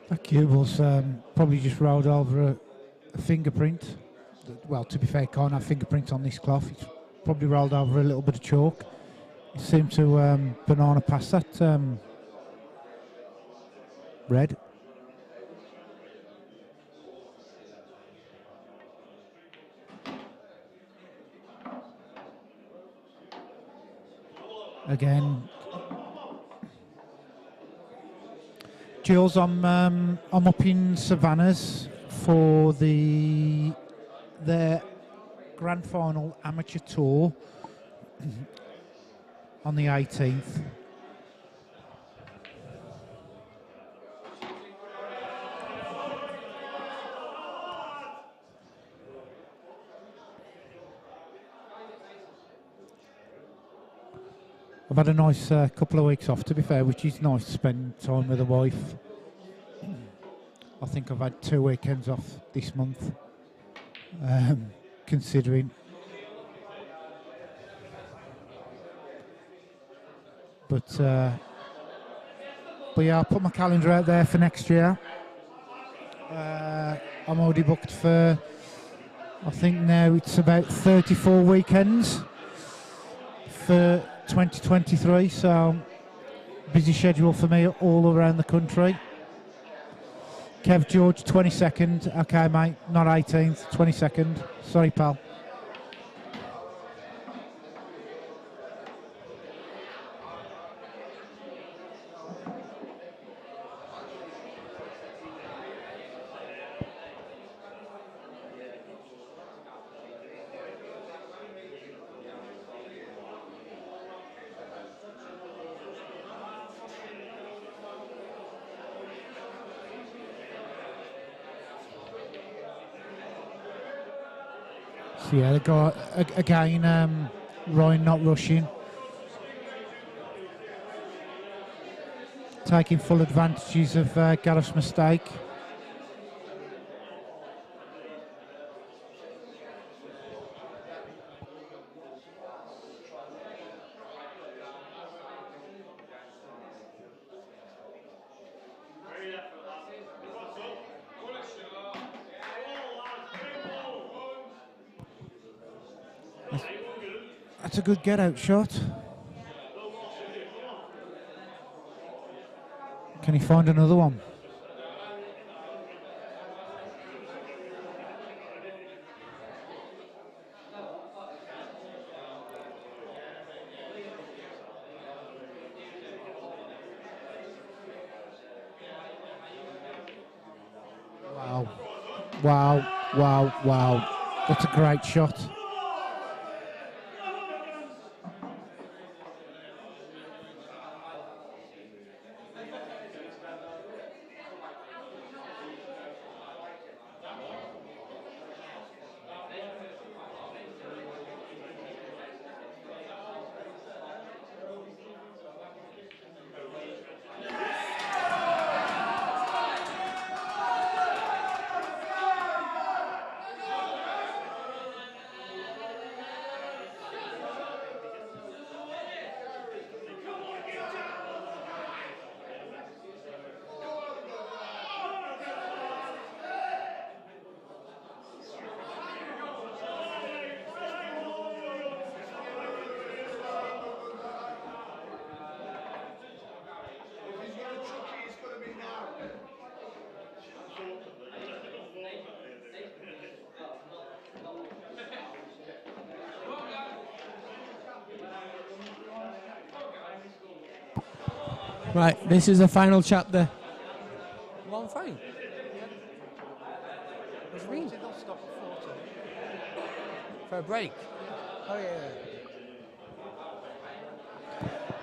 A: That cue was probably just rolled over a fingerprint. Well, to be fair, can't have fingerprint on this cloth. It's probably rolled over a little bit of chalk. It seemed to banana past that red. again. Jules, I'm up in Savannahs for their grand final amateur tour on the 18th. I've had a nice couple of weeks off, to be fair, which is nice to spend time with the wife. I think I've had 2 weekends off this month, considering. But yeah, I'll put my calendar out there for next year. I'm already booked for, I think now it's about 34 weekends for 2023, so busy schedule for me all around the country. Kev George, 22nd. Okay, mate, not 18th, 22nd. Sorry, pal. So yeah, the guy again. Ryan not rushing, taking full advantages of Gareth's mistake. That's a good get-out shot. Can he find another one? Wow. Wow, wow, wow. That's a great shot.
D: Right, this is the final chapter. Well, I'm fine. What's mean? For a break. Oh yeah.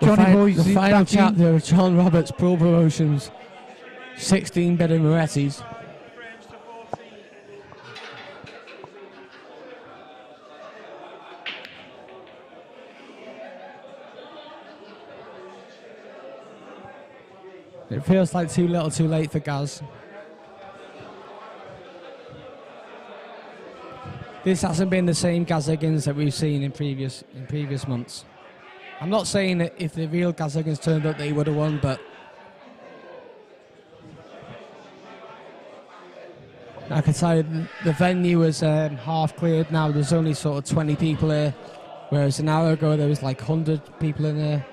A: Johnny Boys
D: the
A: is
D: final
A: back in.
D: chapter of John Roberts Pro Promotions, 16 better Moretti's.
C: Frames to 14.
D: It feels like too little too late for Gaz. This hasn't been the same Gaz Higgins that we've seen in previous months. I'm not saying that if the real Gaz Higgins turned up that he would have won, but I can tell you the venue is half cleared now. There's only sort of 20 people here, whereas an hour ago there was like 100 people in there.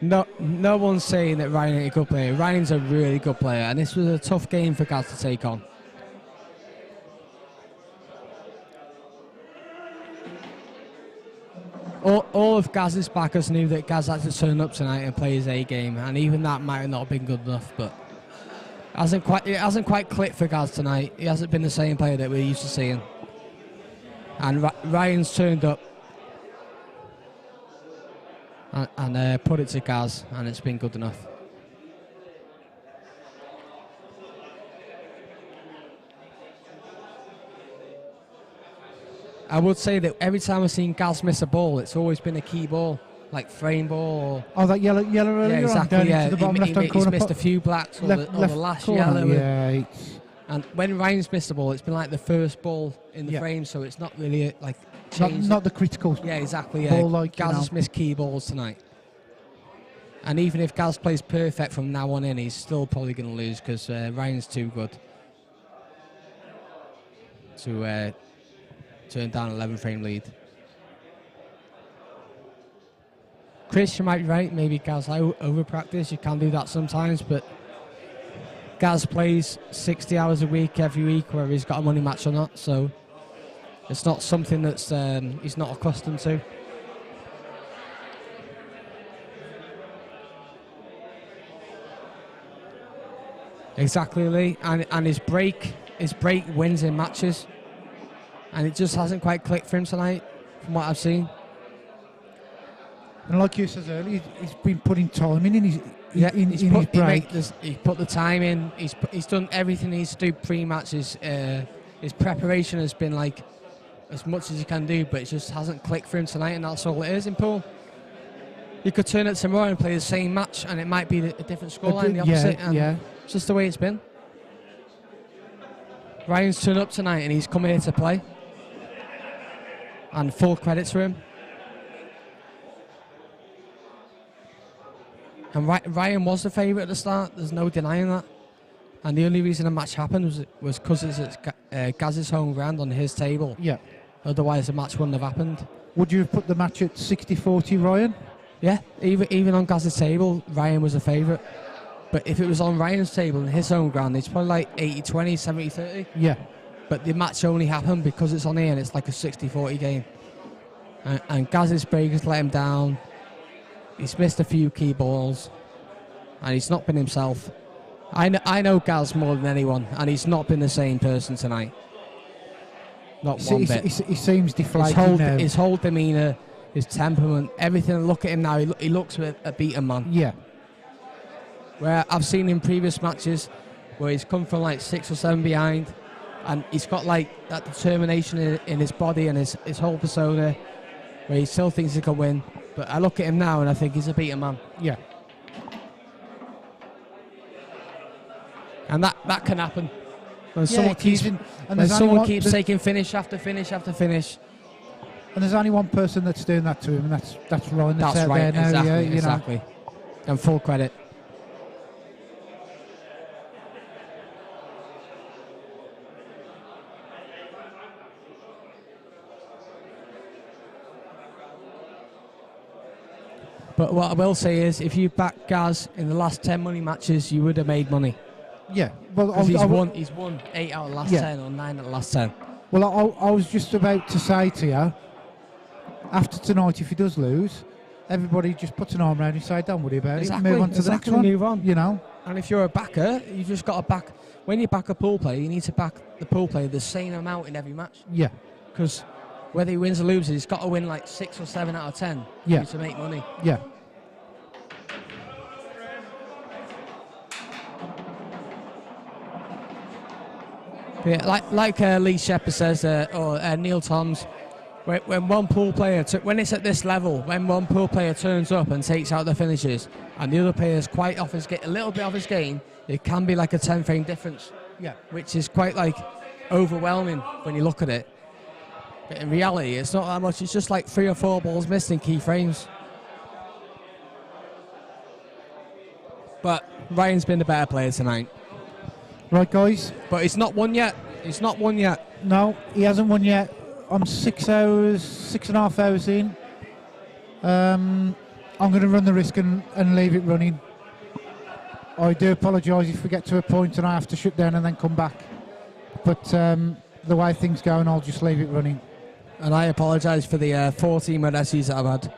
D: No one's saying that Ryan ain't a good player. Ryan's a really good player, and this was a tough game for Gaz to take on. all of Gaz's backers knew that Gaz had to turn up tonight and play his A game, and even that might have not been good enough. But it hasn't quite clicked for Gaz tonight. He hasn't been the same player that we're used to seeing. And Ryan's turned up and put it to Gaz, and it's been good enough. I would say that every time I've seen Gaz miss a ball, it's always been a key ball, like frame ball.
A: Oh, that yellow earlier
D: Yeah, exactly.
A: on,
D: Yeah,
A: into the bottom left-hand
D: he's
A: corner.
D: missed a few blacks or the last
A: corner.
D: yellow.
A: Yeah,
D: And when Ryan's missed the ball, it's been like the first ball in the frame, so it's not really like changed.
A: not the critical.
D: Yeah, exactly. Yeah.
A: Ball like,
D: Gaz has missed key balls tonight. And even if Gaz plays perfect from now on in, he's still probably going to lose because Ryan's too good to turn down 11 frame lead. Chris, you might be right. Maybe Gaz over practice. You can do that sometimes, but Gaz plays 60 hours a week every week, whether he's got a money match or not. So it's not something that's he's not accustomed to. Exactly, Lee. And his break wins in matches. And it just hasn't quite clicked for him tonight, from what I've seen.
A: And like you said earlier, he's been putting time in his his break.
D: He put the time in. He's done everything he needs to do pre-match. His preparation has been like as much as he can do, but it just hasn't clicked for him tonight, and that's all it is in pool. You could turn it tomorrow and play the same match, and it might be a different scoreline, the opposite. It's just the way it's been. Ryan's turned up tonight, and he's come here to play. And full credit to him. And Ryan was the favourite at the start. There's no denying that. And the only reason the match happened was because it's at Gaz's home ground on his table.
A: Yeah.
D: Otherwise, the match wouldn't have happened.
A: Would you have put the match at 60-40, Ryan?
D: Yeah, even on Gaz's table, Ryan was a favourite. But if it was on Ryan's table and his home ground, it's probably like 80-20, 70-30.
A: Yeah.
D: But the match only happened because it's on here and it's like a 60-40 game. And Gaz's break has let him down. He's missed a few key balls. And he's not been himself. I know Gaz more than anyone, and he's not been the same person tonight. Not one bit.
A: He seems deflated now.
D: His whole demeanour, his temperament, everything. Look at him now. He looks a beaten man.
A: Yeah.
D: Where I've seen in previous matches where he's come from like 6 or 7 behind, and he's got like that determination in his body and his whole persona, where he still thinks he can win. But I look at him now and I think he's a beaten man.
A: Yeah.
D: And that can happen. When
A: Yeah,
D: someone keeps taking finish after finish after finish.
A: And there's only one person that's doing that to him, and that's Ryan. That's out
D: right,
A: there now.
D: exactly,
A: Yeah,
D: exactly. And full credit. But what I will say is, if you back Gaz in the last 10 money matches, you would have made money.
A: Yeah. Well,
D: Because he's won 8 out of the last 10 or 9 out of the last 10.
A: Well, I was just about to say to you, after tonight, if he does lose, everybody just puts an arm around his side, don't worry about it, move on to the next one.
D: Move on.
A: You know?
D: And if you're a backer, you've just got to back. When you back a pool player, you need to back the pool player the same amount in every match.
A: Yeah.
D: Because whether he wins or loses, he's got to win like 6 or 7 out of 10 to make money.
A: Yeah.
D: Yeah, like Lee Shepherd says, or Neil Toms, when one pool player, when it's at this level, when one pool player turns up and takes out the finishes, and the other player's quite off his a little bit off his game, it can be like a 10 frame difference.
A: Yeah.
D: Which is quite like overwhelming when you look at it. But in reality, it's not that much. It's just like 3 or 4 balls missed in key frames. But Ryan's been the better player tonight.
A: Right, guys.
D: But he's not won yet. He's not won yet.
A: No, he hasn't won yet. I'm 6.5 hours in. I'm going to run the risk and leave it running. I do apologise if we get to a point and I have to shut down and then come back. But the way things go, and I'll just leave it running.
D: And I apologise for the 14 Medessi's that I've had.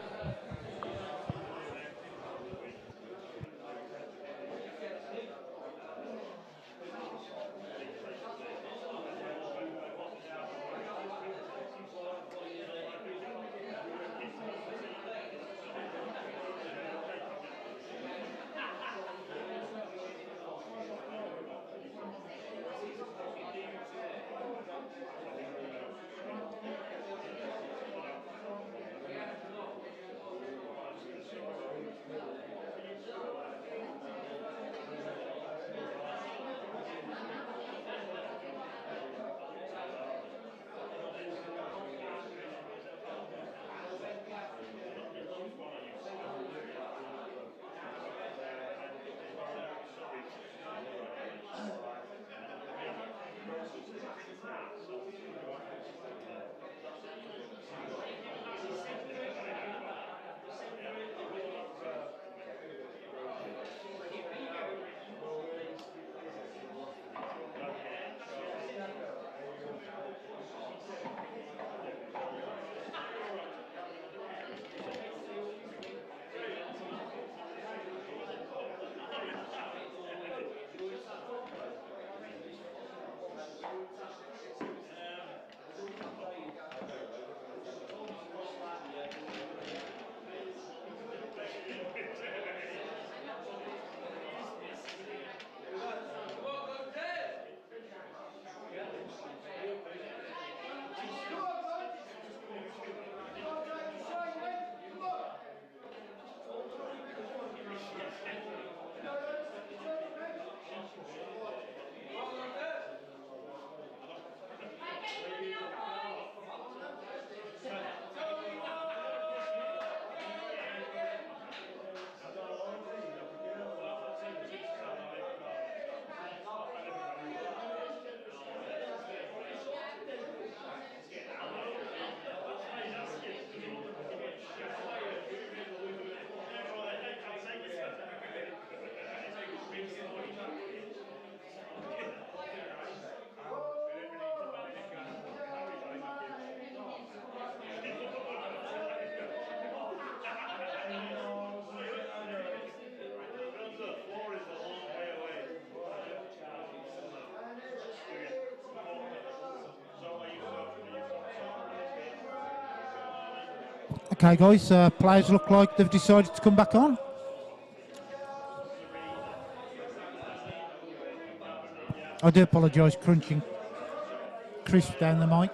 A: Okay, guys, players look like they've decided to come back on. I do apologise, crunching crisp down the mic.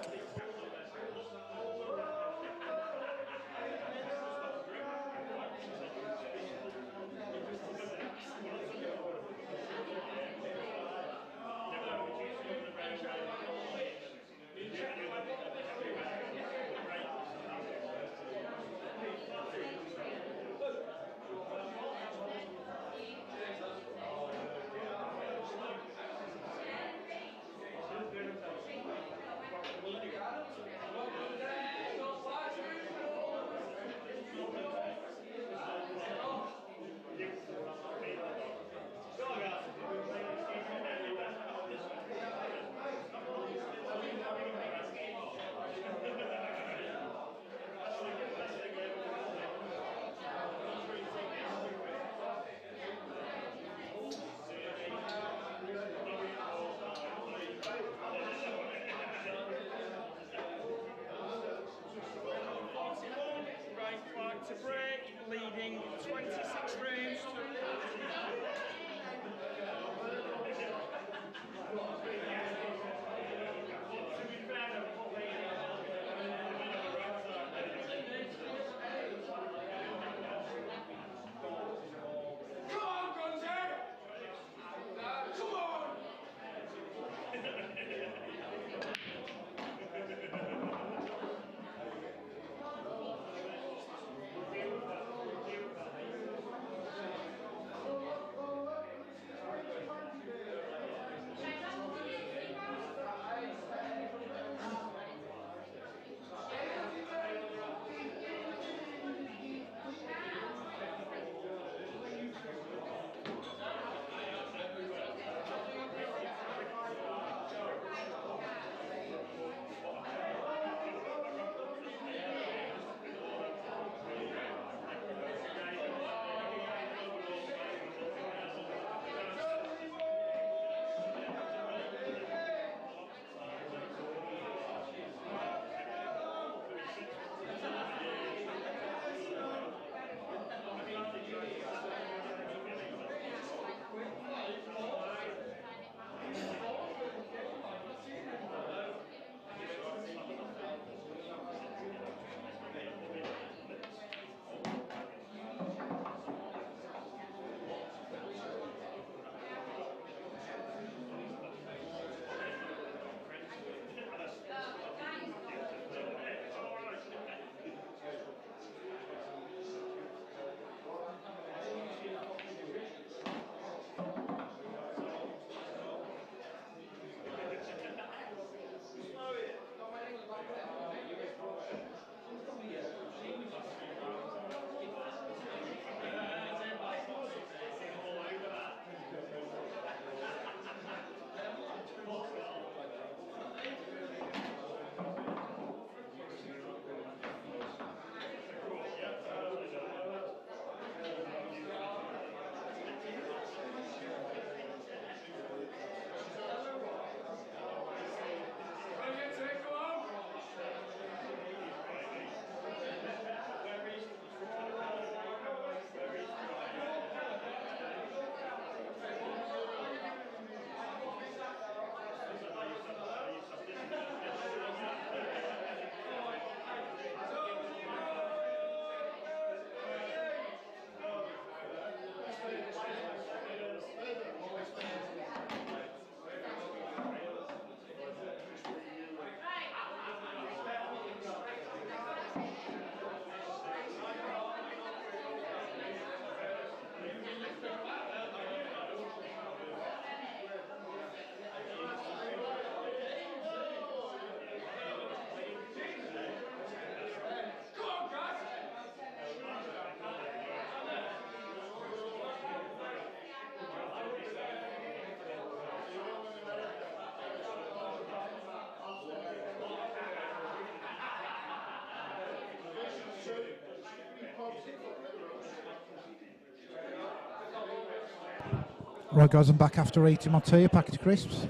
A: Right, guys, I'm back after eating my tea, a packet of crisps.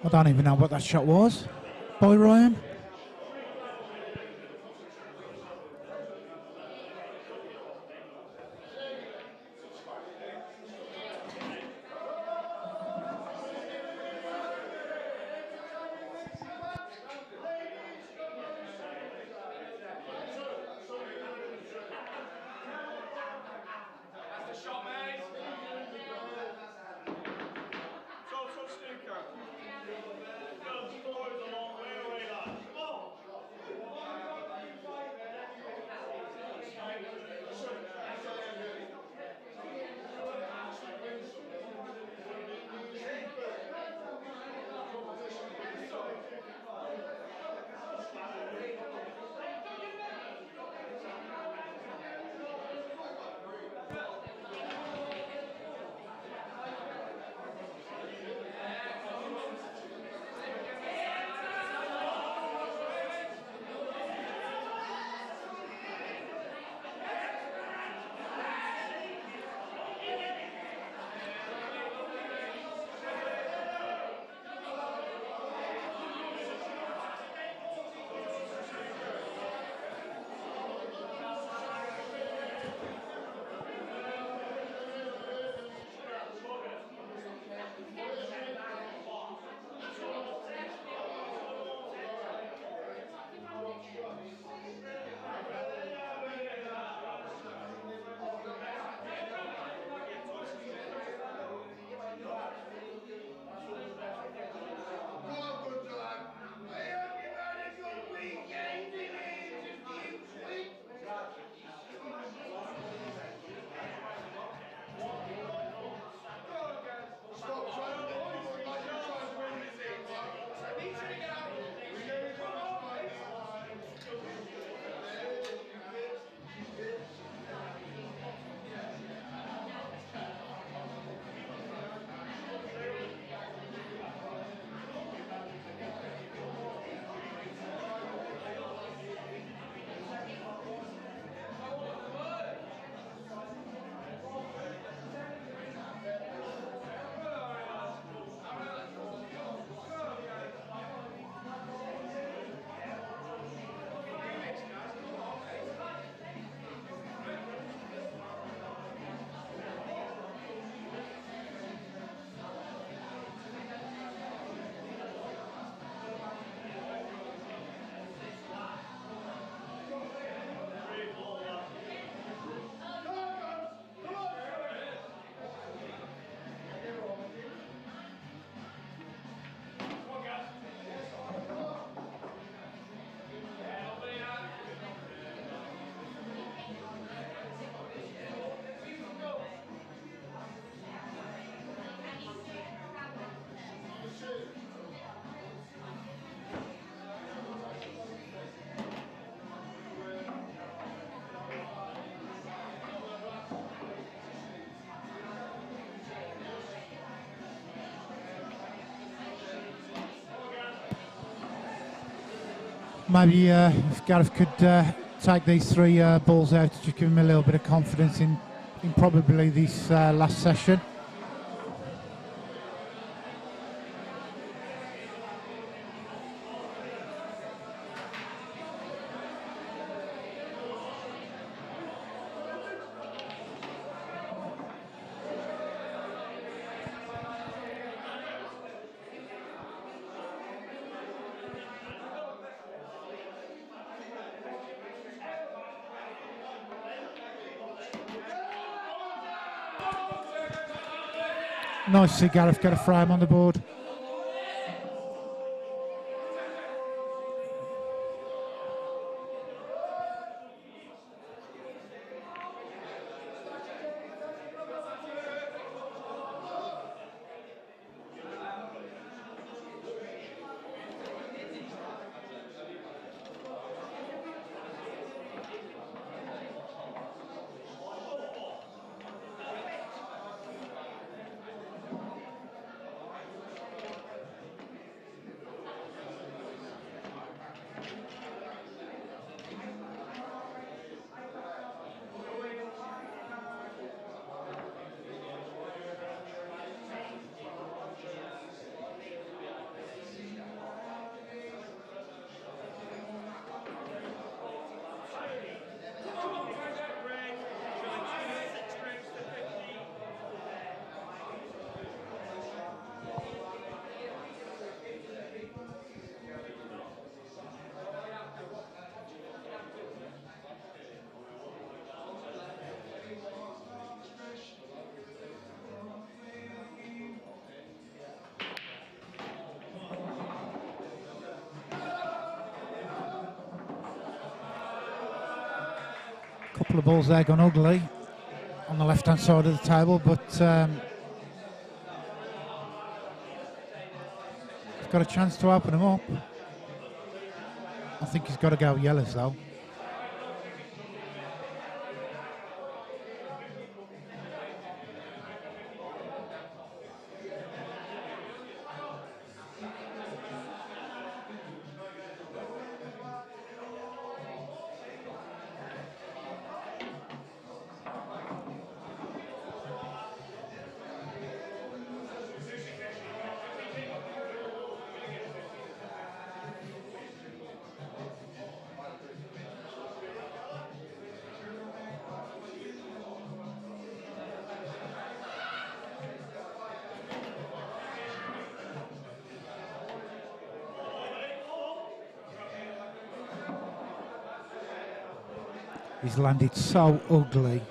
A: I don't even know what that shot was. By Ryan.
C: Total snooker. The score is a long way away, lads. Come on.
A: Maybe if Gareth could take these three balls out, just give him a little bit of confidence in probably this last session. Nice to see Gareth get a frame on the board. Couple of balls there gone ugly on the left-hand side of the table, but he's got a chance to open them up. I think he's got to go yellows though. He's landed so ugly.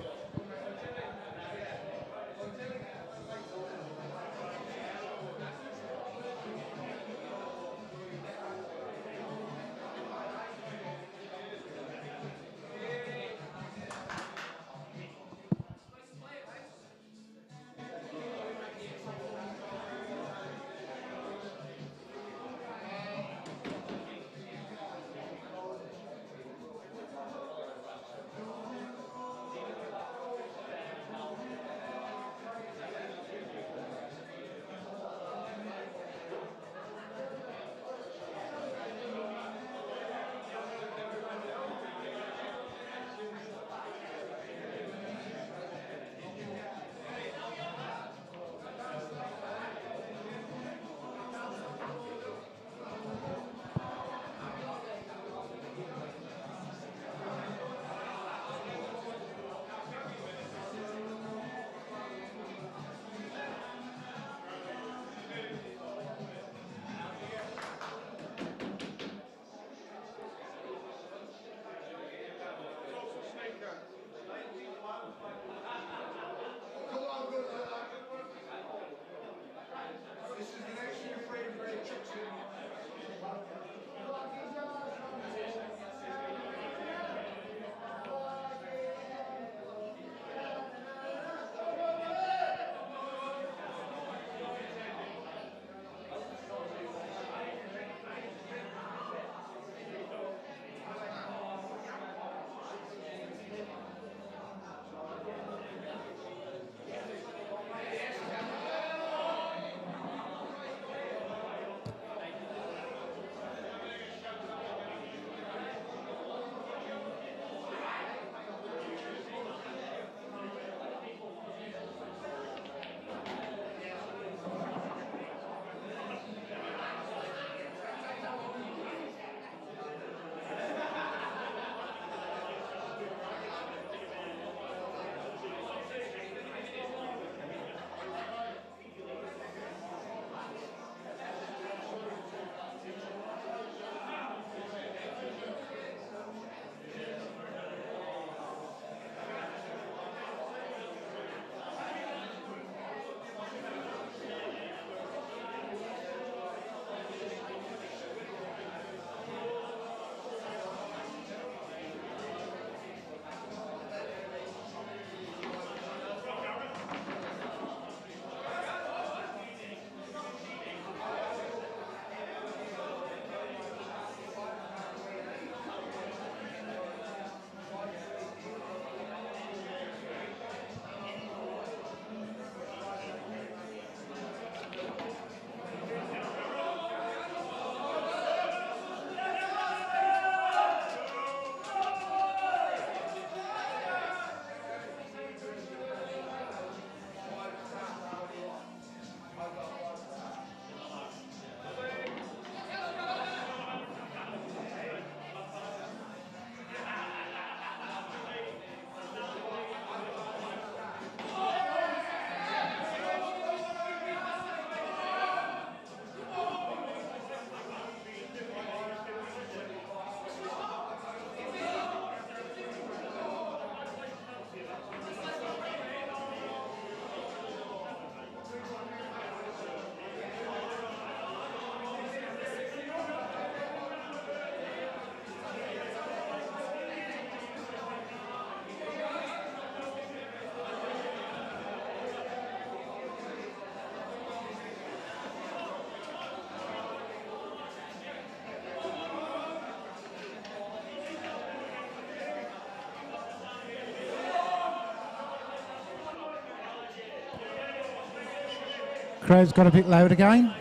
A: Crowd's got a bit loud again.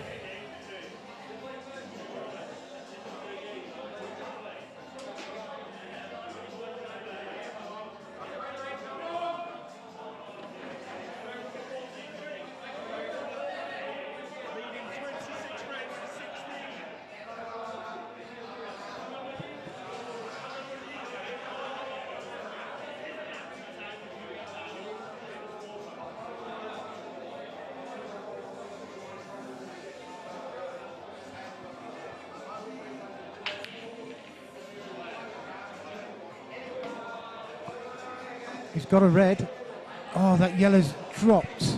C: Leading 26 rounds to 16.
A: He's got a red. Oh, that yellow's dropped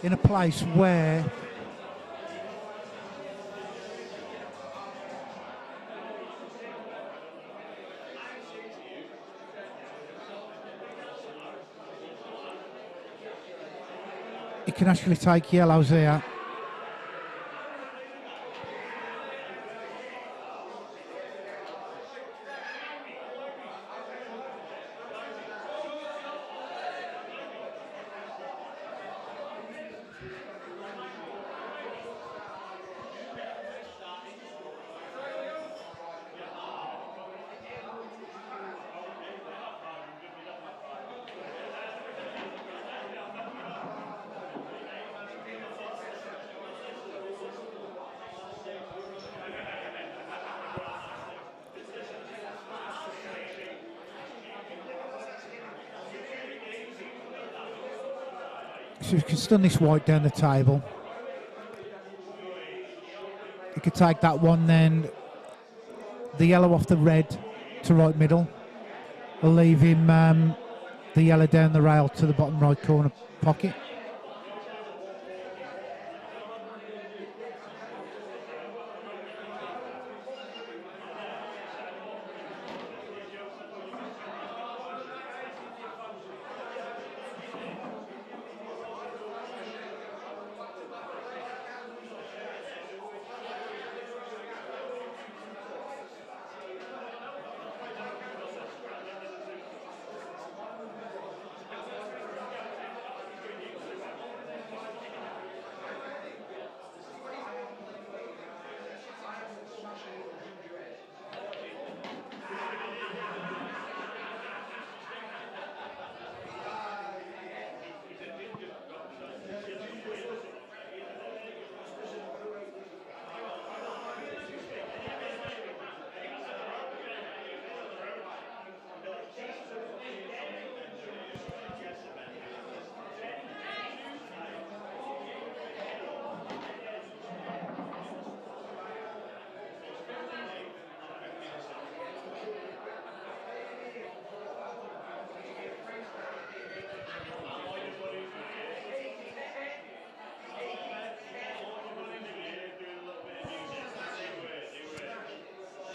A: in a place where he can actually take yellows here. So he can stun this white down the table. He could take that one then. The yellow off the red to right middle. Will leave him the yellow down the rail to the bottom right corner pocket.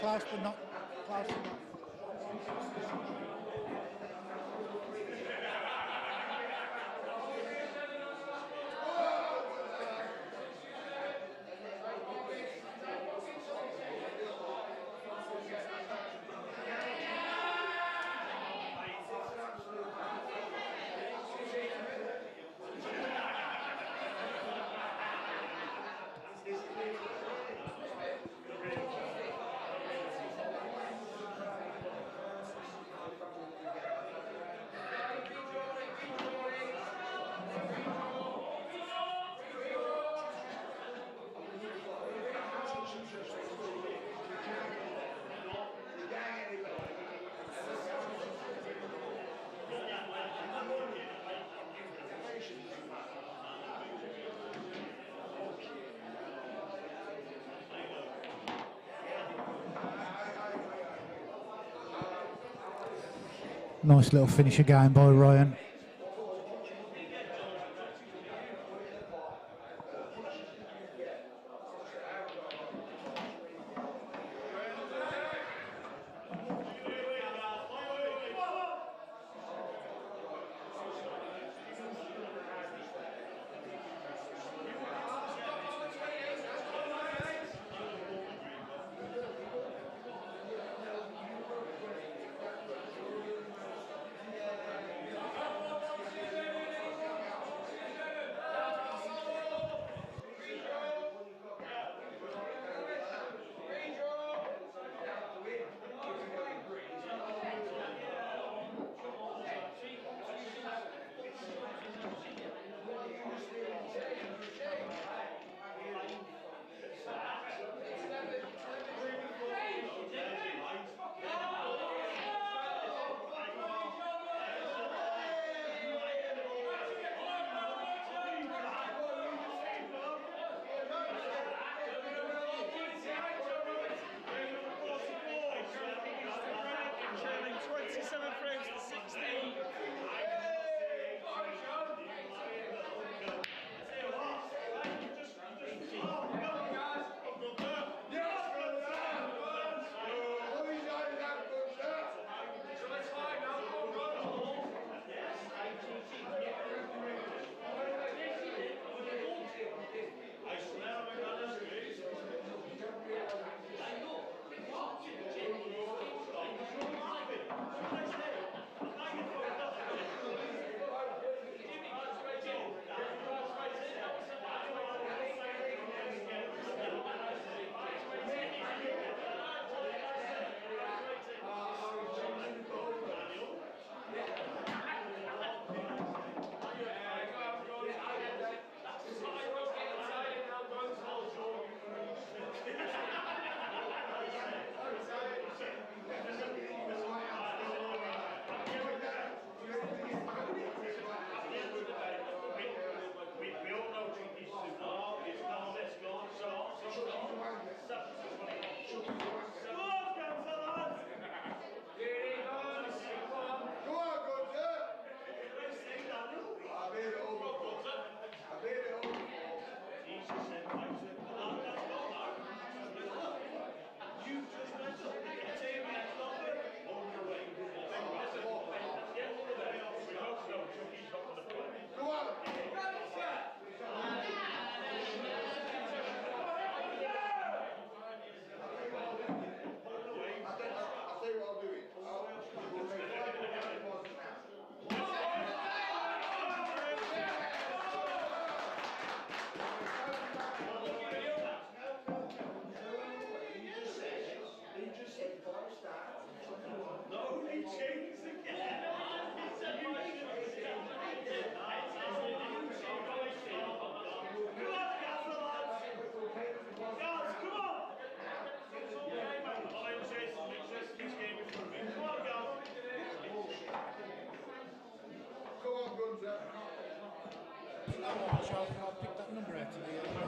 A: Close but not close enough. Nice little finish again by Ryan.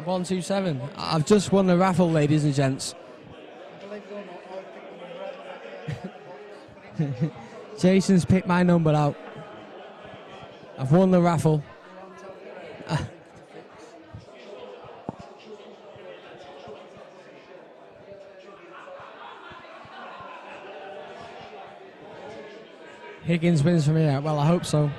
D: 127. I've just won the raffle, ladies and gents. Jason's picked my number out. I've won the raffle. Higgins wins from here. Well, I hope so.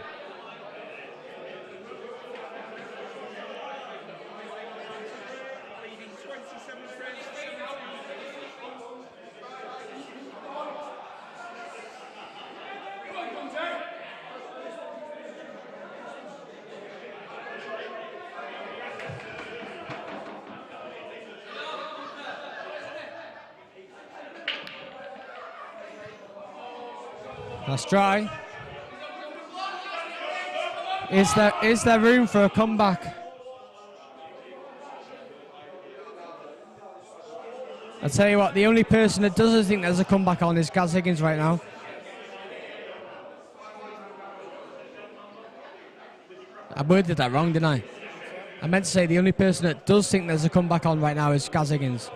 C: Leading 27 frames to 17.
D: That's dry. Is there room for a comeback? I'll tell you what, the only person that doesn't think there's a comeback on is Gaz Higgins right now. I worded that wrong, didn't I? I meant to say the only person that does think there's a comeback on right now is Gaz Higgins.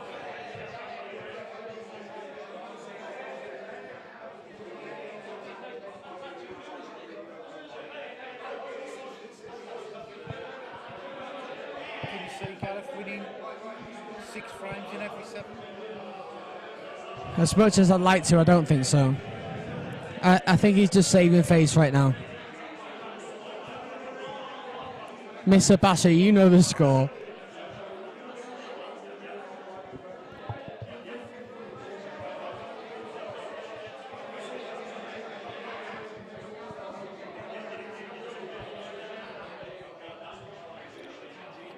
A: Can you see Gareth winning 6 frames in every 7?
D: As much as I'd like to, I don't think so. I think he's just saving face right now. Mr. Basher, you know the score.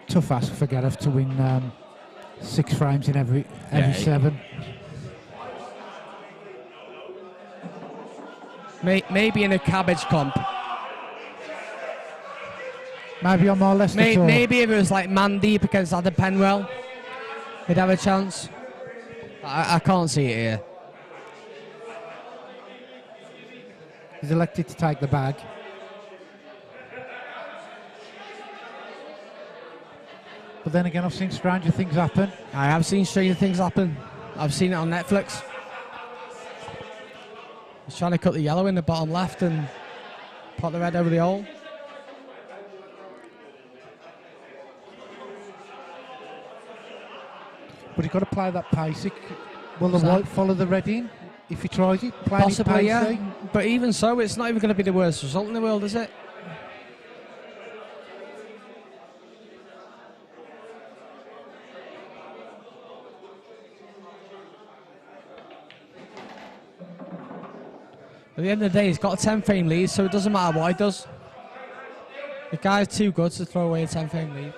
A: Tough ask for Gareth to win 6 frames in every
D: Yeah,
A: 7.
D: Maybe in a cabbage comp.
A: Maybe on more Leicester tour.
D: Maybe if it was like man deep against Adam Penwell, he'd have a chance. I can't see it here.
A: He's elected to take the bag. But then again, I've seen stranger things happen.
D: I have seen stranger things happen. I've seen it on Netflix. He's trying to cut the yellow in the bottom left and put the red over the hole.
A: But he's got to play that pace. Will the
D: What's that?
A: white follow the red in if he tries it? Playing it
D: Possibly,
A: pacey?
D: yeah. But even so, it's not even going to be the worst result in the world, is it? At the end of the day, he's got a 10 frame lead, so it doesn't matter what he does. The guy's too good to throw away a 10 frame lead.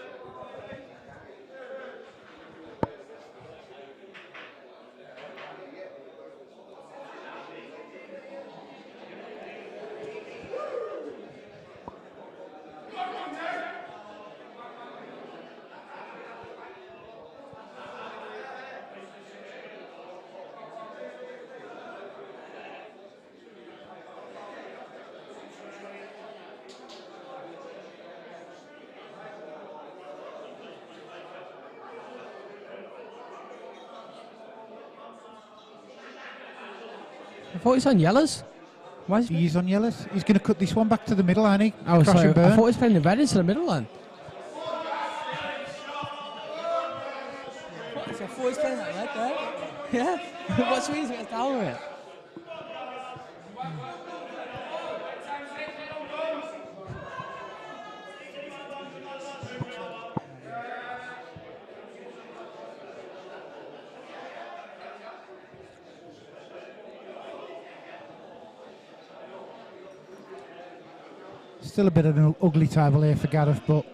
D: I thought he's on yellows. Why is he?
A: He's on yellows. He's going to cut this one back to the middle, ain't he?
D: Oh,
A: Crash
D: sorry.
A: and burn.
D: I thought he was playing the red into the middle then. What? I thought he was playing that red there. Yeah. What's the reason it's down with it?
A: Still a bit of an ugly table here for Gareth, but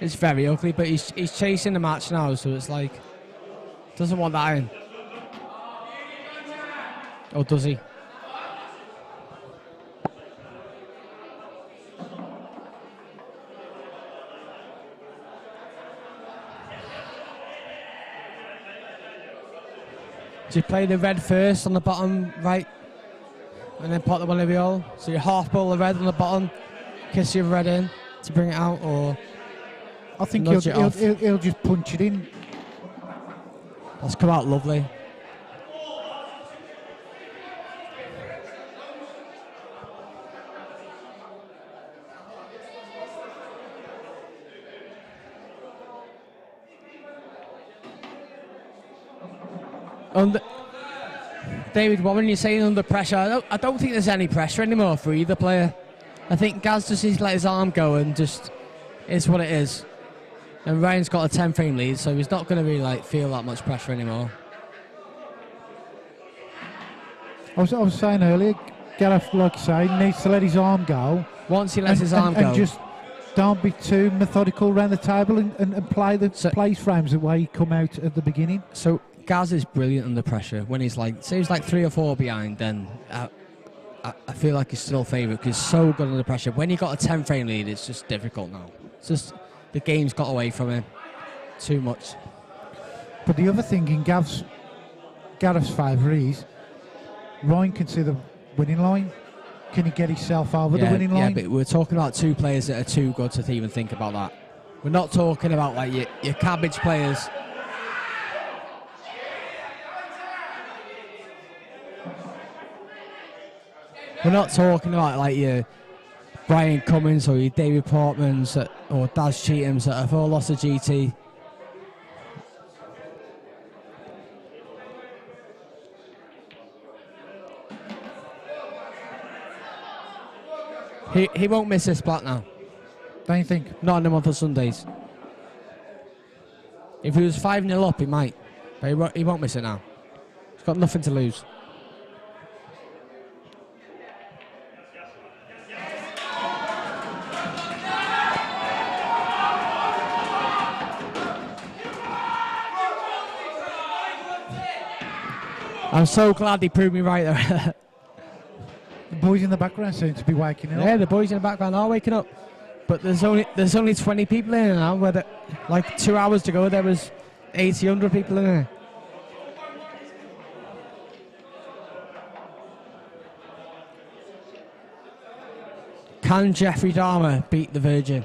D: It's very ugly, but he's chasing the match now, so it's like doesn't want that in. Or does he? Do you play the red first on the bottom right and then put the one over the hole? So you half bowl the red on the bottom, kiss your red in. to bring it out, or
A: I think
D: nudge it off?
A: he'll just punch it in.
D: That's come out lovely. David, what when you're saying under pressure, I don't think there's any pressure anymore for either player. I think Gaz just needs to let his arm go and just is what it is. And Ryan's got a 10-frame lead, so he's not going to really feel that much pressure anymore.
A: I was saying earlier, Gareth, like you say, needs to let his arm go.
D: Once he lets his arm go,
A: and just don't be too methodical around the table and play the place frames the way he come out at the beginning.
D: So Gaz is brilliant under pressure. When he's say he's 3 or 4 behind, then I feel like he's still favourite because he's so good under pressure. When you got a 10-frame lead, it's just difficult now. It's just the game's got away from him too much.
A: But the other thing in Gareth's favour is Ryan can see the winning line. Can he get himself over the winning line?
D: Yeah, but we're talking about 2 players that are too good to even think about that. We're not talking about your cabbage players. We're not talking about your Brian Cummins or your David Portmans or Daz Cheathams that have all lost a GT. He won't miss this spot now.
A: Don't you think?
D: Not in the month of Sundays. If he was 5-0 up, he might. But he won't miss it now. He's got nothing to lose. I'm so glad he proved me right there.
A: The boys in the background seem to be waking up.
D: Yeah, the boys in the background are waking up. But there's only 20 people in here now. Where 2 hours to go, there was 80, 100 people in here. Can Jeffrey Dahmer beat the Virgin?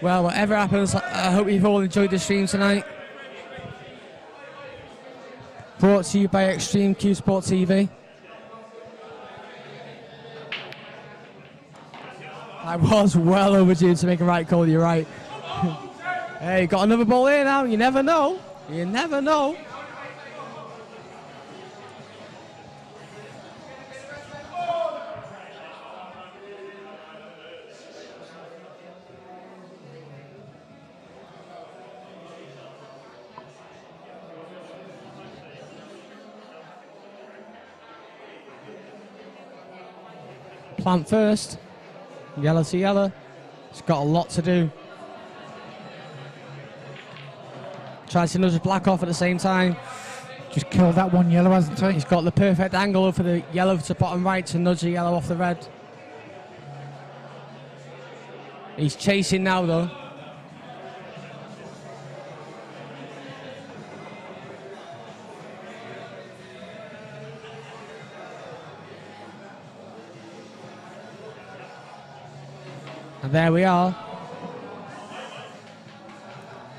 D: Well, whatever happens, I hope you've all enjoyed the stream tonight. Brought to you by Extreme Q Sport TV. I was well overdue to make a right call, you're right. Hey, got another ball here now, you never know. You never know. Plant first, yellow to yellow. He's got a lot to do. Tries to nudge black off at the same time.
A: Just killed that one yellow, hasn't he?
D: He's got the perfect angle for the yellow to bottom right to nudge the yellow off the red. He's chasing now though. And there we are.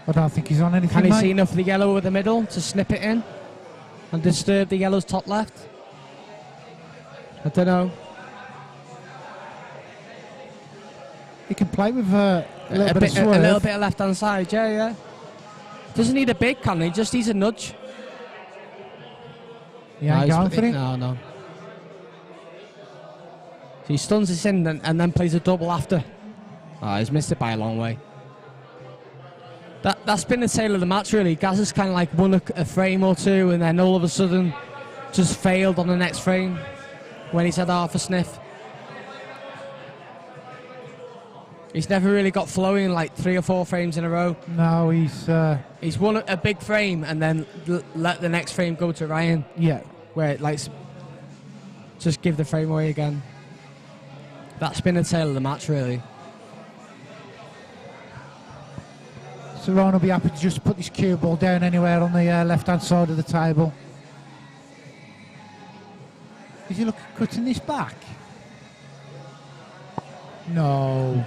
A: I don't think he's on anything.
D: Can he
A: mate.
D: see enough of the yellow with the middle to snip it in and disturb the yellow's top left? I don't know.
A: He can play with a little bit of swerve.
D: A little bit of left hand side, yeah. Doesn't need a big, can he? Just needs a nudge.
A: He ain't going for it.
D: No. So he stuns this in and then plays a double after. Oh, he's missed it by a long way. That's been the tale of the match, really. Gaz has kind of won a frame or two and then all of a sudden just failed on the next frame when he's had half a sniff. He's never really got flowing like 3 or 4 frames in a row.
A: No, he's
D: won a big frame and then let the next frame go to Ryan.
A: Yeah.
D: Where it likes just give the frame away again. That's been the tail of the match, really.
A: So Ryan will be happy to just put this cue ball down anywhere on the left-hand side of the table. Is he cutting this back? No.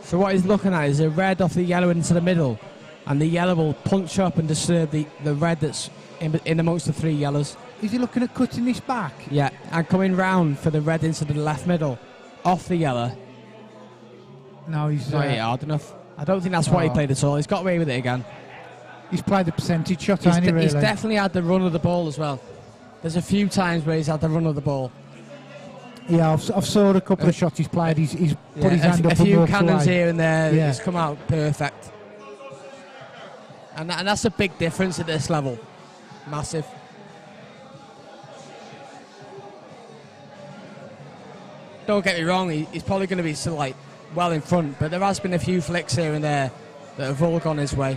D: So what he's looking at is a red off the yellow into the middle, and the yellow will punch up and disturb the red that's in amongst the 3 yellows.
A: Is he looking at cutting this back?
D: Yeah, and coming round for the red into the left middle, off the yellow.
A: No, he's
D: not hit hard enough. I don't think that's what he played at all. He's got away with it again.
A: He's played the percentage shot, hasn't he, really?
D: He's definitely had the run of the ball as well. There's a few times where he's had the run of the ball.
A: Yeah, I've saw a couple of shots he's played. He's put his hand up
D: a few
A: and
D: cannons
A: away.
D: here and there.
A: Yeah.
D: It's come out perfect. And that's a big difference at this level. Massive. Don't get me wrong, he's probably going to be still like well in front, but there has been a few flicks here and there that have all gone his way.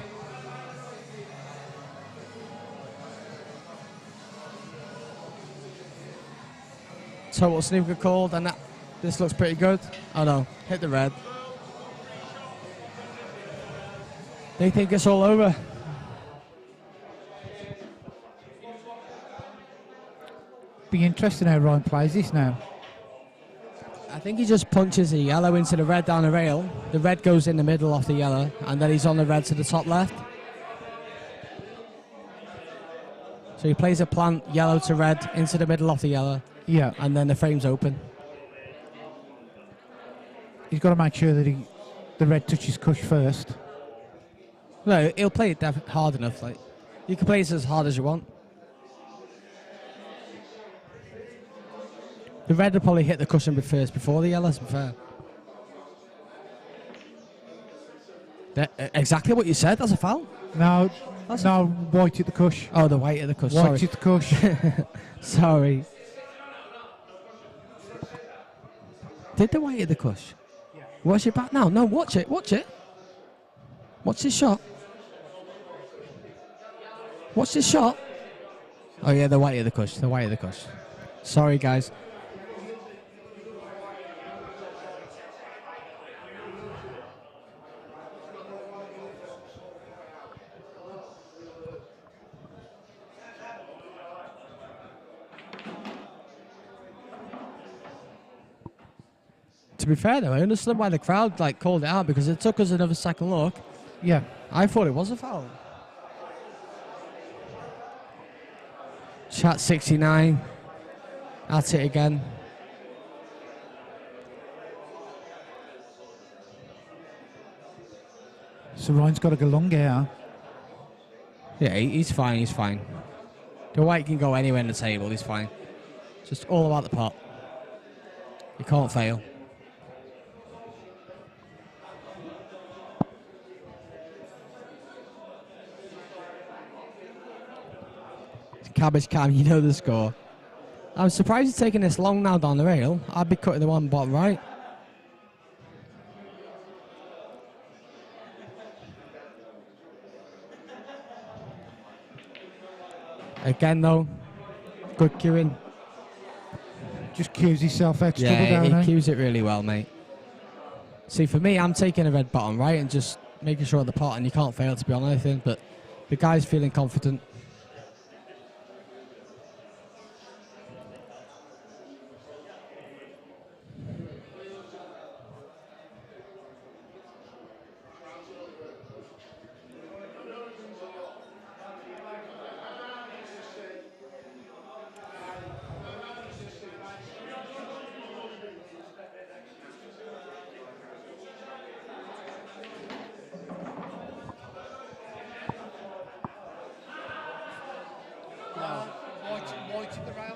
D: Total snooker called, and this looks pretty good. Oh no, hit the red. They think it's all over.
A: Be interesting how Ryan plays this now.
D: I think he just punches the yellow into the red down the rail. The red goes in the middle off the yellow, and then he's on the red to the top left. So he plays a plant yellow to red into the middle off the yellow.
A: Yeah.
D: And then the frame's open.
A: He's got to make sure that the red touches cush first.
D: No, he'll play it hard enough. Like, you can play it as hard as you want. The red will probably hit the cushion first before the yellow, to be fair. Exactly what you said, that's a foul.
A: No, white at the cush.
D: Oh, the white at the cush,
A: White at the cush.
D: Sorry. Did the white at the cush? Yeah. Watch it back now. No, watch it. Watch this shot. Watch this shot. Oh, yeah, the white at the cush. Sorry, guys. To be fair though, I understood why the crowd called it out, because it took us another second look.
A: Yeah.
D: I thought it was a foul. Chat 69. At it again.
A: So Ryan's got to go long here.
D: Yeah, he's fine. The white can go anywhere in the table, he's fine. Just all about the pot. You can't fail. Cabbage Cam, you know the score. I'm surprised it's taking this long now down the rail. I'd be cutting the one bottom right. Again though, good queuing.
A: Just cues himself extra
D: Yeah,
A: down,
D: he cues it really well, mate. See, for me, I'm taking a red bottom right and just making sure of the pot, and you can't fail to be on anything, but the guy's feeling confident.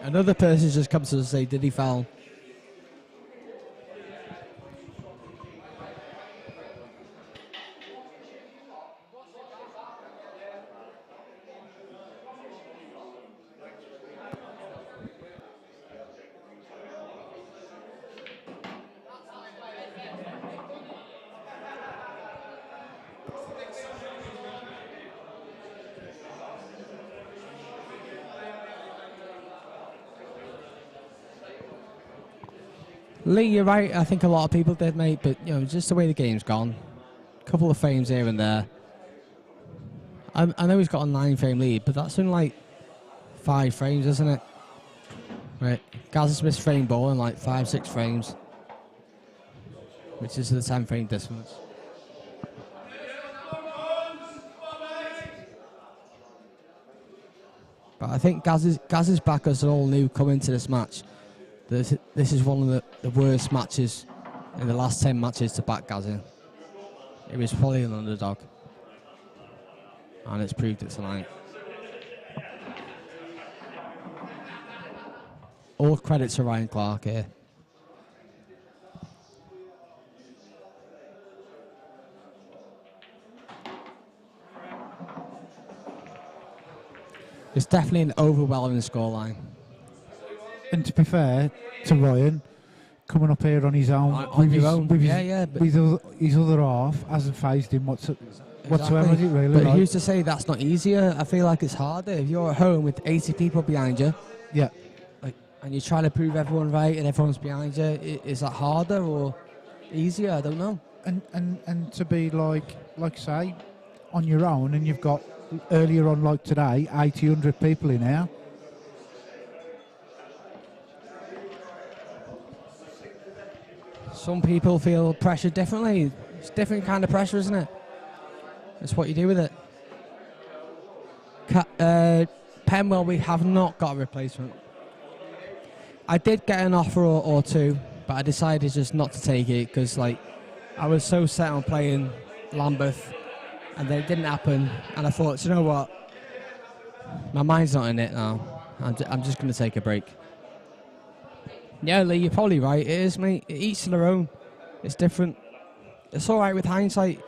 D: Another person just comes to say, did he foul? Lee, you're right. I think a lot of people did, mate. But you know, just the way the game's gone, a couple of frames here and there. I know he's got a 9-frame lead, but that's in like 5 frames, isn't it? Right. Gaz has missed frame ball in like 5-6 frames, which is the 10-frame difference. But I think Gaz's backers are all new coming to this match. This is one of the worst matches in the last 10 matches to back Gaz in. It was probably an underdog. And it's proved it tonight. All credit to Ryan Clark here. It's definitely an overwhelming scoreline.
A: And to be fair to Ryan, coming up here on his own,
D: On your own,
A: with his other half, hasn't phased him whatsoever, is it really?
D: But
A: like?
D: who's to say that's not easier? I feel like it's harder if you're at home with 80 people behind you.
A: Yeah.
D: And you're trying to prove everyone right and everyone's behind you. Is that harder or easier? I don't know.
A: And to be like say, on your own, and you've got earlier on like today, 100 people in here.
D: Some people feel pressure differently. It's a different kind of pressure, isn't it? That's what you do with it. Penwell, we have not got a replacement. I did get an offer or two, but I decided just not to take it because I was so set on playing Lambeth, and then it didn't happen. And I thought, you know what? My mind's not in it now. I'm just going to take a break. Yeah, Lee, you're probably right. It is, mate. Each to their own. It's different. It's all right with hindsight.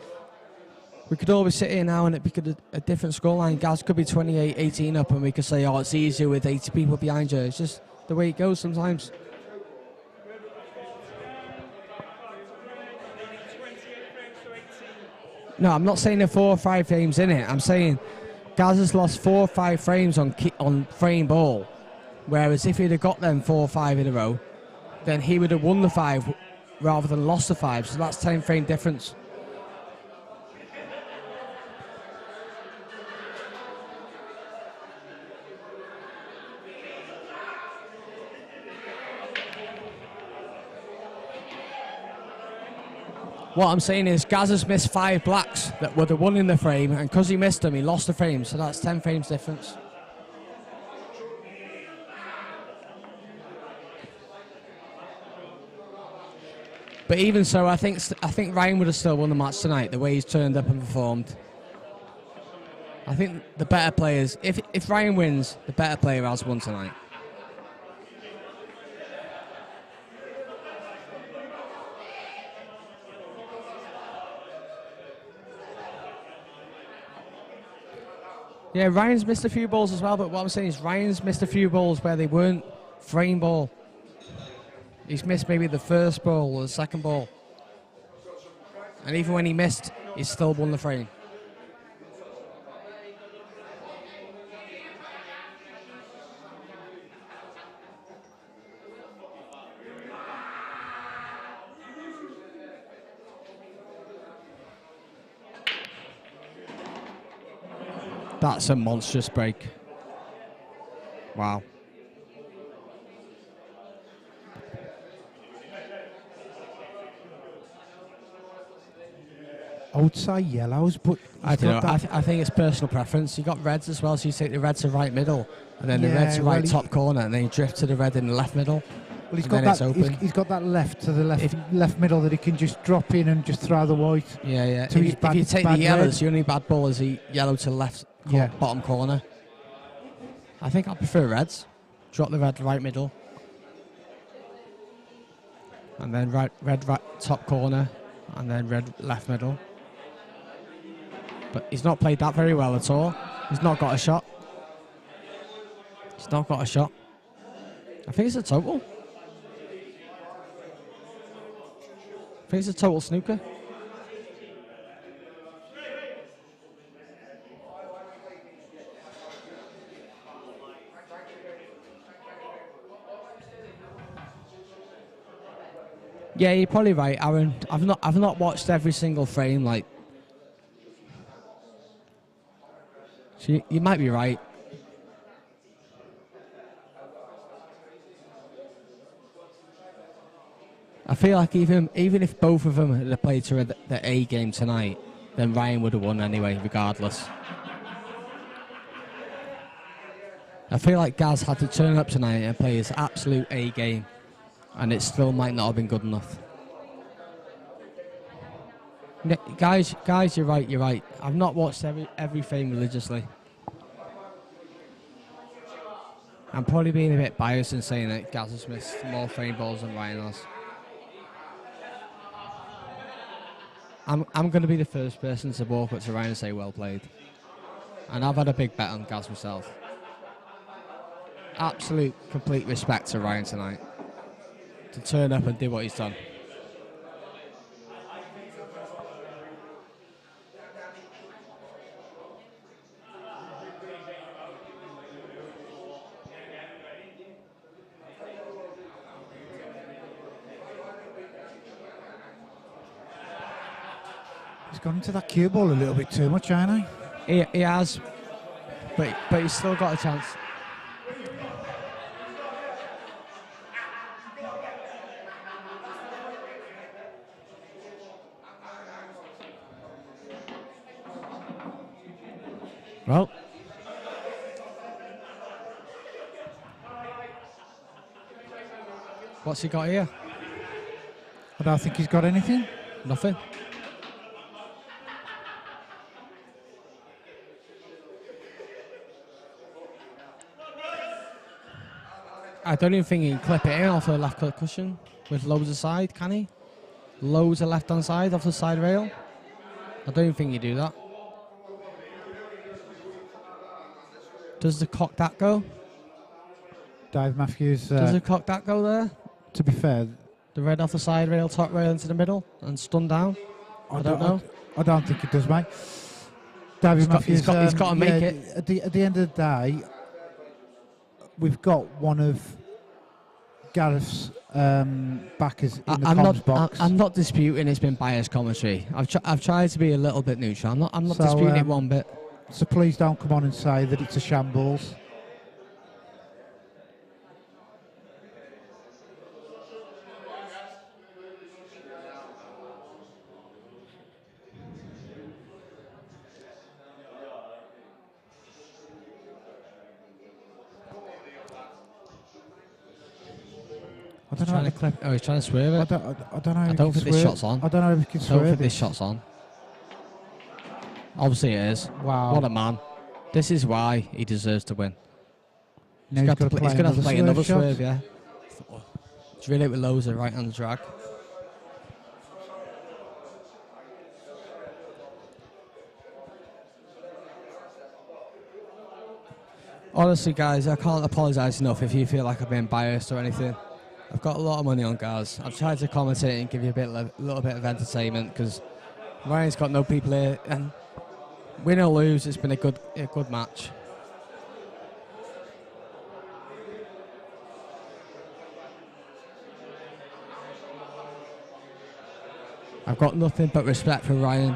D: We could always sit here now and it'd be a different scoreline. Gaz could be 28-18 up and we could say, oh, it's easier with 80 people behind you. It's just the way it goes sometimes.
C: 28 frames to 18.
D: No, I'm not saying there are 4 or 5 frames in it. I'm saying Gaz has lost 4 or 5 frames on frame ball. Whereas if he'd have got them 4 or 5 in a row, then he would have won the 5 rather than lost the 5. So that's 10 frame difference. What I'm saying is Gaz has missed 5 blacks that would have won in the frame, and because he missed them, he lost the frame. So that's 10 frames difference. But even so, I think Ryan would have still won the match tonight, the way he's turned up and performed. I think the better players, if Ryan wins, the better player has won tonight. Yeah, Ryan's missed a few balls as well, but what I'm saying is Ryan's missed a few balls where they weren't frame ball. He's missed maybe the first ball or the second ball. And even when he missed, he still won the frame. That's a monstrous break. Wow.
A: I would say yellows, but
D: I don't know. I think it's personal preference. You got reds as well, so you take the red to right middle, and then the red to right top corner, and then you drift to the red in the left middle.
A: Well, he's got that. He's got that left to the left middle that he can just drop in and just throw the white.
D: Yeah, yeah.
A: To
D: If you take the yellows, the only bad ball is the yellow to left bottom corner. I think I prefer reds. Drop the red right middle, and then red right top corner, and then red left middle. But he's not played that very well at all. He's not got a shot. He's not got a shot. I think it's a total. I think it's a total snooker. Yeah, you're probably right, Aaron. I've not watched every single frame. Like, so you might be right. I feel like even if both of them had played to the A game tonight, then Ryan would have won anyway, regardless. I feel like Gaz had to turn up tonight and play his absolute A game, and it still might not have been good enough. Guys, you're right. I've not watched every frame religiously. I'm probably being a bit biased in saying that Gaz has missed more frame balls than Ryan has. I'm going to be the first person to walk up to Ryan and say well played. And I've had a big bet on Gaz myself. Absolute, complete respect to Ryan tonight. To turn up and do what he's done.
A: He's gone into that cue ball a little bit too much, ain't he?
D: He has, but he's still got a chance. Well, what's he got here?
A: I don't think he's got anything.
D: Nothing. I don't even think he can clip it in off the left clip cushion with loads of side, can he? Loads of left hand side off the side rail. I don't even think you do that. Does the cock that go?
A: Dave Matthews.
D: Does the cock that go there?
A: To be fair,
D: The red off the side rail, top rail into the middle, and stun down? I don't know.
A: I don't think it does, mate. David Matthews.
D: He's got to make it.
A: At the end of the day, we've got one of Gareth's backers in the comms box.
D: I'm not disputing it's been biased commentary. I've tried to be a little bit neutral. I'm not disputing it one bit.
A: So please don't come on and say that it's a shambles.
D: He's trying to clip. Oh, he's trying to swerve it.
A: I don't know.
D: I don't think this shot's on.
A: I don't know if he can
D: I don't
A: swerve
D: think this
A: it.
D: shot's on. Obviously it is.
A: Wow.
D: What a man. This is why he deserves to win.
A: Now
D: He's going to have to play another
A: shot.
D: swerve, yeah. Drill it with loads of right hand drag. Honestly, guys, I can't apologise enough if you feel like I've been biased or anything. I've got a lot of money on Gaz. I've tried to commentate and give you a little bit of entertainment because Ryan's got no people here, and win or lose, it's been a good match. I've got nothing but respect for Ryan.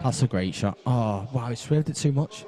D: That's a great shot. Oh, wow, he swerved it too much.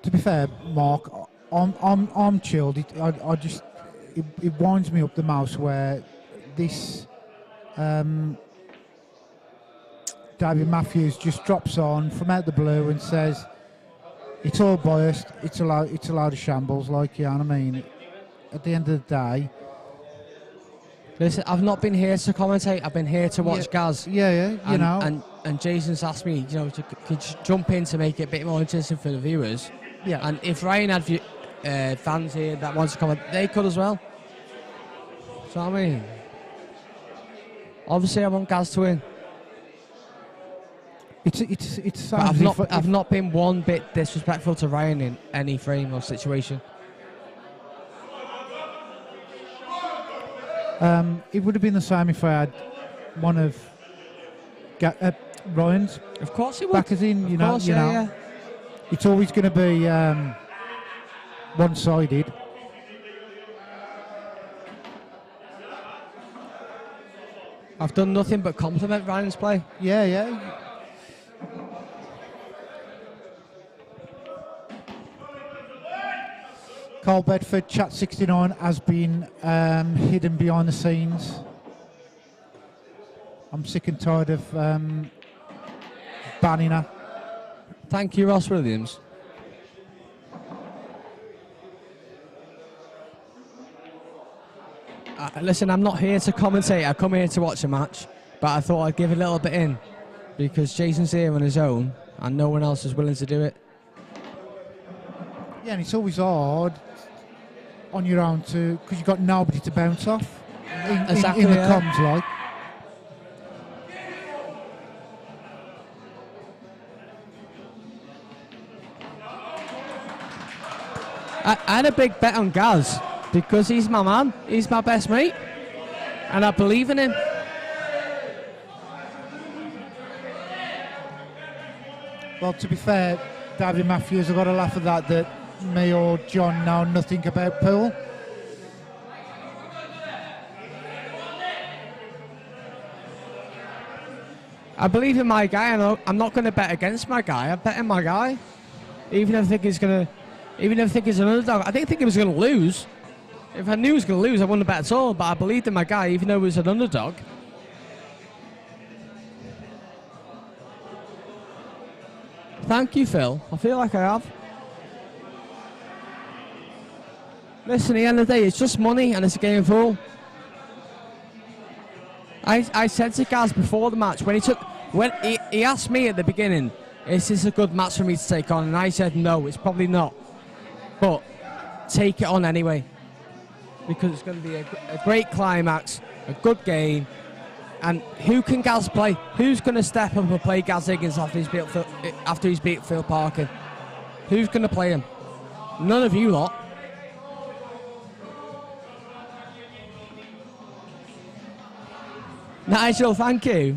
A: To be fair, Mark, I'm chilled. It winds me up the mouse where this David Matthews just drops on from out the blue and says it's all biased. It's a load of shambles. Like, you know what I mean? At the end of the day,
D: Listen, I've not been here to commentate. I've been here to watch Gaz.
A: Yeah,
D: And Jason's asked me, could you jump in to make it a bit more interesting for the viewers.
A: Yeah.
D: And if Ryan had fans here that want to comment, they could as well. So I mean, obviously I want Gaz to win.
A: It's
D: But I've not been one bit disrespectful to Ryan in any frame or situation.
A: It would have been the same if I had one of Ryan's
D: Of course it would.
A: backers in.
D: Of course, yeah.
A: It's always going to be one-sided.
D: I've done nothing but compliment Ryan's play.
A: Yeah. Carl Bedford, Chat 69, has been hidden behind the scenes. I'm sick and tired of banning her.
D: Thank you, Ross Williams. Listen, I'm not here to commentate. I come here to watch a match. But I thought I'd give a little bit in because Jason's here on his own and no one else is willing to do it.
A: Yeah, and it's always hard on your own because you've got nobody to bounce off in the comms, like.
D: I had a big bet on Gaz because he's my man. He's my best mate. And I believe in him.
A: Well, to be fair, David Matthews, I've got to laugh at that me or John know nothing about pool.
D: I believe in my guy, and I'm not going to bet against my guy. I'm betting my guy. Even if I think he's an underdog. I didn't think he was going to lose. If I knew he was going to lose, I wouldn't bet at all. But I believed in my guy, even though he was an underdog. Thank you, Phil. I feel like I have. Listen, at the end of the day, it's just money and it's a game of pool. I said to Gaz before the match, when he asked me at the beginning, is this a good match for me to take on? And I said, no, it's probably not. But take it on anyway. Because it's going to be a great climax, a good game. And who can Gaz play? Who's going to step up and play Gaz Higgins after he's beat Phil Parkin? Who's going to play him? None of you lot. Nigel, thank you.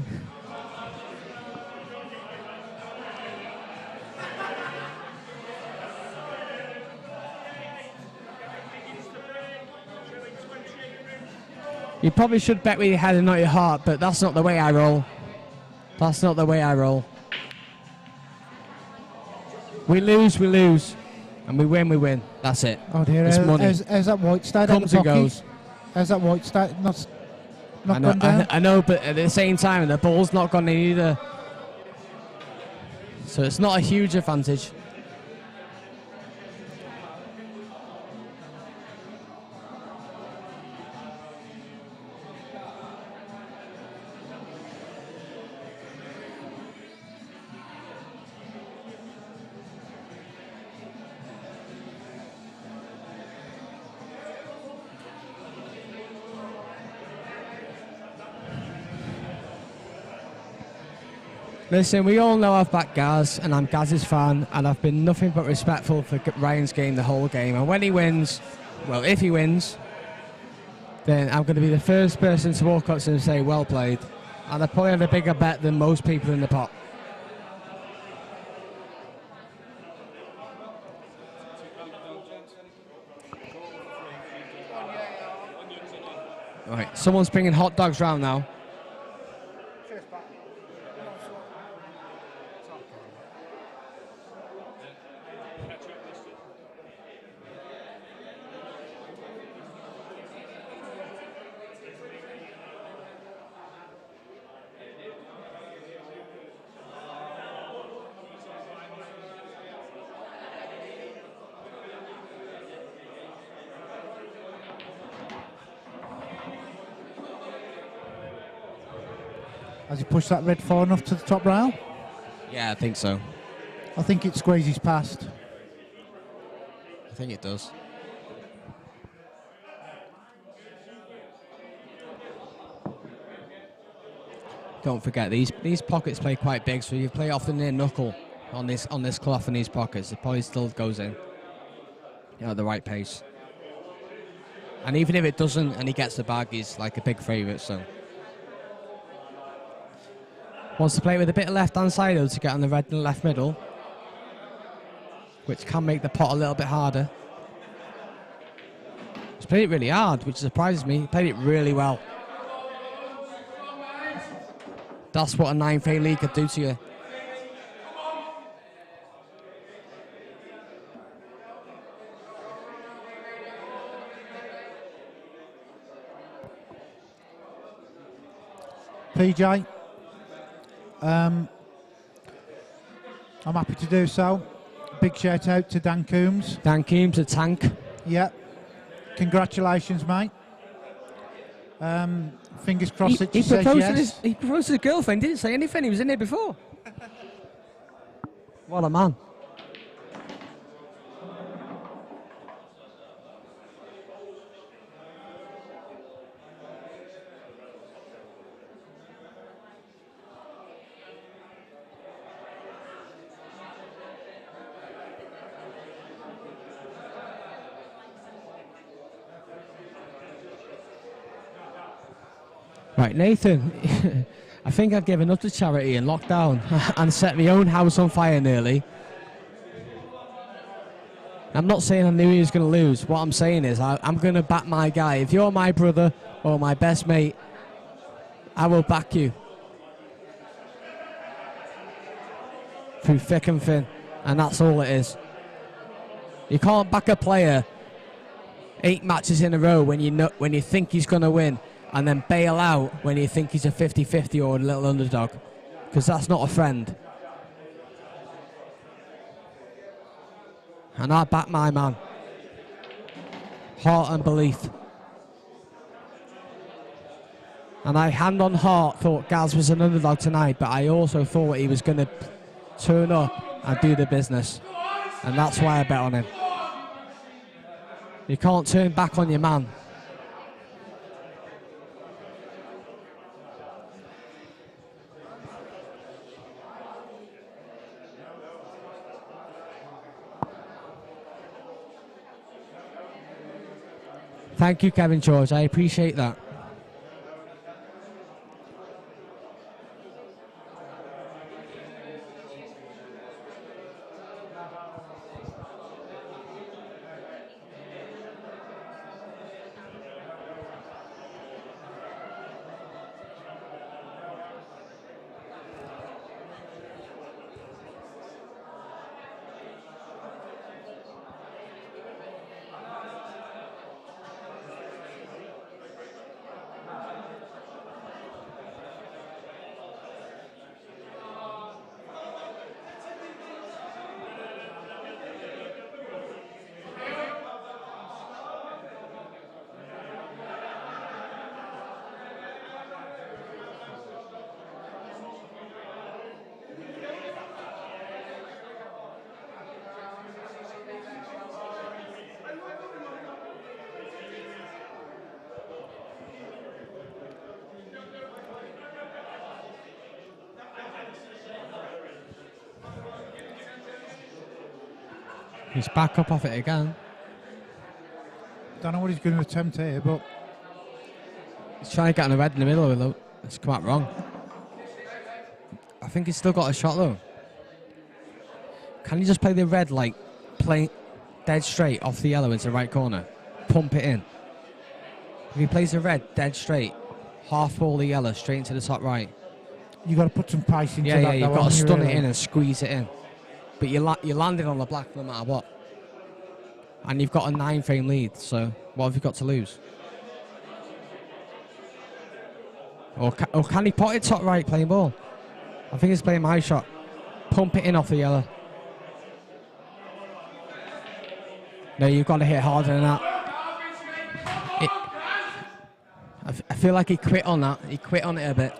D: You probably should bet with your head and not your heart, but that's not the way I roll. That's not the way I roll. We lose, and we win. That's it.
A: Oh dear,
D: it's money.
A: How's that white stayed
D: Comes and goes.
A: How's that white stayed not gone down?
D: I know, but at the same time, the ball's not gone in either. So it's not a huge advantage. Listen, we all know I've backed Gaz, and I'm Gaz's fan, and I've been nothing but respectful for Ryan's game the whole game. And when he wins, well, if he wins, then I'm going to be the first person to walk up to him and say, well played. And I probably had a bigger bet than most people in the pot. All right, someone's bringing hot dogs round now.
A: Has he pushed that red far enough to the top rail?
B: Yeah, I think so.
A: I think it squeezes past.
B: I think it does. Don't forget these pockets play quite big, so you play off the near knuckle on this cloth and these pockets. It probably still goes in at the right pace. And even if it doesn't, and he gets the bag, he's like a big favourite. So wants to play with a bit of left hand side though to get on the red and left middle, which can make the pot a little bit harder. He's played it really hard, which surprises me. He played it really well. That's what a 9-frame lead could do to you.
A: PJ, I'm happy to do so. Big shout out to Dan Coombs.
D: Dan Coombs, a tank.
A: Yeah, congratulations, mate. Fingers crossed that she says yes.
D: He proposed to his girlfriend, didn't say anything. He was in here before. What a man. Right, Nathan, I think I'd given up to charity in lockdown and set my own house on fire nearly. I'm not saying I knew he was going to lose. What I'm saying is I'm going to back my guy. If you're my brother or my best mate, I will back you. Through thick and thin. And that's all it is. You can't back a player 8 matches in a row when you think he's going to win, and then bail out when you think he's a 50-50 or a little underdog, because that's not a friend. And I back my man. Heart and belief. And I, hand on heart, thought Gaz was an underdog tonight, but I also thought he was going to turn up and do the business. And that's why I bet on him. You can't turn back on your man. Thank you, Kevin George. I appreciate that. He's back up off it again.
A: Don't know what he's going to attempt here, but
B: He's trying to get on the red in the middle. It's come out wrong. I think he's still got a shot though. Can you just play the red like play dead straight off the yellow into the right corner? Pump it in. If he plays the red dead straight, half ball the yellow straight into the top right.
A: you got to put some pace into
B: Yeah,
A: that.
B: you've got to stun it in and squeeze it in. But you're landing on the black no matter what. And you've got a 9-frame lead, so what have you got to lose? Or can he pot it top right playing ball? I think he's playing my shot. Pump it in off the yellow. No, you've got to hit harder than that. I feel like he quit on that. He quit on it a bit.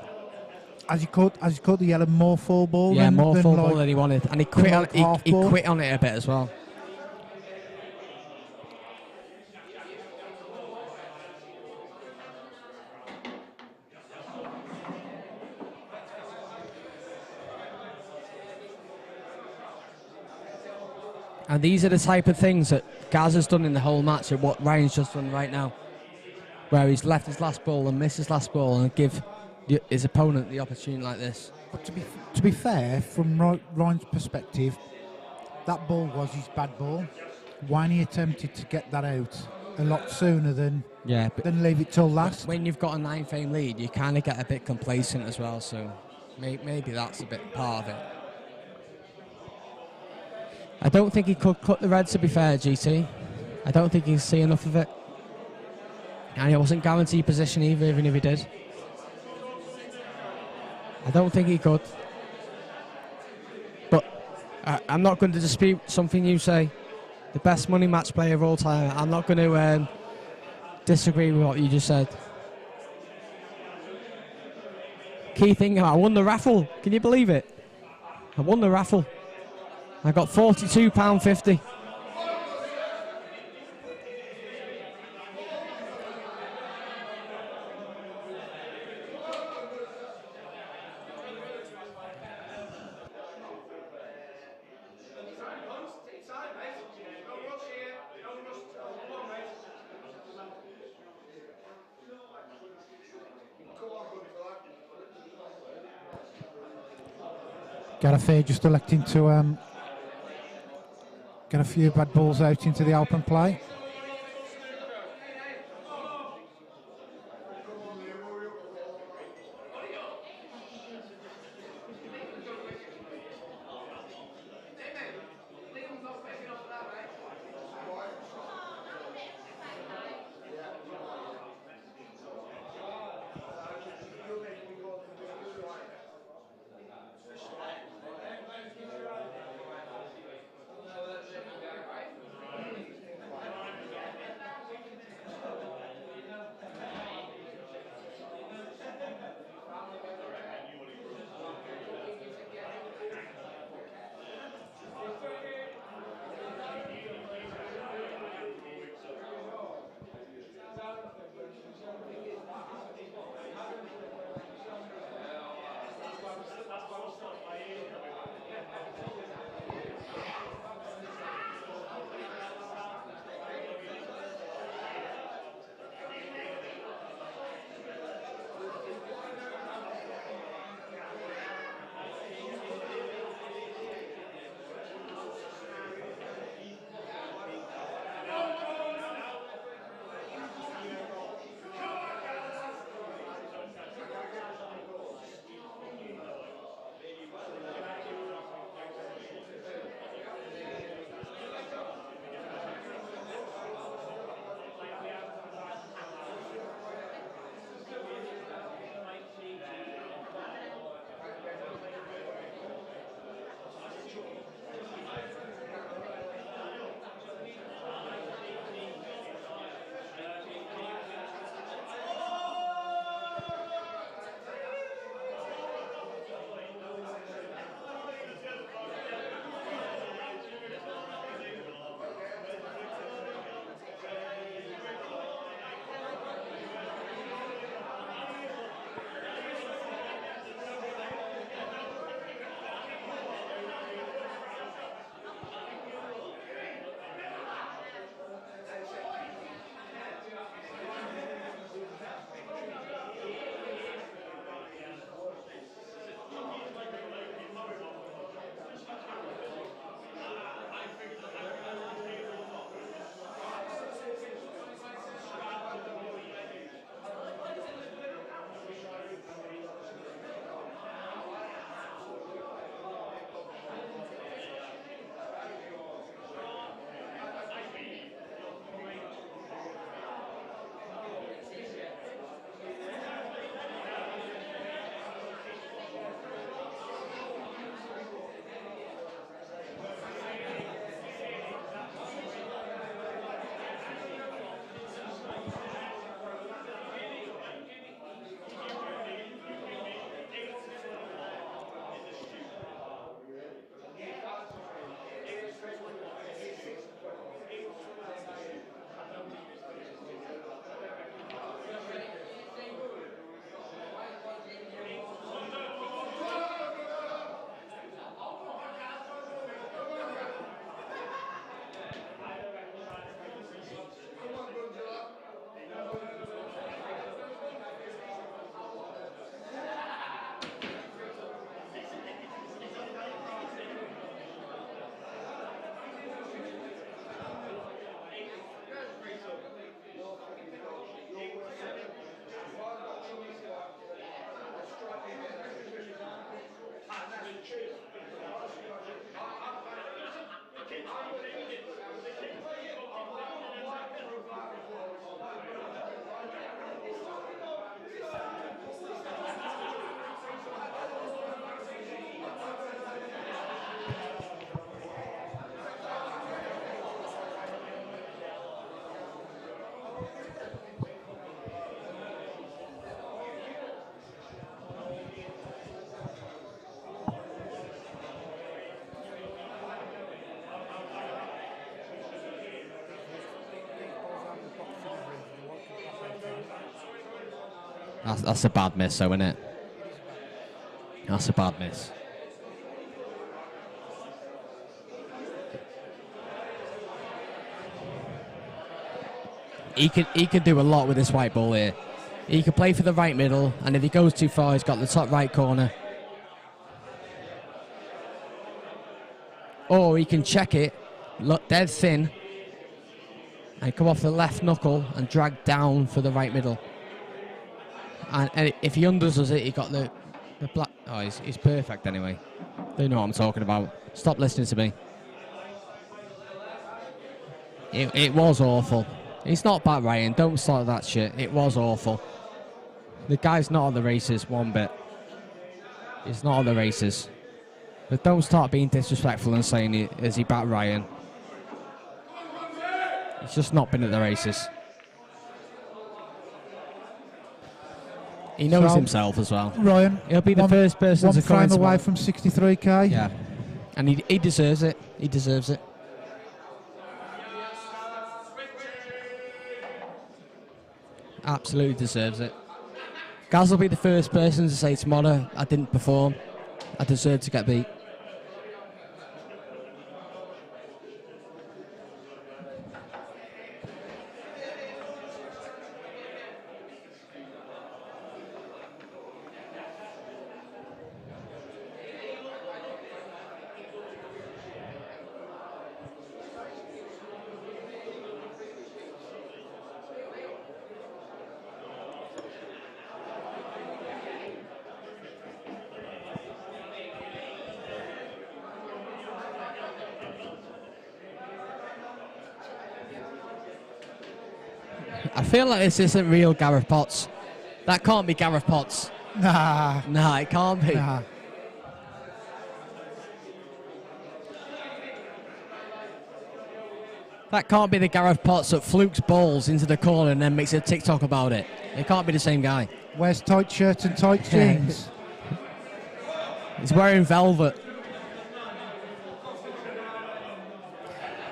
A: Has he caught the yellow more full ball?
D: Yeah,
A: than,
D: more
A: than
D: full
A: like,
D: ball than he wanted, and he quit on
A: like half
D: he
A: ball?
D: quit on it a bit as well. And these are the type of things that Gaz has done in the whole match, and what Ryan's just done right now, where he's left his last ball and missed his last ball and give his opponent the opportunity like this.
A: But to be fair, from Ryan's perspective, that ball was his bad ball. Why he attempted to get that out a lot sooner than leave it till last.
D: When you've got a 9-frame lead, you kind of get a bit complacent as well, so maybe that's a bit part of it. I don't think he could cut the red, to be fair, GT. I don't think he can see enough of it. And he wasn't guaranteed position either, even if he did. I don't think he could. But I'm not going to dispute something you say. The best money match player of all time. I'm not going to disagree with what you just said. Key thing, I won the raffle. Can you believe it? I won the raffle. I got £42.50.
A: Gareth just electing to get a few bad balls out into the open play.
B: That's a bad miss, though, isn't it? That's a bad miss. He can do a lot with this white ball here. He can play for the right middle, and if he goes too far, he's got the top right corner. Or he can check it, look dead thin, and come off the left knuckle and drag down for the right middle. And if he underdoes it, he got the black. Oh, he's perfect anyway. They know what I'm talking about. Stop listening to me. It was awful. It's not bad, Ryan. Don't start that shit. It was awful. The guy's not on the races one bit. He's not on the races. But don't start being disrespectful and saying, is he bat Ryan? He's just not been at the races. He knows himself as well.
A: Ryan,
D: He'll be the first person to come
A: frame
D: into
A: away
D: one.
A: from 63k.
D: Yeah. And he deserves it. He deserves it. Absolutely deserves it. Gaz will be the first person to say tomorrow, I didn't perform. I deserve to get beat. I feel like this isn't real Gareth Potts. That can't be Gareth Potts.
A: Nah.
D: Nah, it can't be.
A: Nah.
D: That can't be the Gareth Potts that flukes balls into the corner and then makes a TikTok about it. It can't be the same guy.
A: Wears tight shirt and tight jeans.
D: He's wearing velvet.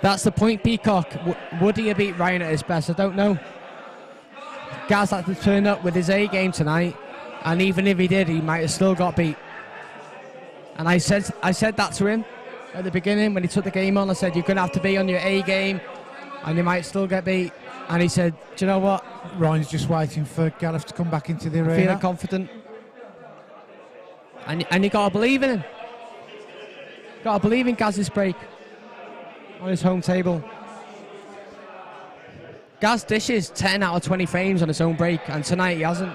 D: That's the point, Peacock. Would he have beat Ryan at his best? I don't know. Gaz had to turn up with his A game tonight, and even if he did, he might have still got beat. And I said that to him at the beginning when he took the game on. I said, you're going to have to be on your A game, and you might still get beat. And he said, do you know what?
A: Ryan's just waiting for Gareth to come back into the arena.
D: Feeling confident. And you got to believe in him. Got to believe in Gaz's break on his home table. Gaz dishes 10 out of 20 frames on his own break, and tonight he hasn't.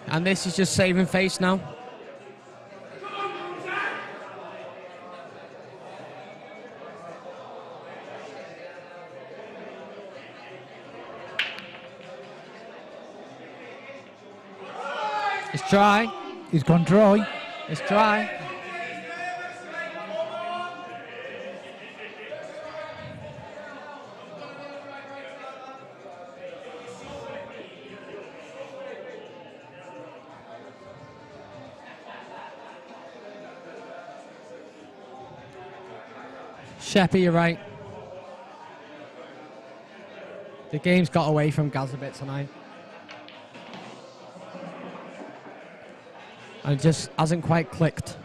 D: And this is just saving face now. It's dry.
A: He's gone dry.
D: It's dry. Sheppy, you're right. The game's got away from Gaz a bit tonight. And it just hasn't quite clicked.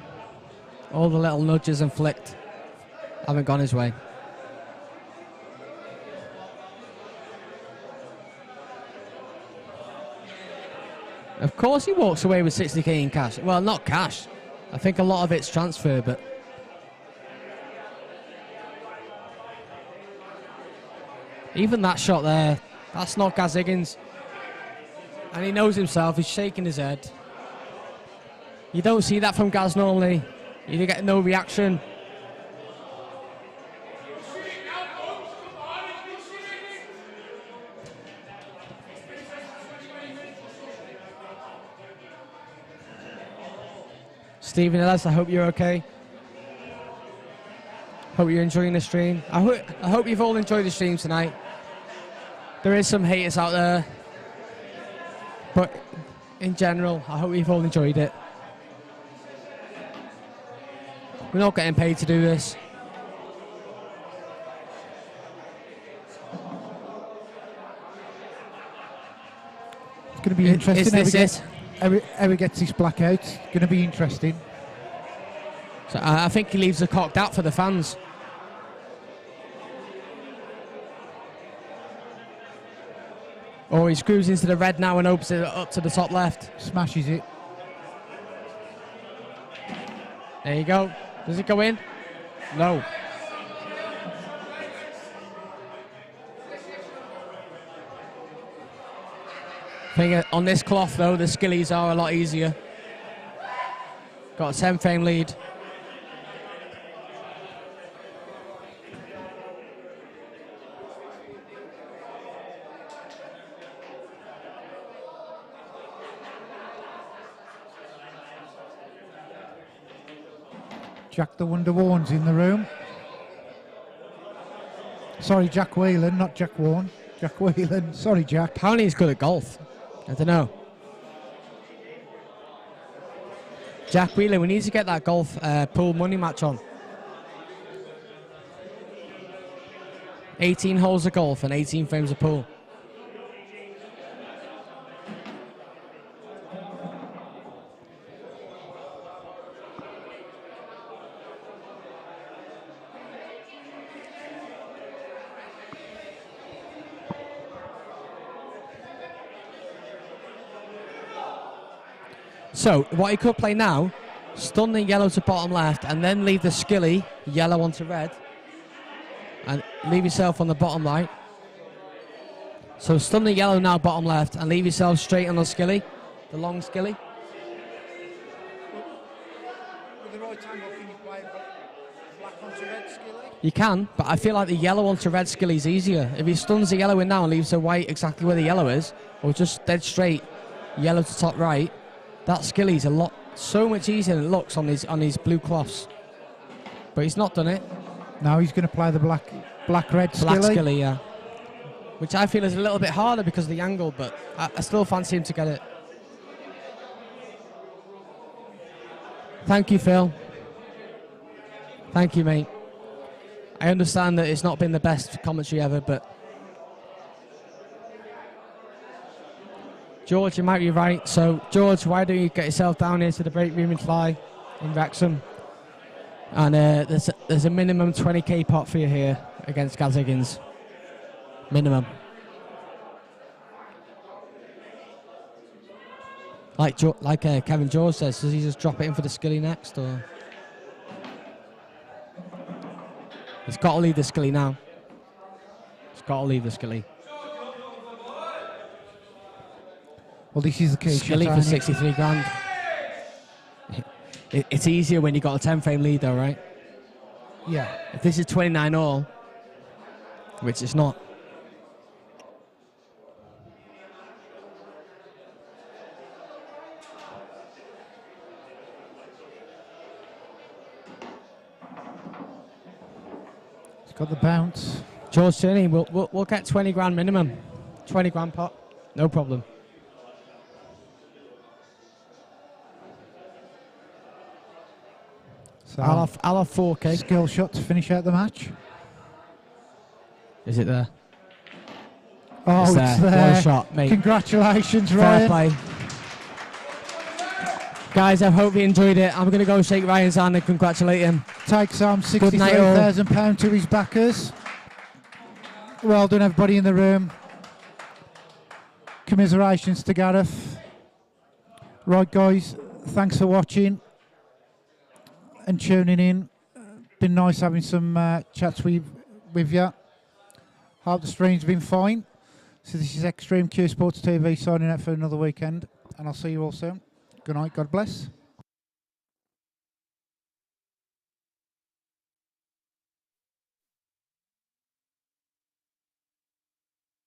D: All the little nudges and flicked haven't gone his way. Of course he walks away with 60k in cash. Well, not cash. I think a lot of it's transfer, but... even that shot there, that's not Gaz Higgins. And he knows himself, he's shaking his head. You don't see that from Gaz normally. You get no reaction. Stephen Ellis, I hope you're okay. Hope you're enjoying the stream. I hope you've all enjoyed the stream tonight. There is some haters out there. But in general, I hope you've all enjoyed it. We're not getting paid to do this.
A: going to be interesting.
D: Is this it?
A: How he gets his black out. It's going to be interesting.
D: So I think he leaves the cocked out for the fans. Oh, he screws into the red now and opens it up to the top left.
A: Smashes it.
D: There you go. Does it go in? No. Thing on this cloth though, the skillies are a lot easier. Got a 10-frame lead.
A: Jack the Wonder Warren's in the room. Sorry, Jack Whelan, not Jack Warren. Jack Whelan. Sorry, Jack.
D: Apparently he's good at golf. I don't know. Jack Wheeler, we need to get that golf pool money match on. 18 holes of golf and 18 frames of pool. So, what he could play now, stun the yellow to bottom left and then leave the skilly yellow onto red and leave yourself on the bottom right. So stun the yellow now bottom left and leave yourself straight on the skilly, the long skilly.
A: With the right angle, can you play black onto red skilly?
D: You can, but I feel like the yellow onto red skilly is easier. If he stuns the yellow in now and leaves the white exactly where the yellow is, or just dead straight yellow to top right, that skilly's so much easier than it looks on his blue cloths. But he's not done it.
A: Now he's going to play the black red skilly.
D: Black skilly, yeah. Which I feel is a little bit harder because of the angle, but I still fancy him to get it. Thank you, Phil. Thank you, mate. I understand that it's not been the best commentary ever, but George, you might be right. So, George, why don't you get yourself down here to the break room and fly in Wrexham? And there's a minimum 20k pot for you here against Gareth Higgins. Minimum. Like Kevin George says, does he just drop it in for the skilly next, or? He's got to leave the skilly now. He's got to leave the skilly.
A: Well, this is the case.
D: Skilly for 63 grand. It's easier when you got a 10-frame lead, though, right?
A: Yeah.
D: If this is 29 all, which it's not.
A: He's got the bounce.
D: George Tierney, we'll get 20 grand minimum. 20 grand pot, no problem.
A: So
D: I'll have 4k.
A: skill shot to finish out the match.
D: Is it there?
A: Oh,
D: It's
A: it's
D: there.
A: there.
D: What a shot, mate.
A: Congratulations,
D: Fair
A: Ryan.
D: play. Guys, I hope you enjoyed it. I'm going to go shake Ryan's hand and congratulate him.
A: Takes home
D: Good night, all.
A: £63,000 to his backers. Well done, everybody in the room. Commiserations to Gareth. Right, guys, thanks for watching and tuning in. Been nice having some chats with you. Hope the stream's been fine. So this is Extreme Q Sports TV signing out for another weekend, and I'll see you all soon. Good night, God bless.